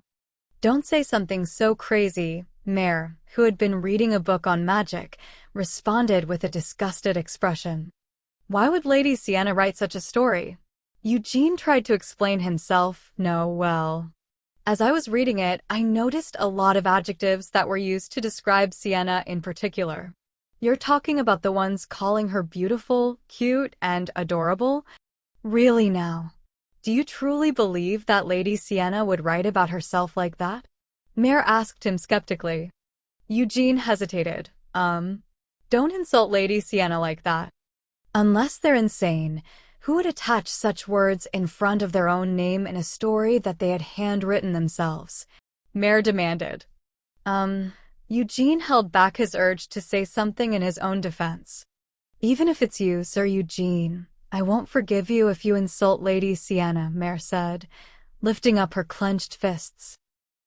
Don't say something so crazy, Mare, who had been reading a book on magic, responded with a disgusted expression. Why would Lady Sienna write such a story? Eugene tried to explain himself. No, well. As I was reading it, I noticed a lot of adjectives that were used to describe Sienna in particular. You're talking about the ones calling her beautiful, cute, and adorable? Really now? Do you truly believe that Lady Sienna would write about herself like that? Mare asked him skeptically. Eugene hesitated. Don't insult Lady Sienna like that. Unless they're insane, who would attach such words in front of their own name in a story that they had handwritten themselves? Mare demanded. Eugene held back his urge to say something in his own defense. Even if it's you, Sir Eugene, I won't forgive you if you insult Lady Sienna, Mare said, lifting up her clenched fists.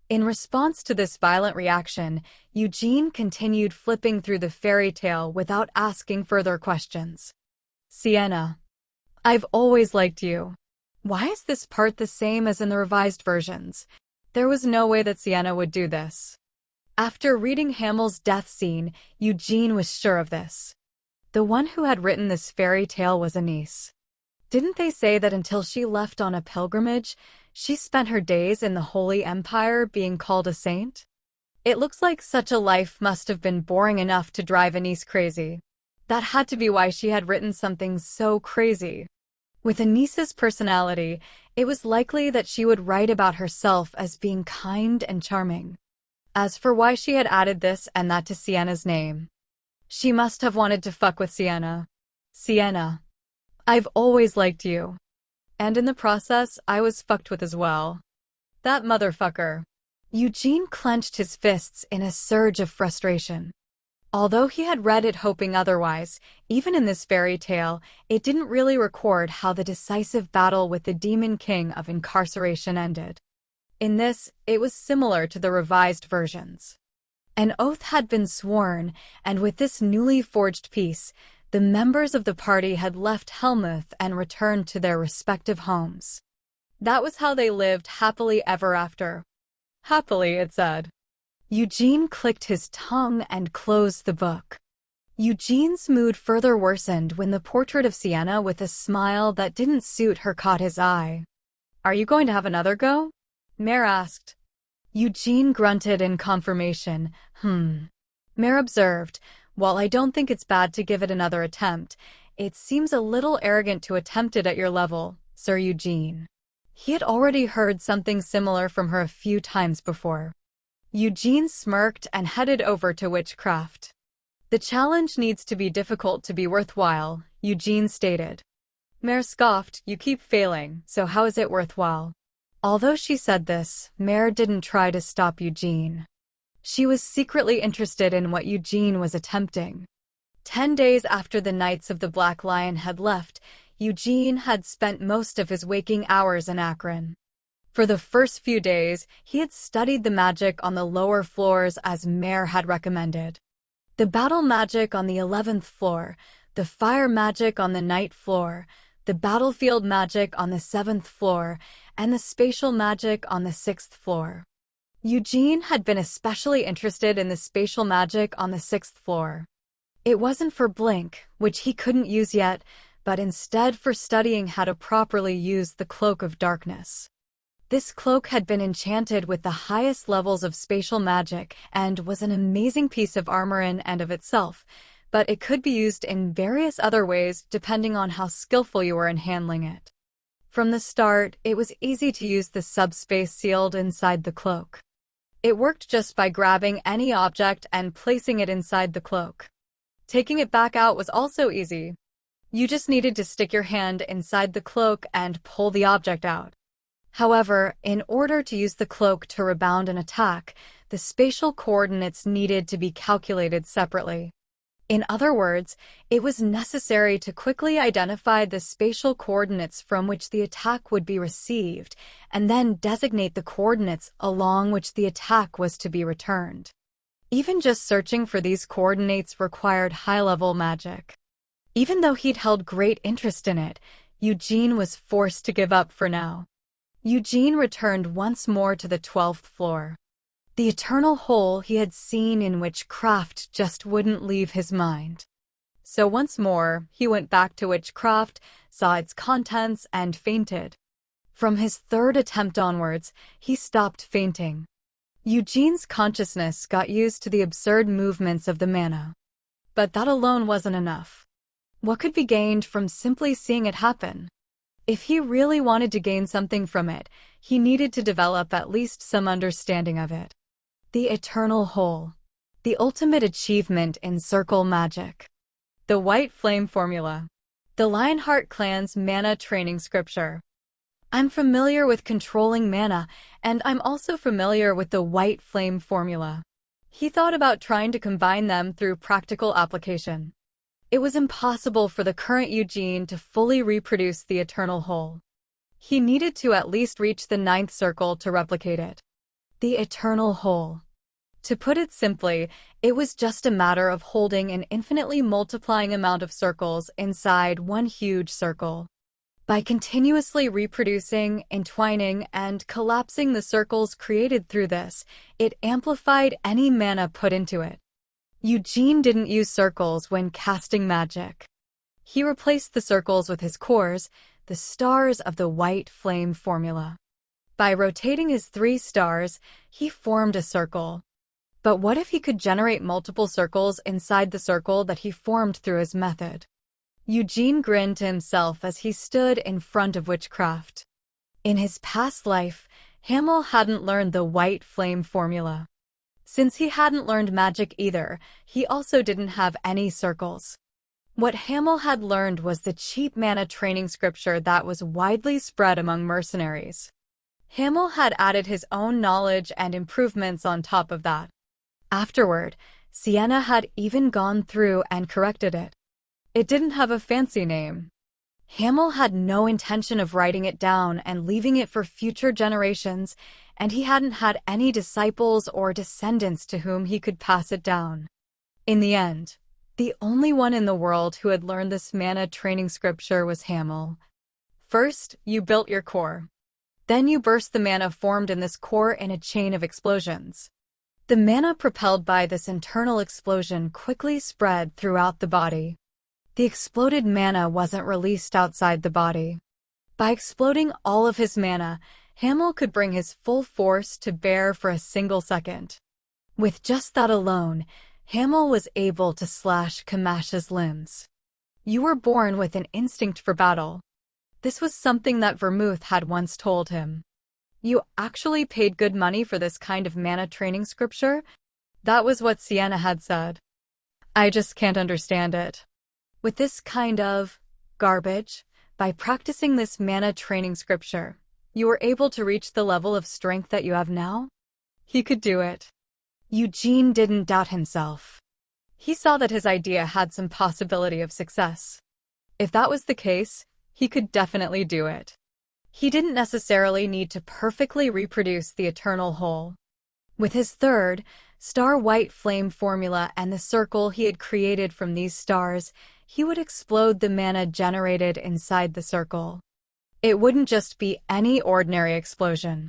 In response to this violent reaction, Eugene continued flipping through the fairy tale without asking further questions. Sienna, I've always liked you. Why is this part the same as in the revised versions? There was no way that Sienna would do this. After reading Hamel's death scene, Eugene was sure of this. The one who had written this fairy tale was a niece. Didn't they say that until she left on a pilgrimage, she spent her days in the Holy Empire being called a saint? It looks like such a life must have been boring enough to drive a niece crazy. That had to be why she had written something so crazy. With a niece's personality, it was likely that she would write about herself as being kind and charming. As for why she had added this and that to Sienna's name, she must have wanted to fuck with Sienna. Sienna, I've always liked you. And in the process, I was fucked with as well. That motherfucker. Eugene clenched his fists in a surge of frustration. Although he had read it hoping otherwise, even in this fairy tale, it didn't really record how the decisive battle with the Demon King of Incarceration ended. In this, it was similar to the revised versions. An oath had been sworn, and with this newly forged peace, the members of the party had left Helmuth and returned to their respective homes. That was how they lived happily ever after. Happily, it said. Eugene clicked his tongue and closed the book. Eugene's mood further worsened when the portrait of Sienna with a smile that didn't suit her caught his eye. Are you going to have another go? Mare asked. Eugene grunted in confirmation. Mare observed, while I don't think it's bad to give it another attempt, it seems a little arrogant to attempt it at your level, Sir Eugene. He had already heard something similar from her a few times before. Eugene smirked and headed over to witchcraft. The challenge needs to be difficult to be worthwhile, Eugene stated. Mare scoffed, you keep failing, so how is it worthwhile? Although she said this, Mare didn't try to stop Eugene. She was secretly interested in what Eugene was attempting. 10 days after the Knights of the Black Lion had left, Eugene had spent most of his waking hours in Akron. For the first few days, he had studied the magic on the lower floors as Mare had recommended. The battle magic on the 11th floor, the fire magic on the 9th floor, the battlefield magic on the 7th floor, and the spatial magic on the 6th floor. Eugene had been especially interested in the spatial magic on the 6th floor. It wasn't for Blink, which he couldn't use yet, but instead for studying how to properly use the Cloak of Darkness. This cloak had been enchanted with the highest levels of spatial magic and was an amazing piece of armor in and of itself, but it could be used in various other ways depending on how skillful you were in handling it. From the start, it was easy to use the subspace sealed inside the cloak. It worked just by grabbing any object and placing it inside the cloak. Taking it back out was also easy. You just needed to stick your hand inside the cloak and pull the object out. However, in order to use the cloak to rebound an attack, the spatial coordinates needed to be calculated separately. In other words, it was necessary to quickly identify the spatial coordinates from which the attack would be received, and then designate the coordinates along which the attack was to be returned. Even just searching for these coordinates required high-level magic. Even though he'd held great interest in it, Eugene was forced to give up for now. Eugene returned once more to the 12th floor. The eternal hole he had seen in witchcraft just wouldn't leave his mind. So once more, he went back to witchcraft, saw its contents, and fainted. From his third attempt onwards, he stopped fainting. Eugene's consciousness got used to the absurd movements of the mana. But that alone wasn't enough. What could be gained from simply seeing it happen? If he really wanted to gain something from it, he needed to develop at least some understanding of it. The eternal hole. The ultimate achievement in circle magic. The White Flame Formula. The Lionheart Clan's mana training scripture. I'm familiar with controlling mana, and I'm also familiar with the White Flame Formula. He thought about trying to combine them through practical application. It was impossible for the current Eugene to fully reproduce the eternal hole. He needed to at least reach the 9th circle to replicate it. The eternal hole. To put it simply, it was just a matter of holding an infinitely multiplying amount of circles inside one huge circle. By continuously reproducing, entwining, and collapsing the circles created through this, it amplified any mana put into it. Eugene didn't use circles when casting magic. He replaced the circles with his cores, the stars of the White Flame Formula. By rotating his 3 stars, he formed a circle. But what if he could generate multiple circles inside the circle that he formed through his method? Eugene grinned to himself as he stood in front of witchcraft. In his past life, Hamel hadn't learned the White Flame Formula. Since he hadn't learned magic either, he also didn't have any circles. What Hamel had learned was the cheap mana training scripture that was widely spread among mercenaries. Hamel had added his own knowledge and improvements on top of that. Afterward, Sienna had even gone through and corrected it. It didn't have a fancy name. Hamel had no intention of writing it down and leaving it for future generations, and he hadn't had any disciples or descendants to whom he could pass it down. In the end, the only one in the world who had learned this mana training scripture was Hamel. First, you built your core. Then you burst the mana formed in this core in a chain of explosions. The mana propelled by this internal explosion quickly spread throughout the body. The exploded mana wasn't released outside the body. By exploding all of his mana, Hamel could bring his full force to bear for a single second. With just that alone, Hamel was able to slash Kamash's limbs. You were born with an instinct for battle. This was something that Vermouth had once told him. You actually paid good money for this kind of mana training scripture? That was what Sienna had said. I just can't understand it. With this kind of garbage, by practicing this mana training scripture, you were able to reach the level of strength that you have now? He could do it. Eugene didn't doubt himself. He saw that his idea had some possibility of success. If that was the case, he could definitely do it. He didn't necessarily need to perfectly reproduce the eternal whole. With his third, star White Flame Formula and the circle he had created from these stars, he would explode the mana generated inside the circle. It wouldn't just be any ordinary explosion.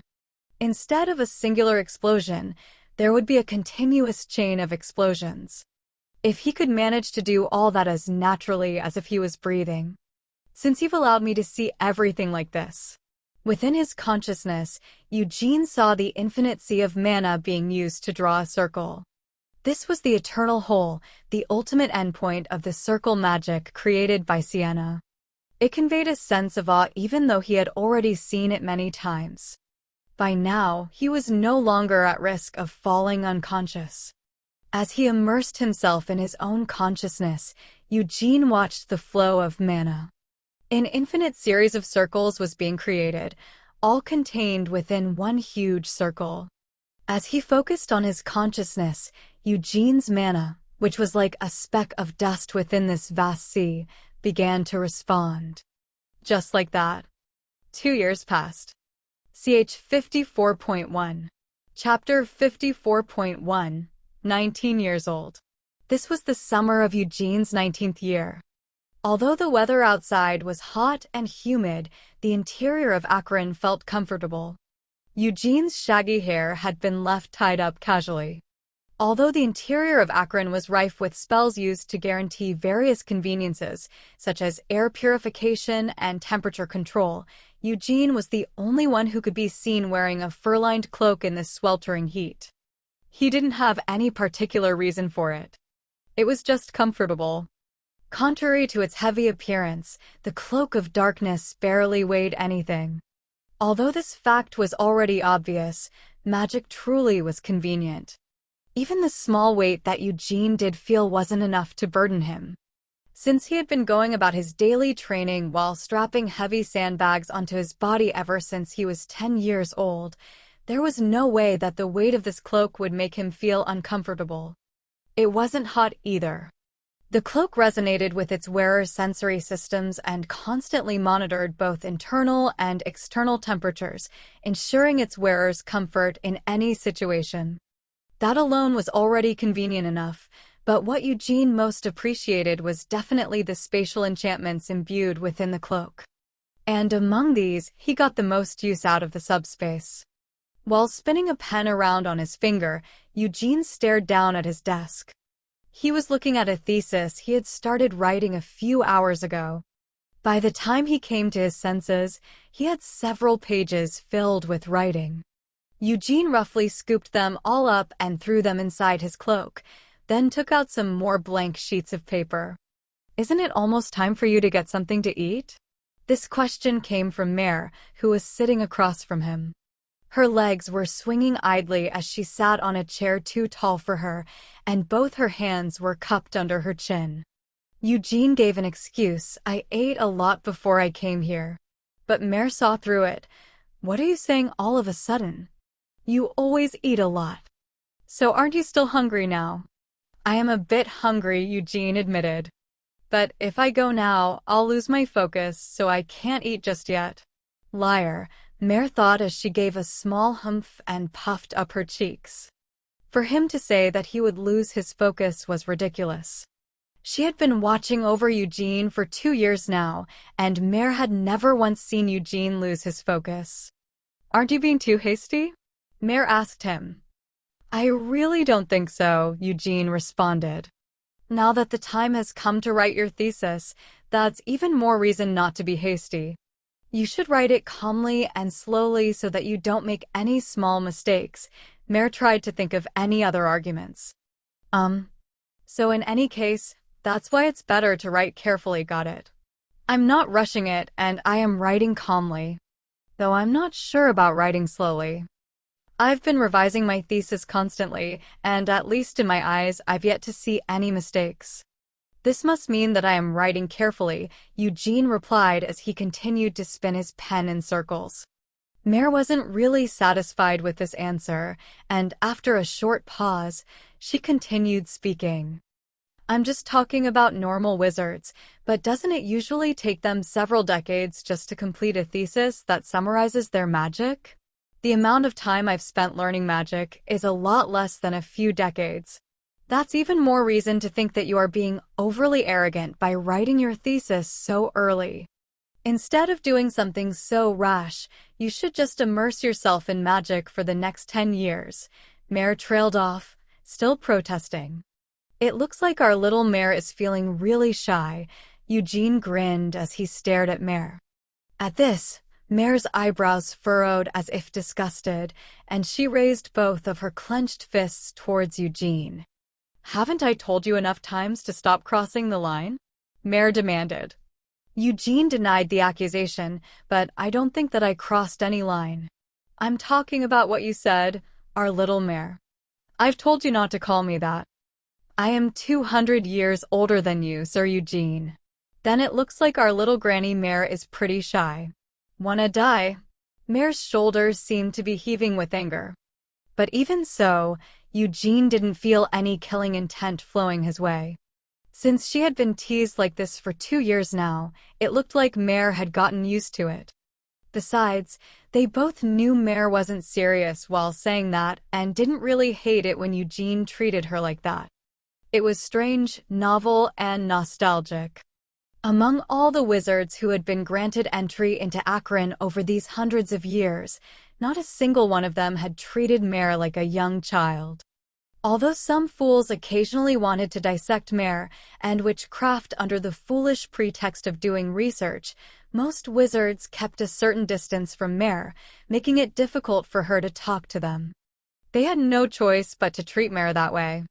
Instead of a singular explosion, there would be a continuous chain of explosions. If he could manage to do all that as naturally as if he was breathing. Since you've allowed me to see everything like this. Within his consciousness, Eugene saw the infinite sea of mana being used to draw a circle. This was the eternal whole, the ultimate endpoint of the circle magic created by Sienna. It conveyed a sense of awe even though he had already seen it many times. By now, he was no longer at risk of falling unconscious. As he immersed himself in his own consciousness, Eugene watched the flow of mana. An infinite series of circles was being created, all contained within one huge circle. As he focused on his consciousness, Eugene's mana, which was like a speck of dust within this vast sea, began to respond. Just like that. 2 years passed. CH 54.1. Chapter 54.1. 19 years old. This was the summer of Eugene's 19th year. Although the weather outside was hot and humid, the interior of Akron felt comfortable. Eugene's shaggy hair had been left tied up casually. Although the interior of Akron was rife with spells used to guarantee various conveniences, such as air purification and temperature control, Eugene was the only one who could be seen wearing a fur-lined cloak in this sweltering heat. He didn't have any particular reason for it. It was just comfortable. Contrary to its heavy appearance, the cloak of darkness barely weighed anything. Although this fact was already obvious, magic truly was convenient. Even the small weight that Eugene did feel wasn't enough to burden him. Since he had been going about his daily training while strapping heavy sandbags onto his body ever since he was 10 years old, there was no way that the weight of this cloak would make him feel uncomfortable. It wasn't hot either. The cloak resonated with its wearer's sensory systems and constantly monitored both internal and external temperatures, ensuring its wearer's comfort in any situation. That alone was already convenient enough, but what Eugene most appreciated was definitely the spatial enchantments imbued within the cloak. And among these, he got the most use out of the subspace. While spinning a pen around on his finger, Eugene stared down at his desk. He was looking at a thesis he had started writing a few hours ago. By the time he came to his senses, he had several pages filled with writing. Eugene roughly scooped them all up and threw them inside his cloak, then took out some more blank sheets of paper. "Isn't it almost time for you to get something to eat?" This question came from Mare, who was sitting across from him. Her legs were swinging idly as she sat on a chair too tall for her, and both her hands were cupped under her chin. Eugene gave an excuse. "I ate a lot before I came here." But Mare saw through it. "What are you saying all of a sudden? You always eat a lot. So aren't you still hungry now?" "I am a bit hungry," Eugene admitted. "But if I go now, I'll lose my focus, so I can't eat just yet." Liar, Mare thought as she gave a small humph and puffed up her cheeks. For him to say that he would lose his focus was ridiculous. She had been watching over Eugene for 2 years now, and Mare had never once seen Eugene lose his focus. "Aren't you being too hasty?" Mare asked him. "I really don't think so," Eugene responded. "Now that the time has come to write your thesis, that's even more reason not to be hasty. You should write it calmly and slowly so that you don't make any small mistakes." Mare tried to think of any other arguments. So in any case, that's why it's better to write carefully, got it? I'm not rushing it, and I am writing calmly. Though I'm not sure about writing slowly. I've been revising my thesis constantly, and at least in my eyes, I've yet to see any mistakes. "This must mean that I am writing carefully," Eugene replied as he continued to spin his pen in circles. Mare wasn't really satisfied with this answer, and after a short pause, she continued speaking. "I'm just talking about normal wizards, but doesn't it usually take them several decades just to complete a thesis that summarizes their magic? The amount of time I've spent learning magic is a lot less than a few decades. That's even more reason to think that you are being overly arrogant by writing your thesis so early. Instead of doing something so rash, you should just immerse yourself in magic for the next 10 years. Mare trailed off, still protesting. "It looks like our little Mare is feeling really shy." Eugene grinned as he stared at Mare. At this, Mare's eyebrows furrowed as if disgusted, and she raised both of her clenched fists towards Eugene. "Haven't I told you enough times to stop crossing the line?" Mare demanded. Eugene denied the accusation, "But I don't think that I crossed any line. I'm talking about what you said, our little Mare. I've told you not to call me that. I am 200 years older than you, Sir Eugene." "Then it looks like our little Granny Mare is pretty shy. Wanna die?" Mare's shoulders seemed to be heaving with anger. But even so, Eugene didn't feel any killing intent flowing his way. Since she had been teased like this for 2 years now, it looked like Mare had gotten used to it. Besides, they both knew Mare wasn't serious while saying that and didn't really hate it when Eugene treated her like that. It was strange, novel, and nostalgic. Among all the wizards who had been granted entry into Akron over these hundreds of years, not a single one of them had treated Mare like a young child. Although some fools occasionally wanted to dissect Mare and witchcraft under the foolish pretext of doing research, most wizards kept a certain distance from Mare, making it difficult for her to talk to them. They had no choice but to treat Mare that way.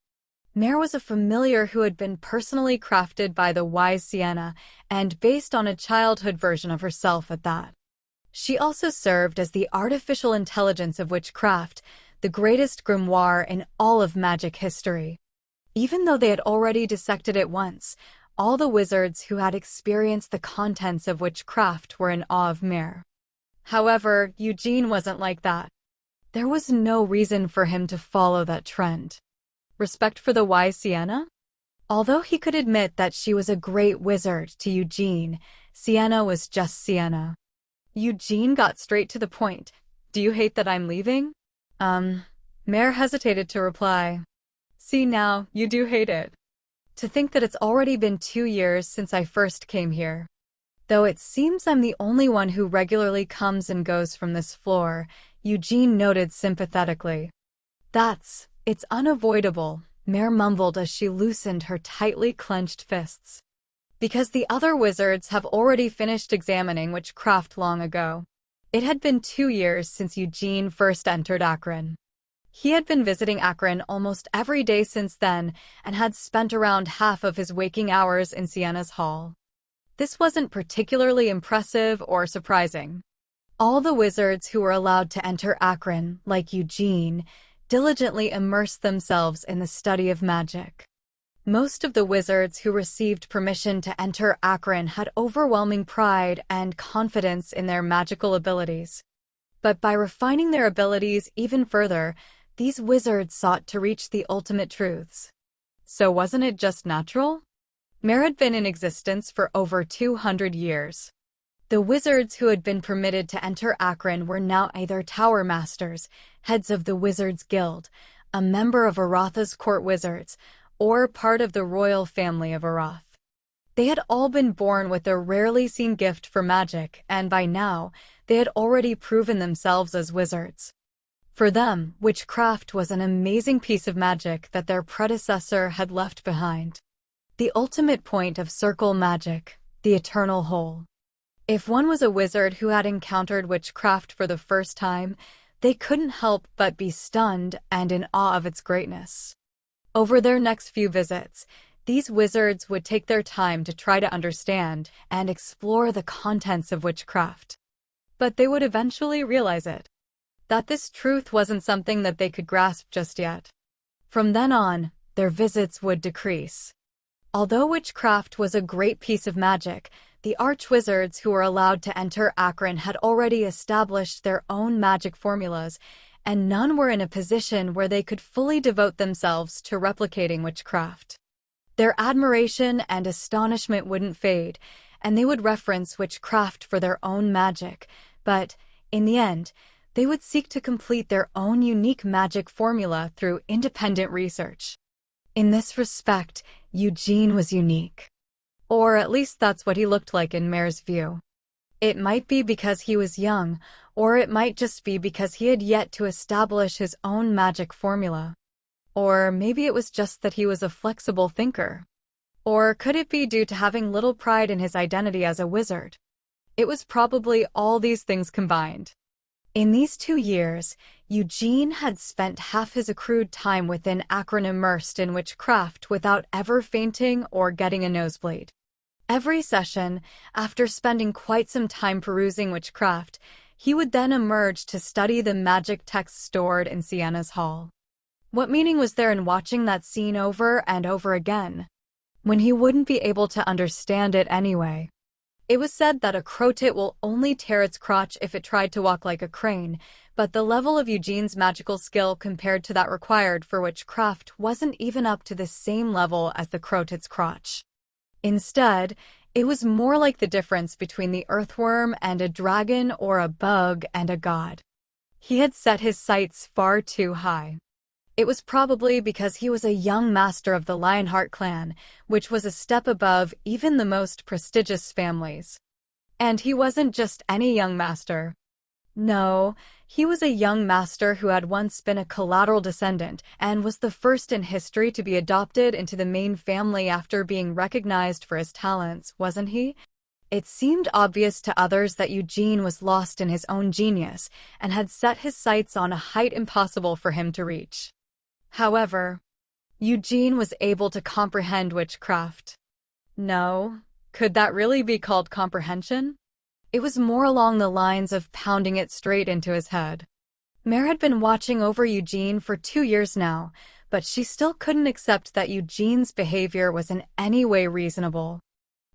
Mare was a familiar who had been personally crafted by the wise Sienna and based on a childhood version of herself at that. She also served as the artificial intelligence of witchcraft, the greatest grimoire in all of magic history. Even though they had already dissected it once, all the wizards who had experienced the contents of witchcraft were in awe of Mare. However, Eugene wasn't like that. There was no reason for him to follow that trend. Respect for the wise Sienna? Although he could admit that she was a great wizard to Eugene, Sienna was just Sienna. Eugene got straight to the point. Do you hate that I'm leaving? Mare hesitated to reply. See now, you do hate it. To think that it's already been 2 years since I first came here. Though it seems I'm the only one who regularly comes and goes from this floor, Eugene noted sympathetically. It's unavoidable, Mare mumbled as she loosened her tightly clenched fists. Because the other wizards have already finished examining witchcraft long ago. It had been 2 years since Eugene first entered Akron. He had been visiting Akron almost every day since then and had spent around half of his waking hours in Sienna's hall. This wasn't particularly impressive or surprising. All the wizards who were allowed to enter Akron, like Eugene, diligently immersed themselves in the study of magic. Most of the wizards who received permission to enter Akron had overwhelming pride and confidence in their magical abilities. But by refining their abilities even further, these wizards sought to reach the ultimate truths. So wasn't it just natural? Mare had been in existence for over 200 years. The wizards who had been permitted to enter Akron were now either tower masters, heads of the Wizards Guild, a member of Aratha's court wizards, or part of the royal family of Arath. They had all been born with a rarely seen gift for magic, and by now, they had already proven themselves as wizards. For them, witchcraft was an amazing piece of magic that their predecessor had left behind. The ultimate point of circle magic, the eternal whole. If one was a wizard who had encountered witchcraft for the first time, they couldn't help but be stunned and in awe of its greatness. Over their next few visits, these wizards would take their time to try to understand and explore the contents of witchcraft. But they would eventually realize that this truth wasn't something that they could grasp just yet. From then on, their visits would decrease. Although witchcraft was a great piece of magic, the archwizards who were allowed to enter Akron had already established their own magic formulas, and none were in a position where they could fully devote themselves to replicating witchcraft. Their admiration and astonishment wouldn't fade, and they would reference witchcraft for their own magic, but, in the end, they would seek to complete their own unique magic formula through independent research. In this respect, Eugene was unique. Or at least that's what he looked like in Mare's view. It might be because he was young, or it might just be because he had yet to establish his own magic formula. Or maybe it was just that he was a flexible thinker. Or could it be due to having little pride in his identity as a wizard? It was probably all these things combined. In these 2 years, Eugene had spent half his accrued time within Akron immersed in witchcraft without ever fainting or getting a nosebleed. Every session, after spending quite some time perusing witchcraft, he would then emerge to study the magic texts stored in Sienna's hall. What meaning was there in watching that scene over and over again, when he wouldn't be able to understand it anyway? It was said that a crowtit will only tear its crotch if it tried to walk like a crane, but the level of Eugene's magical skill compared to that required for witchcraft wasn't even up to the same level as the Crotid's crotch. Instead, it was more like the difference between the earthworm and a dragon or a bug and a god. He had set his sights far too high. It was probably because he was a young master of the Lionheart clan, which was a step above even the most prestigious families. And he wasn't just any young master. No, he was a young master who had once been a collateral descendant and was the first in history to be adopted into the main family after being recognized for his talents, wasn't he? It seemed obvious to others that Eugene was lost in his own genius and had set his sights on a height impossible for him to reach. However, Eugene was able to comprehend witchcraft. No, could that really be called comprehension? It was more along the lines of pounding it straight into his head. Mare had been watching over Eugene for 2 years now, but she still couldn't accept that Eugene's behavior was in any way reasonable.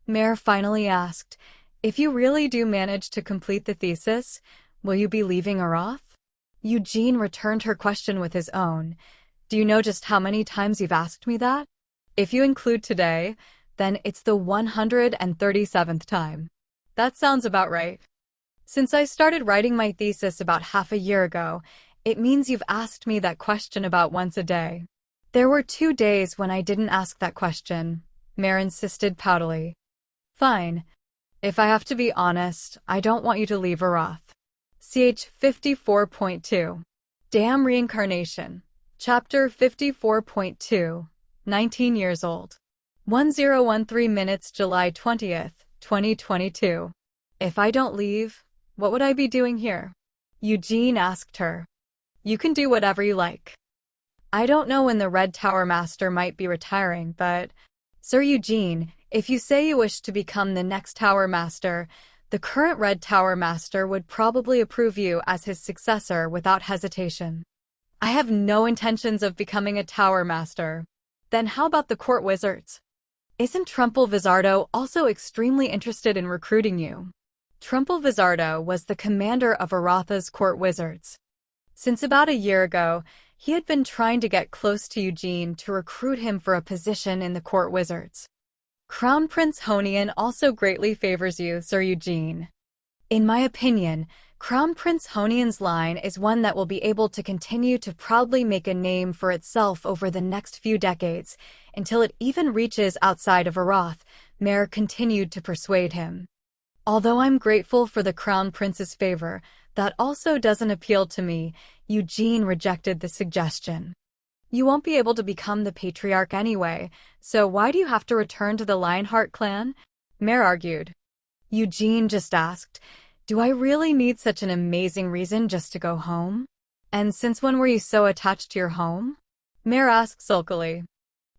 Mare finally asked, "If you really do manage to complete the thesis, will you be leaving Aroth?" Eugene returned her question with his own. "Do you know just how many times you've asked me that? If you include today, then it's the 137th time. That sounds about right. Since I started writing my thesis about half a year ago, it means you've asked me that question about once a day." "There were 2 days when I didn't ask that question," Mare insisted poutily. "Fine. If I have to be honest, I don't want you to leave Aroth." Ch 54.2. Damn Reincarnation. Chapter 54.2. 19 years old. 1013 minutes July 20th. 2022. "If I don't leave, what would I be doing here?" Eugene asked her. "You can do whatever you like. I don't know when the Red Tower Master might be retiring, but, Sir Eugene, if you say you wish to become the next Tower Master, the current Red Tower Master would probably approve you as his successor without hesitation." "I have no intentions of becoming a Tower Master." "Then how about the court wizards? Isn't Trumple Vizardo also extremely interested in recruiting you?" Trumple Vizardo was the commander of Arotha's court wizards. Since about a year ago, he had been trying to get close to Eugene to recruit him for a position in the court wizards. "Crown Prince Honian also greatly favors you, Sir Eugene. In my opinion, Crown Prince Honian's line is one that will be able to continue to proudly make a name for itself over the next few decades, until it even reaches outside of Aroth," Mare continued to persuade him. "Although I'm grateful for the Crown Prince's favor, that also doesn't appeal to me," Eugene rejected the suggestion. "You won't be able to become the patriarch anyway, so why do you have to return to the Lionheart clan?" Mare argued. Eugene just asked, "Do I really need such an amazing reason just to go home? And since when were you so attached to your home?" Mare asked sulkily.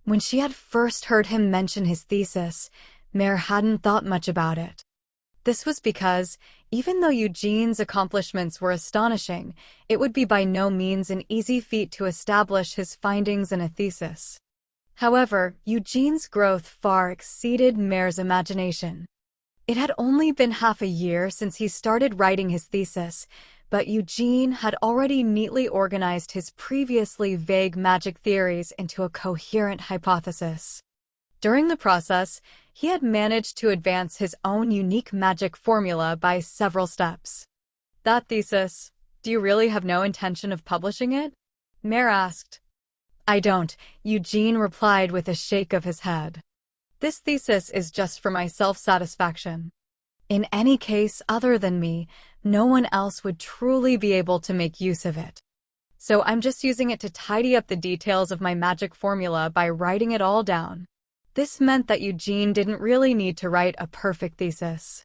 When she had first heard him mention his thesis, Mare hadn't thought much about it. This was because, even though Eugene's accomplishments were astonishing, it would be by no means an easy feat to establish his findings in a thesis. However, Eugene's growth far exceeded Mare's imagination. It had only been half a year since he started writing his thesis, but Eugene had already neatly organized his previously vague magic theories into a coherent hypothesis. During the process, he had managed to advance his own unique magic formula by several steps. "That thesis, do you really have no intention of publishing it?" Mare asked. "I don't," Eugene replied with a shake of his head. "This thesis is just for my self-satisfaction. In any case other than me, no one else would truly be able to make use of it. So I'm just using it to tidy up the details of my magic formula by writing it all down." This meant that Eugene didn't really need to write a perfect thesis.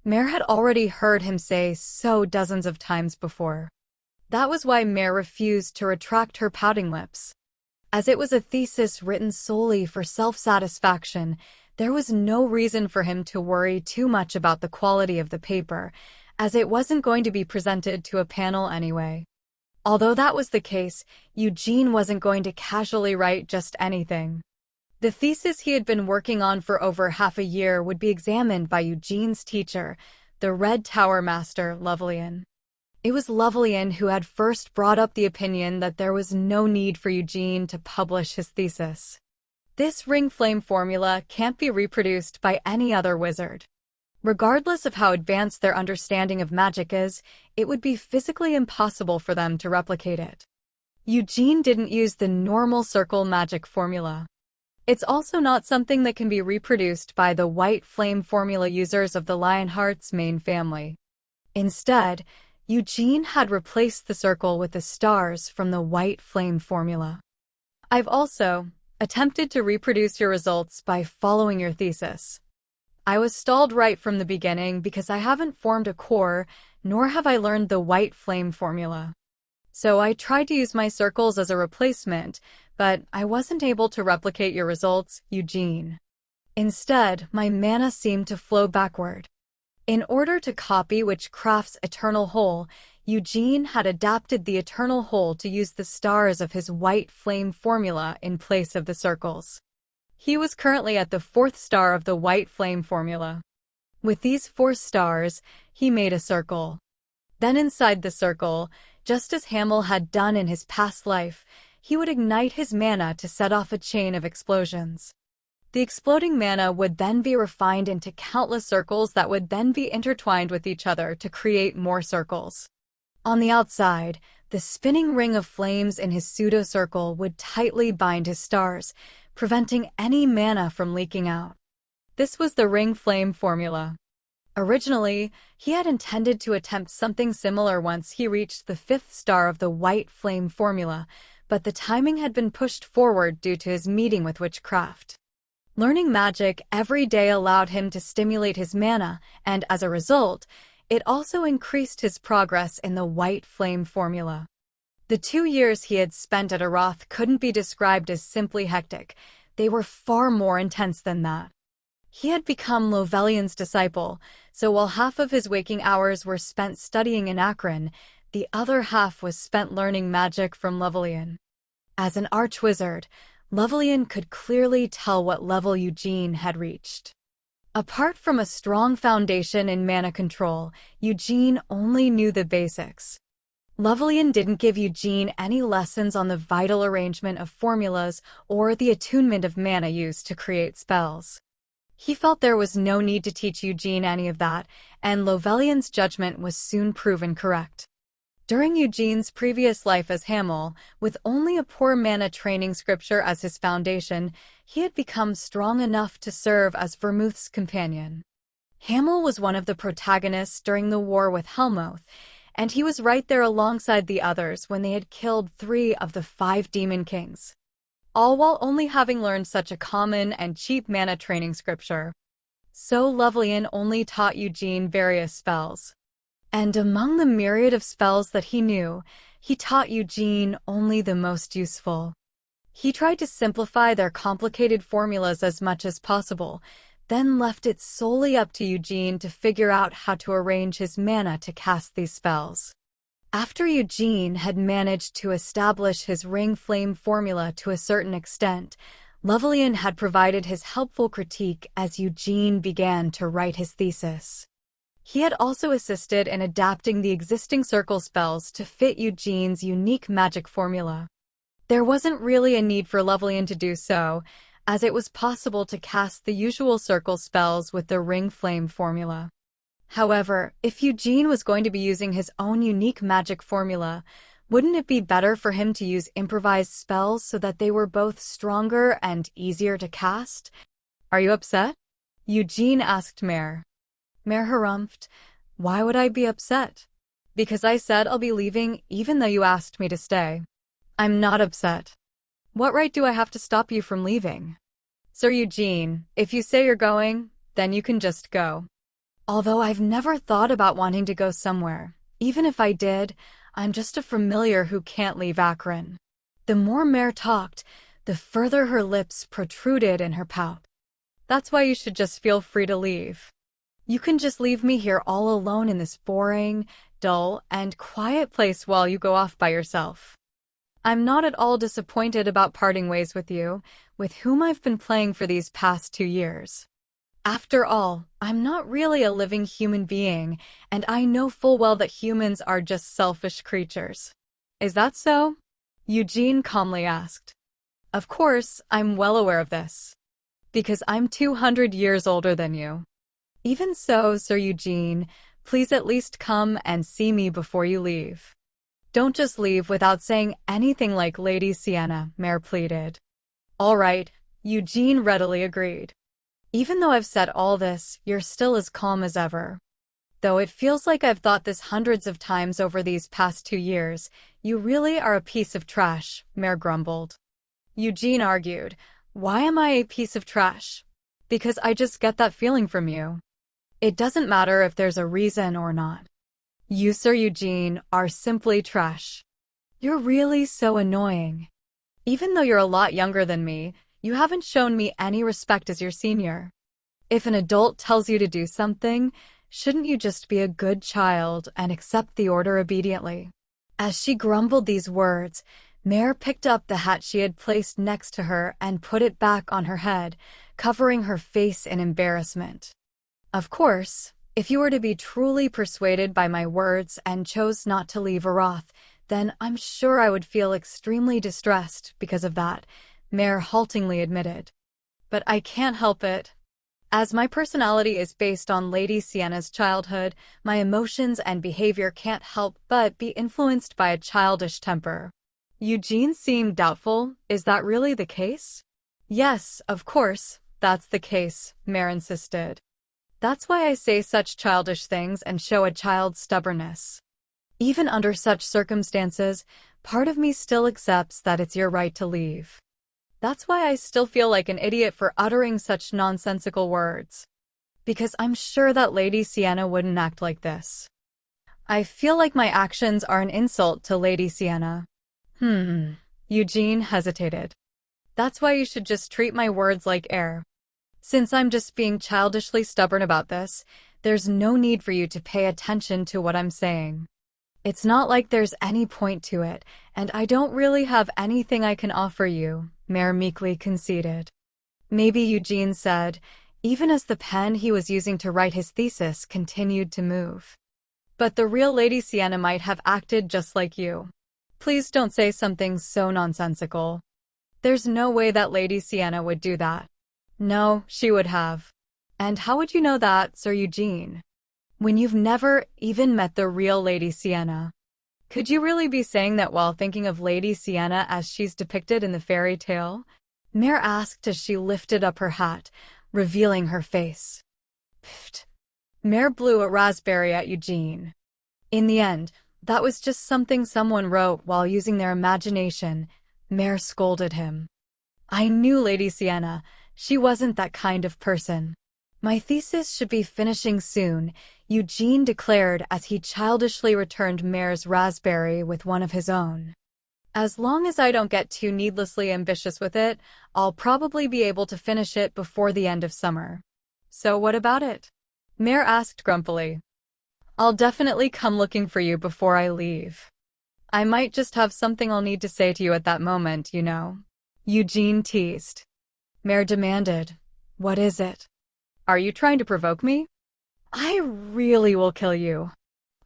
Mare had already heard him say so dozens of times before. That was why Mare refused to retract her pouting lips. As it was a thesis written solely for self-satisfaction, there was no reason for him to worry too much about the quality of the paper, as it wasn't going to be presented to a panel anyway. Although that was the case, Eugene wasn't going to casually write just anything. The thesis he had been working on for over half a year would be examined by Eugene's teacher, the Red Tower Master, Lovelian. It was Lovelian who had first brought up the opinion that there was no need for Eugene to publish his thesis. This ring flame formula can't be reproduced by any other wizard. Regardless of how advanced their understanding of magic is, it would be physically impossible for them to replicate it. Eugene didn't use the normal circle magic formula. It's also not something that can be reproduced by the white flame formula users of the Lionheart's main family. Instead, Eugene had replaced the circle with the stars from the white flame formula. I've also attempted to reproduce your results by following your thesis. I was stalled right from the beginning because I haven't formed a core, nor have I learned the white flame formula. So I tried to use my circles as a replacement, but I wasn't able to replicate your results, Eugene. Instead, my mana seemed to flow backward. In order to copy Witchcraft's Eternal Whole, Eugene had adapted the Eternal Whole to use the stars of his white flame formula in place of the circles. He was currently at the 4th star of the white flame formula. With these 4 stars, he made a circle. Then inside the circle, just as Hamel had done in his past life, he would ignite his mana to set off a chain of explosions. The exploding mana would then be refined into countless circles that would then be intertwined with each other to create more circles. On the outside, the spinning ring of flames in his pseudo-circle would tightly bind his stars, preventing any mana from leaking out. This was the ring flame formula. Originally, he had intended to attempt something similar once he reached the 5th star of the white flame formula, but the timing had been pushed forward due to his meeting with Witchcraft. Learning magic every day allowed him to stimulate his mana, and as a result, it also increased his progress in the white flame formula. The 2 years he had spent at Aroth couldn't be described as simply hectic. They were far more intense than that. He had become Lovelian's disciple, so while half of his waking hours were spent studying in Akron, the other half was spent learning magic from Lovelian. As an archwizard, Lovelian could clearly tell what level Eugene had reached. Apart from a strong foundation in mana control, Eugene only knew the basics. Lovelian didn't give Eugene any lessons on the vital arrangement of formulas or the attunement of mana used to create spells. He felt there was no need to teach Eugene any of that, and Lovelian's judgment was soon proven correct. During Eugene's previous life as Hamel, with only a poor mana training scripture as his foundation, he had become strong enough to serve as Vermouth's companion. Hamel was one of the protagonists during the war with Helmoth, and he was right there alongside the others when they had killed 3 of the 5 Demon Kings. All while only having learned such a common and cheap mana training scripture. So Lovelian only taught Eugene various spells. And among the myriad of spells that he knew, he taught Eugene only the most useful. He tried to simplify their complicated formulas as much as possible, then left it solely up to Eugene to figure out how to arrange his mana to cast these spells. After Eugene had managed to establish his ring flame formula to a certain extent, Lovelian had provided his helpful critique as Eugene began to write his thesis. He had also assisted in adapting the existing circle spells to fit Eugene's unique magic formula. There wasn't really a need for Lovelian to do so, as it was possible to cast the usual circle spells with the ring flame formula. However, if Eugene was going to be using his own unique magic formula, wouldn't it be better for him to use improvised spells so that they were both stronger and easier to cast? Are you upset? Eugene asked Mare. Mare harumphed. Why would I be upset? Because I said I'll be leaving even though you asked me to stay. I'm not upset. What right do I have to stop you from leaving? Sir Eugene, if you say you're going, then you can just go. Although I've never thought about wanting to go somewhere, even if I did, I'm just a familiar who can't leave Akron. The more Mare talked, the further her lips protruded in her pout. That's why you should just feel free to leave. You can just leave me here all alone in this boring, dull, and quiet place while you go off by yourself. I'm not at all disappointed about parting ways with you, with whom I've been playing for these past 2 years. After all, I'm not really a living human being, and I know full well that humans are just selfish creatures. Is that so? Eugene calmly asked. Of course, I'm well aware of this. Because I'm 200 years older than you. Even so, Sir Eugene, please at least come and see me before you leave. Don't just leave without saying anything like Lady Sienna, Mare pleaded. All right, Eugene readily agreed. Even though I've said all this, you're still as calm as ever. Though it feels like I've thought this hundreds of times over these past 2 years, you really are a piece of trash, Mare grumbled. Eugene argued, why am I a piece of trash? Because I just get that feeling from you. It doesn't matter if there's a reason or not. You, Sir Eugene, are simply trash. You're really so annoying. Even though you're a lot younger than me, you haven't shown me any respect as your senior. If an adult tells you to do something, shouldn't you just be a good child and accept the order obediently? As she grumbled these words, Mare picked up the hat she had placed next to her and put it back on her head, covering her face in embarrassment. Of course, if you were to be truly persuaded by my words and chose not to leave Aroth, then I'm sure I would feel extremely distressed because of that, Mare haltingly admitted. But I can't help it. As my personality is based on Lady Sienna's childhood, my emotions and behavior can't help but be influenced by a childish temper. Eugene seemed doubtful. Is that really the case? Yes, of course, that's the case, Mare insisted. That's why I say such childish things and show a child's stubbornness. Even under such circumstances, part of me still accepts that it's your right to leave. That's why I still feel like an idiot for uttering such nonsensical words. Because I'm sure that Lady Sienna wouldn't act like this. I feel like my actions are an insult to Lady Sienna. Eugene hesitated. That's why you should just treat my words like air. Since I'm just being childishly stubborn about this, there's no need for you to pay attention to what I'm saying. It's not like there's any point to it, and I don't really have anything I can offer you, Mare meekly conceded. Maybe, Eugene said, even as the pen he was using to write his thesis continued to move. But the real Lady Sienna might have acted just like you. Please don't say something so nonsensical. There's no way that Lady Sienna would do that. No, she would have. And how would you know that, Sir Eugene? When you've never even met the real Lady Sienna. Could you really be saying that while thinking of Lady Sienna as she's depicted in the fairy tale? Mare asked as she lifted up her hat, revealing her face. Pfft. Mare blew a raspberry at Eugene. In the end, that was just something someone wrote while using their imagination, Mare scolded him. I knew Lady Sienna. She wasn't that kind of person. My thesis should be finishing soon, Eugene declared as he childishly returned Mare's raspberry with one of his own. As long as I don't get too needlessly ambitious with it, I'll probably be able to finish it before the end of summer. So what about it? Mare asked grumpily. I'll definitely come looking for you before I leave. I might just have something I'll need to say to you at that moment, you know. Eugene teased. Mare demanded, what is it? Are you trying to provoke me? I really will kill you.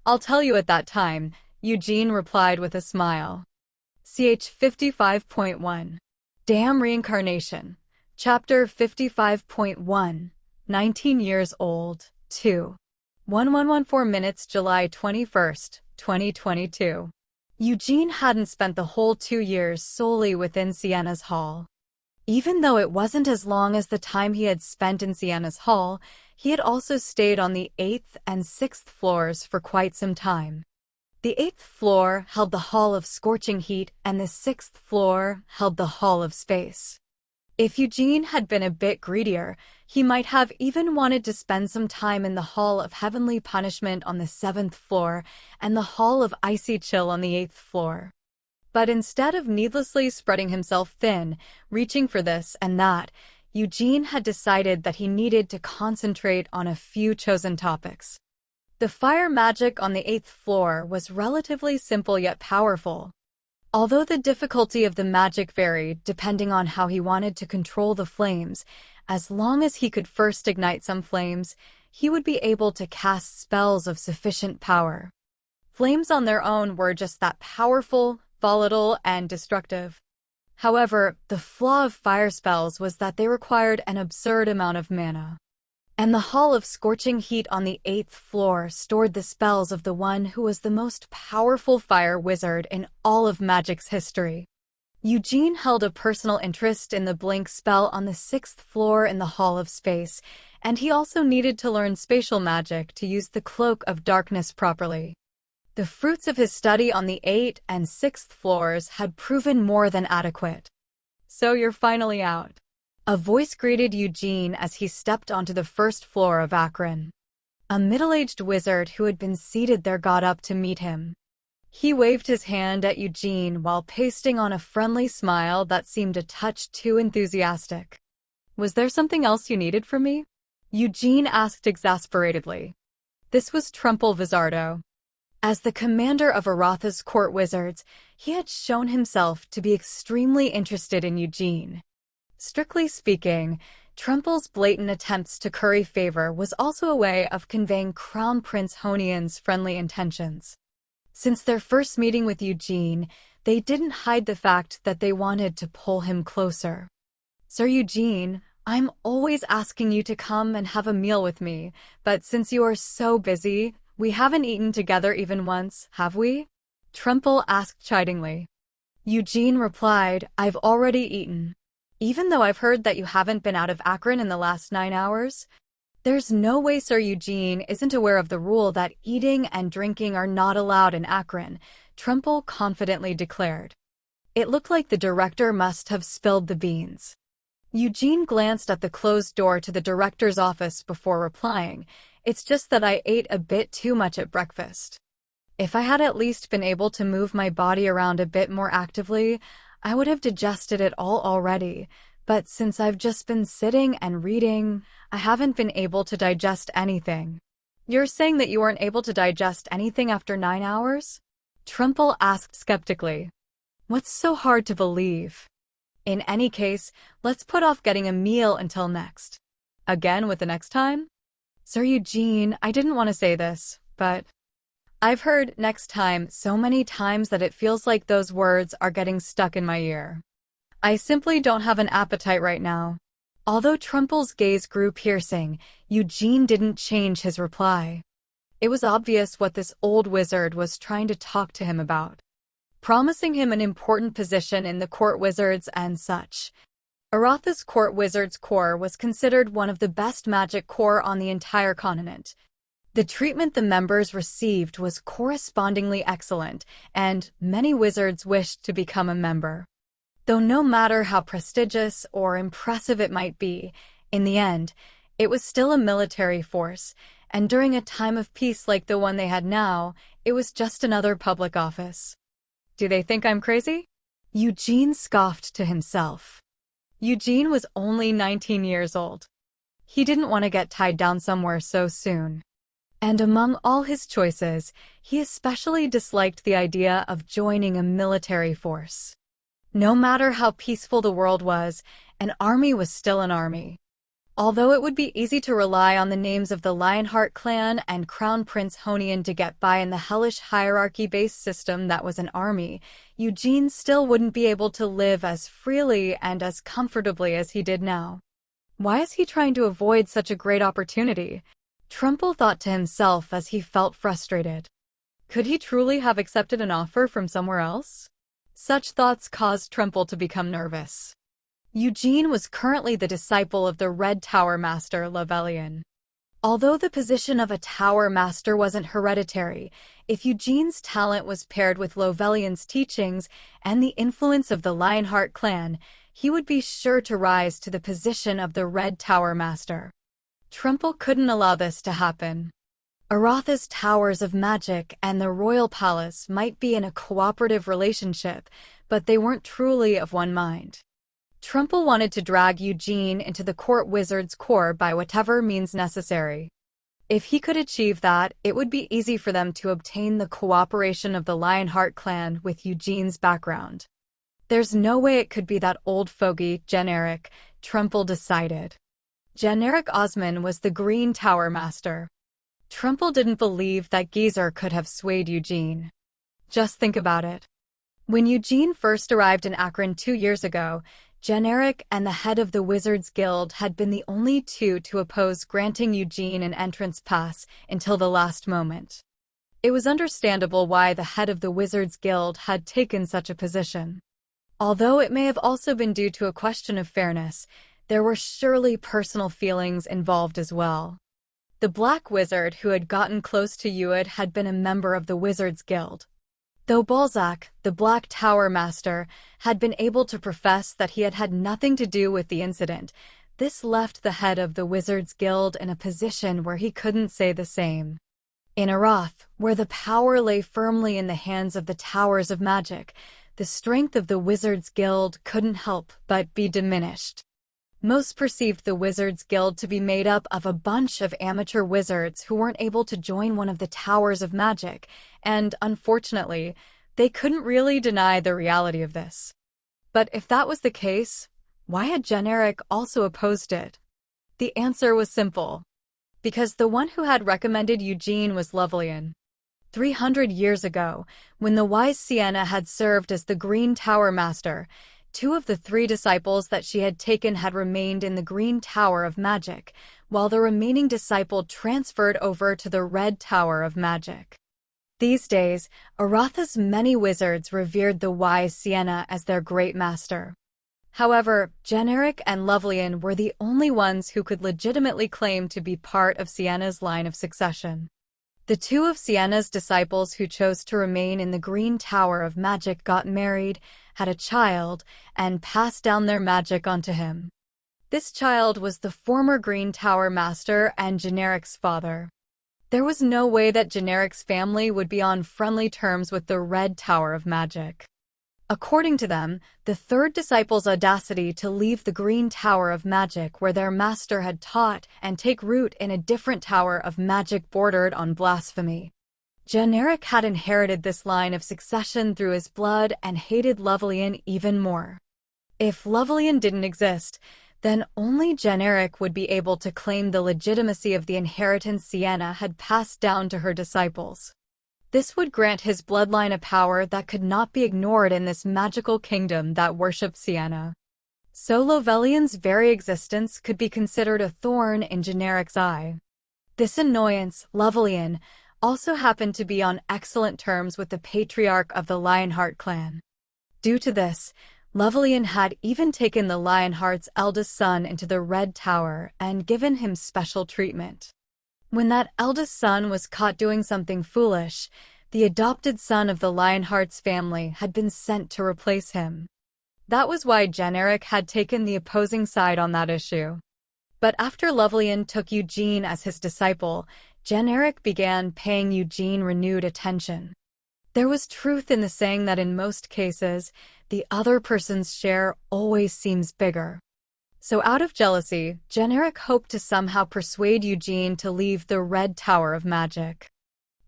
I'll tell you at that time, Eugene replied with a smile. Ch 55.1. Damn Reincarnation. Chapter 55.1. 19 years old, 2. 1114 minutes July 21st, 2022. Eugene hadn't spent the whole 2 years solely within Sienna's hall. Even though it wasn't as long as the time he had spent in Sienna's hall, he had also stayed on the 8th and 6th floors for quite some time. The 8th floor held the Hall of Scorching Heat and the 6th floor held the Hall of Space. If Eugene had been a bit greedier, he might have even wanted to spend some time in the Hall of Heavenly Punishment on the 7th floor and the Hall of Icy Chill on the 8th floor. But instead of needlessly spreading himself thin, reaching for this and that, Eugene had decided that he needed to concentrate on a few chosen topics. The fire magic on the 8th floor was relatively simple yet powerful. Although the difficulty of the magic varied depending on how he wanted to control the flames, as long as he could first ignite some flames, he would be able to cast spells of sufficient power. Flames on their own were just that powerful, volatile, and destructive. However, the flaw of fire spells was that they required an absurd amount of mana. And the Hall of Scorching Heat on the 8th floor stored the spells of the one who was the most powerful fire wizard in all of magic's history. Eugene held a personal interest in the blink spell on the 6th floor in the Hall of Space, and he also needed to learn spatial magic to use the Cloak of Darkness properly. The fruits of his study on the 8th and 6th floors had proven more than adequate. "So you're finally out." A voice greeted Eugene as he stepped onto the 1st floor of Akron. A middle-aged wizard who had been seated there got up to meet him. He waved his hand at Eugene while pasting on a friendly smile that seemed a touch too enthusiastic. "Was there something else you needed from me?" Eugene asked exasperatedly. This was Trumple Vizardo. As the commander of Aratha's court wizards, he had shown himself to be extremely interested in Eugene. Strictly speaking, Trumple's blatant attempts to curry favor was also a way of conveying Crown Prince Honian's friendly intentions. Since their first meeting with Eugene, they didn't hide the fact that they wanted to pull him closer. "Sir Eugene, I'm always asking you to come and have a meal with me, but since you are so busy, we haven't eaten together even once, have we?" Trumple asked chidingly. Eugene replied, "I've already eaten. Even though I've heard that you haven't been out of Akron in the last 9 hours? There's no way Sir Eugene isn't aware of the rule that eating and drinking are not allowed in Akron," Trumple confidently declared. It looked like the director must have spilled the beans. Eugene glanced at the closed door to the director's office before replying, "It's just that I ate a bit too much at breakfast. If I had at least been able to move my body around a bit more actively, I would have digested it all already, but since I've just been sitting and reading, I haven't been able to digest anything." "You're saying that you weren't able to digest anything after 9 hours?" Trumple asked skeptically. "What's so hard to believe? In any case, let's put off getting a meal until next." "Again with the next time?" "Sir Eugene, I didn't want to say this, but I've heard 'next time' so many times that it feels like those words are getting stuck in my ear. I simply don't have an appetite right now." Although Trumple's gaze grew piercing, Eugene didn't change his reply. It was obvious what this old wizard was trying to talk to him about, promising him an important position in the court wizards and such. Aratha's court wizards corps was considered one of the best magic corps on the entire continent. The treatment the members received was correspondingly excellent, and many wizards wished to become a member. Though no matter how prestigious or impressive it might be, in the end, it was still a military force, and during a time of peace like the one they had now, it was just another public office. "Do they think I'm crazy?" Eugene scoffed to himself. Eugene was only 19 years old. He didn't want to get tied down somewhere so soon. And among all his choices, he especially disliked the idea of joining a military force. No matter how peaceful the world was, an army was still an army. Although it would be easy to rely on the names of the Lionheart clan and Crown Prince Honian to get by in the hellish hierarchy-based system that was an army, Eugene still wouldn't be able to live as freely and as comfortably as he did now. Why is he trying to avoid such a great opportunity? Trumple thought to himself as he felt frustrated. Could he truly have accepted an offer from somewhere else? Such thoughts caused Trumple to become nervous. Eugene was currently the disciple of the Red Tower Master Lavelian. Although the position of a Tower Master wasn't hereditary, if Eugene's talent was paired with Lovelian's teachings and the influence of the Lionheart clan, he would be sure to rise to the position of the Red Tower Master. Trumple couldn't allow this to happen. Aratha's towers of magic and the royal palace might be in a cooperative relationship, but they weren't truly of one mind. Trumple wanted to drag Eugene into the court wizard's corps by whatever means necessary. If he could achieve that, it would be easy for them to obtain the cooperation of the Lionheart clan with Eugene's background. There's no way it could be that old fogey, Generic, Trumple decided. Generic Osman was the Green Tower Master. Trumple didn't believe that Geezer could have swayed Eugene. Just think about it. When Eugene first arrived in Akron 2 years ago, Generic and the head of the Wizards Guild had been the only two to oppose granting Eugene an entrance pass until the last moment. It was understandable why the head of the Wizards Guild had taken such a position. Although it may have also been due to a question of fairness, there were surely personal feelings involved as well. The Black Wizard who had gotten close to Uid had been a member of the Wizards Guild. Though Balzac, the Black Tower Master, had been able to profess that he had had nothing to do with the incident, this left the head of the Wizards Guild in a position where he couldn't say the same. In Arath, where the power lay firmly in the hands of the Towers of Magic, the strength of the Wizards Guild couldn't help but be diminished. Most perceived the Wizards Guild to be made up of a bunch of amateur wizards who weren't able to join one of the Towers of Magic, and, unfortunately, they couldn't really deny the reality of this. But if that was the case, why had Generic also opposed it? The answer was simple. Because the one who had recommended Eugene was Lovelian. 300 years ago, when the wise Sienna had served as the Green Tower Master, 2 of the 3 disciples that she had taken had remained in the Green Tower of Magic, while the remaining disciple transferred over to the Red Tower of Magic. These days, Aratha's many wizards revered the wise Sienna as their great master. However, Generic and Lovelian were the only ones who could legitimately claim to be part of Sienna's line of succession. The 2 of Sienna's disciples who chose to remain in the Green Tower of Magic got married, had a child, and passed down their magic onto him. This child was the former Green Tower Master and Generic's father. There was no way that Generic's family would be on friendly terms with the Red Tower of Magic. According to them, the 3rd disciple's audacity to leave the Green Tower of Magic where their master had taught and take root in a different tower of magic bordered on blasphemy. Generic had inherited this line of succession through his blood and hated Lovelian even more. If Lovelian didn't exist, then only Generic would be able to claim the legitimacy of the inheritance Sienna had passed down to her disciples. This would grant his bloodline a power that could not be ignored in this magical kingdom that worshipped Sienna. So Lovelian's very existence could be considered a thorn in Generic's eye. This annoyance, Lovelian, also happened to be on excellent terms with the patriarch of the Lionheart clan. Due to this, Lovelian had even taken the Lionheart's eldest son into the Red Tower and given him special treatment. When that eldest son was caught doing something foolish, the adopted son of the Lionheart's family had been sent to replace him. That was why Generic had taken the opposing side on that issue. But after Lovelian took Eugene as his disciple, Generic began paying Eugene renewed attention. There was truth in the saying that in most cases, the other person's share always seems bigger. So out of jealousy, Generic hoped to somehow persuade Eugene to leave the Red Tower of Magic.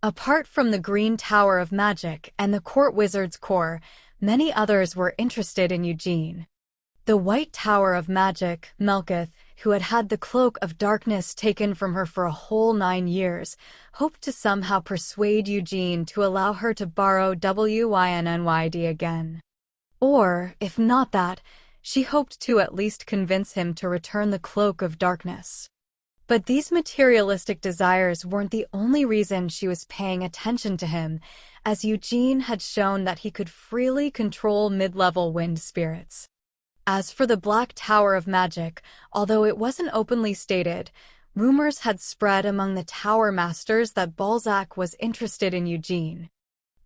Apart from the Green Tower of Magic and the Court Wizards Corps, many others were interested in Eugene. The White Tower of Magic, Melkith, who had had the Cloak of Darkness taken from her for a whole 9 years, hoped to somehow persuade Eugene to allow her to borrow WYNNYD again. Or, if not that, she hoped to at least convince him to return the Cloak of Darkness. But these materialistic desires weren't the only reason she was paying attention to him, as Eugene had shown that he could freely control mid-level wind spirits. As for the Black Tower of Magic, although it wasn't openly stated, rumors had spread among the Tower Masters that Balzac was interested in Eugene.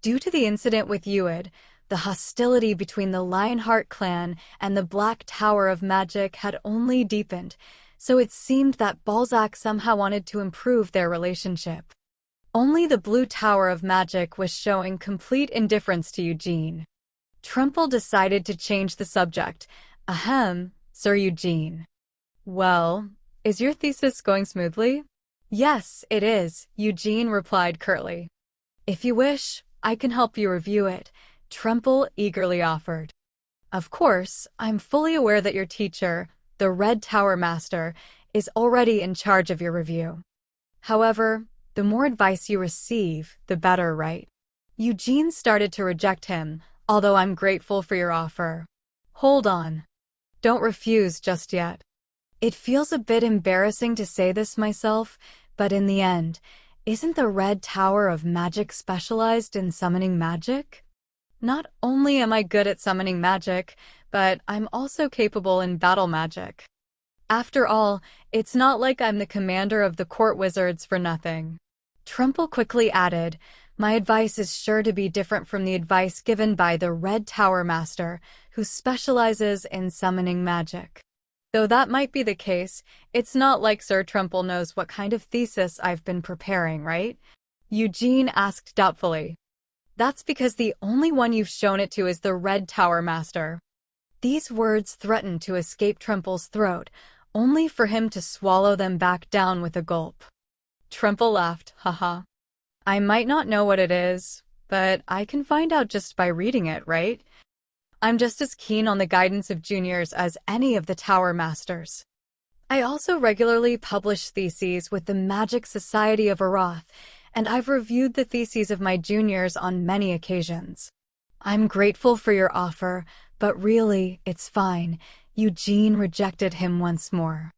Due to the incident with Uid, the hostility between the Lionheart clan and the Black Tower of Magic had only deepened, so it seemed that Balzac somehow wanted to improve their relationship. Only the Blue Tower of Magic was showing complete indifference to Eugene. Trumple decided to change the subject. Ahem, Sir Eugene. Well, is your thesis going smoothly? Yes, it is, Eugene replied curtly. If you wish, I can help you review it, Tremple eagerly offered. Of course, I'm fully aware that your teacher, the Red Tower Master, is already in charge of your review. However, the more advice you receive, the better, right? Eugene started to reject him, although I'm grateful for your offer. Hold on. Don't refuse just yet. It feels a bit embarrassing to say this myself, but in the end, isn't the Red Tower of Magic specialized in summoning magic? Not only am I good at summoning magic, but I'm also capable in battle magic. After all, it's not like I'm the commander of the court wizards for nothing. Trumple quickly added, my advice is sure to be different from the advice given by the Red Tower Master, who specializes in summoning magic. Though that might be the case, it's not like Sir Trumple knows what kind of thesis I've been preparing, right? Eugene asked doubtfully. That's because the only one you've shown it to is the Red Tower Master. These words threatened to escape Trumple's throat, only for him to swallow them back down with a gulp. Trumple laughed, haha. I might not know what it is, but I can find out just by reading it, right? I'm just as keen on the guidance of juniors as any of the Tower Masters. I also regularly publish theses with the Magic Society of Arath, and I've reviewed the theses of my juniors on many occasions. I'm grateful for your offer, but really, it's fine. Eugene rejected him once more.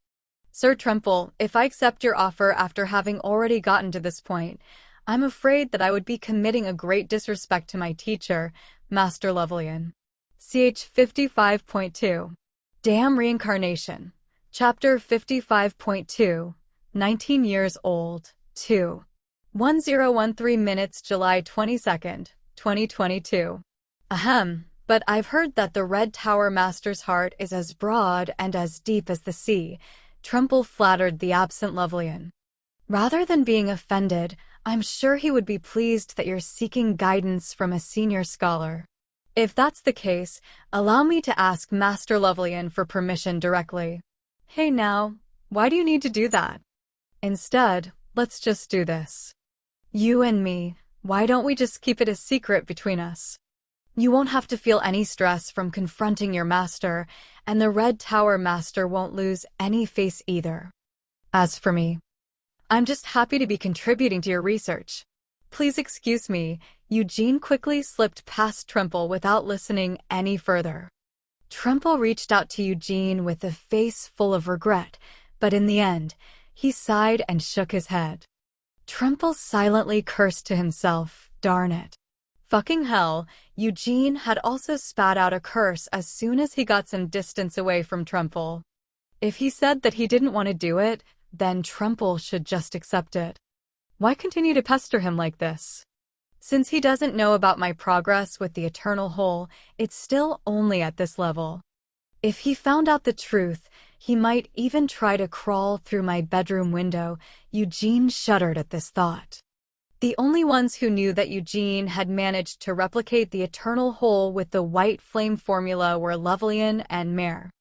Sir Trumple, if I accept your offer after having already gotten to this point, I'm afraid that I would be committing a great disrespect to my teacher, Master Lovelian. Ch. 55.2. Damn Reincarnation. Chapter 55.2. 19 years old. 2. 1013 minutes July 22nd, 2022. Ahem, but I've heard that the Red Tower Master's heart is as broad and as deep as the sea, Trumple flattered the absent Lovelian. Rather than being offended, I'm sure he would be pleased that you're seeking guidance from a senior scholar. If that's the case, allow me to ask Master Lovelian for permission directly. Hey now, why do you need to do that? Instead, let's just do this. You and me, why don't we just keep it a secret between us? You won't have to feel any stress from confronting your master, and the Red Tower Master won't lose any face either. As for me, I'm just happy to be contributing to your research. Please excuse me, Eugene quickly slipped past Trumple without listening any further. Trumple reached out to Eugene with a face full of regret, but in the end, he sighed and shook his head. Trumple silently cursed to himself, darn it. Fucking hell, Eugene had also spat out a curse as soon as he got some distance away from Trumple. If he said that he didn't want to do it, then Trumple should just accept it. Why continue to pester him like this? Since he doesn't know about my progress with the Eternal Hole, it's still only at this level. If he found out the truth, he might even try to crawl through my bedroom window. Eugene shuddered at this thought. The only ones who knew that Eugene had managed to replicate the Eternal Hole with the White Flame formula were Lovelian and Mare.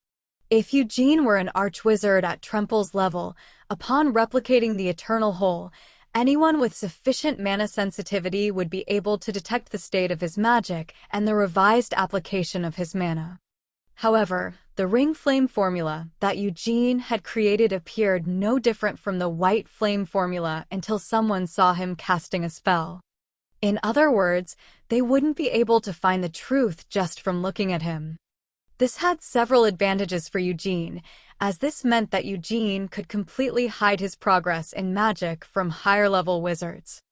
If Eugene were an archwizard at Trumple's level, upon replicating the Eternal Hole, anyone with sufficient mana sensitivity would be able to detect the state of his magic and the revised application of his mana. However, the Ring Flame formula that Eugene had created appeared no different from the White Flame formula until someone saw him casting a spell. In other words, they wouldn't be able to find the truth just from looking at him. This had several advantages for Eugene, as this meant that Eugene could completely hide his progress in magic from higher-level wizards.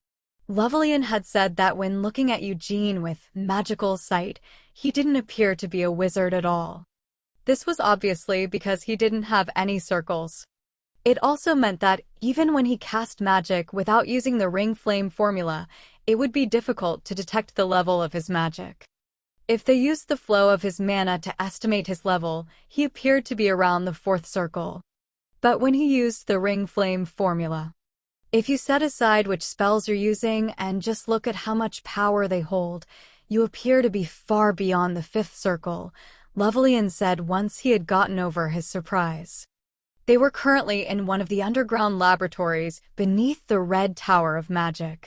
Lovelian had said that when looking at Eugene with magical sight, he didn't appear to be a wizard at all. This was obviously because he didn't have any circles. It also meant that even when he cast magic without using the Ring Flame formula, it would be difficult to detect the level of his magic. If they used the flow of his mana to estimate his level, he appeared to be around the 4th circle. But when he used the Ring Flame formula, if you set aside which spells you're using and just look at how much power they hold, you appear to be far beyond the 5th circle, Lovelian said once he had gotten over his surprise. They were currently in one of the underground laboratories beneath the Red Tower of Magic.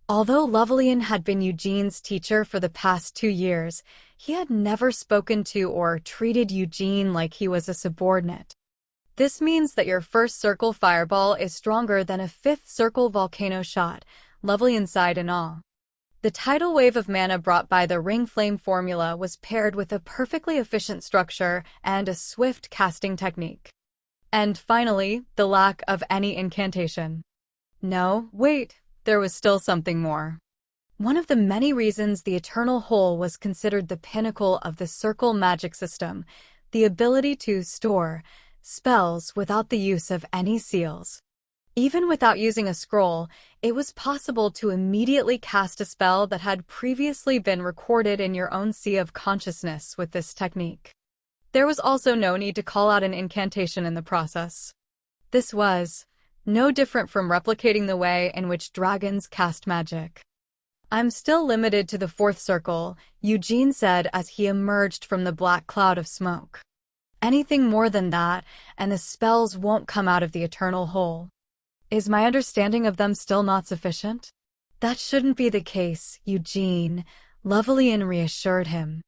Although Lovelian had been Eugene's teacher for the past 2 years, he had never spoken to or treated Eugene like he was a subordinate. This means that your first circle fireball is stronger than a fifth circle volcano shot, Lovelian sighed in awe. The tidal wave of mana brought by the ring flame formula was paired with a perfectly efficient structure and a swift casting technique. And finally, the lack of any incantation. No, wait, there was still something more. One of the many reasons the Eternal Hole was considered the pinnacle of the circle magic system, the ability to store spells without the use of any seals. Even without using a scroll, it was possible to immediately cast a spell that had previously been recorded in your own sea of consciousness with this technique. There was also no need to call out an incantation in the process. This was no different from replicating the way in which dragons cast magic. I'm still limited to the fourth circle, Eugene said as he emerged from the black cloud of smoke. Anything more than that, and the spells won't come out of the Eternal Hole. Is my understanding of them still not sufficient? That shouldn't be the case, Eugene, Lovelian reassured him.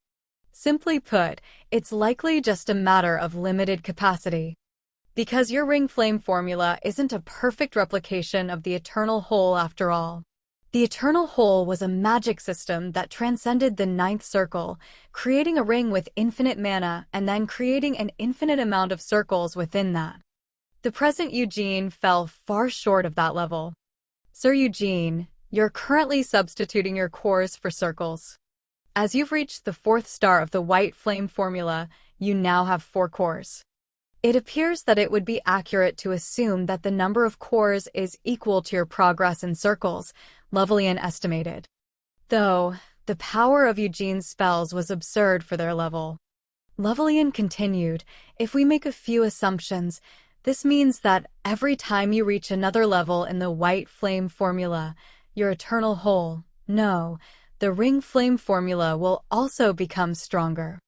Simply put, it's likely just a matter of limited capacity. Because your ring flame formula isn't a perfect replication of the Eternal Hole after all. The Eternal Hole was a magic system that transcended the ninth circle, creating a ring with infinite mana and then creating an infinite amount of circles within that. The present Eugene fell far short of that level. Sir Eugene, you're currently substituting your cores for circles. As you've reached the fourth star of the white flame formula, you now have 4 cores. It appears that it would be accurate to assume that the number of cores is equal to your progress in circles, Lovelian estimated. Though, the power of Eugene's spells was absurd for their level. Lovelian continued, if we make a few assumptions, this means that every time you reach another level in the white flame formula, your Eternal Hole, no, the ring flame formula will also become stronger.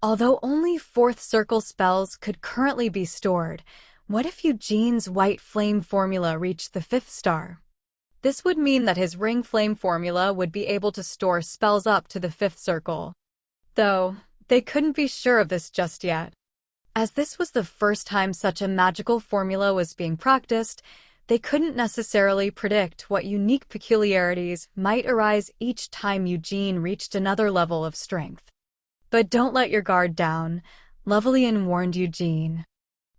Although only fourth circle spells could currently be stored, what if Eugene's white flame formula reached the 5th star? This would mean that his ring flame formula would be able to store spells up to the 5th circle. Though, they couldn't be sure of this just yet. As this was the first time such a magical formula was being practiced, they couldn't necessarily predict what unique peculiarities might arise each time Eugene reached another level of strength. But don't let your guard down, Lovelian warned Eugene.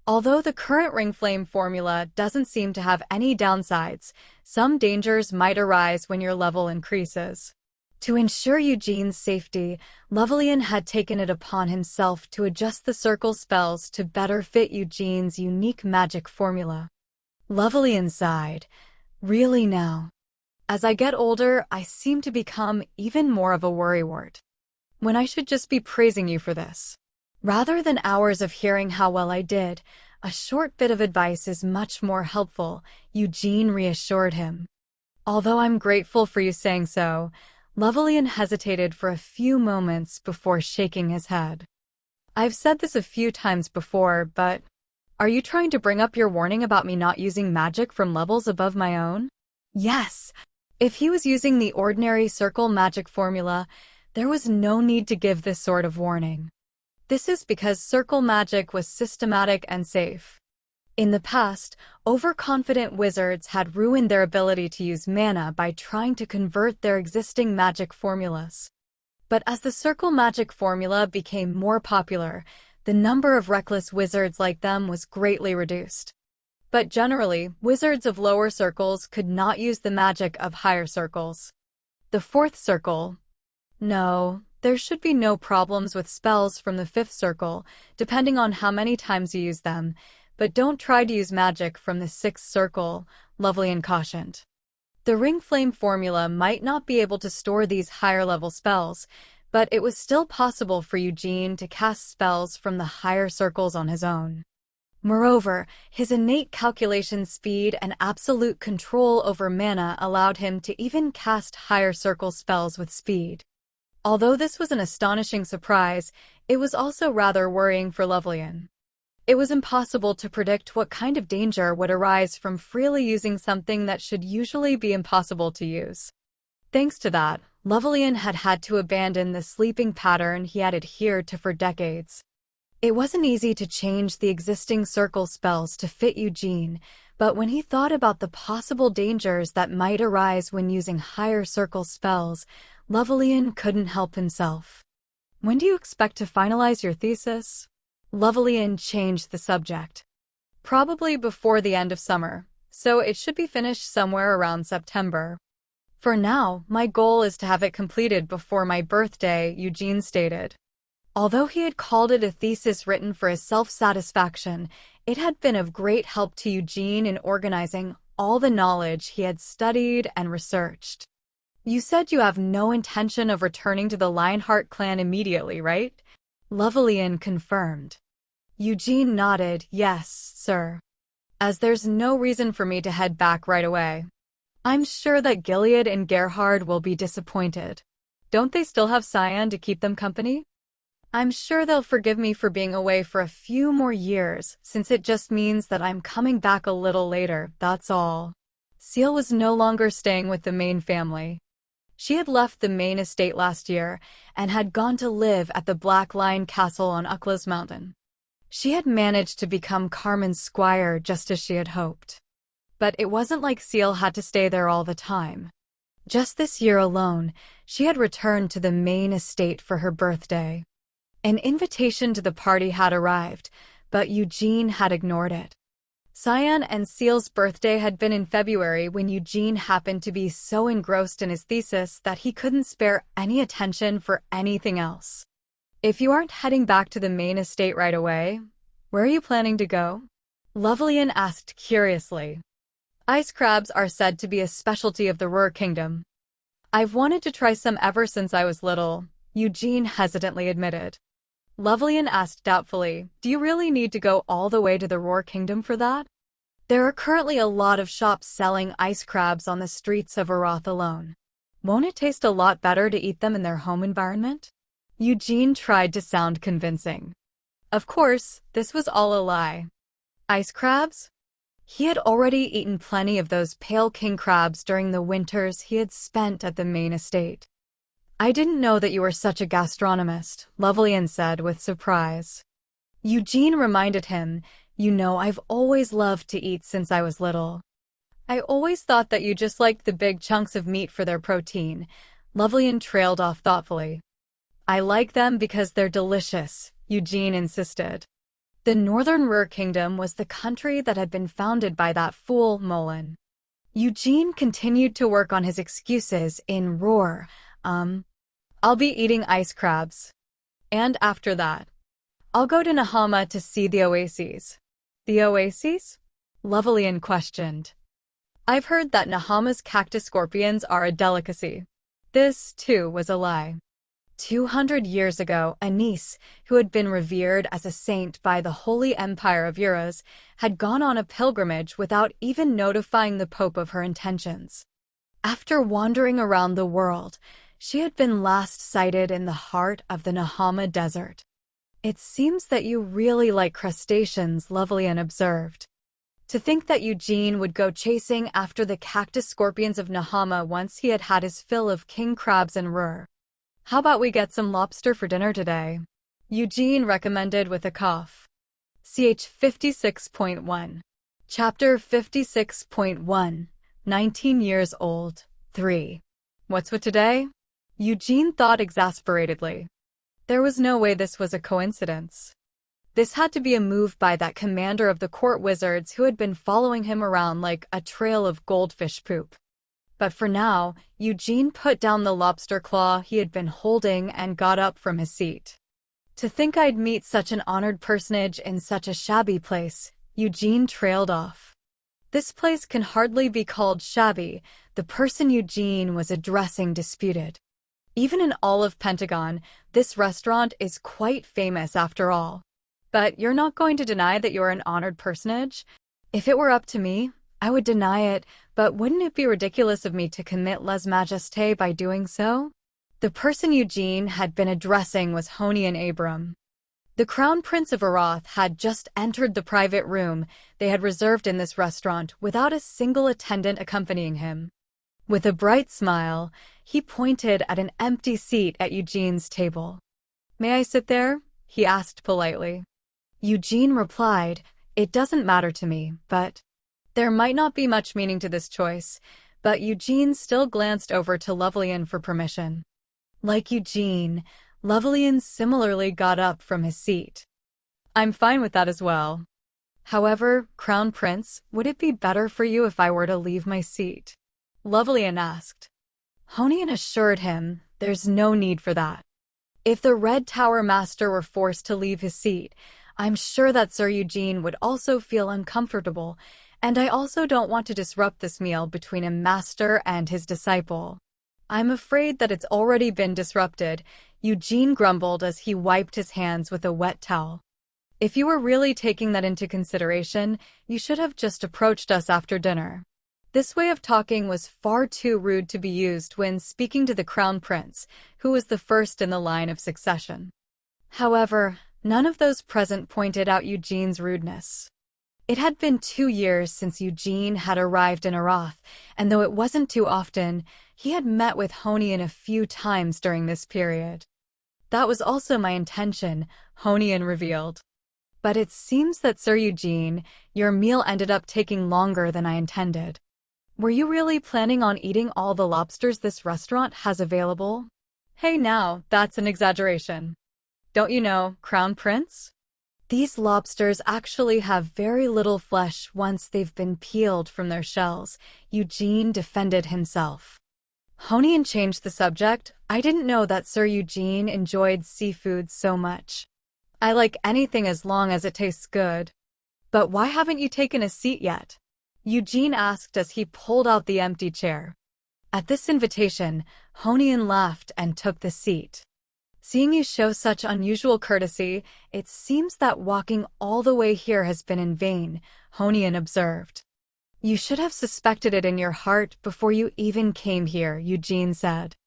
Although the current ring flame formula doesn't seem to have any downsides, some dangers might arise when your level increases. To ensure Eugene's safety, Lovelian had taken it upon himself to adjust the circle spells to better fit Eugene's unique magic formula. Lovelian sighed. Really now? As I get older, I seem to become even more of a worrywart. When I should just be praising you for this. Rather than hours of hearing how well I did, a short bit of advice is much more helpful, Eugene reassured him. Although I'm grateful for you saying so, Lovelian hesitated for a few moments before shaking his head. I've said this a few times before, but are you trying to bring up your warning about me not using magic from levels above my own? Yes. If he was using the ordinary circle magic formula, there was no need to give this sort of warning. This is because circle magic was systematic and safe. In the past, overconfident wizards had ruined their ability to use mana by trying to convert their existing magic formulas. But as the circle magic formula became more popular, the number of reckless wizards like them was greatly reduced. But generally, wizards of lower circles could not use the magic of higher circles. The 4th circle. No, there should be no problems with spells from the 5th circle, depending on how many times you use them, but don't try to use magic from the 6th circle, Lovelian cautioned. The ring flame formula might not be able to store these higher-level spells, but it was still possible for Eugene to cast spells from the higher circles on his own. Moreover, his innate calculation speed and absolute control over mana allowed him to even cast higher circle spells with speed. Although this was an astonishing surprise, it was also rather worrying for Lovelian. It was impossible to predict what kind of danger would arise from freely using something that should usually be impossible to use. Thanks to that, Lovelian had had to abandon the sleeping pattern he had adhered to for decades. It wasn't easy to change the existing circle spells to fit Eugene, but when he thought about the possible dangers that might arise when using higher circle spells, Lovelian couldn't help himself. When do you expect to finalize your thesis? Lovelian changed the subject. Probably before the end of summer, so it should be finished somewhere around September. For now, my goal is to have it completed before my birthday, Eugene stated. Although he had called it a thesis written for his self-satisfaction, it had been of great help to Eugene in organizing all the knowledge he had studied and researched. You said you have no intention of returning to the Lionheart clan immediately, right? Lovelian confirmed. Eugene nodded, yes, sir. As there's no reason for me to head back right away. I'm sure that Gilead and Gerhard will be disappointed. Don't they still have Cyan to keep them company? I'm sure they'll forgive me for being away for a few more years, since it just means that I'm coming back a little later, that's all. Seal was no longer staying with the Main family. She had left the Main estate last year and had gone to live at the Black Lion Castle on Uckla's Mountain. She had managed to become Carmen's squire just as she had hoped. But it wasn't like Seal had to stay there all the time. Just this year alone, she had returned to the Main estate for her birthday. An invitation to the party had arrived, but Eugene had ignored it. Cyan and Seal's birthday had been in February when Eugene happened to be so engrossed in his thesis that he couldn't spare any attention for anything else. If you aren't heading back to the Main estate right away, where are you planning to go? Lovelian asked curiously. Ice crabs are said to be a specialty of the Ruhr Kingdom. I've wanted to try some ever since I was little, Eugene hesitantly admitted. Lovelian asked doubtfully, do you really need to go all the way to the Ruhr Kingdom for that? There are currently a lot of shops selling ice crabs on the streets of Arath alone. Won't it taste a lot better to eat them in their home environment? Eugene tried to sound convincing. Of course, this was all a lie. Ice crabs? He had already eaten plenty of those pale king crabs during the winters he had spent at the Main estate. I didn't know that you were such a gastronomist, Lovelian said with surprise. Eugene reminded him, you know I've always loved to eat since I was little. I always thought that you just liked the big chunks of meat for their protein. Lovelian trailed off thoughtfully. I like them because they're delicious, Eugene insisted. The Northern Ruhr Kingdom was the country that had been founded by that fool, Molin. Eugene continued to work on his excuses in Ruhr. I'll be eating ice crabs. And after that, I'll go to Nahama to see the oases. The oases? Lovelian questioned. I've heard that Nahama's cactus scorpions are a delicacy. This, too, was a lie. 200 years ago, Anise, who had been revered as a saint by the Holy Empire of Eurus, had gone on a pilgrimage without even notifying the Pope of her intentions. After wandering around the world, she had been last sighted in the heart of the Nahama Desert. It seems that you really like crustaceans, Lovelian observed. To think that Eugene would go chasing after the cactus scorpions of Nahama once he had had his fill of king crabs and Ruhr. How about we get some lobster for dinner today? Eugene recommended with a cough. CH 56.1. Chapter 56.1. 19 years old. 3. What's with today? Eugene thought exasperatedly. There was no way this was a coincidence. This had to be a move by that commander of the court wizards who had been following him around like a trail of goldfish poop. But for now, Eugene put down the lobster claw he had been holding and got up from his seat. To think I'd meet such an honored personage in such a shabby place, Eugene trailed off. This place can hardly be called shabby, the person Eugene was addressing disputed. Even in all of Pentagon, this restaurant is quite famous after all. But you're not going to deny that you're an honored personage? If it were up to me, I would deny it, but wouldn't it be ridiculous of me to commit lèse-majesté by doing so? The person Eugene had been addressing was Honian Abram. The Crown Prince of Arath had just entered the private room they had reserved in this restaurant without a single attendant accompanying him. With a bright smile, he pointed at an empty seat at Eugene's table. "May I sit there?" he asked politely. Eugene replied, "It doesn't matter to me, but—" There might not be much meaning to this choice, but Eugene still glanced over to Lovelian for permission. Like Eugene, Lovelian similarly got up from his seat. "I'm fine with that as well. However, Crown Prince, would it be better for you if I were to leave my seat?" Lovelian asked. Honian assured him there's no need for that. If the Red Tower Master were forced to leave his seat, I'm sure that Sir Eugene would also feel uncomfortable, and I also don't want to disrupt this meal between a master and his disciple. "I'm afraid that it's already been disrupted," Eugene grumbled as he wiped his hands with a wet towel. "If you were really taking that into consideration, you should have just approached us after dinner." This way of talking was far too rude to be used when speaking to the Crown Prince, who was the first in the line of succession. However, none of those present pointed out Eugene's rudeness. It had been 2 years since Eugene had arrived in Arath, and though it wasn't too often, he had met with Honian a few times during this period. "That was also my intention," Honian revealed. "But it seems that Sir Eugene, your meal ended up taking longer than I intended. Were you really planning on eating all the lobsters this restaurant has available?" "Hey now, that's an exaggeration. Don't you know, Crown Prince? These lobsters actually have very little flesh once they've been peeled from their shells," Eugene defended himself. Honian changed the subject. "I didn't know that Sir Eugene enjoyed seafood so much. I like anything as long as it tastes good." "But why haven't you taken a seat yet?" Eugene asked as he pulled out the empty chair. At this invitation, Honian laughed and took the seat. "Seeing you show such unusual courtesy, it seems that walking all the way here has been in vain," Honian observed. "You should have suspected it in your heart before you even came here," Eugene said.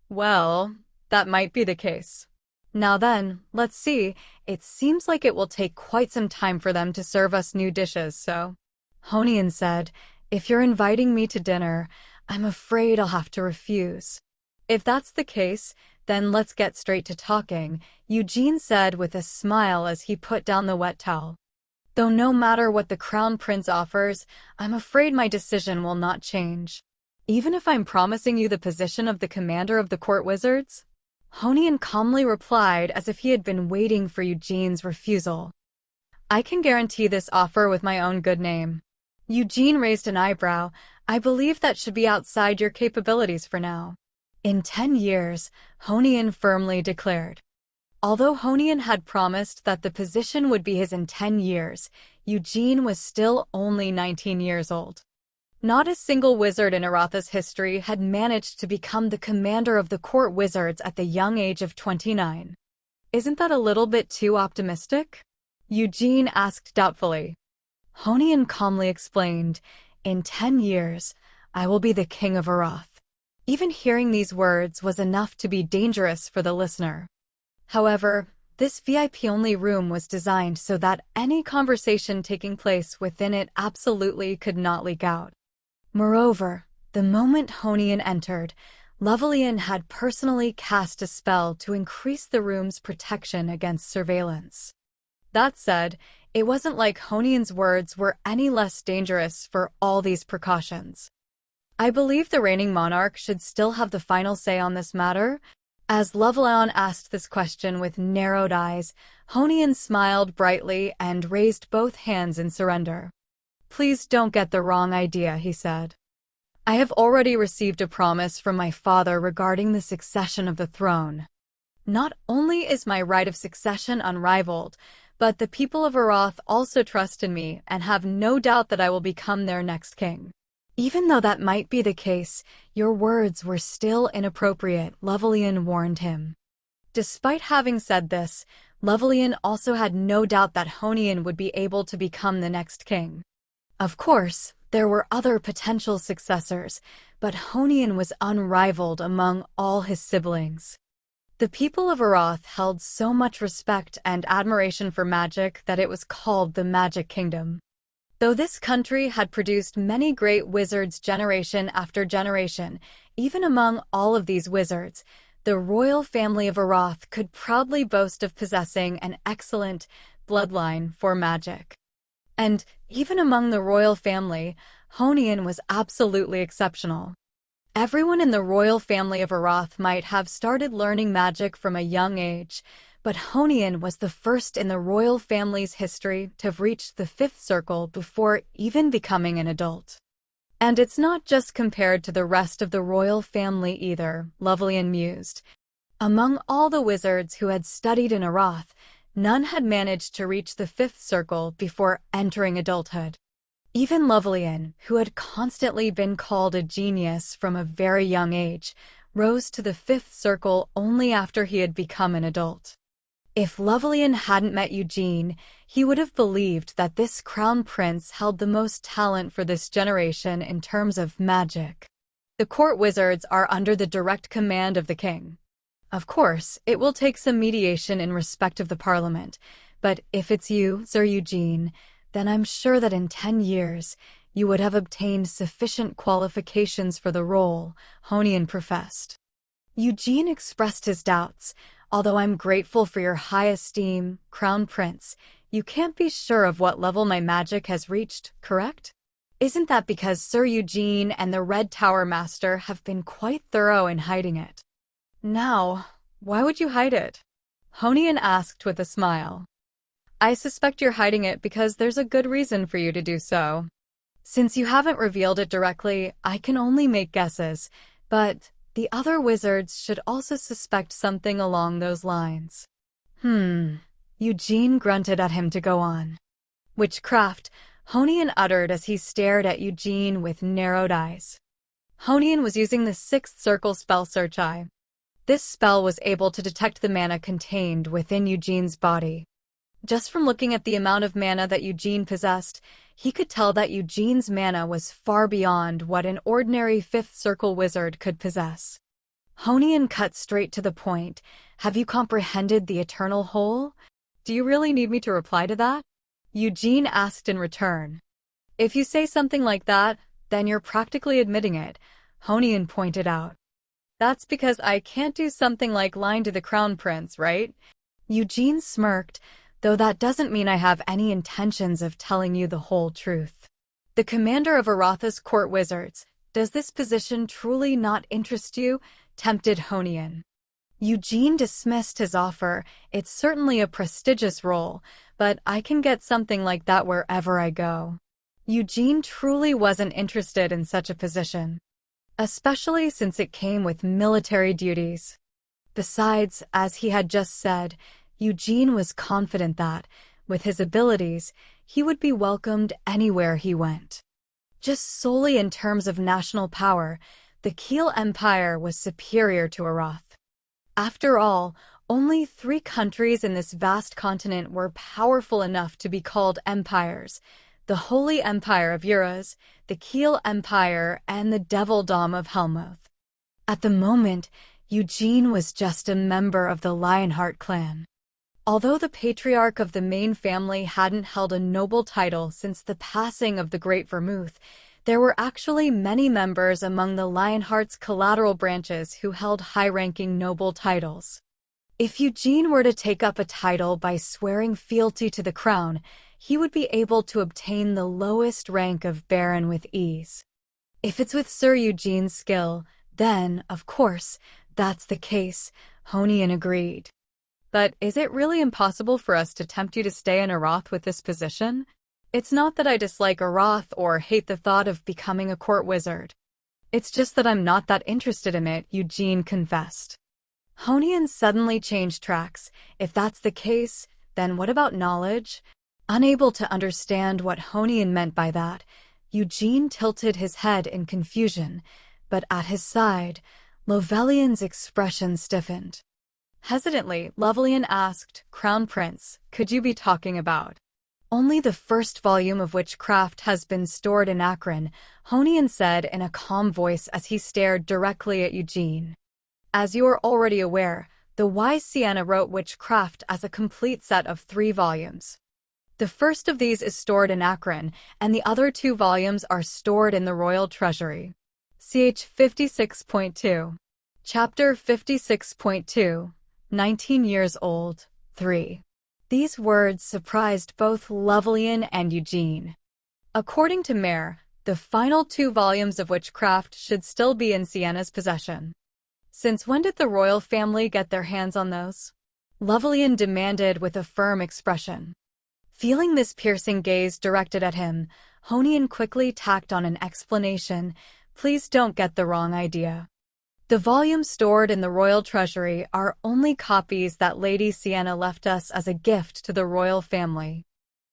"Well, that might be the case. Now then, let's see, it seems like it will take quite some time for them to serve us new dishes, so—" Honian said, "If you're inviting me to dinner, I'm afraid I'll have to refuse." "If that's the case, then let's get straight to talking," Eugene said with a smile as he put down the wet towel. "Though no matter what the Crown Prince offers, I'm afraid my decision will not change. Even if I'm promising you the position of the commander of the court wizards?" Honian calmly replied as if he had been waiting for Eugene's refusal. "I can guarantee this offer with my own good name." Eugene raised an eyebrow. "I believe that should be outside your capabilities for now." "In 10 years, Honian firmly declared. Although Honian had promised that the position would be his in 10 years, Eugene was still only 19 years old. Not a single wizard in Aratha's history had managed to become the commander of the court wizards at the young age of 29. "Isn't that a little bit too optimistic?" Eugene asked doubtfully. Honian calmly explained, "In 10 years, I will be the king of Arath." Even hearing these words was enough to be dangerous for the listener. However, this VIP-only room was designed so that any conversation taking place within it absolutely could not leak out. Moreover, the moment Honian entered, Lovelian had personally cast a spell to increase the room's protection against surveillance. That said, it wasn't like Honian's words were any less dangerous for all these precautions. "I believe the reigning monarch should still have the final say on this matter." As Lovelian asked this question with narrowed eyes, Honian smiled brightly and raised both hands in surrender. "Please don't get the wrong idea," he said. "I have already received a promise from my father regarding the succession of the throne. Not only is my right of succession unrivaled, but the people of Arath also trust in me and have no doubt that I will become their next king." "Even though that might be the case, your words were still inappropriate," Lovelian warned him. Despite having said this, Lovelian also had no doubt that Honian would be able to become the next king. Of course, there were other potential successors, but Honian was unrivaled among all his siblings. The people of Arath held so much respect and admiration for magic that it was called the Magic Kingdom. Though this country had produced many great wizards generation after generation, even among all of these wizards, the royal family of Arath could proudly boast of possessing an excellent bloodline for magic. And even among the royal family, Honian was absolutely exceptional. Everyone in the royal family of Arath might have started learning magic from a young age, but Honian was the first in the royal family's history to have reached the fifth circle before even becoming an adult. And it's not just compared to the rest of the royal family either, Lovelian mused. Among all the wizards who had studied in Arath, none had managed to reach the fifth circle before entering adulthood. Even Lovelian, who had constantly been called a genius from a very young age, rose to the fifth circle only after he had become an adult. If Lovelian hadn't met Eugene, he would have believed that this crown prince held the most talent for this generation in terms of magic. The court wizards are under the direct command of the king. Of course, it will take some mediation in respect of the parliament, but if it's you, Sir Eugene, then I'm sure that in 10 years you would have obtained sufficient qualifications for the role, Honian professed. Eugene expressed his doubts. Although I'm grateful for your high esteem, Crown Prince, you can't be sure of what level my magic has reached, correct? Isn't that because Sir Eugene and the Red Tower Master have been quite thorough in hiding it? Now, why would you hide it? Honian asked with a smile. I suspect you're hiding it because there's a good reason for you to do so. Since you haven't revealed it directly, I can only make guesses, but the other wizards should also suspect something along those lines. Eugene grunted at him to go on. Witchcraft, Honian uttered as he stared at Eugene with narrowed eyes. Honian was using the sixth circle spell Search Eye. This spell was able to detect the mana contained within Eugene's body. Just from looking at the amount of mana that Eugene possessed, he could tell that Eugene's mana was far beyond what an ordinary fifth circle wizard could possess. Honian cut straight to the point. Have you comprehended the eternal whole? Do you really need me to reply to that? Eugene asked in return. If you say something like that, then you're practically admitting it, Honian pointed out. That's because I can't do something like lying to the crown prince, right? Eugene smirked, though that doesn't mean I have any intentions of telling you the whole truth. The commander of Aratha's court wizards, does this position truly not interest you? Tempted Honian. Eugene dismissed his offer. It's certainly a prestigious role, but I can get something like that wherever I go. Eugene truly wasn't interested in such a position, especially since it came with military duties. Besides, as he had just said, Eugene was confident that, with his abilities, he would be welcomed anywhere he went. Just solely in terms of national power, the Kiel Empire was superior to Arath. After all, only 3 countries in this vast continent were powerful enough to be called empires: the Holy Empire of Uraz, the Kiel Empire, and the Devilldom of Helmuth. At the moment, Eugene was just a member of the Lionheart clan. Although the patriarch of the main family hadn't held a noble title since the passing of the Great Vermouth, there were actually many members among the Lionheart's collateral branches who held high-ranking noble titles. If Eugene were to take up a title by swearing fealty to the crown, he would be able to obtain the lowest rank of baron with ease. If it's with Sir Eugene's skill, then, of course, that's the case, Honian agreed. But is it really impossible for us to tempt you to stay in Arath with this position? It's not that I dislike Arath or hate the thought of becoming a court wizard. It's just that I'm not that interested in it, Eugene confessed. Honian suddenly changed tracks. If that's the case, then what about knowledge? Unable to understand what Honian meant by that, Eugene tilted his head in confusion, but at his side, Lovelian's expression stiffened. Hesitantly, Lovelian asked, Crown Prince, could you be talking about? Only the first volume of Witchcraft has been stored in Akron, Honian said in a calm voice as he stared directly at Eugene. As you are already aware, the wise Sienna wrote Witchcraft as a complete set of 3 volumes. The first of these is stored in Akron, and the other 2 volumes are stored in the Royal Treasury. Ch. 56.2. Chapter 56.2. 19 years old. 3. These words surprised both Lovelian and Eugene. According to Mare, the final 2 volumes of Witchcraft should still be in Sienna's possession. Since when did the royal family get their hands on those? Lovelian demanded with a firm expression. Feeling this piercing gaze directed at him, Honian quickly tacked on an explanation. Please don't get the wrong idea. The volumes stored in the royal treasury are only copies that Lady Sienna left us as a gift to the royal family.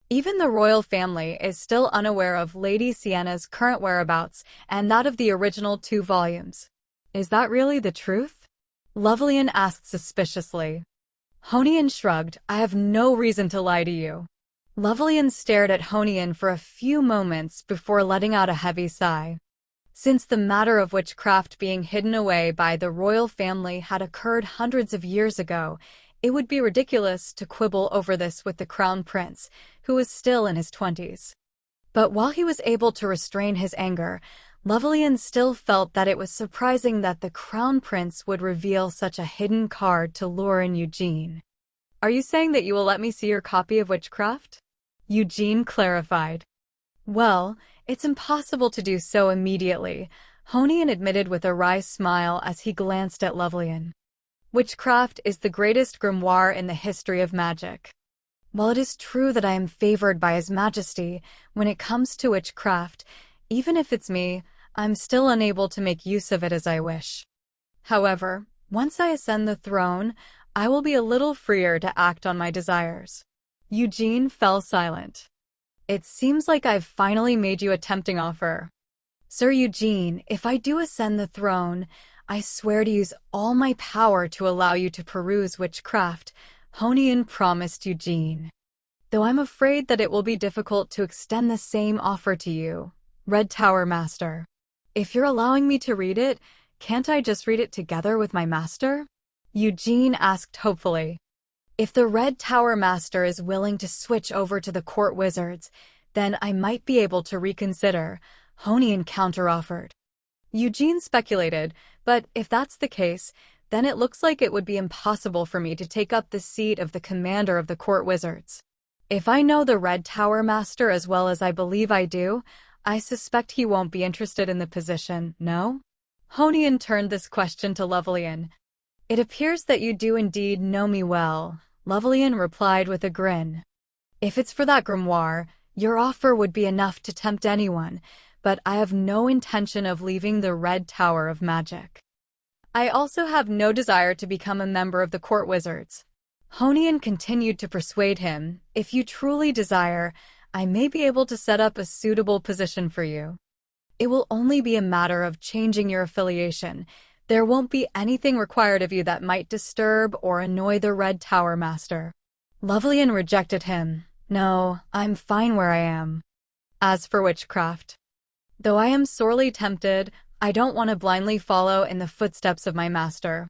Even the royal family is still unaware of Lady Sienna's current whereabouts and that of the original 2 volumes. Is that really the truth? Lovelian asked suspiciously. Honian shrugged. I have no reason to lie to you. Lovelian stared at Honian for a few moments before letting out a heavy sigh. Since the matter of witchcraft being hidden away by the royal family had occurred hundreds of years ago, it would be ridiculous to quibble over this with the crown prince, who was still in his 20s. But while he was able to restrain his anger, Lovelian still felt that it was surprising that the crown prince would reveal such a hidden card to lure in Eugene. Are you saying that you will let me see your copy of Witchcraft? Eugene clarified. Well, it's impossible to do so immediately, Honian admitted with a wry smile as he glanced at Lovelian. Witchcraft is the greatest grimoire in the history of magic. While it is true that I am favored by His Majesty when it comes to witchcraft, even if it's me, I'm still unable to make use of it as I wish. However, once I ascend the throne, I will be a little freer to act on my desires. Eugene fell silent. It seems like I've finally made you a tempting offer. Sir Eugene, if I do ascend the throne, I swear to use all my power to allow you to peruse witchcraft, Honian promised Eugene. Though I'm afraid that it will be difficult to extend the same offer to you, Red Tower Master. If you're allowing me to read it, can't I just read it together with my master? Eugene asked hopefully. If the Red Tower Master is willing to switch over to the court wizards, then I might be able to reconsider, Honian counteroffered. Eugene speculated, but if that's the case, then it looks like it would be impossible for me to take up the seat of the commander of the court wizards. If I know the Red Tower Master as well as I believe I do, I suspect he won't be interested in the position, no? Honian turned this question to Lovelian. It appears that you do indeed know me well, Lovelian replied with a grin. If it's for that grimoire, your offer would be enough to tempt anyone, but I have no intention of leaving the Red Tower of Magic. I also have no desire to become a member of the court wizards. Honian continued to persuade him, if you truly desire, I may be able to set up a suitable position for you. It will only be a matter of changing your affiliation. There won't be anything required of you that might disturb or annoy the Red Tower Master. Lovelian rejected him. No, I'm fine where I am. As for witchcraft, though I am sorely tempted, I don't want to blindly follow in the footsteps of my master.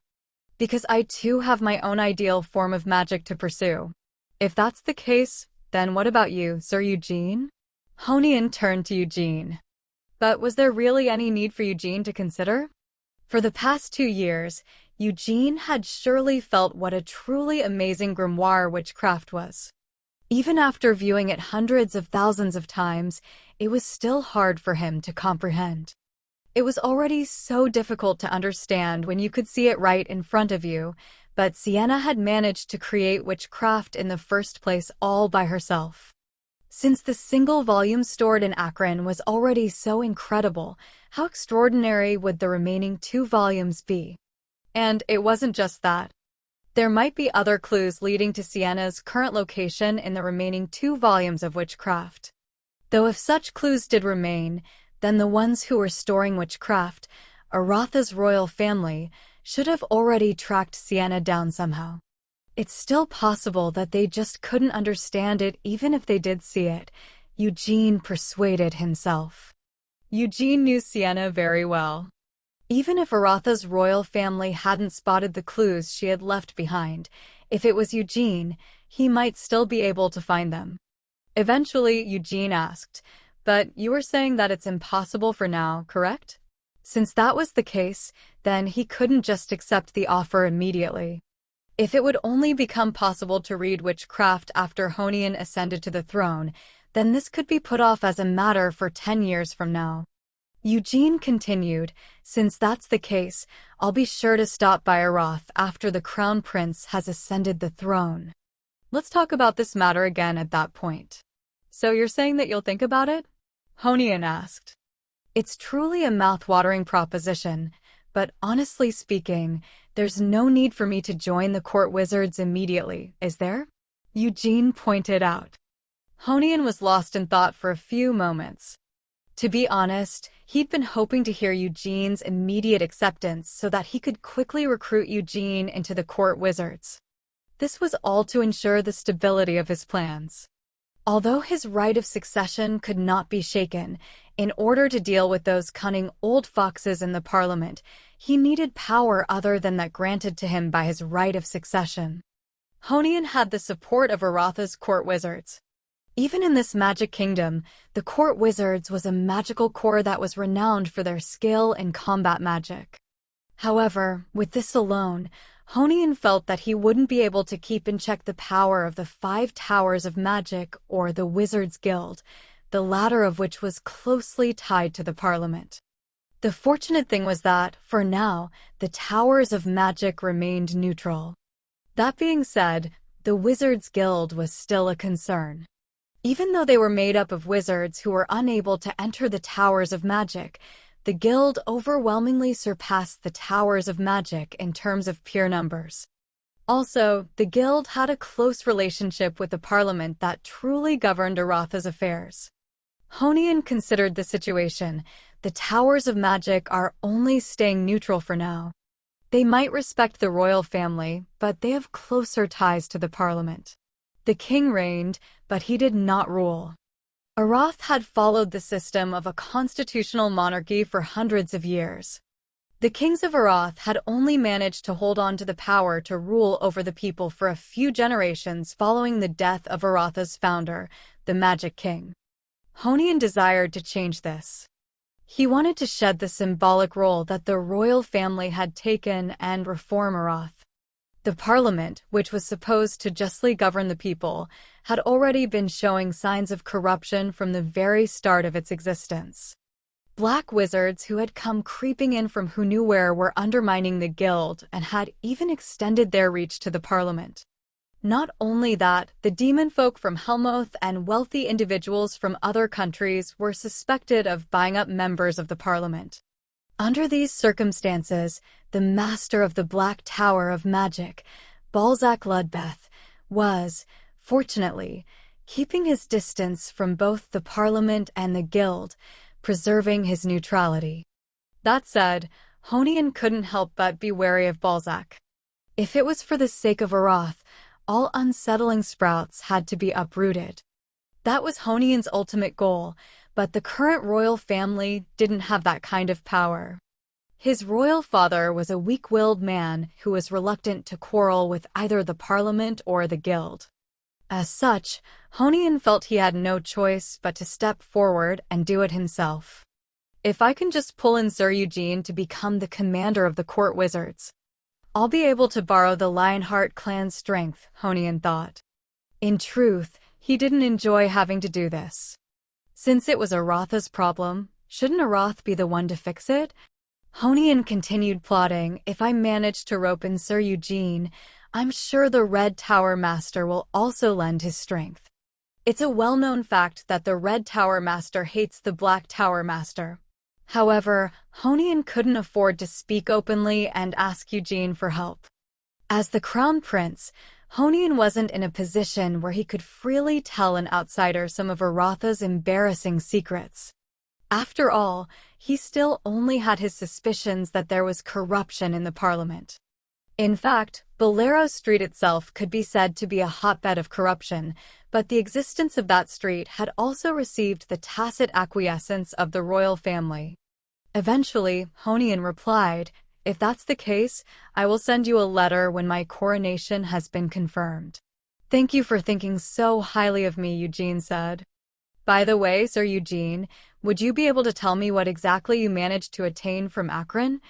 Because I too have my own ideal form of magic to pursue. If that's the case, then what about you, Sir Eugene? Honian turned to Eugene. But was there really any need for Eugene to consider? For the past 2 years, Eugene had surely felt what a truly amazing grimoire witchcraft was. Even after viewing it hundreds of thousands of times, it was still hard for him to comprehend. It was already so difficult to understand when you could see it right in front of you, but Sienna had managed to create witchcraft in the first place all by herself. Since the single volume stored in Akron was already so incredible, how extraordinary would the remaining 2 volumes be? And it wasn't just that. There might be other clues leading to Sienna's current location in the remaining 2 volumes of witchcraft. Though if such clues did remain, then the ones who were storing witchcraft, Aratha's royal family, should have already tracked Sienna down somehow. It's still possible that they just couldn't understand it even if they did see it, Eugene persuaded himself. Eugene knew Sienna very well. Even if Aratha's royal family hadn't spotted the clues she had left behind, if it was Eugene, he might still be able to find them. Eventually, Eugene asked, "But you were saying that it's impossible for now, correct?" Since that was the case, then he couldn't just accept the offer immediately. If it would only become possible to read witchcraft after Honian ascended to the throne, then this could be put off as a matter for 10 years from now. Eugene continued, "Since that's the case, I'll be sure to stop by Arath after the crown prince has ascended the throne. Let's talk about this matter again at that point." "So you're saying that you'll think about it?" Honian asked. "It's truly a mouth-watering proposition, but honestly speaking, there's no need for me to join the court wizards immediately, is there?" Eugene pointed out. Honian was lost in thought for a few moments. To be honest, he'd been hoping to hear Eugene's immediate acceptance so that he could quickly recruit Eugene into the court wizards. This was all to ensure the stability of his plans. Although his right of succession could not be shaken, in order to deal with those cunning old foxes in the parliament, he needed power other than that granted to him by his right of succession. Honian had the support of Aratha's court wizards. Even in this magic kingdom, the court wizards was a magical corps that was renowned for their skill in combat magic. However, with this alone, Honian felt that he wouldn't be able to keep in check the power of the 5 Towers of Magic or the Wizards Guild, the latter of which was closely tied to the Parliament. The fortunate thing was that, for now, the Towers of Magic remained neutral. That being said, the Wizards Guild was still a concern. Even though they were made up of wizards who were unable to enter the Towers of Magic, the guild overwhelmingly surpassed the Towers of Magic in terms of pure numbers. Also, the guild had a close relationship with the parliament that truly governed Aratha's affairs. Honian considered the situation. The Towers of Magic are only staying neutral for now. They might respect the royal family, but they have closer ties to the parliament. The king reigned, but he did not rule. Arath had followed the system of a constitutional monarchy for hundreds of years. The kings of Arath had only managed to hold on to the power to rule over the people for a few generations following the death of Aratha's founder, the Magic King. Honian desired to change this. He wanted to shed the symbolic role that the royal family had taken and reform Arath. The parliament, which was supposed to justly govern the people, had already been showing signs of corruption from the very start of its existence. Black wizards who had come creeping in from who knew where were undermining the guild and had even extended their reach to the parliament. Not only that, the demon folk from Helmoth and wealthy individuals from other countries were suspected of buying up members of the parliament. Under these circumstances, the master of the Black Tower of Magic, Balzac Ludbeth, was, fortunately, keeping his distance from both the parliament and the guild, preserving his neutrality. That said, Honian couldn't help but be wary of Balzac. If it was for the sake of Arath, all unsettling sprouts had to be uprooted. That was Honian's ultimate goal, but the current royal family didn't have that kind of power. His royal father was a weak-willed man who was reluctant to quarrel with either the parliament or the guild. As such, Honian felt he had no choice but to step forward and do it himself. If I can just pull in Sir Eugene to become the commander of the court wizards, I'll be able to borrow the Lionheart clan's strength, Honian thought. In truth, he didn't enjoy having to do this. Since it was Aratha's problem, shouldn't Arath be the one to fix it? Honian continued plotting. If I manage to rope in Sir Eugene, I'm sure the Red Tower Master will also lend his strength. It's a well-known fact that the Red Tower Master hates the Black Tower Master. However, Honian couldn't afford to speak openly and ask Eugene for help. As the Crown Prince, Honian wasn't in a position where he could freely tell an outsider some of Aratha's embarrassing secrets. After all, he still only had his suspicions that there was corruption in the parliament. In fact, Bolero Street itself could be said to be a hotbed of corruption, but the existence of that street had also received the tacit acquiescence of the royal family. Eventually, Honian replied, "If that's the case, I will send you a letter when my coronation has been confirmed." "Thank you for thinking so highly of me," Eugene said. "By the way, Sir Eugene, would you be able to tell me what exactly you managed to attain from Akron?"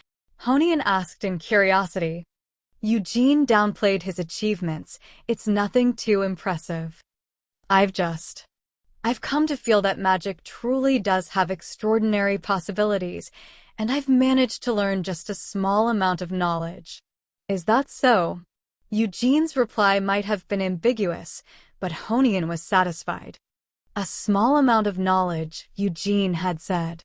Honian asked in curiosity. Eugene downplayed his achievements. "It's nothing too impressive. I've come to feel that magic truly does have extraordinary possibilities, and I've managed to learn just a small amount of knowledge." "Is that so?" Eugene's reply might have been ambiguous, but Honian was satisfied. A small amount of knowledge, Eugene had said.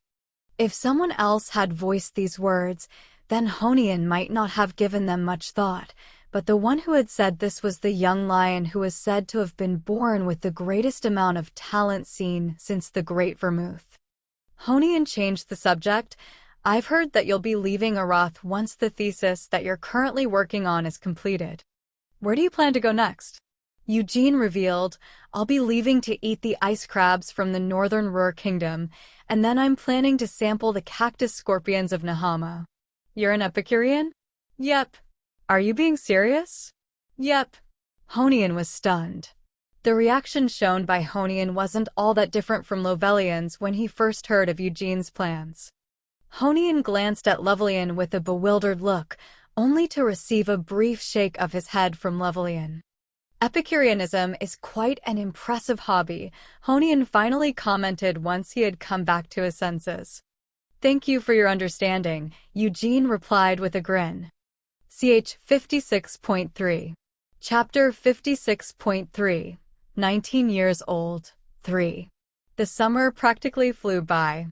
If someone else had voiced these words, then Honian might not have given them much thought, but the one who had said this was the young lion who was said to have been born with the greatest amount of talent seen since the Great Vermouth. Honian changed the subject. "I've heard that you'll be leaving Arath once the thesis that you're currently working on is completed. Where do you plan to go next?" Eugene revealed, "I'll be leaving to eat the ice crabs from the northern Ruhr Kingdom, and then I'm planning to sample the cactus scorpions of Nahama." "You're an Epicurean?" "Yep." "Are you being serious?" "Yep." Honian was stunned. The reaction shown by Honian wasn't all that different from Lovelian's when he first heard of Eugene's plans. Honian glanced at Lovelian with a bewildered look, only to receive a brief shake of his head from Lovelian. "Epicureanism is quite an impressive hobby," Honian finally commented once he had come back to his senses. "Thank you for your understanding," Eugene replied with a grin. Ch 56.3. Chapter 56.3. 19 years old. 3. The summer practically flew by.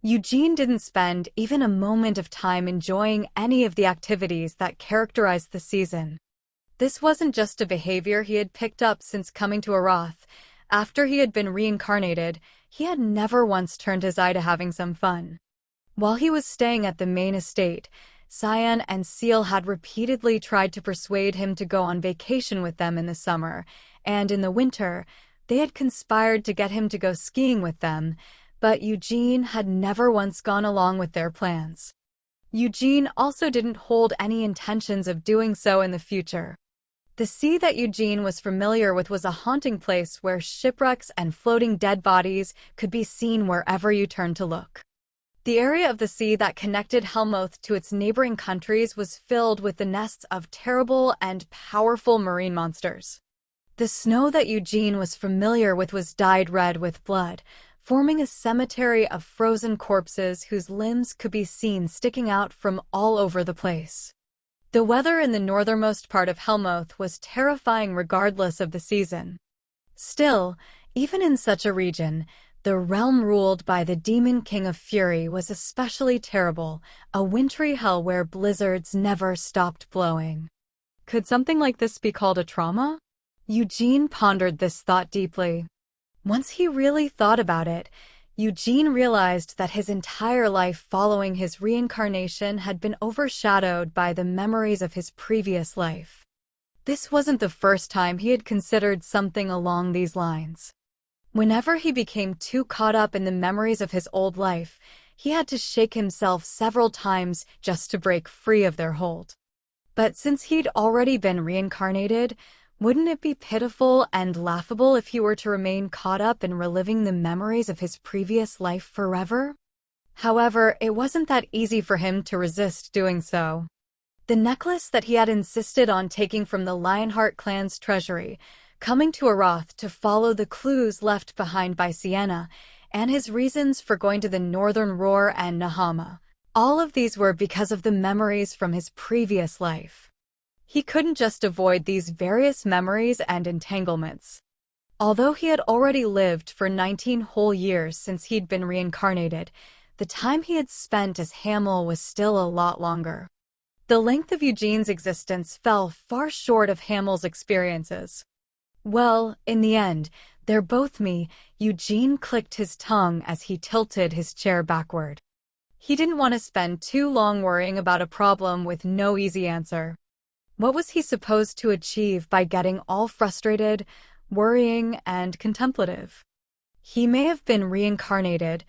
Eugene didn't spend even a moment of time enjoying any of the activities that characterized the season. This wasn't just a behavior he had picked up since coming to Arath. After he had been reincarnated, he had never once turned his eye to having some fun. While he was staying at the main estate, Cyan and Seal had repeatedly tried to persuade him to go on vacation with them in the summer, and in the winter, they had conspired to get him to go skiing with them, but Eugene had never once gone along with their plans. Eugene also didn't hold any intentions of doing so in the future. The sea that Eugene was familiar with was a haunting place where shipwrecks and floating dead bodies could be seen wherever you turned to look. The area of the sea that connected Helmoth to its neighboring countries was filled with the nests of terrible and powerful marine monsters. The snow that Eugene was familiar with was dyed red with blood, forming a cemetery of frozen corpses whose limbs could be seen sticking out from all over the place. The weather in the northernmost part of Helmoth was terrifying regardless of the season. Still, even in such a region, the realm ruled by the Demon King of Fury was especially terrible, a wintry hell where blizzards never stopped blowing. Could something like this be called a trauma? Eugene pondered this thought deeply. Once he really thought about it, Eugene realized that his entire life following his reincarnation had been overshadowed by the memories of his previous life. This wasn't the first time he had considered something along these lines. Whenever he became too caught up in the memories of his old life, he had to shake himself several times just to break free of their hold. But since he'd already been reincarnated, wouldn't it be pitiful and laughable if he were to remain caught up in reliving the memories of his previous life forever? However, it wasn't that easy for him to resist doing so. The necklace that he had insisted on taking from the Lionheart clan's treasury, coming to Arath to follow the clues left behind by Sienna, and his reasons for going to the northern Ruhr and Nahama. All of these were because of the memories from his previous life. He couldn't just avoid these various memories and entanglements. Although he had already lived for 19 whole years since he'd been reincarnated, the time he had spent as Hamel was still a lot longer. The length of Eugene's existence fell far short of Hamel's experiences. "Well, in the end, they're both me," Eugene clicked his tongue as he tilted his chair backward. He didn't want to spend too long worrying about a problem with no easy answer. What was he supposed to achieve by getting all frustrated, worrying, and contemplative? He may have been reincarnated,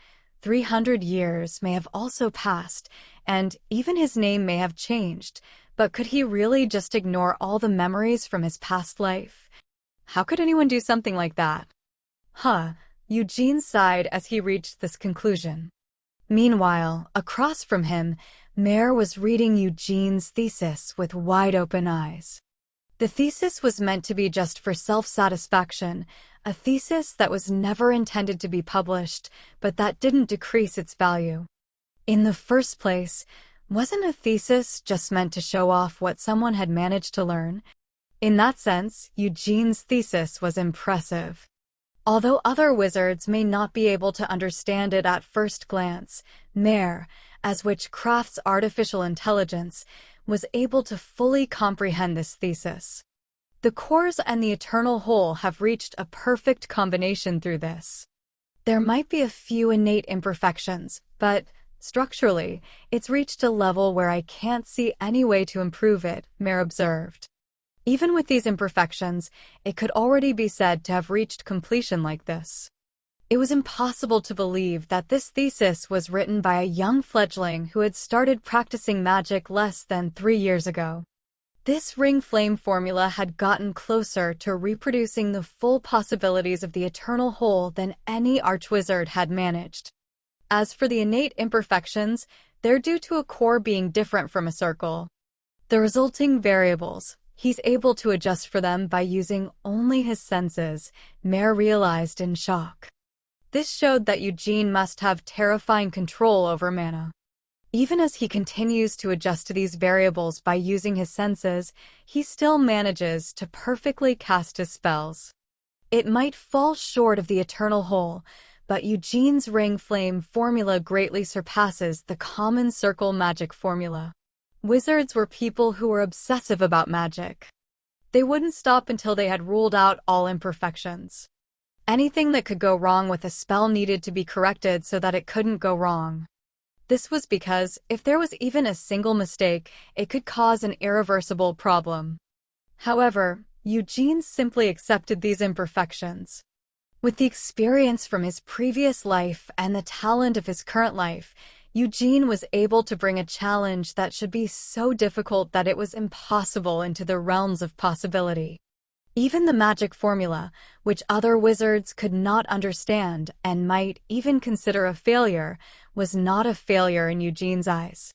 300 years may have also passed, and even his name may have changed, but could he really just ignore all the memories from his past life? How could anyone do something like that? Eugene sighed as he reached this conclusion. Meanwhile, across from him, Mare was reading Eugene's thesis with wide-open eyes. The thesis was meant to be just for self-satisfaction, a thesis that was never intended to be published, but that didn't decrease its value. In the first place, wasn't a thesis just meant to show off what someone had managed to learn? In that sense, Eugene's thesis was impressive. Although other wizards may not be able to understand it at first glance, Mare, as witchcraft's artificial intelligence, was able to fully comprehend this thesis. The cores and the eternal whole have reached a perfect combination through this. There might be a few innate imperfections, but structurally, it's reached a level where I can't see any way to improve it, Mare observed. Even with these imperfections, it could already be said to have reached completion like this. It was impossible to believe that this thesis was written by a young fledgling who had started practicing magic less than 3 years ago. This ring flame formula had gotten closer to reproducing the full possibilities of the eternal whole than any archwizard had managed. As for the innate imperfections, they're due to a core being different from a circle. The resulting variables, he's able to adjust for them by using only his senses, Mare realized in shock. This showed that Eugene must have terrifying control over mana. Even as he continues to adjust to these variables by using his senses, he still manages to perfectly cast his spells. It might fall short of the eternal whole, but Eugene's ring flame formula greatly surpasses the common circle magic formula. Wizards were people who were obsessive about magic. They wouldn't stop until they had ruled out all imperfections. Anything that could go wrong with a spell needed to be corrected so that it couldn't go wrong. This was because, if there was even a single mistake, it could cause an irreversible problem. However, Eugene simply accepted these imperfections. With the experience from his previous life and the talent of his current life, Eugene was able to bring a challenge that should be so difficult that it was impossible into the realms of possibility. Even the magic formula, which other wizards could not understand and might even consider a failure, was not a failure in Eugene's eyes.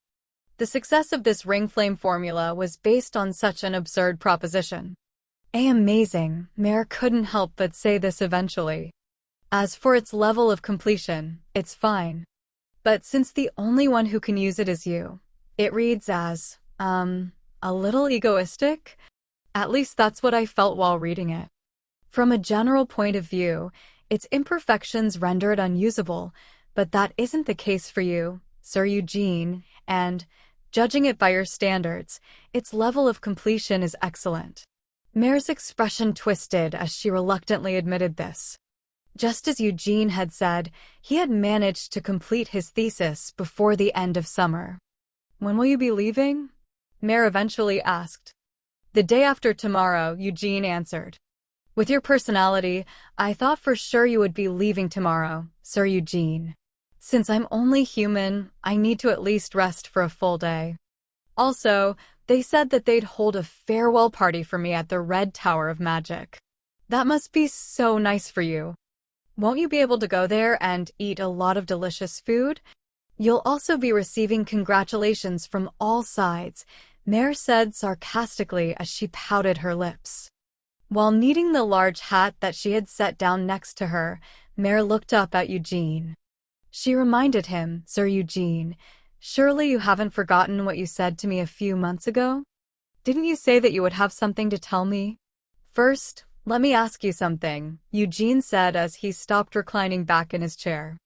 The success of this ring flame formula was based on such an absurd proposition. Amazing, Mare couldn't help but say this eventually. As for its level of completion, it's fine. But since the only one who can use it is you, it reads as, a little egoistic? At least that's what I felt while reading it. From a general point of view, its imperfections render it unusable, but that isn't the case for you, Sir Eugene, and, judging it by your standards, its level of completion is excellent. Mare's expression twisted as she reluctantly admitted this. Just as Eugene had said, he had managed to complete his thesis before the end of summer. When will you be leaving? Mare eventually asked. The day after tomorrow, Eugene answered. With your personality, I thought for sure you would be leaving tomorrow, Sir Eugene. Since I'm only human, I need to at least rest for a full day. Also, they said that they'd hold a farewell party for me at the Red Tower of Magic. That must be so nice for you. Won't you be able to go there and eat a lot of delicious food? You'll also be receiving congratulations from all sides, Mare said sarcastically as she pouted her lips. While kneading the large hat that she had set down next to her, Mare looked up at Eugene. She reminded him, Sir Eugene, surely you haven't forgotten what you said to me a few months ago? Didn't you say that you would have something to tell me? First, let me ask you something, Eugene said as he stopped reclining back in his chair.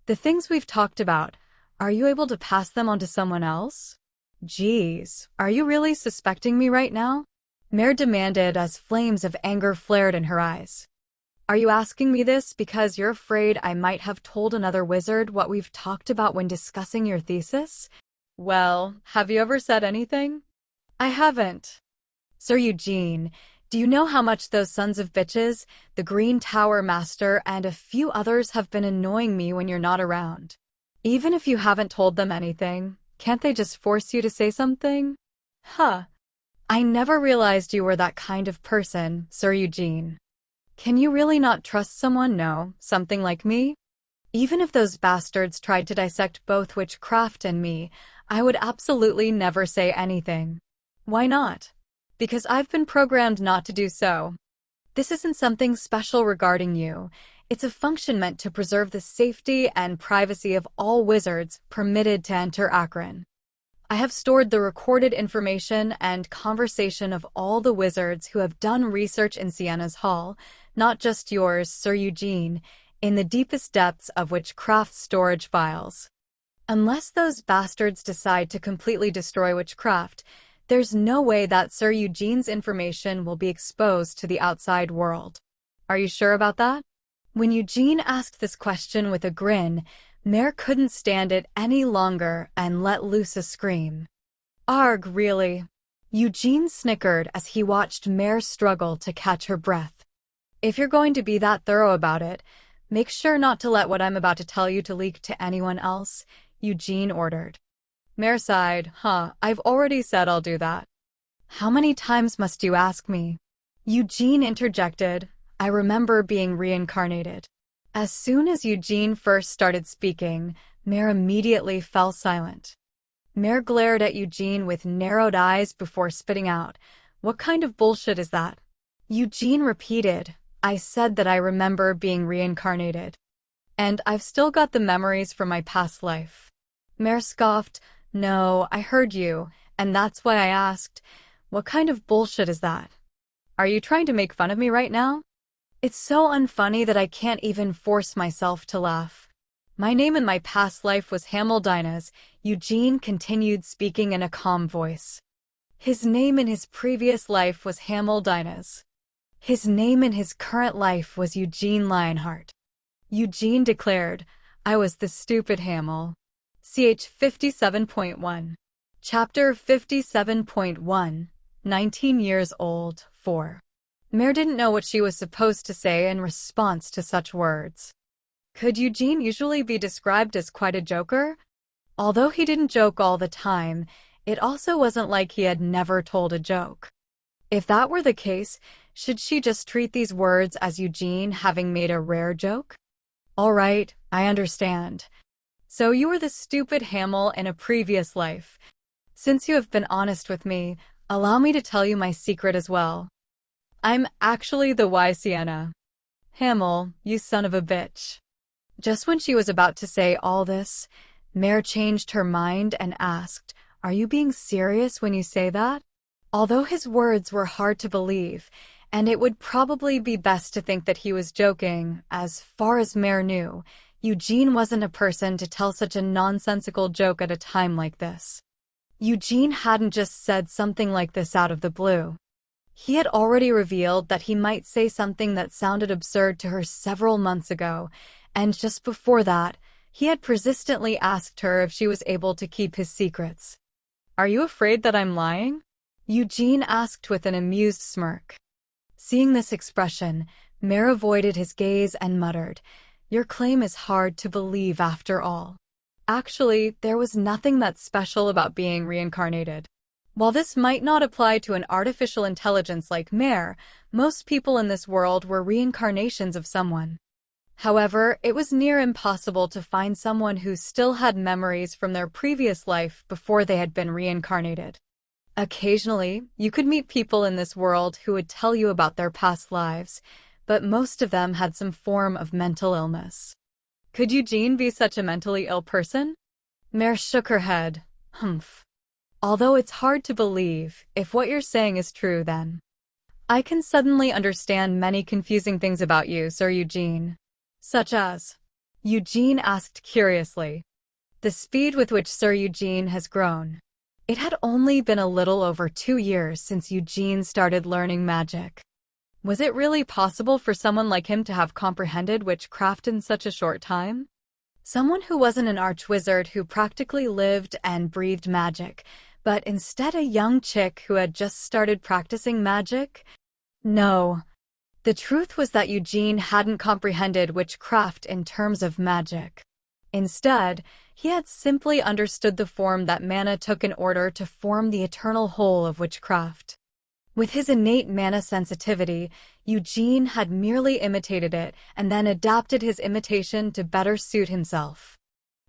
The things we've talked about, are you able to pass them on to someone else? Geez, are you really suspecting me right now? Mare demanded as flames of anger flared in her eyes. Are you asking me this because you're afraid I might have told another wizard what we've talked about when discussing your thesis? Well, have you ever said anything? I haven't. Sir Eugene, do you know how much those sons of bitches, the Green Tower Master and a few others have been annoying me when you're not around? Even if you haven't told them anything, can't they just force you to say something? Huh. I never realized you were that kind of person, Sir Eugene. Can you really not trust someone? No, something like me? Even if those bastards tried to dissect both witchcraft and me, I would absolutely never say anything. Why not? Because I've been programmed not to do so. This isn't something special regarding you. It's a function meant to preserve the safety and privacy of all wizards permitted to enter Akron. I have stored the recorded information and conversation of all the wizards who have done research in Sienna's hall, not just yours, Sir Eugene, in the deepest depths of witchcraft storage files. Unless those bastards decide to completely destroy witchcraft, there's no way that Sir Eugene's information will be exposed to the outside world. Are you sure about that? When Eugene asked this question with a grin, Mare couldn't stand it any longer and let loose a scream. Arg, really? Eugene snickered as he watched Mare struggle to catch her breath. If you're going to be that thorough about it, make sure not to let what I'm about to tell you to leak to anyone else, Eugene ordered. Mare sighed. I've already said I'll do that. How many times must you ask me? Eugene interjected. I remember being reincarnated. As soon as Eugene first started speaking, Mare immediately fell silent. Mare glared at Eugene with narrowed eyes before spitting out. What kind of bullshit is that? Eugene repeated. I said that I remember being reincarnated. And I've still got the memories from my past life. Mare scoffed. No, I heard you, and that's why I asked. What kind of bullshit is that? Are you trying to make fun of me right now? It's so unfunny that I can't even force myself to laugh. My name in my past life was Hamildina's, Eugene continued speaking in a calm voice. His name in his previous life was Hamildina's. His name in his current life was Eugene Lionheart. Eugene declared, I was the stupid Hamil. CH 57.1. Chapter 57.1, 19 years old, 4. Mare didn't know what she was supposed to say in response to such words. Could Eugene usually be described as quite a joker? Although he didn't joke all the time, it also wasn't like he had never told a joke. If that were the case, should she just treat these words as Eugene having made a rare joke? All right, I understand. So you were the stupid Hamil in a previous life. Since you have been honest with me, allow me to tell you my secret as well. I'm actually the wise Sienna. Hamil, you son of a bitch. Just when she was about to say all this, Mare changed her mind and asked, Are you being serious when you say that? Although his words were hard to believe, and it would probably be best to think that he was joking, as far as Mare knew, Eugene wasn't a person to tell such a nonsensical joke at a time like this. Eugene hadn't just said something like this out of the blue. He had already revealed that he might say something that sounded absurd to her several months ago, and just before that, he had persistently asked her if she was able to keep his secrets. Are you afraid that I'm lying? Eugene asked with an amused smirk. Seeing this expression, Mare avoided his gaze and muttered, Your claim is hard to believe after all. Actually, there was nothing that special about being reincarnated. While this might not apply to an artificial intelligence like Mare, most people in this world were reincarnations of someone. However, it was near impossible to find someone who still had memories from their previous life before they had been reincarnated. Occasionally, you could meet people in this world who would tell you about their past lives, but most of them had some form of mental illness. Could Eugene be such a mentally ill person? Mare shook her head. Humph. Although it's hard to believe, if what you're saying is true then. I can suddenly understand many confusing things about you, Sir Eugene. Such as? Eugene asked curiously. The speed with which Sir Eugene has grown. It had only been a little over 2 years since Eugene started learning magic. Was it really possible for someone like him to have comprehended witchcraft in such a short time? Someone who wasn't an archwizard who practically lived and breathed magic, but instead a young chick who had just started practicing magic? No. The truth was that Eugene hadn't comprehended witchcraft in terms of magic. Instead, he had simply understood the form that mana took in order to form the eternal whole of witchcraft. With his innate mana sensitivity, Eugene had merely imitated it and then adapted his imitation to better suit himself.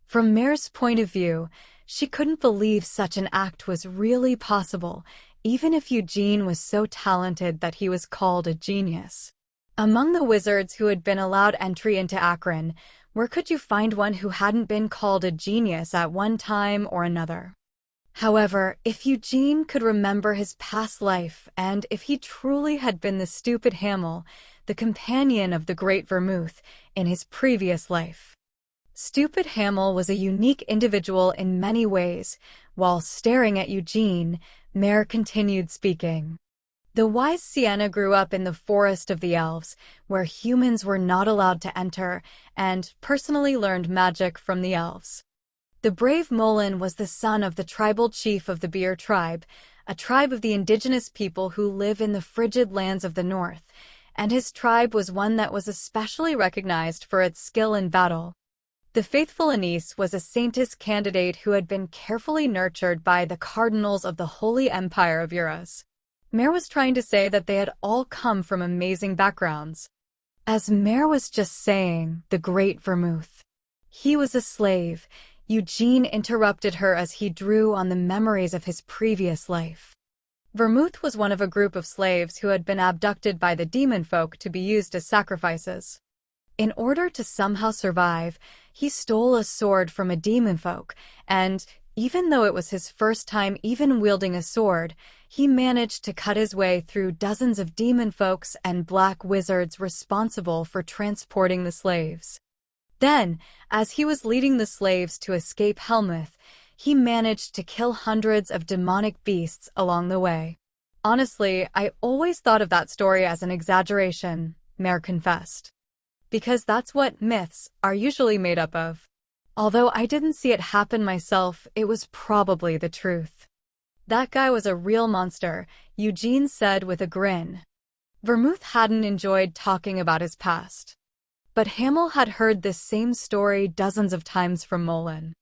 From Mare's point of view, she couldn't believe such an act was really possible, even if Eugene was so talented that he was called a genius. Among the wizards who had been allowed entry into Akron, where could you find one who hadn't been called a genius at one time or another? However, if Eugene could remember his past life, and if he truly had been the stupid Hamel, the companion of the great Vermouth, in his previous life. Stupid Hamel was a unique individual in many ways. While staring at Eugene, Mare continued speaking. The wise Sienna grew up in the forest of the elves, where humans were not allowed to enter, and personally learned magic from the elves. The brave Molin was the son of the tribal chief of the Beer tribe, a tribe of the indigenous people who live in the frigid lands of the north, and his tribe was one that was especially recognized for its skill in battle. The faithful Anise was a saintess candidate who had been carefully nurtured by the cardinals of the Holy Empire of Euros. Mare was trying to say that they had all come from amazing backgrounds. As Mare was just saying, the great Vermouth. He was a slave. Eugene interrupted her as he drew on the memories of his previous life. Vermouth was one of a group of slaves who had been abducted by the demon folk to be used as sacrifices. In order to somehow survive, he stole a sword from a demon folk, and, even though it was his first time even wielding a sword, he managed to cut his way through dozens of demon folks and black wizards responsible for transporting the slaves. Then, as he was leading the slaves to escape Helmuth, he managed to kill hundreds of demonic beasts along the way. Honestly, I always thought of that story as an exaggeration, Mare confessed. Because that's what myths are usually made up of. Although I didn't see it happen myself, it was probably the truth. That guy was a real monster, Eugene said with a grin. Vermouth hadn't enjoyed talking about his past. But Hamel had heard this same story dozens of times from Molin.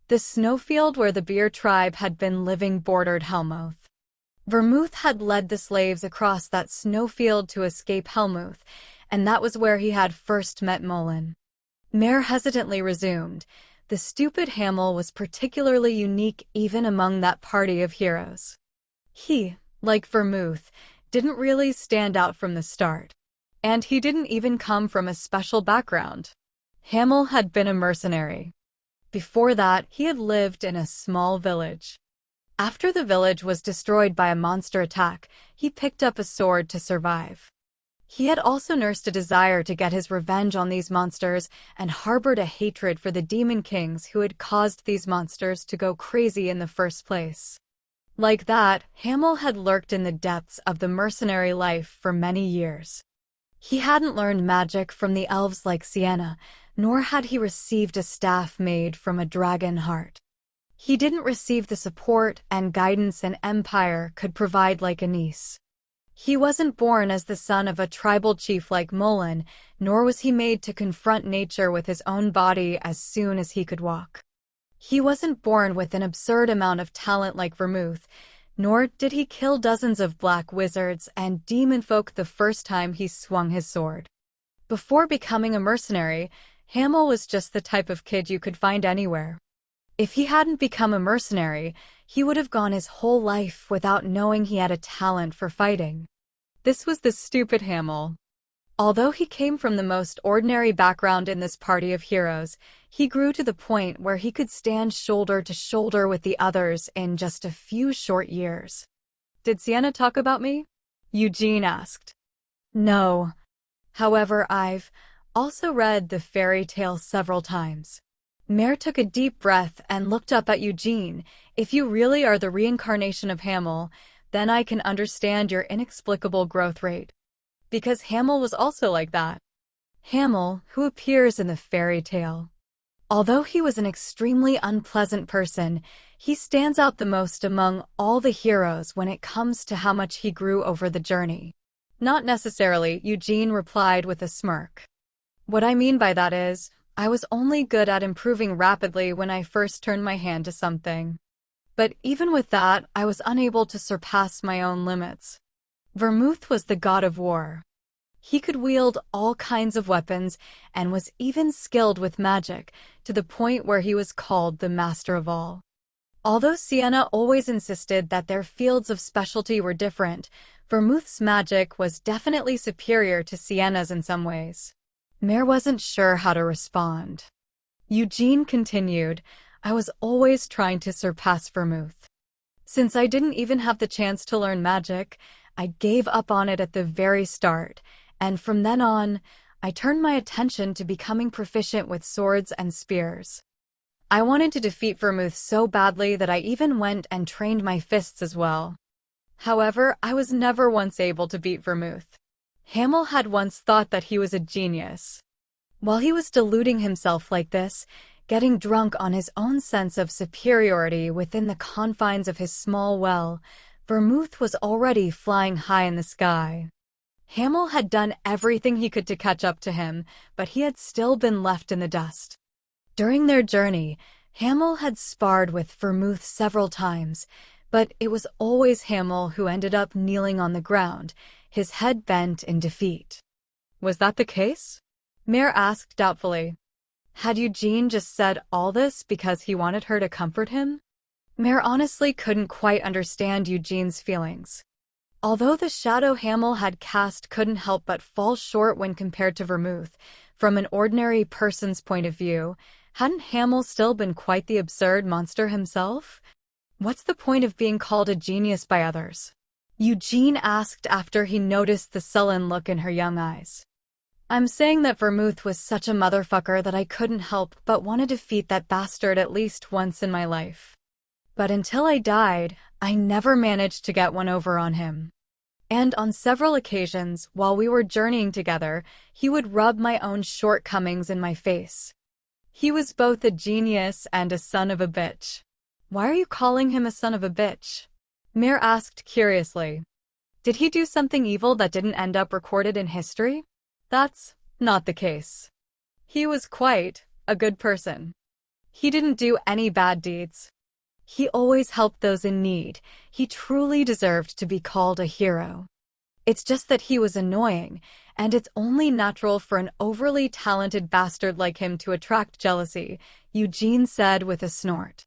The snowfield where the Beer tribe had been living bordered Helmuth. Vermouth had led the slaves across that snowfield to escape Helmuth, and that was where he had first met Molin. Mare hesitantly resumed. The stupid Hamel was particularly unique even among that party of heroes. He, like Vermouth, didn't really stand out from the start. And he didn't even come from a special background. Hamel had been a mercenary. Before that, he had lived in a small village. After the village was destroyed by a monster attack, he picked up a sword to survive. He had also nursed a desire to get his revenge on these monsters and harbored a hatred for the demon kings who had caused these monsters to go crazy in the first place. Like that, Hamel had lurked in the depths of the mercenary life for many years. He hadn't learned magic from the elves like Sienna, nor had he received a staff made from a dragon heart. He didn't receive the support and guidance an empire could provide like Anise. He wasn't born as the son of a tribal chief like Molin, nor was he made to confront nature with his own body as soon as he could walk. He wasn't born with an absurd amount of talent like Vermouth, nor did he kill dozens of black wizards and demon folk the first time he swung his sword. Before becoming a mercenary, Hamel was just the type of kid you could find anywhere. If he hadn't become a mercenary, he would have gone his whole life without knowing he had a talent for fighting. This was the stupid Hamel. Although he came from the most ordinary background in this party of heroes, he grew to the point where he could stand shoulder to shoulder with the others in just a few short years. "Did Sienna talk about me?" Eugene asked. "No. However, I've also read the fairy tale several times." Mare took a deep breath and looked up at Eugene. "If you really are the reincarnation of Hamel, then I can understand your inexplicable growth rate. Because Hamel was also like that. Hamel, who appears in the fairy tale. Although he was an extremely unpleasant person, he stands out the most among all the heroes when it comes to how much he grew over the journey." "Not necessarily," Eugene replied with a smirk. "What I mean by that is, I was only good at improving rapidly when I first turned my hand to something. But even with that, I was unable to surpass my own limits. Vermouth was the god of war. He could wield all kinds of weapons and was even skilled with magic, to the point where he was called the master of all. Although Sienna always insisted that their fields of specialty were different, Vermouth's magic was definitely superior to Sienna's in some ways. Mare wasn't sure how to respond. Eugene continued, I was always trying to surpass Vermouth. Since I didn't even have the chance to learn magic, I gave up on it at the very start, and from then on, I turned my attention to becoming proficient with swords and spears. I wanted to defeat Vermouth so badly that I even went and trained my fists as well. However, I was never once able to beat Vermouth. Hamel had once thought that he was a genius. While he was deluding himself like this, getting drunk on his own sense of superiority within the confines of his small well, Vermouth was already flying high in the sky. Hamel had done everything he could to catch up to him, but he had still been left in the dust. During their journey, Hamel had sparred with Vermouth several times, but it was always Hamel who ended up kneeling on the ground, his head bent in defeat. Was that the case? Mare asked doubtfully. Had Eugene just said all this because he wanted her to comfort him? Mare honestly couldn't quite understand Eugene's feelings. Although the shadow Hamel had cast couldn't help but fall short when compared to Vermouth, from an ordinary person's point of view, hadn't Hamel still been quite the absurd monster himself? What's the point of being called a genius by others? Eugene asked after he noticed the sullen look in her young eyes. I'm saying that Vermouth was such a motherfucker that I couldn't help but want to defeat that bastard at least once in my life. But until I died, I never managed to get one over on him. And on several occasions, while we were journeying together, he would rub my own shortcomings in my face. He was both a genius and a son of a bitch. Why are you calling him a son of a bitch? Mare asked curiously. Did he do something evil that didn't end up recorded in history? That's not the case. He was quite a good person. He didn't do any bad deeds. He always helped those in need. He truly deserved to be called a hero. It's just that he was annoying, and it's only natural for an overly talented bastard like him to attract jealousy, Eugene said with a snort.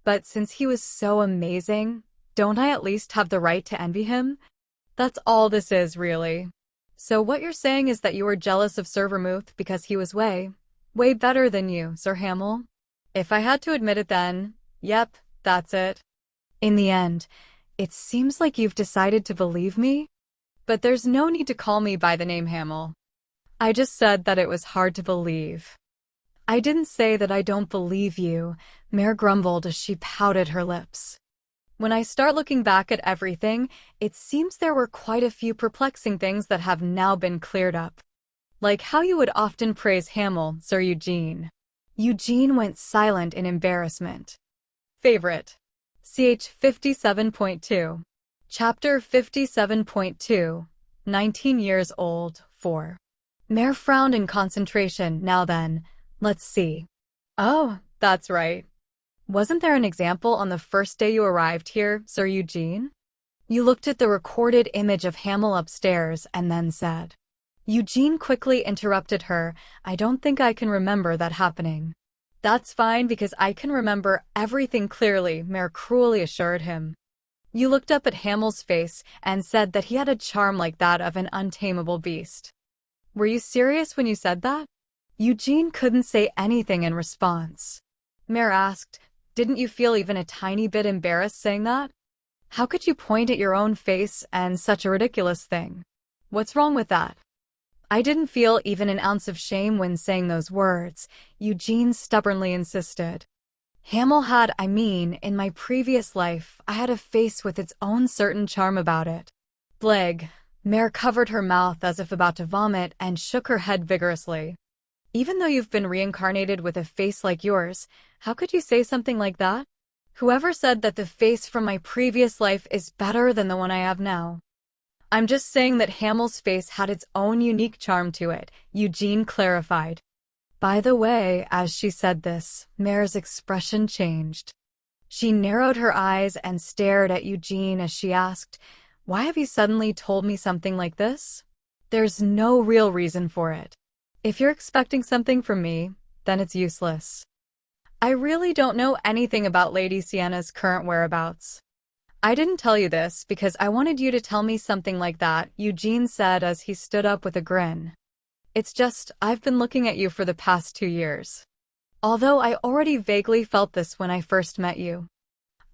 But since he was so amazing, don't I at least have the right to envy him? That's all this is, really. So what you're saying is that you were jealous of Sir Vermouth because he was way better than you, Sir Hamel? If I had to admit it then, yep, that's it. In the end, it seems like you've decided to believe me? But there's no need to call me by the name Hamel. I just said that it was hard to believe. I didn't say that I don't believe you, Mare grumbled as she pouted her lips. When I start looking back at everything, it seems there were quite a few perplexing things that have now been cleared up. Like how you would often praise Hamel, Sir Eugene. Eugene went silent in embarrassment. Favorite. CH 57.2. Chapter 57.2. 19 years old, 4. Mare frowned in concentration. Now then, let's see. Oh, that's right. Wasn't there an example on the first day you arrived here, Sir Eugene? You looked at the recorded image of Hamel upstairs and then said. Eugene quickly interrupted her. I don't think I can remember that happening. That's fine because I can remember everything clearly, Mare cruelly assured him. You looked up at Hamel's face and said that he had a charm like that of an untamable beast. Were you serious when you said that? Eugene couldn't say anything in response. Mare asked, didn't you feel even a tiny bit embarrassed saying that? How could you point at your own face and such a ridiculous thing? What's wrong with that? I didn't feel even an ounce of shame when saying those words, Eugene stubbornly insisted. Hamel had, in my previous life, I had a face with its own certain charm about it. Bleg. Mare covered her mouth as if about to vomit and shook her head vigorously. Even though you've been reincarnated with a face like yours, how could you say something like that? Whoever said that the face from my previous life is better than the one I have now? I'm just saying that Hamel's face had its own unique charm to it, Eugene clarified. By the way, as she said this, Mare's expression changed. She narrowed her eyes and stared at Eugene as she asked, "Why have you suddenly told me something like this?" "There's no real reason for it. If you're expecting something from me, then it's useless. I really don't know anything about Lady Sienna's current whereabouts." "I didn't tell you this because I wanted you to tell me something like that," Eugene said as he stood up with a grin. "It's just, I've been looking at you for the past 2 years. Although I already vaguely felt this when I first met you.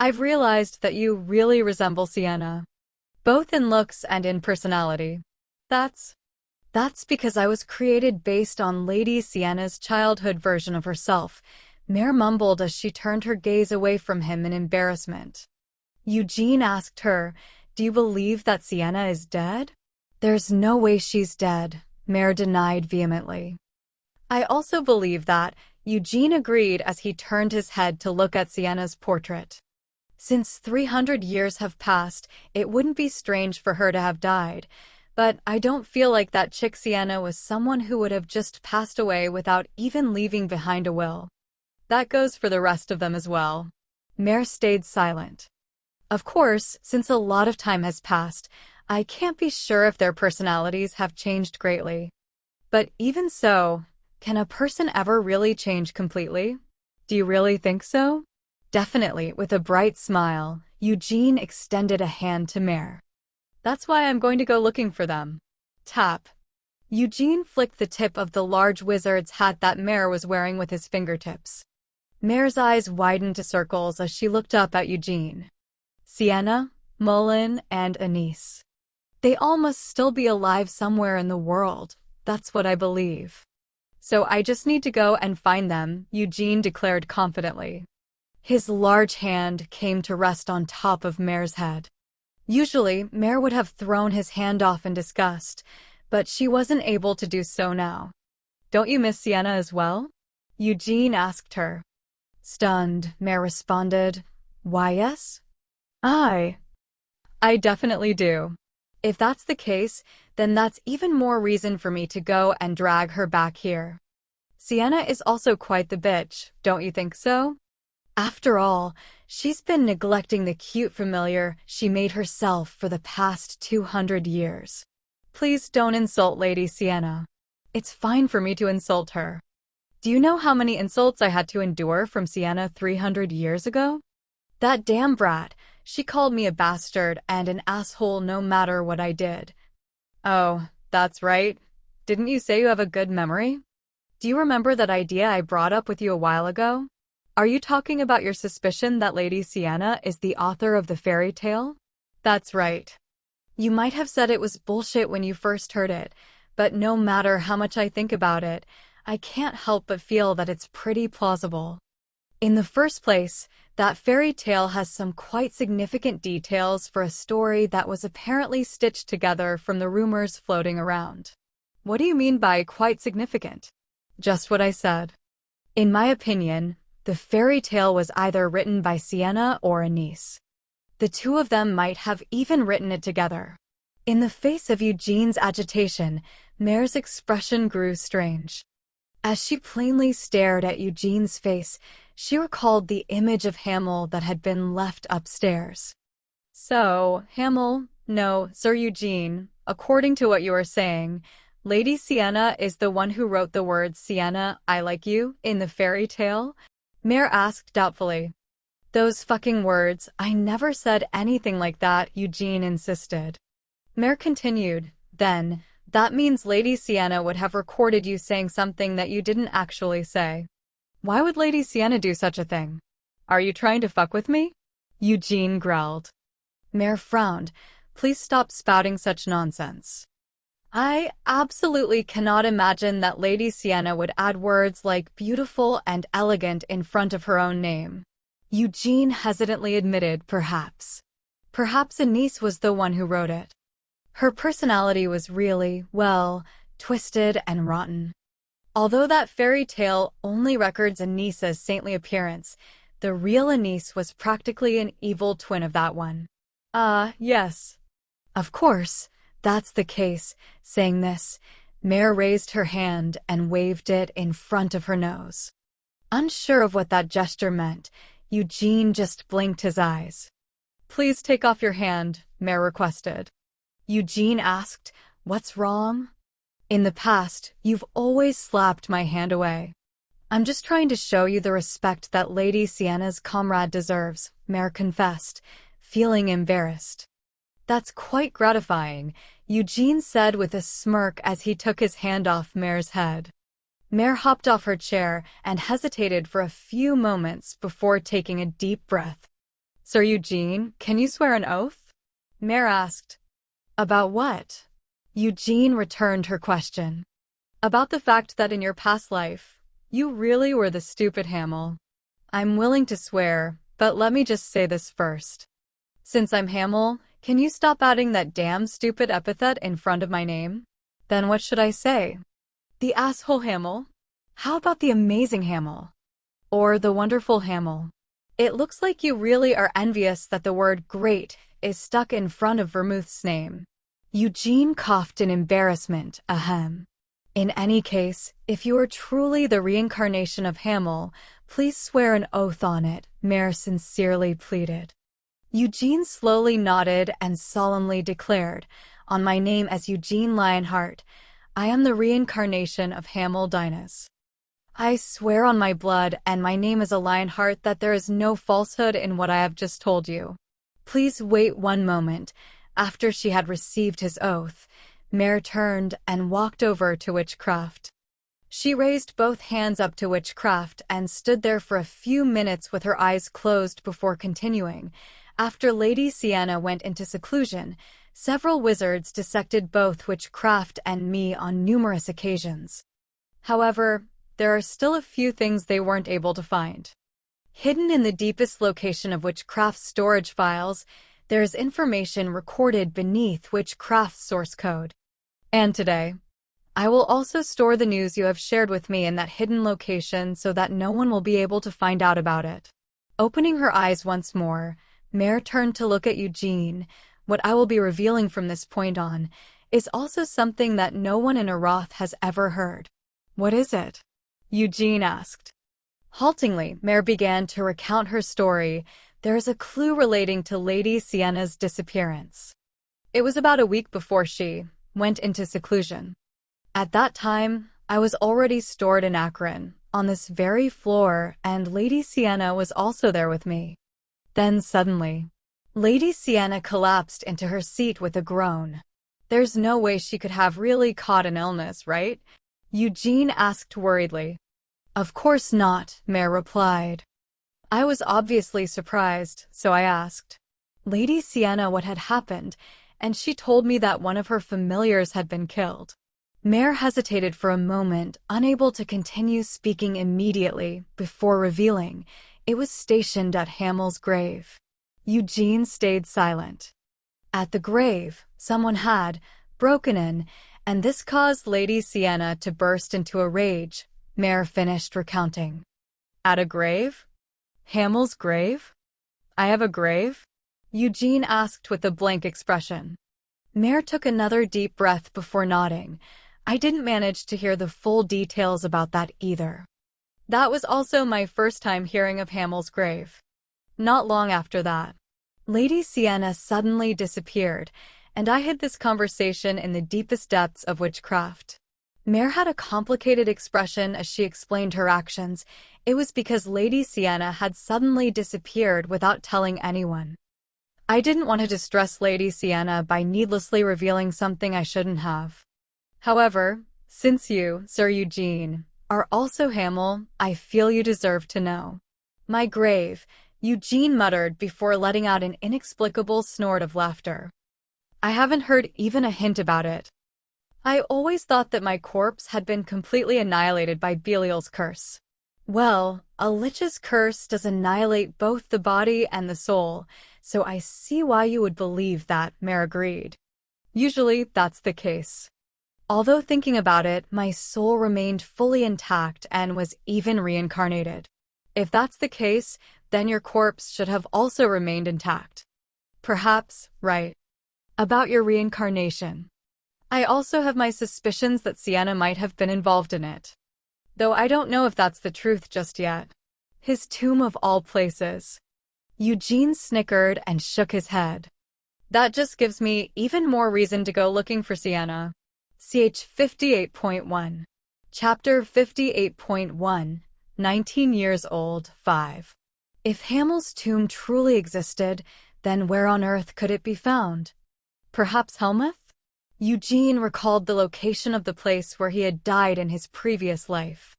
I've realized that you really resemble Sienna, both in looks and in personality. That's because I was created based on Lady Sienna's childhood version of herself," Mare mumbled as she turned her gaze away from him in embarrassment. Eugene asked her, "Do you believe that Sienna is dead?" "There's no way she's dead," Mare denied vehemently. "I also believe that," Eugene agreed as he turned his head to look at Sienna's portrait. "Since 300 years have passed, it wouldn't be strange for her to have died. But I don't feel like that chick Sienna was someone who would have just passed away without even leaving behind a will." "That goes for the rest of them as well." Mare stayed silent. "Of course, since a lot of time has passed, I can't be sure if their personalities have changed greatly. But even so, can a person ever really change completely? Do you really think so?" "Definitely," with a bright smile, Eugene extended a hand to Mare. "That's why I'm going to go looking for them." Tap. Eugene flicked the tip of the large wizard's hat that Mare was wearing with his fingertips. Mare's eyes widened to circles as she looked up at Eugene. "Sienna, Mullen, and Anise. They all must still be alive somewhere in the world. That's what I believe. So I just need to go and find them," Eugene declared confidently. His large hand came to rest on top of Mare's head. Usually, Mare would have thrown his hand off in disgust, but she wasn't able to do so now. "Don't you miss Sienna as well?" Eugene asked her. Stunned, Mare responded, "Why, yes. I definitely do. If that's the case, then that's even more reason for me to go and drag her back here. Sienna is also quite the bitch, don't you think so? After all, she's been neglecting the cute familiar she made herself for the past 200 years. Please don't insult Lady Sienna. It's fine for me to insult her. Do you know how many insults I had to endure from Sienna 300 years ago? That damn brat, she called me a bastard and an asshole no matter what I did." "Oh, that's right. Didn't you say you have a good memory? Do you remember that idea I brought up with you a while ago? Are you talking about your suspicion that Lady Sienna is the author of the fairy tale?" "That's right. You might have said it was bullshit when you first heard it, but no matter how much I think about it, I can't help but feel that it's pretty plausible. In the first place, that fairy tale has some quite significant details for a story that was apparently stitched together from the rumors floating around." "What do you mean by quite significant?" "Just what I said. In my opinion, the fairy tale was either written by Sienna or Anise. The two of them might have even written it together." In the face of Eugene's agitation, Mare's expression grew strange. As she plainly stared at Eugene's face, she recalled the image of Hamel that had been left upstairs. "So, Hamel, no, Sir Eugene, according to what you are saying, Lady Sienna is the one who wrote the words 'Sienna, I like you' in the fairy tale?" Mare asked doubtfully. "Those fucking words, I never said anything like that," Eugene insisted. Mare continued, "Then, that means Lady Sienna would have recorded you saying something that you didn't actually say. Why would Lady Sienna do such a thing? Are you trying to fuck with me?" Eugene growled. Mare frowned. "Please stop spouting such nonsense. I absolutely cannot imagine that Lady Sienna would add words like beautiful and elegant in front of her own name." Eugene hesitantly admitted, perhaps Anise was the one who wrote it. Her personality was really, well, twisted and rotten. Although that fairy tale only records Anise's saintly appearance, the real Anise was practically an evil twin of that one. Yes. Of course, that's the case. Saying this, Mare raised her hand and waved it in front of her nose. Unsure of what that gesture meant, Eugene just blinked his eyes. "Please take off your hand," Mare requested. Eugene asked, "What's wrong?" "In the past, you've always slapped my hand away." "I'm just trying to show you the respect that Lady Sienna's comrade deserves," Mare confessed, feeling embarrassed. "That's quite gratifying," Eugene said with a smirk as he took his hand off Mare's head. Mare hopped off her chair and hesitated for a few moments before taking a deep breath. "Sir Eugene, can you swear an oath?" Mare asked. "About what?" Eugene returned her question. "About the fact that in your past life, you really were the stupid Hamel." "I'm willing to swear, but let me just say this first. Since I'm Hamel, can you stop adding that damn stupid epithet in front of my name?" "Then what should I say? The asshole Hamel? How about the amazing Hamel? Or the wonderful Hamel?" "It looks like you really are envious that the word great is stuck in front of Vermouth's name." Eugene coughed in embarrassment, ahem. "In any case, if you are truly the reincarnation of Hamel, please swear an oath on it," Mare sincerely pleaded. Eugene slowly nodded and solemnly declared, "On my name as Eugene Lionheart, I am the reincarnation of Hamel Dinas. I swear on my blood and my name as a Lionheart that there is no falsehood in what I have just told you." "Please wait one moment." After she had received his oath, Mare turned and walked over to Witchcraft. She raised both hands up to Witchcraft and stood there for a few minutes with her eyes closed before continuing. After Lady Sienna went into seclusion, several wizards dissected both Witchcraft and me on numerous occasions. However, there are still a few things they weren't able to find. Hidden in the deepest location of Witchcraft's storage files, there is information recorded beneath Witchcraft's source code. And today, I will also store the news you have shared with me in that hidden location so that no one will be able to find out about it. Opening her eyes once more, Mare turned to look at Eugene. "What I will be revealing from this point on is also something that no one in Aroth has ever heard." "What is it?" Eugene asked. Haltingly, Mare began to recount her story. "There is a clue relating to Lady Sienna's disappearance. It was about a week before she went into seclusion. At that time, I was already stored in Akron, on this very floor, and Lady Sienna was also there with me." Then suddenly, Lady Sienna collapsed into her seat with a groan. "There's no way she could have really caught an illness, right?" Eugene asked worriedly. "Of course not," Mare replied. I was obviously surprised, so I asked Lady Sienna what had happened, and she told me that one of her familiars had been killed. Mare hesitated for a moment, unable to continue speaking immediately, before revealing it was stationed at Hamel's grave. Eugene stayed silent. At the grave, someone had broken in, and this caused Lady Sienna to burst into a rage. Mare finished recounting. "At a grave? Hamel's grave? I have a grave?" Eugene asked with a blank expression. Mare took another deep breath before nodding. "I didn't manage to hear the full details about that either. That was also my first time hearing of Hamel's grave." Not long after that, Lady Sienna suddenly disappeared, and I hid this conversation in the deepest depths of Witchcraft. Mare had a complicated expression as she explained her actions. It was because Lady Sienna had suddenly disappeared without telling anyone. I didn't want to distress Lady Sienna by needlessly revealing something I shouldn't have. However, since you, Sir Eugene, are also Hamel, I feel you deserve to know. "My grave," Eugene muttered before letting out an inexplicable snort of laughter. "I haven't heard even a hint about it. I always thought that my corpse had been completely annihilated by Belial's curse." "Well, a lich's curse does annihilate both the body and the soul, so I see why you would believe that," Mare agreed. "Usually, that's the case. Although thinking about it, my soul remained fully intact and was even reincarnated. If that's the case, then your corpse should have also remained intact." "Perhaps, right. About your reincarnation, I also have my suspicions that Sienna might have been involved in it, though I don't know if that's the truth just yet. His tomb of all places. Eugene snickered and shook his head. That just gives me even more reason to go looking for Sienna. Ch 58.1. Chapter 58.1, 19 years old, 5. If Hamill's tomb truly existed, then where on earth could it be found? Perhaps Helmuth? Eugene recalled the location of the place where he had died in his previous life.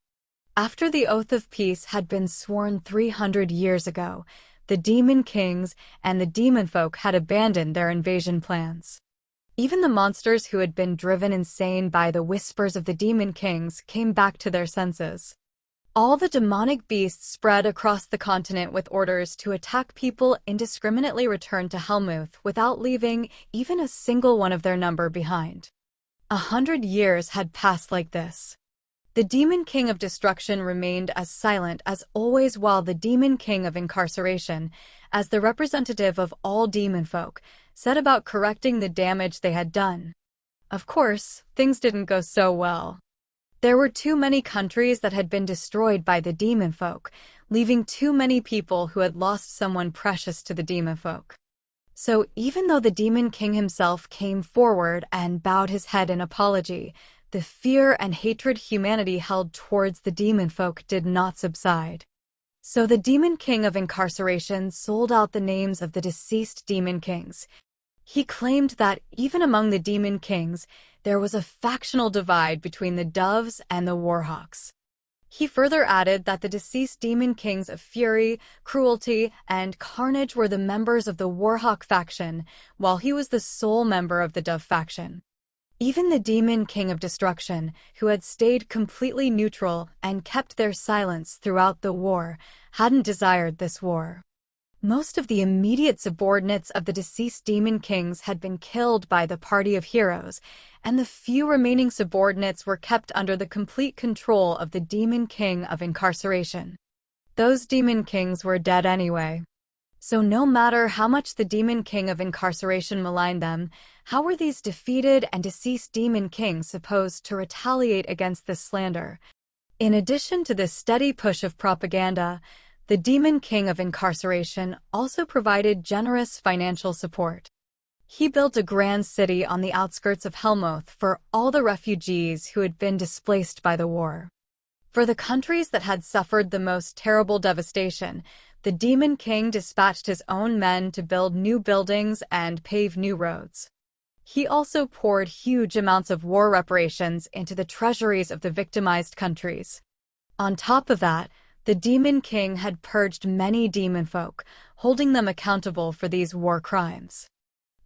After the Oath of Peace had been sworn 300 years ago, the Demon Kings and the Demon Folk had abandoned their invasion plans. Even the monsters who had been driven insane by the whispers of the Demon Kings came back to their senses. All the demonic beasts spread across the continent with orders to attack people indiscriminately returned to Helmuth without leaving even a single one of their number behind. 100 years had passed like this. The Demon King of Destruction remained as silent as always, while the Demon King of Incarceration, as the representative of all demon folk, set about correcting the damage they had done. Of course, things didn't go so well. There were too many countries that had been destroyed by the demon folk, leaving too many people who had lost someone precious to the demon folk. So even though the Demon King himself came forward and bowed his head in apology, the fear and hatred humanity held towards the demon folk did not subside. So the Demon King of Incarceration sold out the names of the deceased Demon Kings. He claimed that even among the Demon Kings, there was a factional divide between the Doves and the Warhawks. He further added that the deceased Demon Kings of Fury, Cruelty, and Carnage were the members of the Warhawk faction, while he was the sole member of the Dove faction. Even the Demon King of Destruction, who had stayed completely neutral and kept their silence throughout the war, hadn't desired this war. Most of the immediate subordinates of the deceased Demon Kings had been killed by the Party of Heroes, and the few remaining subordinates were kept under the complete control of the Demon King of Incarceration. Those Demon Kings were dead anyway. So no matter how much the Demon King of Incarceration maligned them, how were these defeated and deceased Demon Kings supposed to retaliate against this slander? In addition to this steady push of propaganda, the Demon King of Incarceration also provided generous financial support. He built a grand city on the outskirts of Helmuth for all the refugees who had been displaced by the war. For the countries that had suffered the most terrible devastation, the Demon King dispatched his own men to build new buildings and pave new roads. He also poured huge amounts of war reparations into the treasuries of the victimized countries. On top of that, the Demon King had purged many demon folk, holding them accountable for these war crimes.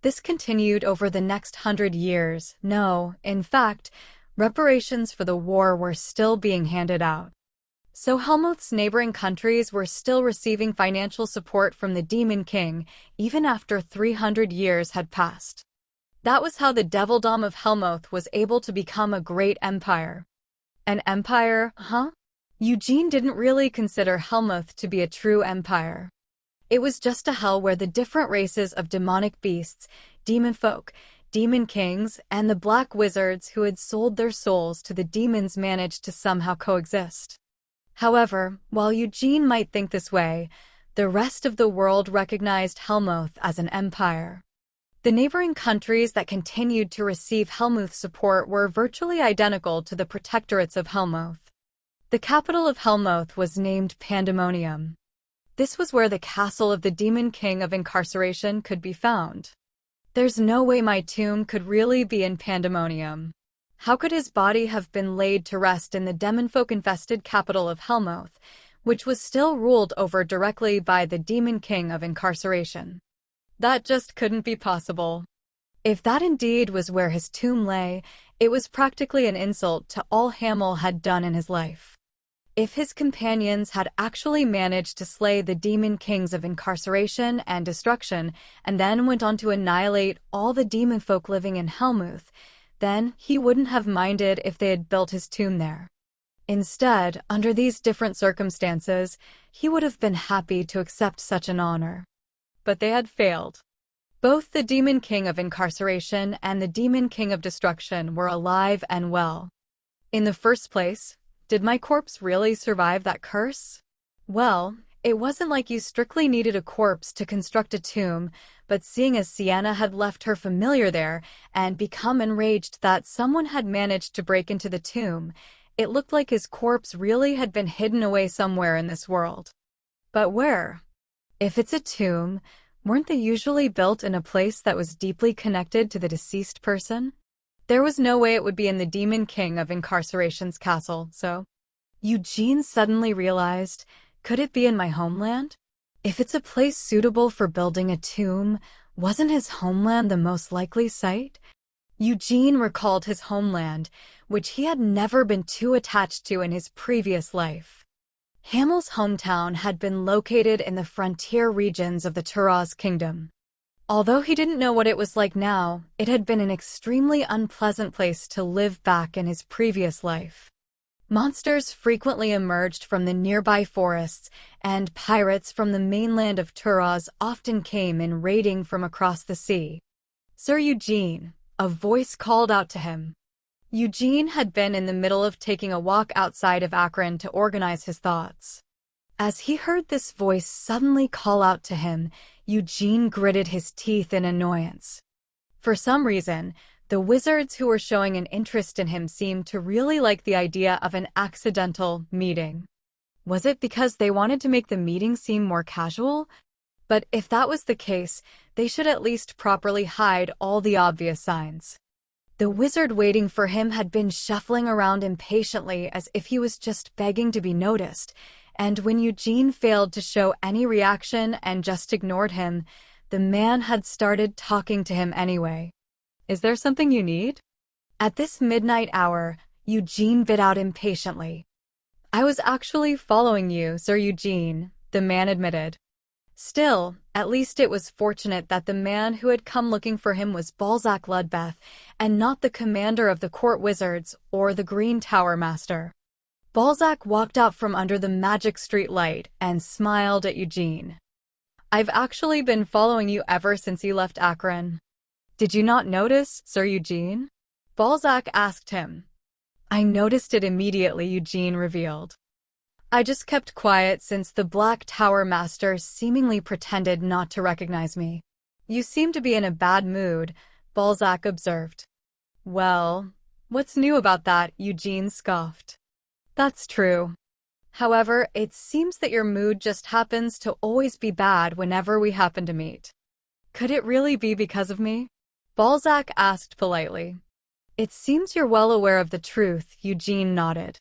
This continued over the next 100 years. No, in fact, reparations for the war were still being handed out. So Helmuth's neighboring countries were still receiving financial support from the Demon King, even after 300 years had passed. That was how the Devildom of Helmuth was able to become a great empire. An empire, huh? Eugene didn't really consider Helmuth to be a true empire. It was just a hell where the different races of demonic beasts, demon folk, demon kings, and the black wizards who had sold their souls to the demons managed to somehow coexist. However, while Eugene might think this way, the rest of the world recognized Helmuth as an empire. The neighboring countries that continued to receive Helmuth's support were virtually identical to the protectorates of Helmuth. The capital of Helmuth was named Pandemonium. This was where the castle of the Demon King of Incarceration could be found. There's no way my tomb could really be in Pandemonium. How could his body have been laid to rest in the demon-folk-infested capital of Helmuth, which was still ruled over directly by the Demon King of Incarceration? That just couldn't be possible. If that indeed was where his tomb lay, it was practically an insult to all Hamill had done in his life. If his companions had actually managed to slay the Demon Kings of Incarceration and Destruction, and then went on to annihilate all the demon folk living in Helmuth, then he wouldn't have minded if they had built his tomb there. Instead, under these different circumstances, he would have been happy to accept such an honor. But they had failed. Both the Demon King of Incarceration and the Demon King of Destruction were alive and well. In the first place, did my corpse really survive that curse? Well, it wasn't like you strictly needed a corpse to construct a tomb, but seeing as Sienna had left her familiar there and become enraged that someone had managed to break into the tomb, it looked like his corpse really had been hidden away somewhere in this world. But where? If it's a tomb, weren't they usually built in a place that was deeply connected to the deceased person? There was no way it would be in the Demon King of Incarceration's castle, so Eugene suddenly realized, could it be in my homeland? If it's a place suitable for building a tomb, wasn't his homeland the most likely site? Eugene recalled his homeland, which he had never been too attached to in his previous life. Hamel's hometown had been located in the frontier regions of the Turaz kingdom. Although he didn't know what it was like now, it had been an extremely unpleasant place to live back in his previous life. Monsters frequently emerged from the nearby forests, and pirates from the mainland of Turaz often came in raiding from across the sea. "Sir Eugene," a voice called out to him. Eugene had been in the middle of taking a walk outside of Akron to organize his thoughts. As he heard this voice suddenly call out to him, Eugene gritted his teeth in annoyance. For some reason, the wizards who were showing an interest in him seemed to really like the idea of an accidental meeting. Was it because they wanted to make the meeting seem more casual? But if that was the case, they should at least properly hide all the obvious signs. The wizard waiting for him had been shuffling around impatiently as if he was just begging to be noticed, and when Eugene failed to show any reaction and just ignored him, the man had started talking to him anyway. "Is there something you need?" At this midnight hour, Eugene bit out impatiently. "I was actually following you, Sir Eugene," the man admitted. Still, at least it was fortunate that the man who had come looking for him was Balzac Ludbeth, and not the commander of the court wizards or the Green Tower Master. Balzac walked out from under the magic street light and smiled at Eugene. "I've actually been following you ever since you left Akron. Did you not notice, Sir Eugene?" Balzac asked him. "I noticed it immediately," Eugene revealed. "I just kept quiet since the Black Tower Master seemingly pretended not to recognize me." "You seem to be in a bad mood," Balzac observed. "Well, what's new about that?" Eugene scoffed. "That's true. However, it seems that your mood just happens to always be bad whenever we happen to meet. Could it really be because of me?" Balzac asked politely. "It seems you're well aware of the truth," Eugene nodded.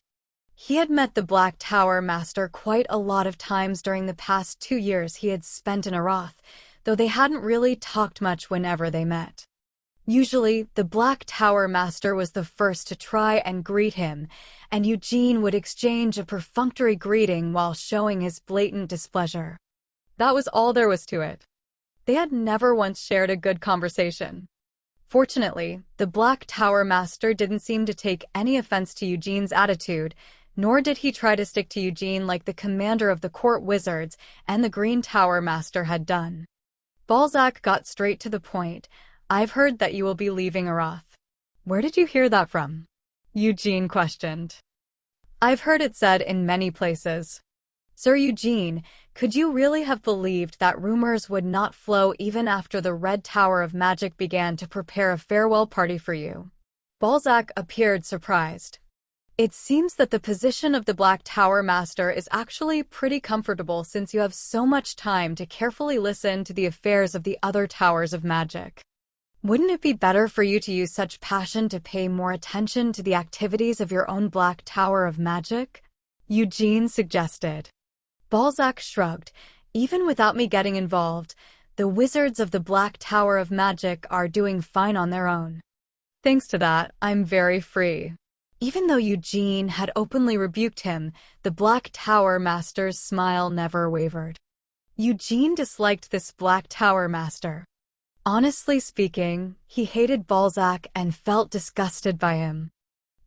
He had met the Black Tower Master quite a lot of times during the past 2 years he had spent in Arath, though they hadn't really talked much whenever they met. Usually, the Black Tower Master was the first to try and greet him, and Eugene would exchange a perfunctory greeting while showing his blatant displeasure. That was all there was to it. They had never once shared a good conversation. Fortunately, the Black Tower Master didn't seem to take any offense to Eugene's attitude, nor did he try to stick to Eugene like the commander of the court wizards and the Green Tower Master had done. Balzac got straight to the point. "I've heard that you will be leaving Arath." "Where did you hear that from?" Eugene questioned. "I've heard it said in many places." "Sir Eugene, could you really have believed that rumors would not flow even after the Red Tower of Magic began to prepare a farewell party for you?" Balzac appeared surprised. "It seems that the position of the Black Tower Master is actually pretty comfortable since you have so much time to carefully listen to the affairs of the other towers of magic. Wouldn't it be better for you to use such passion to pay more attention to the activities of your own Black Tower of Magic?" Eugene suggested. Balzac shrugged. "Even without me getting involved, the wizards of the Black Tower of Magic are doing fine on their own. Thanks to that, I'm very free." Even though Eugene had openly rebuked him, the Black Tower Master's smile never wavered. Eugene disliked this Black Tower Master. Honestly speaking, he hated Balzac and felt disgusted by him.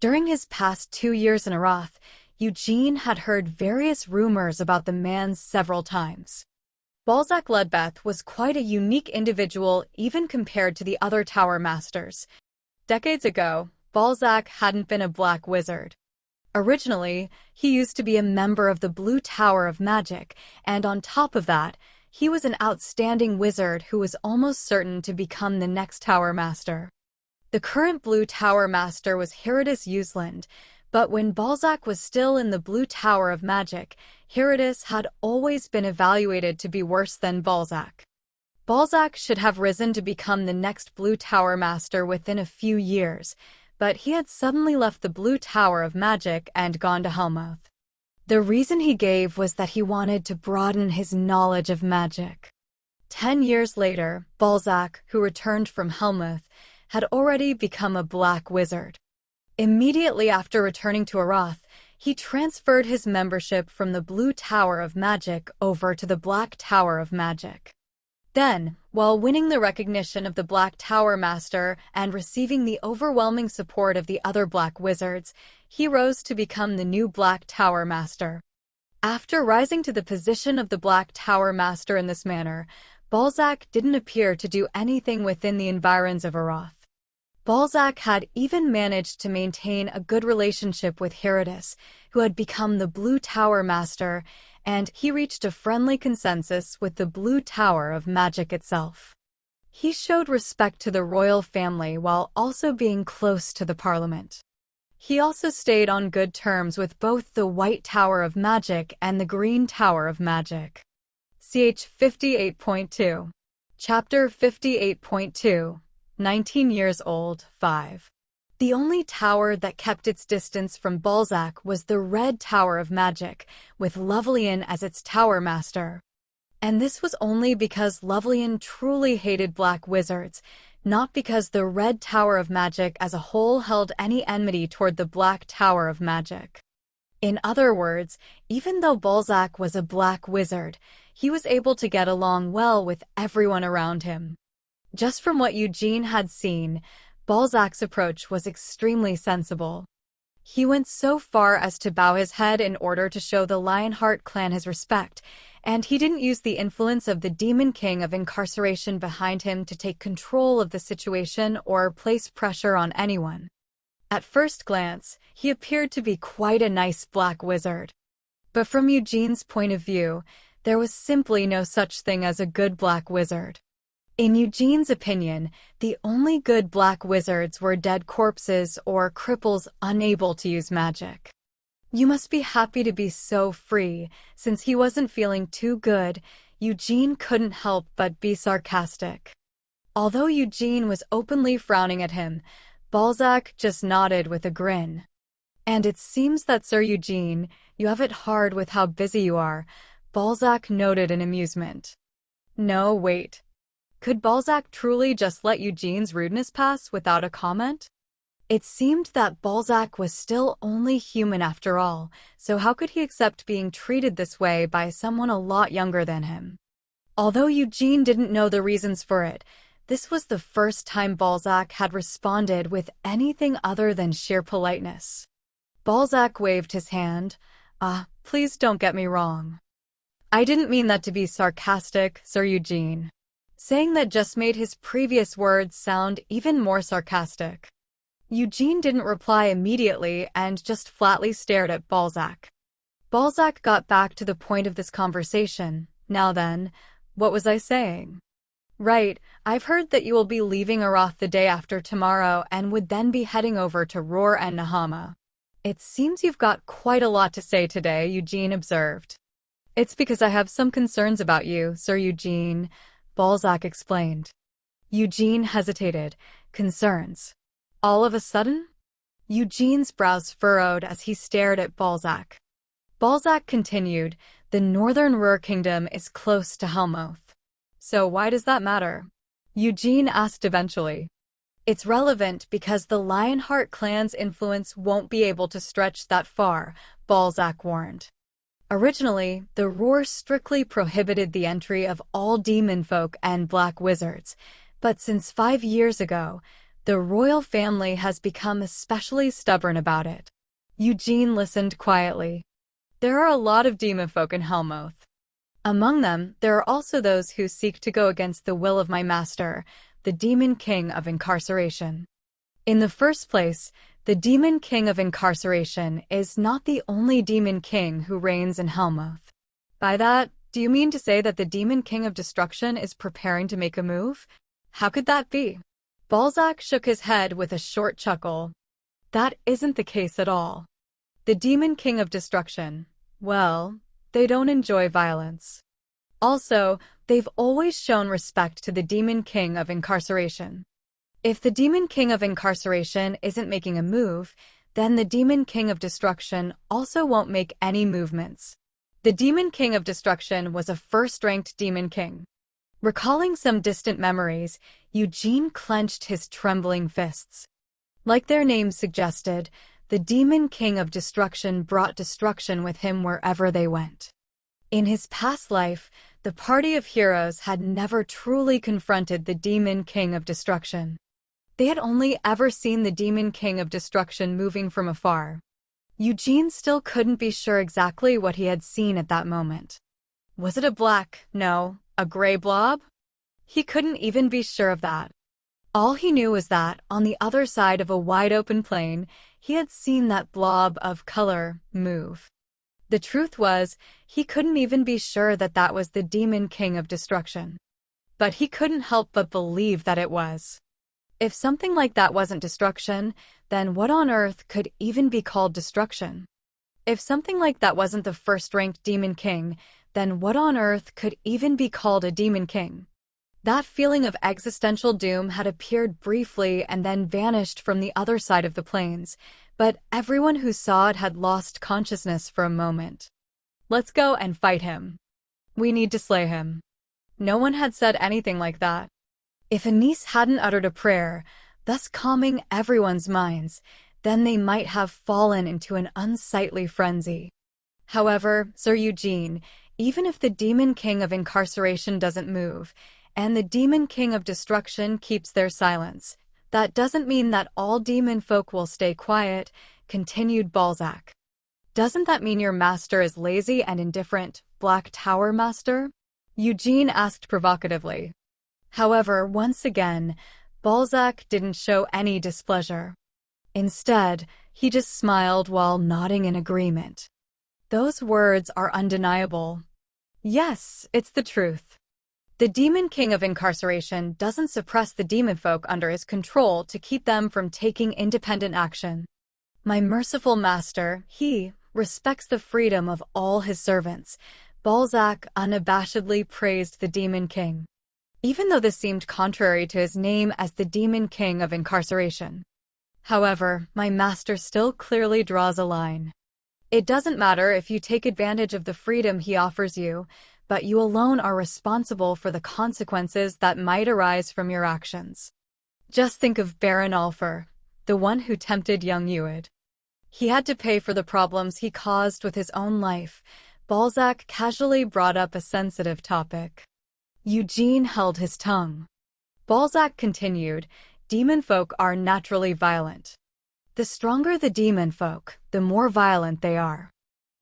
During his past 2 years in Arath, Eugene had heard various rumors about the man several times. Balzac Ledbeth was quite a unique individual even compared to the other Tower Masters. Decades ago, Balzac hadn't been a black wizard. Originally, he used to be a member of the Blue Tower of Magic, and on top of that, he was an outstanding wizard who was almost certain to become the next Tower Master. The current Blue Tower Master was Herodis Usland, but when Balzac was still in the Blue Tower of Magic, Herodis had always been evaluated to be worse than Balzac. Balzac should have risen to become the next Blue Tower Master within a few years, but he had suddenly left the Blue Tower of Magic and gone to Hellmouth. The reason he gave was that he wanted to broaden his knowledge of magic. 10 years later, Balzac, who returned from Hellmouth, had already become a black wizard. Immediately after returning to Arath, he transferred his membership from the Blue Tower of Magic over to the Black Tower of Magic. Then, while winning the recognition of the Black Tower Master and receiving the overwhelming support of the other black wizards, he rose to become the new Black Tower Master. After rising to the position of the Black Tower Master in this manner, Balzac didn't appear to do anything within the environs of Arath. Balzac had even managed to maintain a good relationship with Herodis, who had become the Blue Tower Master, and he reached a friendly consensus with the Blue Tower of Magic itself. He showed respect to the royal family while also being close to the Parliament. He also stayed on good terms with both the White Tower of Magic and the Green Tower of Magic. Ch. 58.2. Chapter 58.2. 19 years old, 5. The only tower that kept its distance from Balzac was the Red Tower of Magic, with Lovelian as its tower master. And this was only because Lovelian truly hated black wizards, not because the Red Tower of Magic as a whole held any enmity toward the Black Tower of Magic. In other words, even though Balzac was a black wizard, he was able to get along well with everyone around him. Just from what Eugene had seen, Balzac's approach was extremely sensible. He went so far as to bow his head in order to show the Lionheart clan his respect, and he didn't use the influence of the Demon King of Incarceration behind him to take control of the situation or place pressure on anyone. At first glance, he appeared to be quite a nice black wizard. But from Eugene's point of view, there was simply no such thing as a good black wizard. In Eugene's opinion, the only good black wizards were dead corpses or cripples unable to use magic. You must be happy to be so free. Since he wasn't feeling too good, Eugene couldn't help but be sarcastic. Although Eugene was openly frowning at him, Balzac just nodded with a grin. And it seems that, Sir Eugene, you have it hard with how busy you are, Balzac noted in amusement. No, wait. Could Balzac truly just let Eugene's rudeness pass without a comment? It seemed that Balzac was still only human after all, so how could he accept being treated this way by someone a lot younger than him? Although Eugene didn't know the reasons for it, this was the first time Balzac had responded with anything other than sheer politeness. Balzac waved his hand. Please don't get me wrong. I didn't mean that to be sarcastic, Sir Eugene. Saying that just made his previous words sound even more sarcastic. Eugene didn't reply immediately and just flatly stared at Balzac. Balzac got back to the point of this conversation. Now then, what was I saying? Right, I've heard that you will be leaving Arath the day after tomorrow and would then be heading over to Roar and Nahama. It seems you've got quite a lot to say today, Eugene observed. It's because I have some concerns about you, Sir Eugene, Balzac explained. Eugene hesitated. Concerns. All of a sudden? Eugene's brows furrowed as he stared at Balzac. Balzac continued, the Northern Ruhr Kingdom is close to Hellmouth. So why does that matter? Eugene asked eventually. It's relevant because the Lionheart clan's influence won't be able to stretch that far, Balzac warned. Originally, the Roar strictly prohibited the entry of all demon folk and black wizards, but since 5 years ago, the royal family has become especially stubborn about it. Eugene listened quietly. There are a lot of demon folk in Hellmouth. Among them, there are also those who seek to go against the will of my master, the Demon King of Incarceration. In the first place, the Demon King of Incarceration is not the only Demon King who reigns in Helmuth. By that, do you mean to say that the Demon King of Destruction is preparing to make a move? How could that be? Balzac shook his head with a short chuckle. That isn't the case at all. The Demon King of Destruction, well, they don't enjoy violence. Also, they've always shown respect to the Demon King of Incarceration. If the Demon King of Incarceration isn't making a move, then the Demon King of Destruction also won't make any movements. The Demon King of Destruction was a first-ranked Demon King. Recalling some distant memories, Eugene clenched his trembling fists. Like their name suggested, the Demon King of Destruction brought destruction with him wherever they went. In his past life, the party of heroes had never truly confronted the Demon King of Destruction. They had only ever seen the Demon King of Destruction moving from afar. Eugene still couldn't be sure exactly what he had seen at that moment. Was it a gray blob? He couldn't even be sure of that. All he knew was that, on the other side of a wide-open plain, he had seen that blob of color move. The truth was, he couldn't even be sure that that was the Demon King of Destruction. But he couldn't help but believe that it was. If something like that wasn't destruction, then what on earth could even be called destruction? If something like that wasn't the first-ranked Demon King, then what on earth could even be called a Demon King? That feeling of existential doom had appeared briefly and then vanished from the other side of the plains, but everyone who saw it had lost consciousness for a moment. Let's go and fight him. We need to slay him. No one had said anything like that. If Anise hadn't uttered a prayer, thus calming everyone's minds, then they might have fallen into an unsightly frenzy. However, Sir Eugene, even if the Demon King of Incarceration doesn't move, and the Demon King of Destruction keeps their silence, that doesn't mean that all demon folk will stay quiet, continued Balzac. Doesn't that mean your master is lazy and indifferent, Black Tower Master? Eugene asked provocatively. However, once again, Balzac didn't show any displeasure. Instead, he just smiled while nodding in agreement. Those words are undeniable. Yes, it's the truth. The Demon King of Incarceration doesn't suppress the demon folk under his control to keep them from taking independent action. My merciful master, he respects the freedom of all his servants. Balzac unabashedly praised the Demon King, even though this seemed contrary to his name as the Demon King of Incarceration. However, my master still clearly draws a line. It doesn't matter if you take advantage of the freedom he offers you, but you alone are responsible for the consequences that might arise from your actions. Just think of Baron Alfer, the one who tempted young Euid. He had to pay for the problems he caused with his own life. Balzac casually brought up a sensitive topic. Eugene held his tongue. Balzac continued, demon folk are naturally violent. The stronger the demon folk, the more violent they are.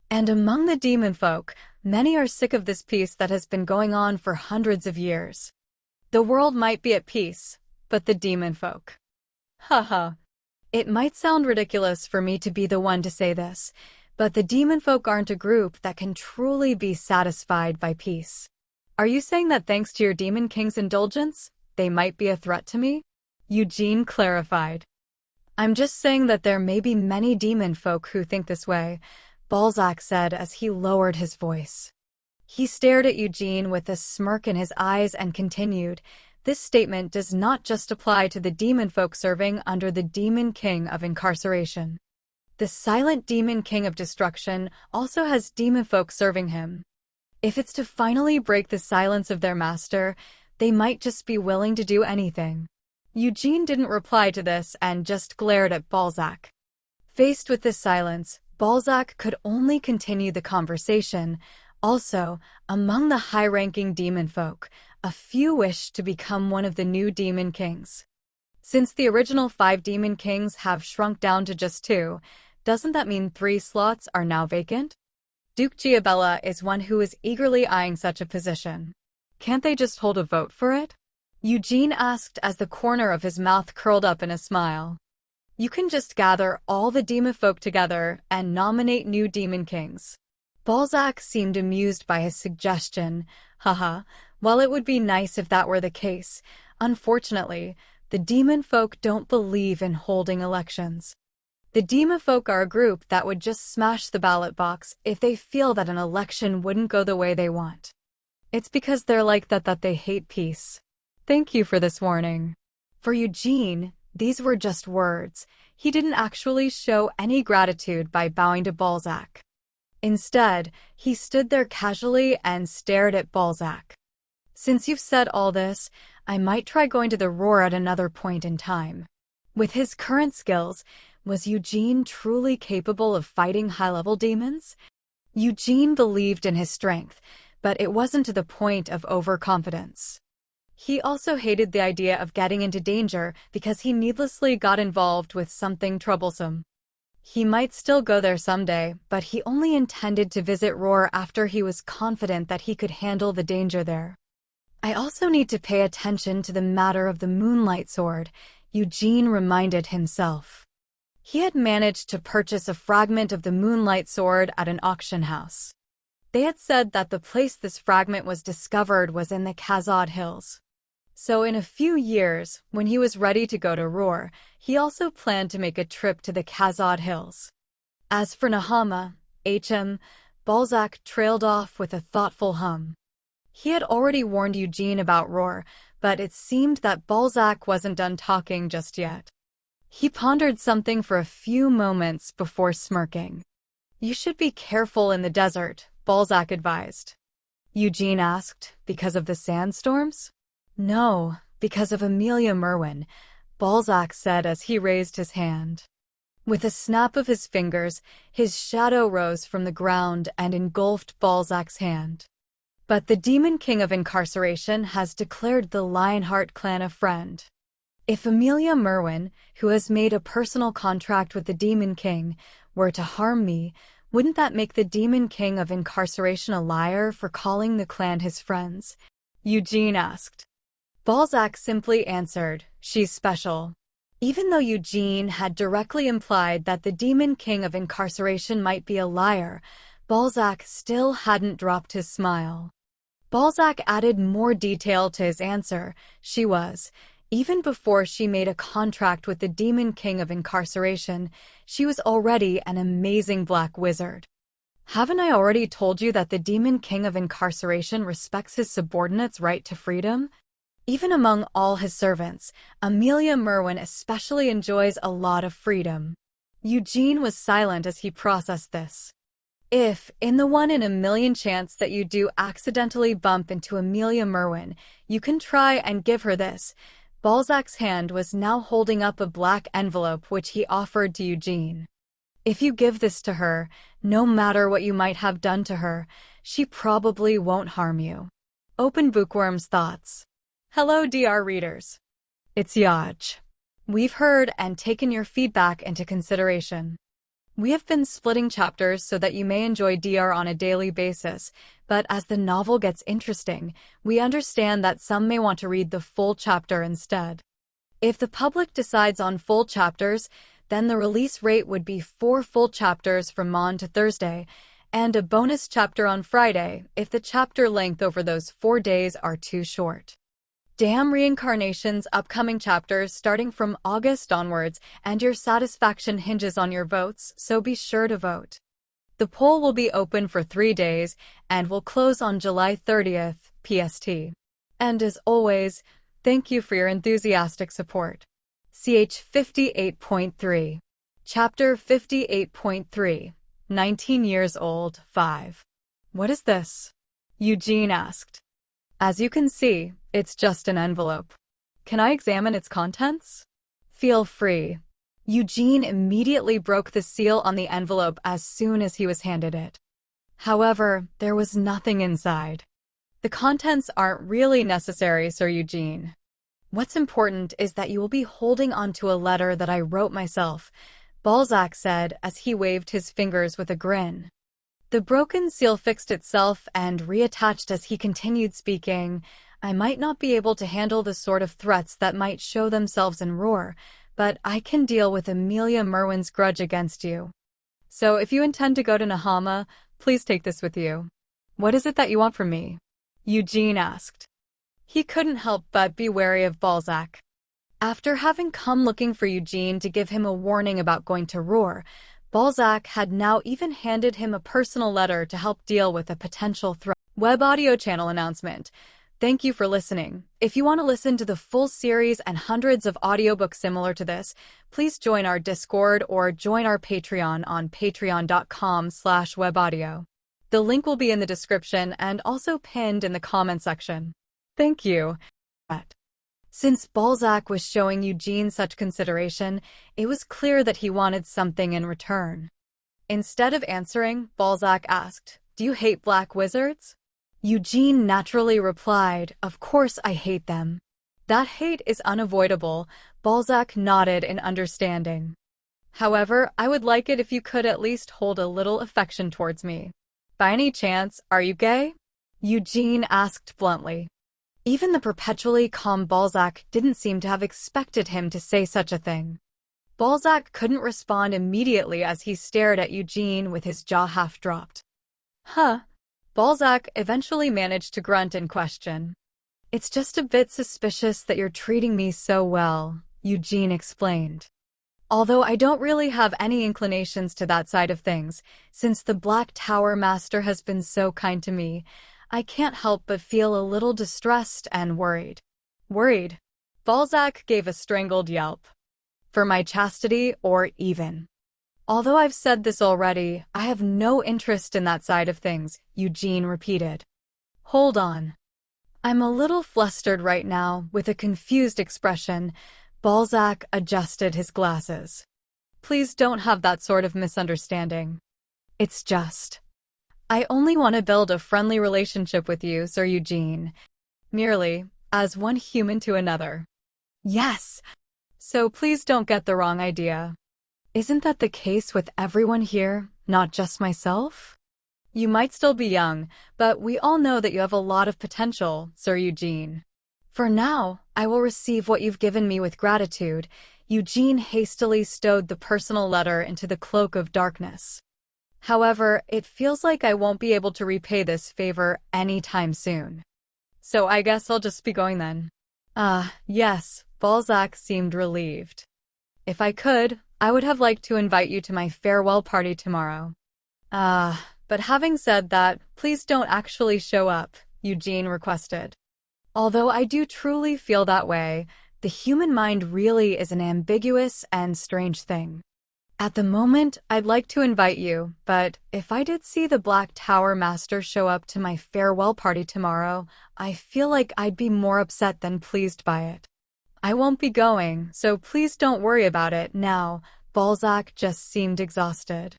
And among the demon folk, many are sick of this peace that has been going on for hundreds of years. The world might be at peace, but the demon folk. Haha. It might sound ridiculous for me to be the one to say this, but the demon folk aren't a group that can truly be satisfied by peace. Are you saying that thanks to your Demon King's indulgence, they might be a threat to me? Eugene clarified. I'm just saying that there may be many demon folk who think this way, Balzac said as he lowered his voice. He stared at Eugene with a smirk in his eyes and continued, this statement does not just apply to the demon folk serving under the Demon King of Incarceration. The silent Demon King of Destruction also has demon folk serving him. If it's to finally break the silence of their master, they might just be willing to do anything. Eugene didn't reply to this and just glared at Balzac. Faced with this silence, Balzac could only continue the conversation. Also, among the high-ranking demon folk, a few wished to become one of the new demon kings. Since the original 5 demon kings have shrunk down to just 2, doesn't that mean 3 slots are now vacant? Duke Giabella is one who is eagerly eyeing such a position. Can't they just hold a vote for it? Eugene asked as the corner of his mouth curled up in a smile. You can just gather all the demon folk together and nominate new demon kings. Balzac seemed amused by his suggestion. Haha, while it would be nice if that were the case, unfortunately, the demon folk don't believe in holding elections. The demon folk are a group that would just smash the ballot box if they feel that an election wouldn't go the way they want. It's because they're like that they hate peace. Thank you for this warning. For Eugene, these were just words. He didn't actually show any gratitude by bowing to Balzac. Instead, he stood there casually and stared at Balzac. Since you've said all this, I might try going to the roar at another point in time. With his current skills, was Eugene truly capable of fighting high-level demons? Eugene believed in his strength, but it wasn't to the point of overconfidence. He also hated the idea of getting into danger because he needlessly got involved with something troublesome. He might still go there someday, but he only intended to visit Roar after he was confident that he could handle the danger there. I also need to pay attention to the matter of the Moonlight Sword, Eugene reminded himself. He had managed to purchase a fragment of the Moonlight Sword at an auction house. They had said that the place this fragment was discovered was in the Khazad Hills. So in a few years, when he was ready to go to Roar, he also planned to make a trip to the Khazad Hills. As for Nahama, Balzac trailed off with a thoughtful hum. He had already warned Eugene about Roar, but it seemed that Balzac wasn't done talking just yet. He pondered something for a few moments before smirking. You should be careful in the desert, Balzac advised. Eugene asked, because of the sandstorms? No, because of Amelia Merwin, Balzac said as he raised his hand. With a snap of his fingers, his shadow rose from the ground and engulfed Balzac's hand. But the Demon King of Incarceration has declared the Lionheart clan a friend. If Amelia Merwin, who has made a personal contract with the Demon King, were to harm me, wouldn't that make the Demon King of Incarceration a liar for calling the clan his friends? Eugene asked. Balzac simply answered, she's special. Even though Eugene had directly implied that the Demon King of Incarceration might be a liar, Balzac still hadn't dropped his smile. Balzac added more detail to his answer. She was. Even before she made a contract with the Demon King of Incarceration, she was already an amazing black wizard. Haven't I already told you that the Demon King of Incarceration respects his subordinates' right to freedom? Even among all his servants, Amelia Merwin especially enjoys a lot of freedom. Eugene was silent as he processed this. If, in the 1 in a million chance that you do accidentally bump into Amelia Merwin, you can try and give her this. Balzac's hand was now holding up a black envelope which he offered to Eugene. If you give this to her, no matter what you might have done to her, she probably won't harm you. Open Bookworm's thoughts. Hello, DR readers. It's Yaj. We've heard and taken your feedback into consideration. We have been splitting chapters so that you may enjoy DR on a daily basis, but as the novel gets interesting, we understand that some may want to read the full chapter instead. If the public decides on full chapters, then the release rate would be 4 full chapters from Mon to Thursday, and a bonus chapter on Friday if the chapter length over those 4 days are too short. Damn Reincarnation's upcoming chapters starting from August onwards, and your satisfaction hinges on your votes, so be sure to vote. The poll will be open for 3 days and will close on July 30th, PST. And as always, thank you for your enthusiastic support. CH 58.3. Chapter 58.3. 19 years old, 5. What is this? Eugene asked. As you can see, it's just an envelope. Can I examine its contents? Feel free. Eugene immediately broke the seal on the envelope as soon as he was handed it. However, there was nothing inside. The contents aren't really necessary, Sir Eugene. What's important is that you will be holding onto a letter that I wrote myself, Balzac said as he waved his fingers with a grin. The broken seal fixed itself and reattached as he continued speaking. I might not be able to handle the sort of threats that might show themselves in Roar, but I can deal with Amelia Merwin's grudge against you. So if you intend to go to Nahama, please take this with you. What is it that you want from me? Eugene asked. He couldn't help but be wary of Balzac. After having come looking for Eugene to give him a warning about going to Roar, Balzac had now even handed him a personal letter to help deal with a potential threat. Web audio channel announcement. Thank you for listening. If you want to listen to the full series and hundreds of audiobooks similar to this, please join our Discord or join our Patreon on patreon.com/webaudio. The link will be in the description and also pinned in the comment section. Thank you. Since Balzac was showing Eugene such consideration, it was clear that he wanted something in return. Instead of answering, Balzac asked, "Do you hate black wizards?" Eugene naturally replied, "Of course I hate them." "That hate is unavoidable," Balzac nodded in understanding. "However, I would like it if you could at least hold a little affection towards me. By any chance, are you gay?" Eugene asked bluntly. Even the perpetually calm Balzac didn't seem to have expected him to say such a thing. Balzac couldn't respond immediately as he stared at Eugene with his jaw half dropped. "Huh." Balzac eventually managed to grunt in question. "It's just a bit suspicious that you're treating me so well," Eugene explained. "Although I don't really have any inclinations to that side of things, since the Black Tower Master has been so kind to me, I can't help but feel a little distressed and worried." "Worried?" Balzac gave a strangled yelp. "For my chastity, or even?" "Although I've said this already, I have no interest in that side of things," Eugene repeated. "Hold on. I'm a little flustered right now." With a confused expression, Balzac adjusted his glasses. "Please don't have that sort of misunderstanding. It's just, I only want to build a friendly relationship with you, Sir Eugene. Merely, as one human to another." "Yes. So please don't get the wrong idea. Isn't that the case with everyone here, not just myself? You might still be young, but we all know that you have a lot of potential, Sir Eugene. For now, I will receive what you've given me with gratitude." Eugene hastily stowed the personal letter into the cloak of darkness. "However, it feels like I won't be able to repay this favor anytime soon. So I guess I'll just be going then." Yes," Balzac seemed relieved. "If I could, I would have liked to invite you to my farewell party tomorrow." But having said that, please don't actually show up," Eugene requested. "Although I do truly feel that way, the human mind really is an ambiguous and strange thing. At the moment, I'd like to invite you, but if I did see the Black Tower Master show up to my farewell party tomorrow, I feel like I'd be more upset than pleased by it. I won't be going, so please don't worry about it now." Balzac just seemed exhausted.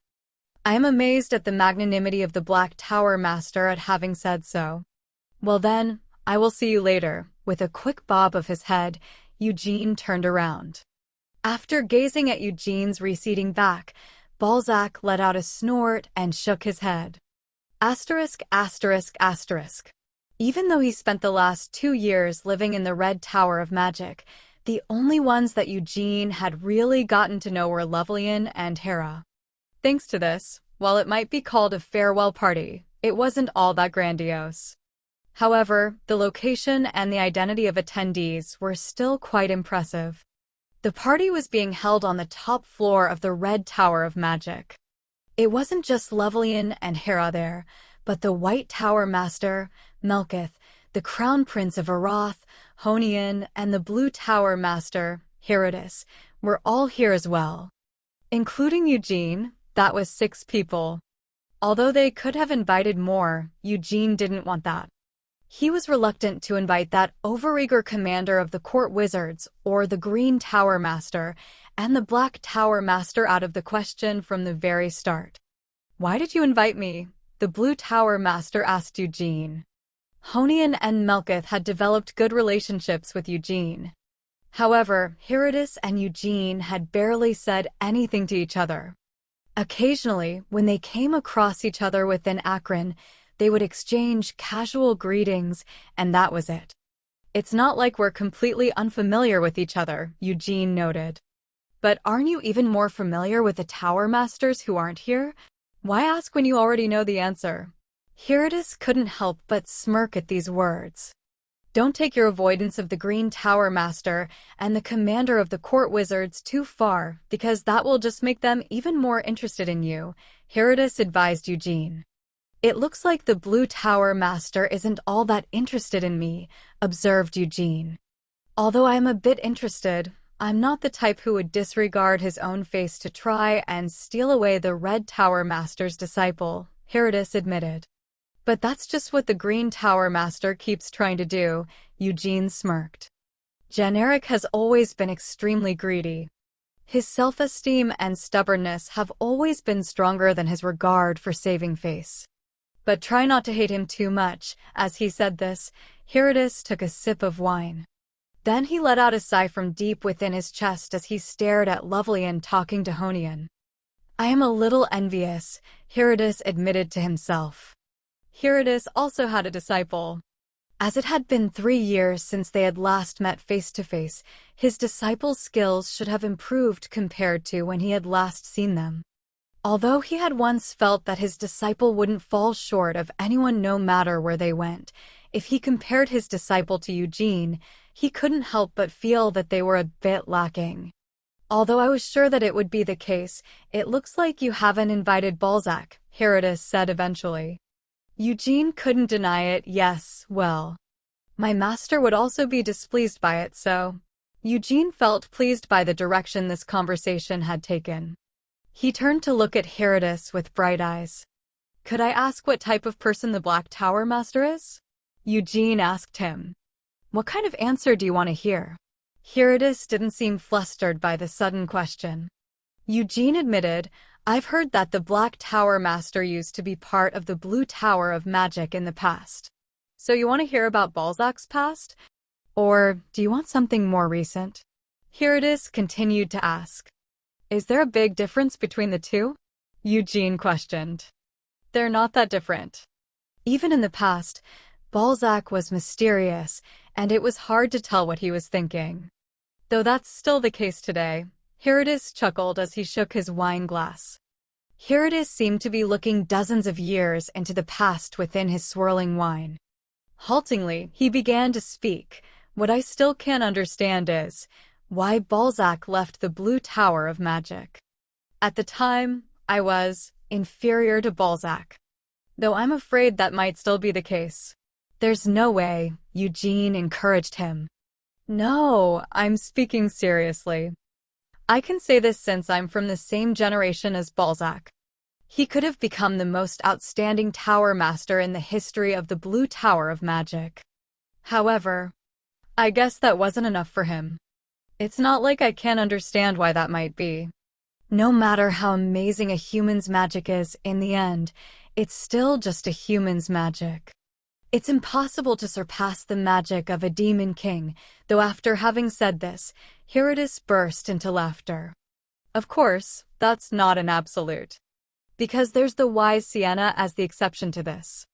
"I am amazed at the magnanimity of the Black Tower Master at having said so." "Well then, I will see you later." With a quick bob of his head, Eugene turned around. After gazing at Eugene's receding back, Balzac let out a snort and shook his head. Asterisk, asterisk, asterisk. Even though he spent the last 2 years living in the Red Tower of Magic, the only ones that Eugene had really gotten to know were Lovelian and Hera. Thanks to this, while it might be called a farewell party, it wasn't all that grandiose. However, the location and the identity of attendees were still quite impressive. The party was being held on the top floor of the Red Tower of Magic. It wasn't just Lovelian and Hera there, but the White Tower Master, Melketh, the Crown Prince of Arath, Honian, and the Blue Tower Master, Herodis, were all here as well. Including Eugene, that was 6 people. Although they could have invited more, Eugene didn't want that. He was reluctant to invite that overeager commander of the court wizards, or the Green Tower Master, and the Black Tower Master out of the question from the very start. "Why did you invite me?" the Blue Tower Master asked Eugene. Honian and Melketh had developed good relationships with Eugene. However, Herodis and Eugene had barely said anything to each other. Occasionally, when they came across each other within Akron, they would exchange casual greetings, and that was it. It's not like we're completely unfamiliar with each other, Eugene noted. But aren't you even more familiar with the Tower Masters who aren't here? Why ask when you already know the answer? Herodotus couldn't help but smirk at these words. Don't take your avoidance of the Green Tower Master and the commander of the court wizards too far, because that will just make them even more interested in you, Herodotus advised Eugene. It looks like the Blue Tower Master isn't all that interested in me, observed Eugene. Although I am a bit interested, I'm not the type who would disregard his own face to try and steal away the Red Tower Master's disciple, Herodotus admitted. But that's just what the Green Tower Master keeps trying to do, Eugene smirked. Generic has always been extremely greedy. His self-esteem and stubbornness have always been stronger than his regard for saving face. But try not to hate him too much. As he said this, Herodotus took a sip of wine. Then he let out a sigh from deep within his chest as he stared at Lovelian talking to Honian. I am a little envious, Herodotus admitted to himself. Herodotus also had a disciple. As it had been 3 years since they had last met face-to-face, his disciple's skills should have improved compared to when he had last seen them. Although he had once felt that his disciple wouldn't fall short of anyone no matter where they went, if he compared his disciple to Eugene, he couldn't help but feel that they were a bit lacking. Although I was sure that it would be the case, it looks like you haven't invited Balzac, Herodotus said eventually. Eugene couldn't deny it. Yes, well, my master would also be displeased by it, so. Eugene felt pleased by the direction this conversation had taken. He turned to look at Herodotus with bright eyes. Could I ask what type of person the Black Tower Master is? Eugene asked him. What kind of answer do you want to hear? Herodotus didn't seem flustered by the sudden question. Eugene admitted, I've heard that the Black Tower Master used to be part of the Blue Tower of Magic in the past. So you want to hear about Balzac's past? Or do you want something more recent? Herodotus continued to ask. Is there a big difference between the two? Eugene questioned. They're not that different. Even in the past, Balzac was mysterious, and it was hard to tell what he was thinking. Though that's still the case today, Herodotus chuckled as he shook his wine glass. Herodotus seemed to be looking dozens of years into the past within his swirling wine. Haltingly, he began to speak. What I still can't understand is why Balzac left the Blue Tower of Magic. At the time, I was inferior to Balzac. Though I'm afraid that might still be the case. There's no way, Eugene encouraged him. No, I'm speaking seriously. I can say this since I'm from the same generation as Balzac. He could have become the most outstanding tower master in the history of the Blue Tower of Magic. However, I guess that wasn't enough for him. It's not like I can't understand why that might be. No matter how amazing a human's magic is, in the end, it's still just a human's magic. It's impossible to surpass the magic of a demon king, though after having said this, Herodotus burst into laughter. Of course, that's not an absolute. Because there's the wise Sienna as the exception to this.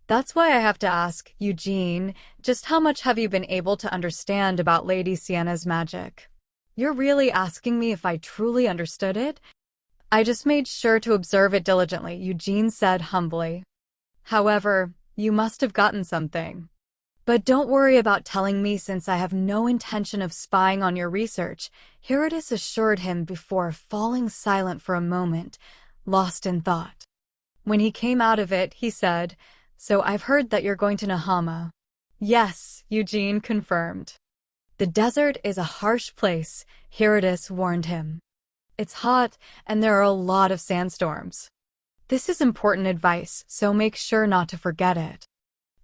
That's why I have to ask, Eugene, just how much have you been able to understand about Lady Sienna's magic? You're really asking me if I truly understood it? I just made sure to observe it diligently, Eugene said humbly. However, you must have gotten something. But don't worry about telling me since I have no intention of spying on your research, Herodotus assured him before falling silent for a moment, lost in thought. When he came out of it, he said, So I've heard that you're going to Nahama. Yes, Eugene confirmed. The desert is a harsh place, Herodotus warned him. It's hot, and there are a lot of sandstorms. This is important advice, so make sure not to forget it.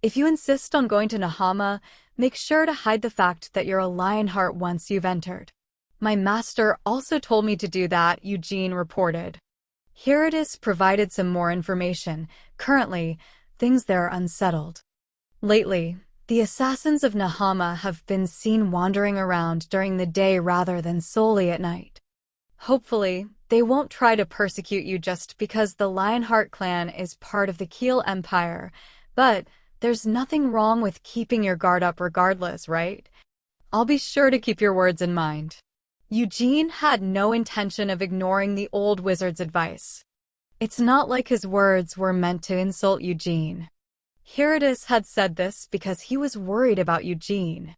If you insist on going to Nahama, make sure to hide the fact that you're a Lionheart once you've entered. My master also told me to do that, Eugene reported. Herodotus provided some more information. Currently, things there are unsettled. Lately, the assassins of Nahama have been seen wandering around during the day rather than solely at night. Hopefully, They won't try to persecute you just because the Lionheart clan is part of the Keel Empire, but there's nothing wrong with keeping your guard up regardless, right? I'll be sure to keep your words in mind. Eugene had no intention of ignoring the old wizard's advice. It's not like his words were meant to insult Eugene. Herodotus had said this because he was worried about Eugene.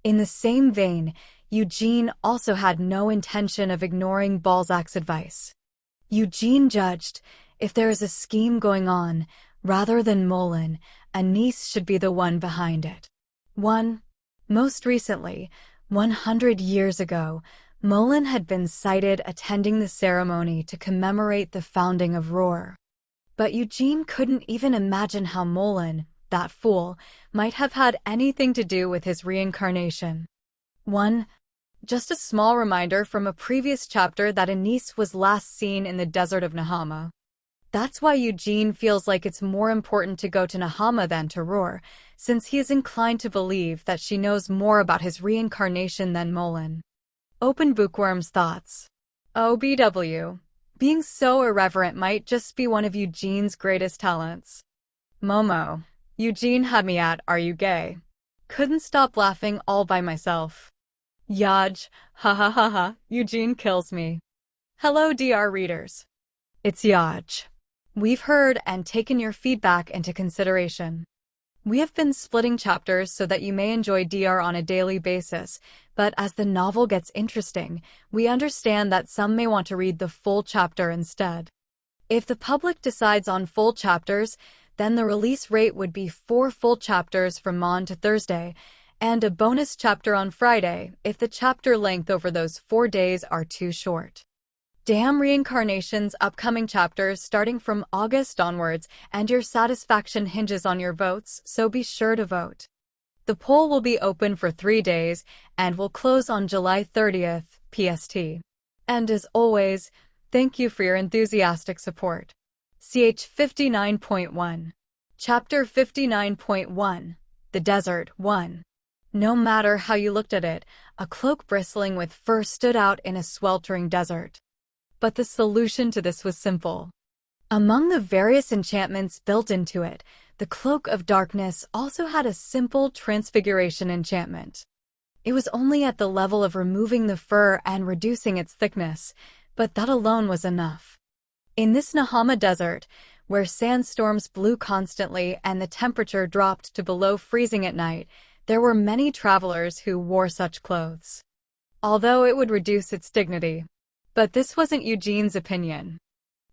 In the same vein, Eugene also had no intention of ignoring Balzac's advice. Eugene judged, if there is a scheme going on, rather than Molin, Anis should be the one behind it. Most recently, 100 years ago, Molin had been sighted attending the ceremony to commemorate the founding of Roar. But Eugene couldn't even imagine how Molin, that fool, might have had anything to do with his reincarnation. Just a small reminder from a previous chapter that Anis was last seen in the desert of Nahama. That's why Eugene feels like it's more important to go to Nahama than to Roar, since he is inclined to believe that she knows more about his reincarnation than Molin. Open Bookworm's thoughts. OBW. Being so irreverent might just be one of Eugene's greatest talents. Momo. Eugene had me at, are you gay? Couldn't stop laughing all by myself. Yaj. Ha ha ha ha. Eugene kills me. Hello DR readers. It's Yaj. We've heard and taken your feedback into consideration. We have been splitting chapters so that you may enjoy DR on a daily basis, but as the novel gets interesting, we understand that some may want to read the full chapter instead. If the public decides on full chapters, then the release rate would be 4 full chapters from Mon to Thursday, and a bonus chapter on Friday if the chapter length over those 4 days are too short. Damn Reincarnation's upcoming chapters starting from August onwards, and your satisfaction hinges on your votes, so be sure to vote. The poll will be open for 3 days and will close on July 30th, PST. And as always, thank you for your enthusiastic support. CH 59.1. Chapter 59.1. The Desert 1. No matter how you looked at it, a cloak bristling with fur stood out in a sweltering desert. But the solution to this was simple. Among the various enchantments built into it, the Cloak of Darkness also had a simple transfiguration enchantment. It was only at the level of removing the fur and reducing its thickness, but that alone was enough. In this Nahama desert, where sandstorms blew constantly and the temperature dropped to below freezing at night, there were many travelers who wore such clothes. Although it would reduce its dignity. But this wasn't Eugene's opinion.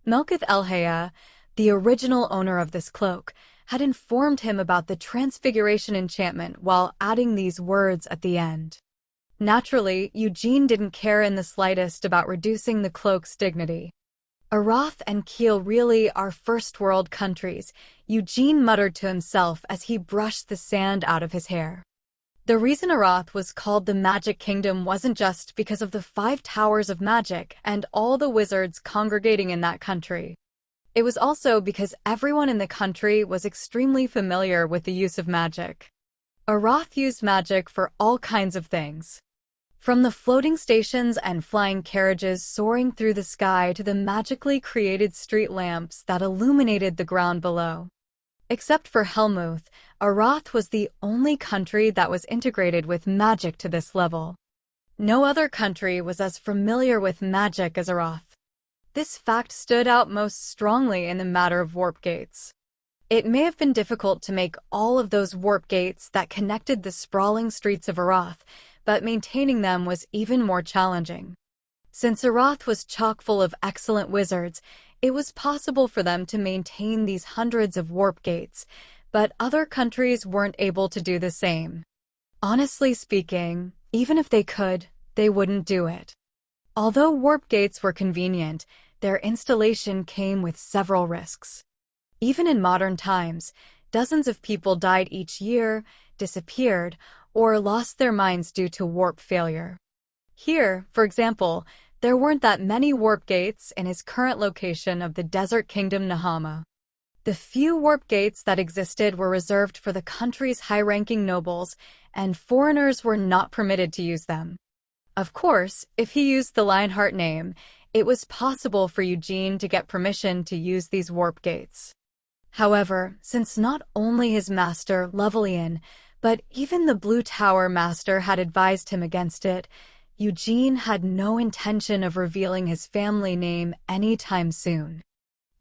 Melkith Elhaya, the original owner of this cloak, had informed him about the transfiguration enchantment while adding these words at the end. Naturally, Eugene didn't care in the slightest about reducing the cloak's dignity. Arath and Keel really are first-world countries, Eugene muttered to himself as he brushed the sand out of his hair. The reason Arath was called the Magic Kingdom wasn't just because of the 5 towers of magic and all the wizards congregating in that country. It was also because everyone in the country was extremely familiar with the use of magic. Arath used magic for all kinds of things. From the floating stations and flying carriages soaring through the sky to the magically created street lamps that illuminated the ground below. Except for Helmuth, Arath was the only country that was integrated with magic to this level. No other country was as familiar with magic as Arath. This fact stood out most strongly in the matter of warp gates. It may have been difficult to make all of those warp gates that connected the sprawling streets of Arath, but maintaining them was even more challenging. Since Arath was chock full of excellent wizards, it was possible for them to maintain these hundreds of warp gates, but other countries weren't able to do the same. Honestly speaking, even if they could, they wouldn't do it. Although warp gates were convenient, their installation came with several risks. Even in modern times, dozens of people died each year, disappeared, or lost their minds due to warp failure. Here, for example, there weren't that many warp gates in his current location of the Desert Kingdom Nahama. The few warp gates that existed were reserved for the country's high-ranking nobles, and foreigners were not permitted to use them. Of course, if he used the Lionheart name, it was possible for Eugene to get permission to use these warp gates. However, since not only his master, Levelian, but even the Blue Tower master had advised him against it, Eugene had no intention of revealing his family name anytime soon.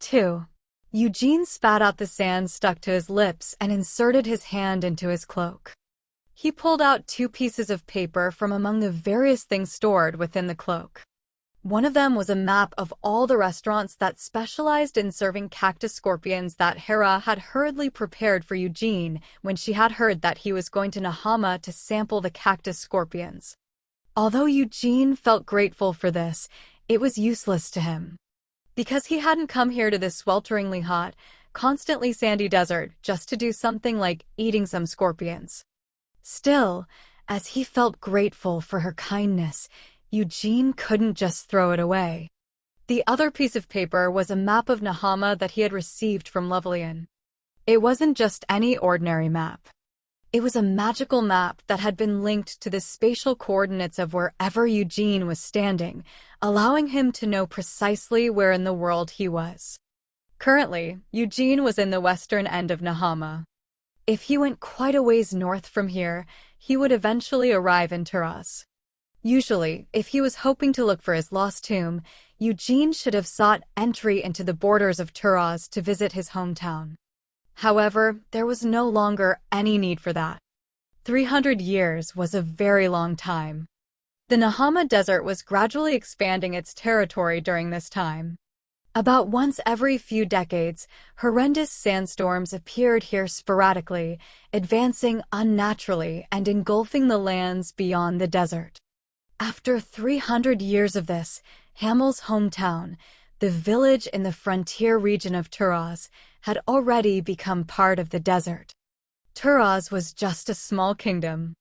2. Eugene spat out the sand stuck to his lips and inserted his hand into his cloak. He pulled out 2 pieces of paper from among the various things stored within the cloak. One of them was a map of all the restaurants that specialized in serving cactus scorpions that Hera had hurriedly prepared for Eugene when she had heard that he was going to Nahama to sample the cactus scorpions. Although Eugene felt grateful for this, it was useless to him. Because he hadn't come here to this swelteringly hot, constantly sandy desert just to do something like eating some scorpions. Still, as he felt grateful for her kindness, Eugene couldn't just throw it away. The other piece of paper was a map of Nahama that he had received from Levelian. It wasn't just any ordinary map. It was a magical map that had been linked to the spatial coordinates of wherever Eugene was standing, allowing him to know precisely where in the world he was. Currently, Eugene was in the western end of Nahama. If he went quite a ways north from here, he would eventually arrive in Taraz. Usually, if he was hoping to look for his lost tomb, Eugene should have sought entry into the borders of Taraz to visit his hometown. However, there was no longer any need for that. 300 years was a very long time. The Nahama Desert was gradually expanding its territory during this time. About once every few decades, horrendous sandstorms appeared here sporadically, advancing unnaturally and engulfing the lands beyond the desert. After 300 years of this, Hamel's hometown, the village in the frontier region of Taraz, had already become part of the desert. Taraz was just a small kingdom.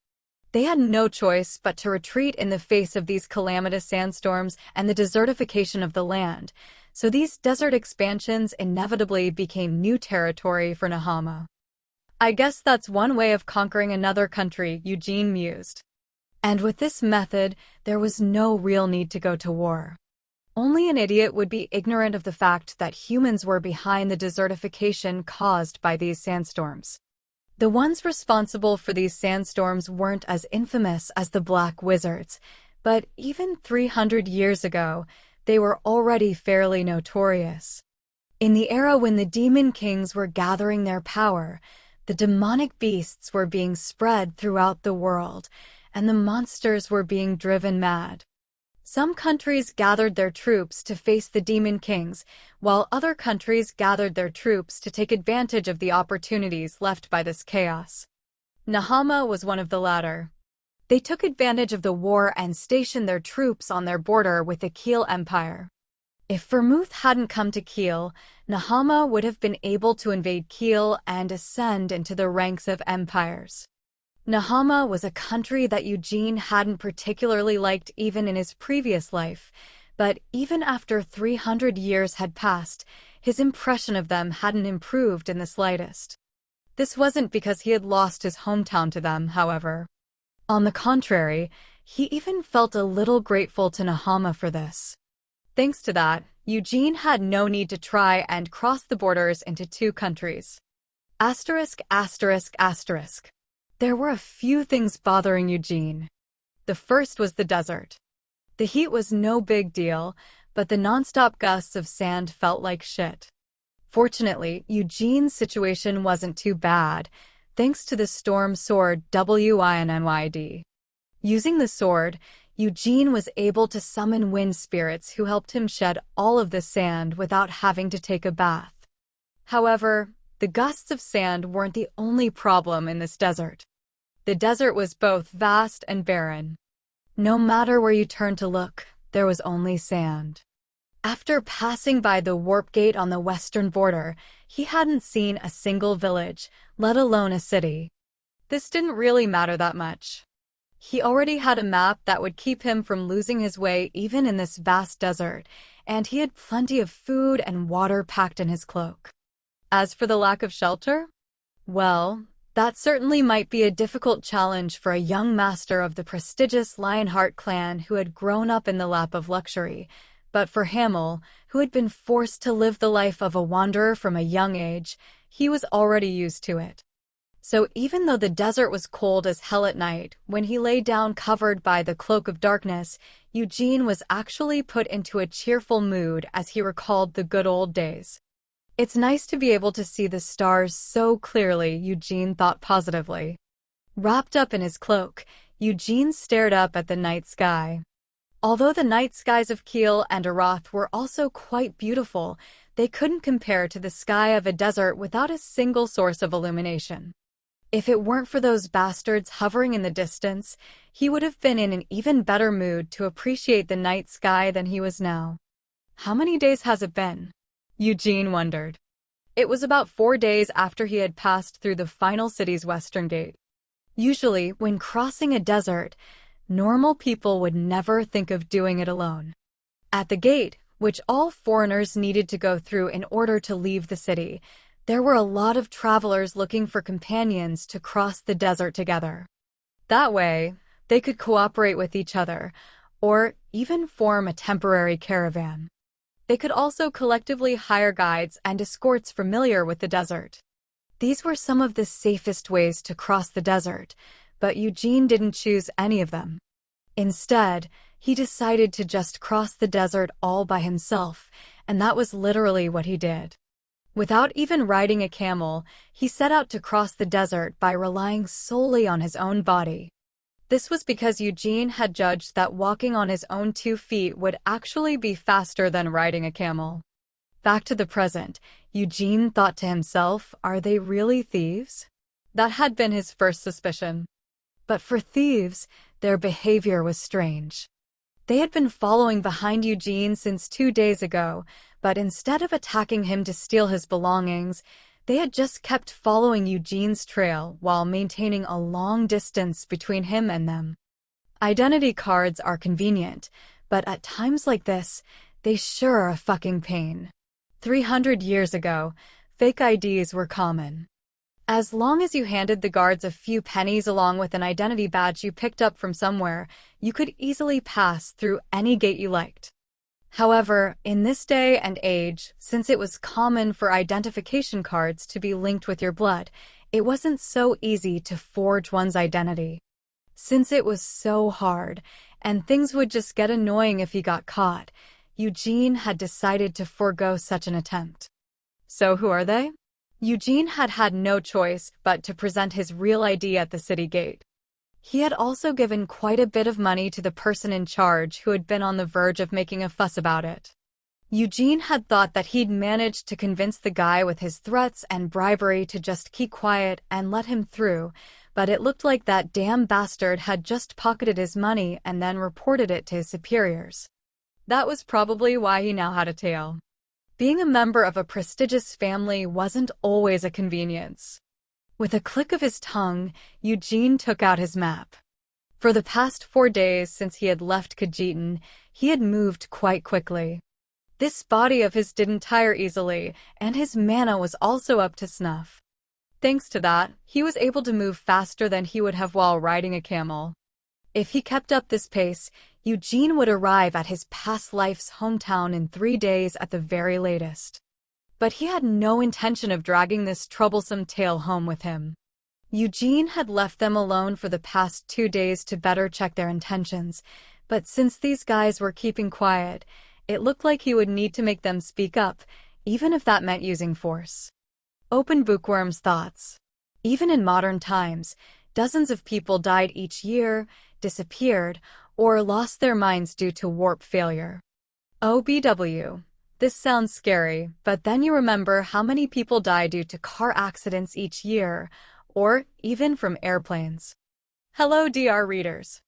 They had no choice but to retreat in the face of these calamitous sandstorms and the desertification of the land, so these desert expansions inevitably became new territory for Nahama. I guess that's one way of conquering another country, Eugene mused. And with this method, there was no real need to go to war. Only an idiot would be ignorant of the fact that humans were behind the desertification caused by these sandstorms. The ones responsible for these sandstorms weren't as infamous as the Black Wizards, but even 300 years ago, they were already fairly notorious. In the era when the demon kings were gathering their power, the demonic beasts were being spread throughout the world, and the monsters were being driven mad. Some countries gathered their troops to face the demon kings, while other countries gathered their troops to take advantage of the opportunities left by this chaos. Nahama was one of the latter. They took advantage of the war and stationed their troops on their border with the Kiel Empire. If Vermouth hadn't come to Kiel, Nahama would have been able to invade Kiel and ascend into the ranks of empires. Nahama was a country that Eugene hadn't particularly liked even in his previous life, but even after 300 years had passed, his impression of them hadn't improved in the slightest. This wasn't because he had lost his hometown to them, however. On the contrary, he even felt a little grateful to Nahama for this. Thanks to that, Eugene had no need to try and cross the borders into 2 countries. Asterisk, asterisk, asterisk. There were a few things bothering Eugene. The first was the desert. The heat was no big deal, but the nonstop gusts of sand felt like shit. Fortunately, Eugene's situation wasn't too bad, thanks to the storm sword WINNYD. Using the sword, Eugene was able to summon wind spirits who helped him shed all of the sand without having to take a bath. However, the gusts of sand weren't the only problem in this desert. The desert was both vast and barren. No matter where you turned to look, there was only sand. After passing by the warp gate on the western border, he hadn't seen a single village, let alone a city. This didn't really matter that much. He already had a map that would keep him from losing his way even in this vast desert, and he had plenty of food and water packed in his cloak. As for the lack of shelter, well, that certainly might be a difficult challenge for a young master of the prestigious Lionheart clan who had grown up in the lap of luxury, But for Hamel, who had been forced to live the life of a wanderer from a young age, he was already used to it. So even though the desert was cold as hell at night, when he lay down covered by the cloak of darkness, Eugene was actually put into a cheerful mood as he recalled the good old days. It's nice to be able to see the stars so clearly, Eugene thought positively. Wrapped up in his cloak, Eugene stared up at the night sky. Although the night skies of Kiel and Arath were also quite beautiful, they couldn't compare to the sky of a desert without a single source of illumination. If it weren't for those bastards hovering in the distance, he would have been in an even better mood to appreciate the night sky than he was now. How many days has it been? Eugene wondered. It was about 4 days after he had passed through the final city's western gate. Usually, when crossing a desert, normal people would never think of doing it alone. At the gate, which all foreigners needed to go through in order to leave the city, there were a lot of travelers looking for companions to cross the desert together. That way, they could cooperate with each other, or even form a temporary caravan. They could also collectively hire guides and escorts familiar with the desert. These were some of the safest ways to cross the desert, but Eugene didn't choose any of them. Instead, he decided to just cross the desert all by himself, and that was literally what he did. Without even riding a camel, he set out to cross the desert by relying solely on his own body. This was because Eugene had judged that walking on his own 2 feet would actually be faster than riding a camel. Back to the present, Eugene thought to himself, are they really thieves? That had been his first suspicion. But for thieves, their behavior was strange. They had been following behind Eugene since 2 days ago, but instead of attacking him to steal his belongings, they had just kept following Eugene's trail while maintaining a long distance between him and them. Identity cards are convenient, but at times like this, they sure are a fucking pain. 300 years ago, fake IDs were common. As long as you handed the guards a few pennies along with an identity badge you picked up from somewhere, you could easily pass through any gate you liked. However, in this day and age, since it was common for identification cards to be linked with your blood, it wasn't so easy to forge one's identity. Since it was so hard, and things would just get annoying if he got caught, Eugene had decided to forego such an attempt. So who are they? Eugene had had no choice but to present his real ID at the city gate. He had also given quite a bit of money to the person in charge who had been on the verge of making a fuss about it. Eugene had thought that he'd managed to convince the guy with his threats and bribery to just keep quiet and let him through, but it looked like that damn bastard had just pocketed his money and then reported it to his superiors. That was probably why he now had a tail. Being a member of a prestigious family wasn't always a convenience. With a click of his tongue, Eugene took out his map. For the past 4 days since he had left Khajiitan, he had moved quite quickly. This body of his didn't tire easily, and his mana was also up to snuff. Thanks to that, he was able to move faster than he would have while riding a camel. If he kept up this pace, Eugene would arrive at his past life's hometown in 3 days at the very latest. But he had no intention of dragging this troublesome tale home with him. Eugene had left them alone for the past 2 days to better check their intentions, but since these guys were keeping quiet, it looked like he would need to make them speak up, even if that meant using force. Open Bookworm's thoughts. Even in modern times, dozens of people died each year, disappeared, or lost their minds due to warp failure. OBW. This sounds scary, but then you remember how many people die due to car accidents each year, or even from airplanes. Hello, DR readers.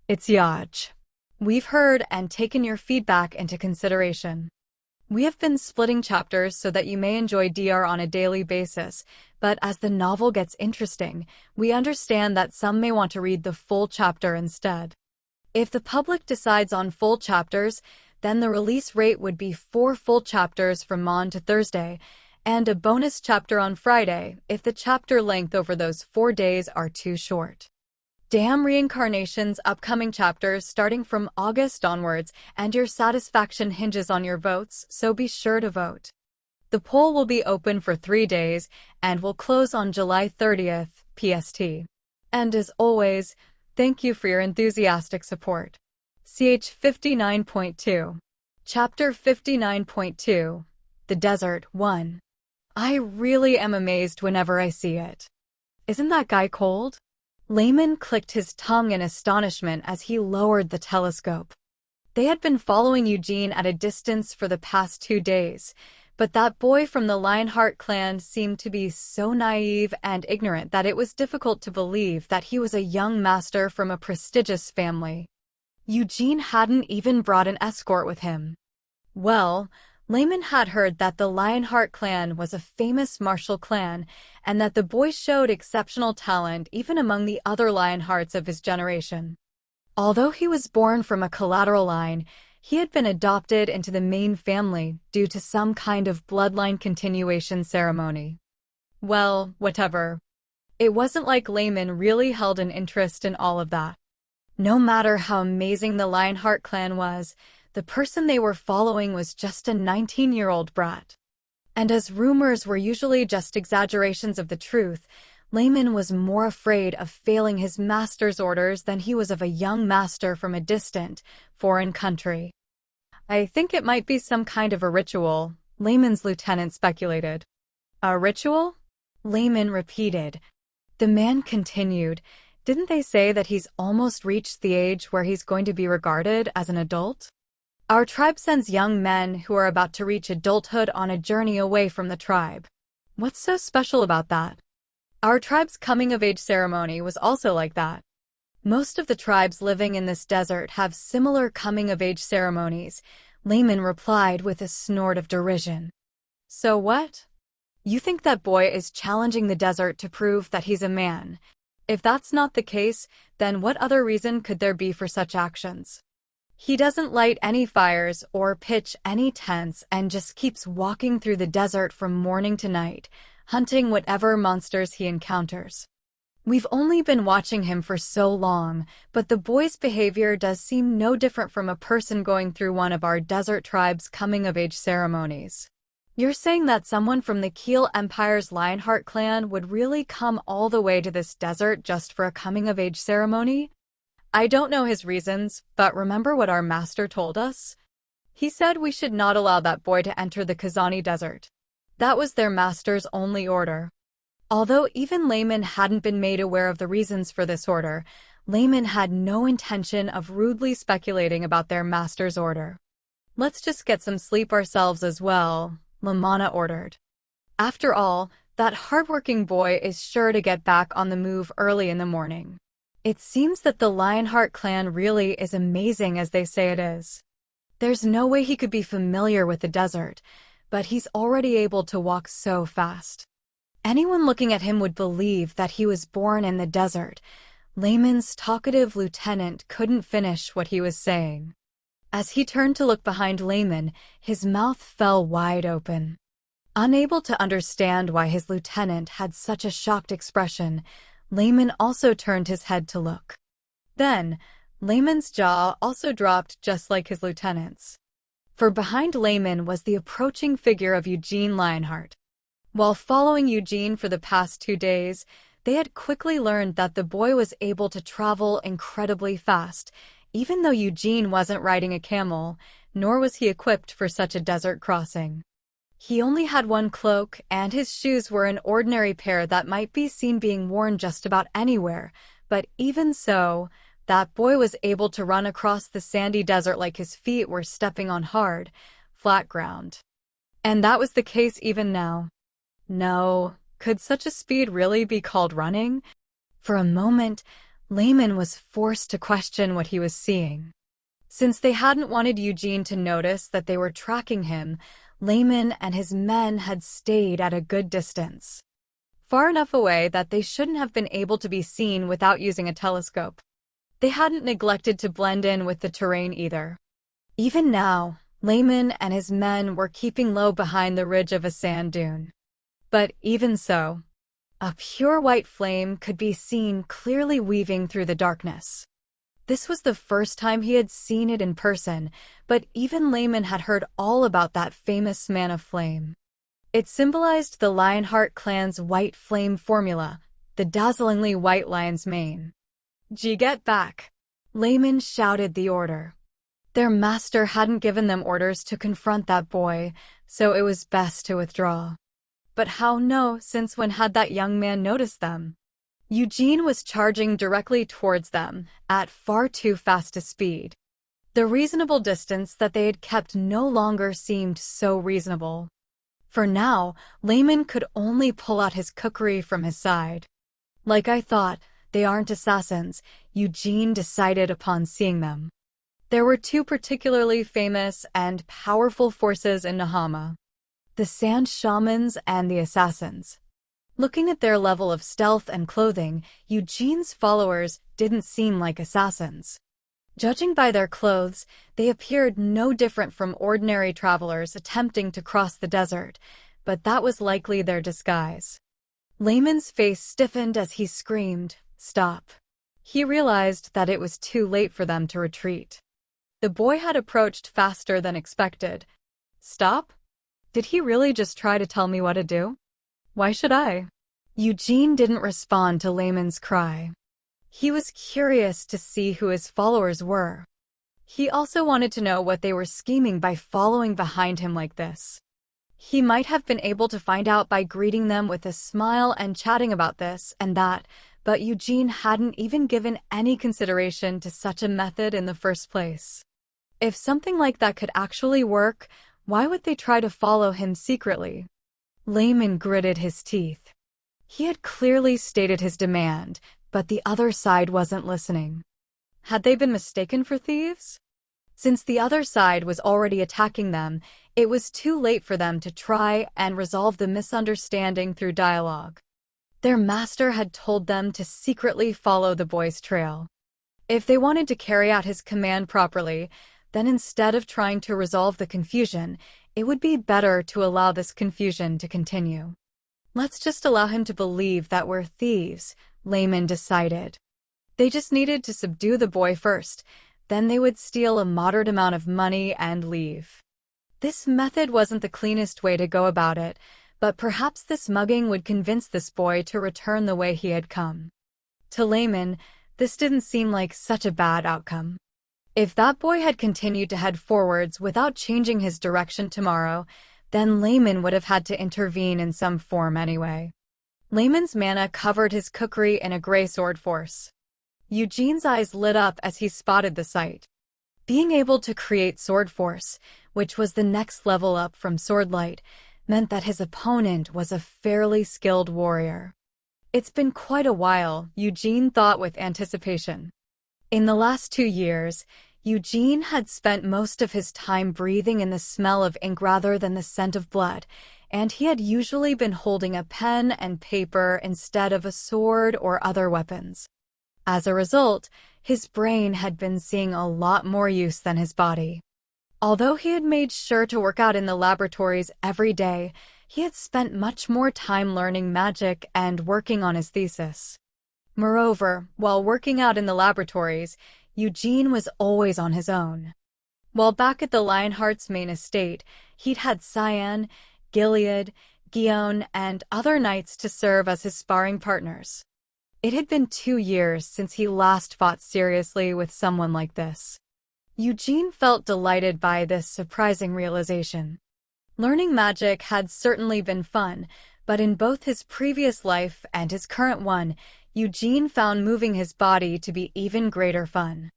It's Yaj. We've heard and taken your feedback into consideration. We have been splitting chapters so that you may enjoy DR on a daily basis, but as the novel gets interesting, we understand that some may want to read the full chapter instead. If the public decides on full chapters, then the release rate would be 4 full chapters from Mon to Thursday, and a bonus chapter on Friday if the chapter length over those 4 days are too short. Damn Reincarnation's upcoming chapters starting from August onwards, and your satisfaction hinges on your votes, so be sure to vote. The poll will be open for 3 days and will close on July 30th, PST. And as always, thank you for your enthusiastic support. CH 59.2. Chapter 59.2. The Desert 1. I really am amazed whenever I see it. Isn't that guy cold? Layman clicked his tongue in astonishment as he lowered the telescope. They had been following Eugene at a distance for the past 2 days, but that boy from the Lionheart clan seemed to be so naive and ignorant that it was difficult to believe that he was a young master from a prestigious family. Eugene hadn't even brought an escort with him. Well, Layman had heard that the Lionheart clan was a famous martial clan, and that the boy showed exceptional talent even among the other Lionhearts of his generation. Although he was born from a collateral line, he had been adopted into the main family due to some kind of bloodline continuation ceremony. Well, whatever. It wasn't like Layman really held an interest in all of that. No matter how amazing the Lionheart clan was, the person they were following was just a 19-year-old brat. And as rumors were usually just exaggerations of the truth, Layman was more afraid of failing his master's orders than he was of a young master from a distant, foreign country. I think it might be some kind of a ritual, Layman's lieutenant speculated. A ritual? Layman repeated. The man continued, didn't they say that he's almost reached the age where he's going to be regarded as an adult? Our tribe sends young men who are about to reach adulthood on a journey away from the tribe. What's so special about that? Our tribe's coming-of-age ceremony was also like that. Most of the tribes living in this desert have similar coming-of-age ceremonies, Layman replied with a snort of derision. So what? You think that boy is challenging the desert to prove that he's a man? If that's not the case, then what other reason could there be for such actions? He doesn't light any fires or pitch any tents and just keeps walking through the desert from morning to night, hunting whatever monsters he encounters. We've only been watching him for so long, but the boy's behavior does seem no different from a person going through one of our desert tribe's coming-of-age ceremonies. You're saying that someone from the Keel Empire's Lionheart clan would really come all the way to this desert just for a coming-of-age ceremony? I don't know his reasons, but remember what our master told us? He said we should not allow that boy to enter the Kazani desert. That was their master's only order. Although even Layman hadn't been made aware of the reasons for this order, Layman had no intention of rudely speculating about their master's order. Let's just get some sleep ourselves as well, Lamanna ordered. After all, that hardworking boy is sure to get back on the move early in the morning. It seems that the Lionheart clan really is amazing as they say it is. There's no way he could be familiar with the desert, but he's already able to walk so fast. Anyone looking at him would believe that he was born in the desert. Layman's talkative lieutenant couldn't finish what he was saying. As he turned to look behind Layman, his mouth fell wide open. Unable to understand why his lieutenant had such a shocked expression, Layman also turned his head to look. Then, Layman's jaw also dropped just like his lieutenant's. For behind Layman was the approaching figure of Eugene Lionheart. While following Eugene for the past 2 days, they had quickly learned that the boy was able to travel incredibly fast, even though Eugene wasn't riding a camel, nor was he equipped for such a desert crossing. He only had one cloak, and his shoes were an ordinary pair that might be seen being worn just about anywhere, but even so, that boy was able to run across the sandy desert like his feet were stepping on hard, flat ground. And that was the case even now. No, could such a speed really be called running? For a moment, Layman was forced to question what he was seeing. Since they hadn't wanted Eugene to notice that they were tracking him, Layman and his men had stayed at a good distance. Far enough away that they shouldn't have been able to be seen without using a telescope. They hadn't neglected to blend in with the terrain either. Even now, Layman and his men were keeping low behind the ridge of a sand dune. But even so, A pure white flame could be seen clearly weaving through the darkness. This was the first time he had seen it in person, but even Layman had heard all about that famous mana flame. It symbolized the Lionheart clan's white flame formula, the dazzlingly white lion's mane. "G, get back!" Layman shouted the order. Their master hadn't given them orders to confront that boy, so it was best to withdraw. But how know, since when had that young man noticed them? Eugene was charging directly towards them, at far too fast a speed. The reasonable distance that they had kept no longer seemed so reasonable. For now, Layman could only pull out his kukri from his side. "Like I thought, they aren't assassins," Eugene decided upon seeing them. There were two particularly famous and powerful forces in Nahama: the Sand Shamans and the Assassins. Looking at their level of stealth and clothing, Eugene's followers didn't seem like assassins. Judging by their clothes, they appeared no different from ordinary travelers attempting to cross the desert, but that was likely their disguise. Layman's face stiffened as he screamed, "Stop!" He realized that it was too late for them to retreat. The boy had approached faster than expected. "Stop? Did he really just try to tell me what to do? Why should I?" Eugene didn't respond to Layman's cry. He was curious to see who his followers were. He also wanted to know what they were scheming by following behind him like this. He might have been able to find out by greeting them with a smile and chatting about this and that, but Eugene hadn't even given any consideration to such a method in the first place. If something like that could actually work, why would they try to follow him secretly? Layman gritted his teeth. He had clearly stated his demand, but the other side wasn't listening. Had they been mistaken for thieves? Since the other side was already attacking them, it was too late for them to try and resolve the misunderstanding through dialogue. Their master had told them to secretly follow the boy's trail. If they wanted to carry out his command properly, then instead of trying to resolve the confusion, it would be better to allow this confusion to continue. "Let's just allow him to believe that we're thieves," Layman decided. They just needed to subdue the boy first, then they would steal a moderate amount of money and leave. This method wasn't the cleanest way to go about it, but perhaps this mugging would convince this boy to return the way he had come. To Layman, this didn't seem like such a bad outcome. If that boy had continued to head forwards without changing his direction tomorrow, then Layman would have had to intervene in some form anyway. Layman's mana covered his kukri in a gray sword force. Eugene's eyes lit up as he spotted the sight. Being able to create sword force, which was the next level up from sword light, meant that his opponent was a fairly skilled warrior. It's been quite a while, Eugene thought with anticipation. In the last 2 years, Eugene had spent most of his time breathing in the smell of ink rather than the scent of blood, and he had usually been holding a pen and paper instead of a sword or other weapons. As a result, his brain had been seeing a lot more use than his body. Although he had made sure to work out in the laboratories every day, he had spent much more time learning magic and working on his thesis. Moreover, while working out in the laboratories, Eugene was always on his own. While back at the Lionheart's main estate, he'd had Cyan, Gilead, Guion, and other knights to serve as his sparring partners. It had been 2 years since he last fought seriously with someone like this. Eugene felt delighted by this surprising realization. Learning magic had certainly been fun, but in both his previous life and his current one, Eugene found moving his body to be even greater fun.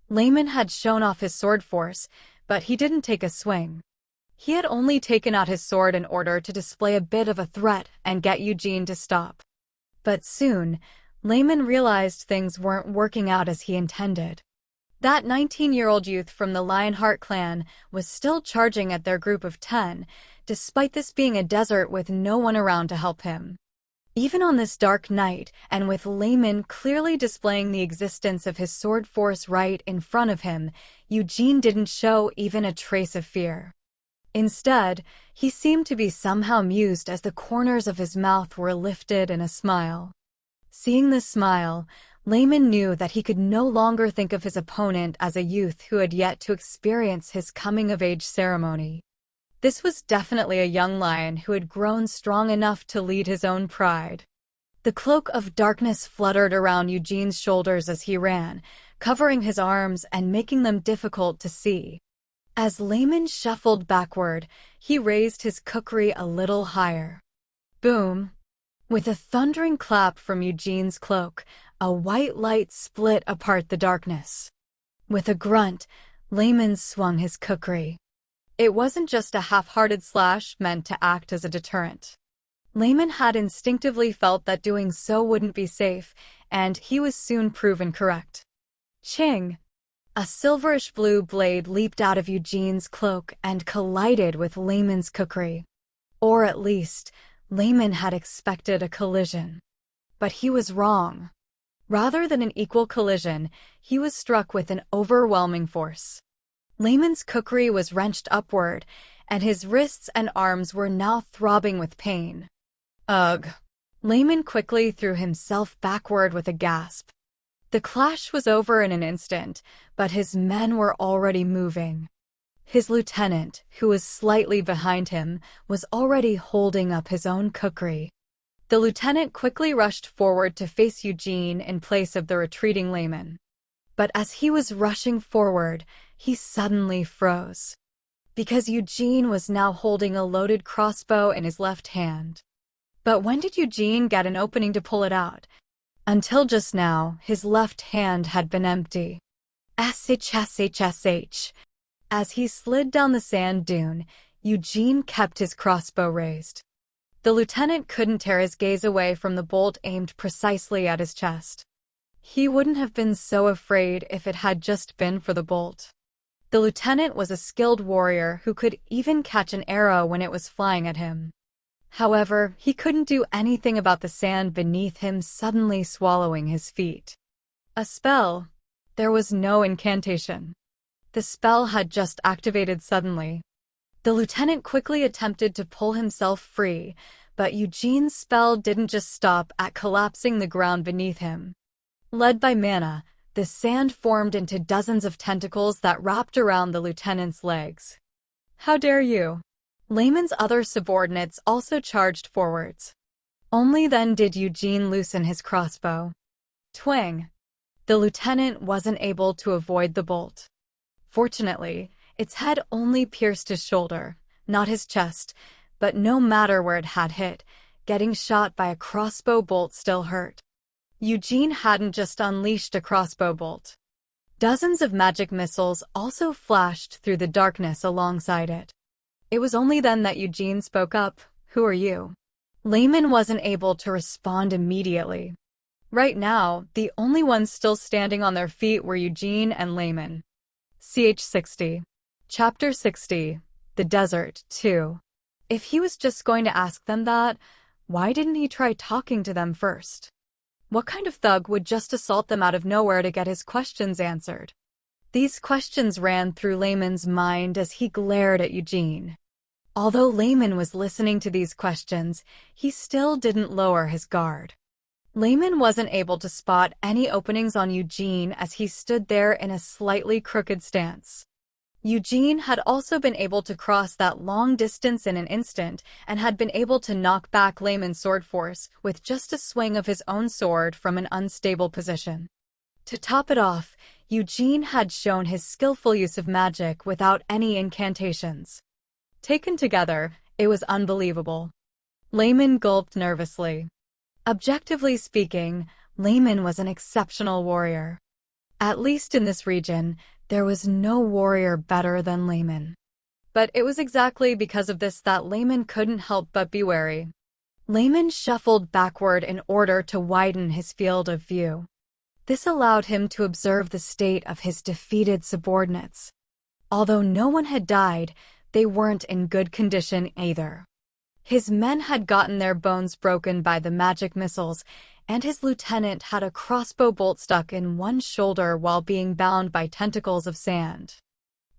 Layman had shown off his sword force, but he didn't take a swing. He had only taken out his sword in order to display a bit of a threat and get Eugene to stop. But soon, Layman realized things weren't working out as he intended. That 19-year-old youth from the Lionheart clan was still charging at their group of 10, despite this being a desert with no one around to help him. Even on this dark night, and with Layman clearly displaying the existence of his sword force right in front of him, Eugene didn't show even a trace of fear. Instead, he seemed to be somehow amused as the corners of his mouth were lifted in a smile. Seeing this smile, Layman knew that he could no longer think of his opponent as a youth who had yet to experience his coming-of-age ceremony. This was definitely a young lion who had grown strong enough to lead his own pride. The cloak of darkness fluttered around Eugene's shoulders as he ran, covering his arms and making them difficult to see. As Layman shuffled backward, he raised his kukri a little higher. Boom! With a thundering clap from Eugene's cloak, a white light split apart the darkness. With a grunt, Layman swung his kukri. It wasn't just a half-hearted slash meant to act as a deterrent. Layman had instinctively felt that doing so wouldn't be safe, and he was soon proven correct. Ching! A silverish blue blade leaped out of Eugene's cloak and collided with Layman's kukri. Or at least, Layman had expected a collision. But he was wrong. Rather than an equal collision, he was struck with an overwhelming force. Layman's kukri was wrenched upward, and his wrists and arms were now throbbing with pain. Ugh! Layman quickly threw himself backward with a gasp. The clash was over in an instant, but his men were already moving. His lieutenant, who was slightly behind him, was already holding up his own kukri. The lieutenant quickly rushed forward to face Eugene in place of the retreating Layman. But as he was rushing forward, he suddenly froze. Because Eugene was now holding a loaded crossbow in his left hand. But when did Eugene get an opening to pull it out? Until just now, his left hand had been empty. SHSHSH. As he slid down the sand dune, Eugene kept his crossbow raised. The lieutenant couldn't tear his gaze away from the bolt aimed precisely at his chest. He wouldn't have been so afraid if it had just been for the bolt. The lieutenant was a skilled warrior who could even catch an arrow when it was flying at him. However, he couldn't do anything about the sand beneath him suddenly swallowing his feet. A spell? There was no incantation. The spell had just activated suddenly. The lieutenant quickly attempted to pull himself free, but Eugene's spell didn't just stop at collapsing the ground beneath him. Led by mana, the sand formed into dozens of tentacles that wrapped around the lieutenant's legs. How dare you! Layman's other subordinates also charged forwards. Only then did Eugene loosen his crossbow. Twang! The lieutenant wasn't able to avoid the bolt. Fortunately, its head only pierced his shoulder, not his chest, but no matter where it had hit, getting shot by a crossbow bolt still hurt. Eugene hadn't just unleashed a crossbow bolt. Dozens of magic missiles also flashed through the darkness alongside it. It was only then that Eugene spoke up, "Who are you?" Layman wasn't able to respond immediately. Right now, the only ones still standing on their feet were Eugene and Layman. Ch 60. Chapter 60. The Desert, 2. If he was just going to ask them that, why didn't he try talking to them first? What kind of thug would just assault them out of nowhere to get his questions answered? These questions ran through Layman's mind as he glared at Eugene. Although Layman was listening to these questions, he still didn't lower his guard. Layman wasn't able to spot any openings on Eugene as he stood there in a slightly crooked stance. Eugene had also been able to cross that long distance in an instant and had been able to knock back Layman's sword force with just a swing of his own sword from an unstable position. To top it off, Eugene had shown his skillful use of magic without any incantations. Taken together, it was unbelievable. Layman gulped nervously. Objectively speaking, Layman was an exceptional warrior. At least in this region, there was no warrior better than Layman. But it was exactly because of this that Layman couldn't help but be wary. Layman shuffled backward in order to widen his field of view. This allowed him to observe the state of his defeated subordinates. Although no one had died, they weren't in good condition either. His men had gotten their bones broken by the magic missiles, and his lieutenant had a crossbow bolt stuck in one shoulder while being bound by tentacles of sand.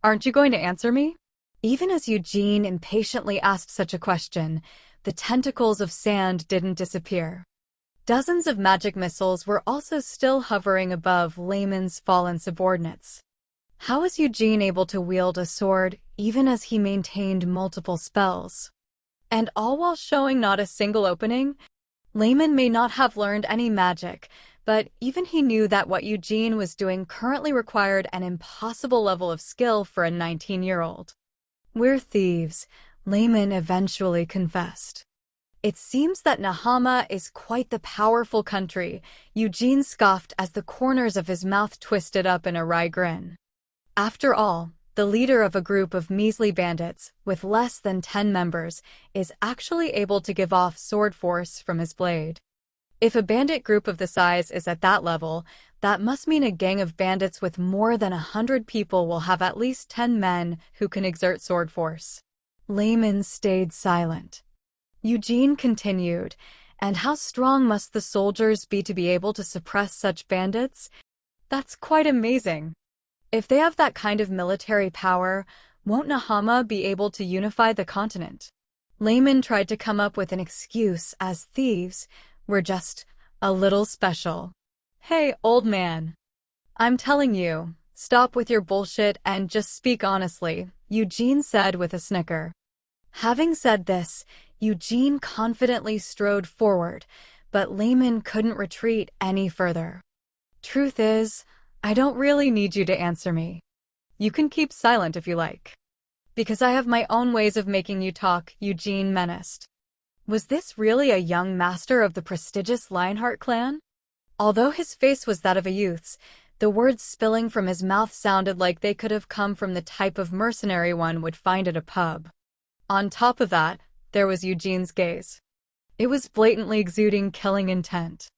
"Aren't you going to answer me?" Even as Eugene impatiently asked such a question, the tentacles of sand didn't disappear. Dozens of magic missiles were also still hovering above Layman's fallen subordinates. How was Eugene able to wield a sword even as he maintained multiple spells? And all while showing not a single opening? Layman may not have learned any magic, but even he knew that what Eugene was doing currently required an impossible level of skill for a 19-year-old. "We're thieves," Layman eventually confessed. "It seems that Nahama is quite the powerful country," Eugene scoffed as the corners of his mouth twisted up in a wry grin. After all, the leader of a group of measly bandits, with less than 10 members, is actually able to give off sword force from his blade. If a bandit group of the size is at that level, that must mean a gang of bandits with more than 100 people will have at least 10 men who can exert sword force. Layman stayed silent. Eugene continued, "And how strong must the soldiers be to be able to suppress such bandits? That's quite amazing. If they have that kind of military power, won't Nahama be able to unify the continent?" Layman tried to come up with an excuse, as thieves were just a little special. "Hey, old man. I'm telling you, stop with your bullshit and just speak honestly," Eugene said with a snicker. Having said this, Eugene confidently strode forward, but Layman couldn't retreat any further. "Truth is, I don't really need you to answer me. You can keep silent if you like. Because I have my own ways of making you talk," Eugene menaced. Was this really a young master of the prestigious Lionheart clan? Although his face was that of a youth's, the words spilling from his mouth sounded like they could have come from the type of mercenary one would find at a pub. On top of that, there was Eugene's gaze. It was blatantly exuding killing intent.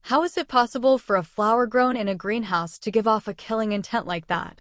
How is it possible for a flower grown in a greenhouse to give off a killing intent like that?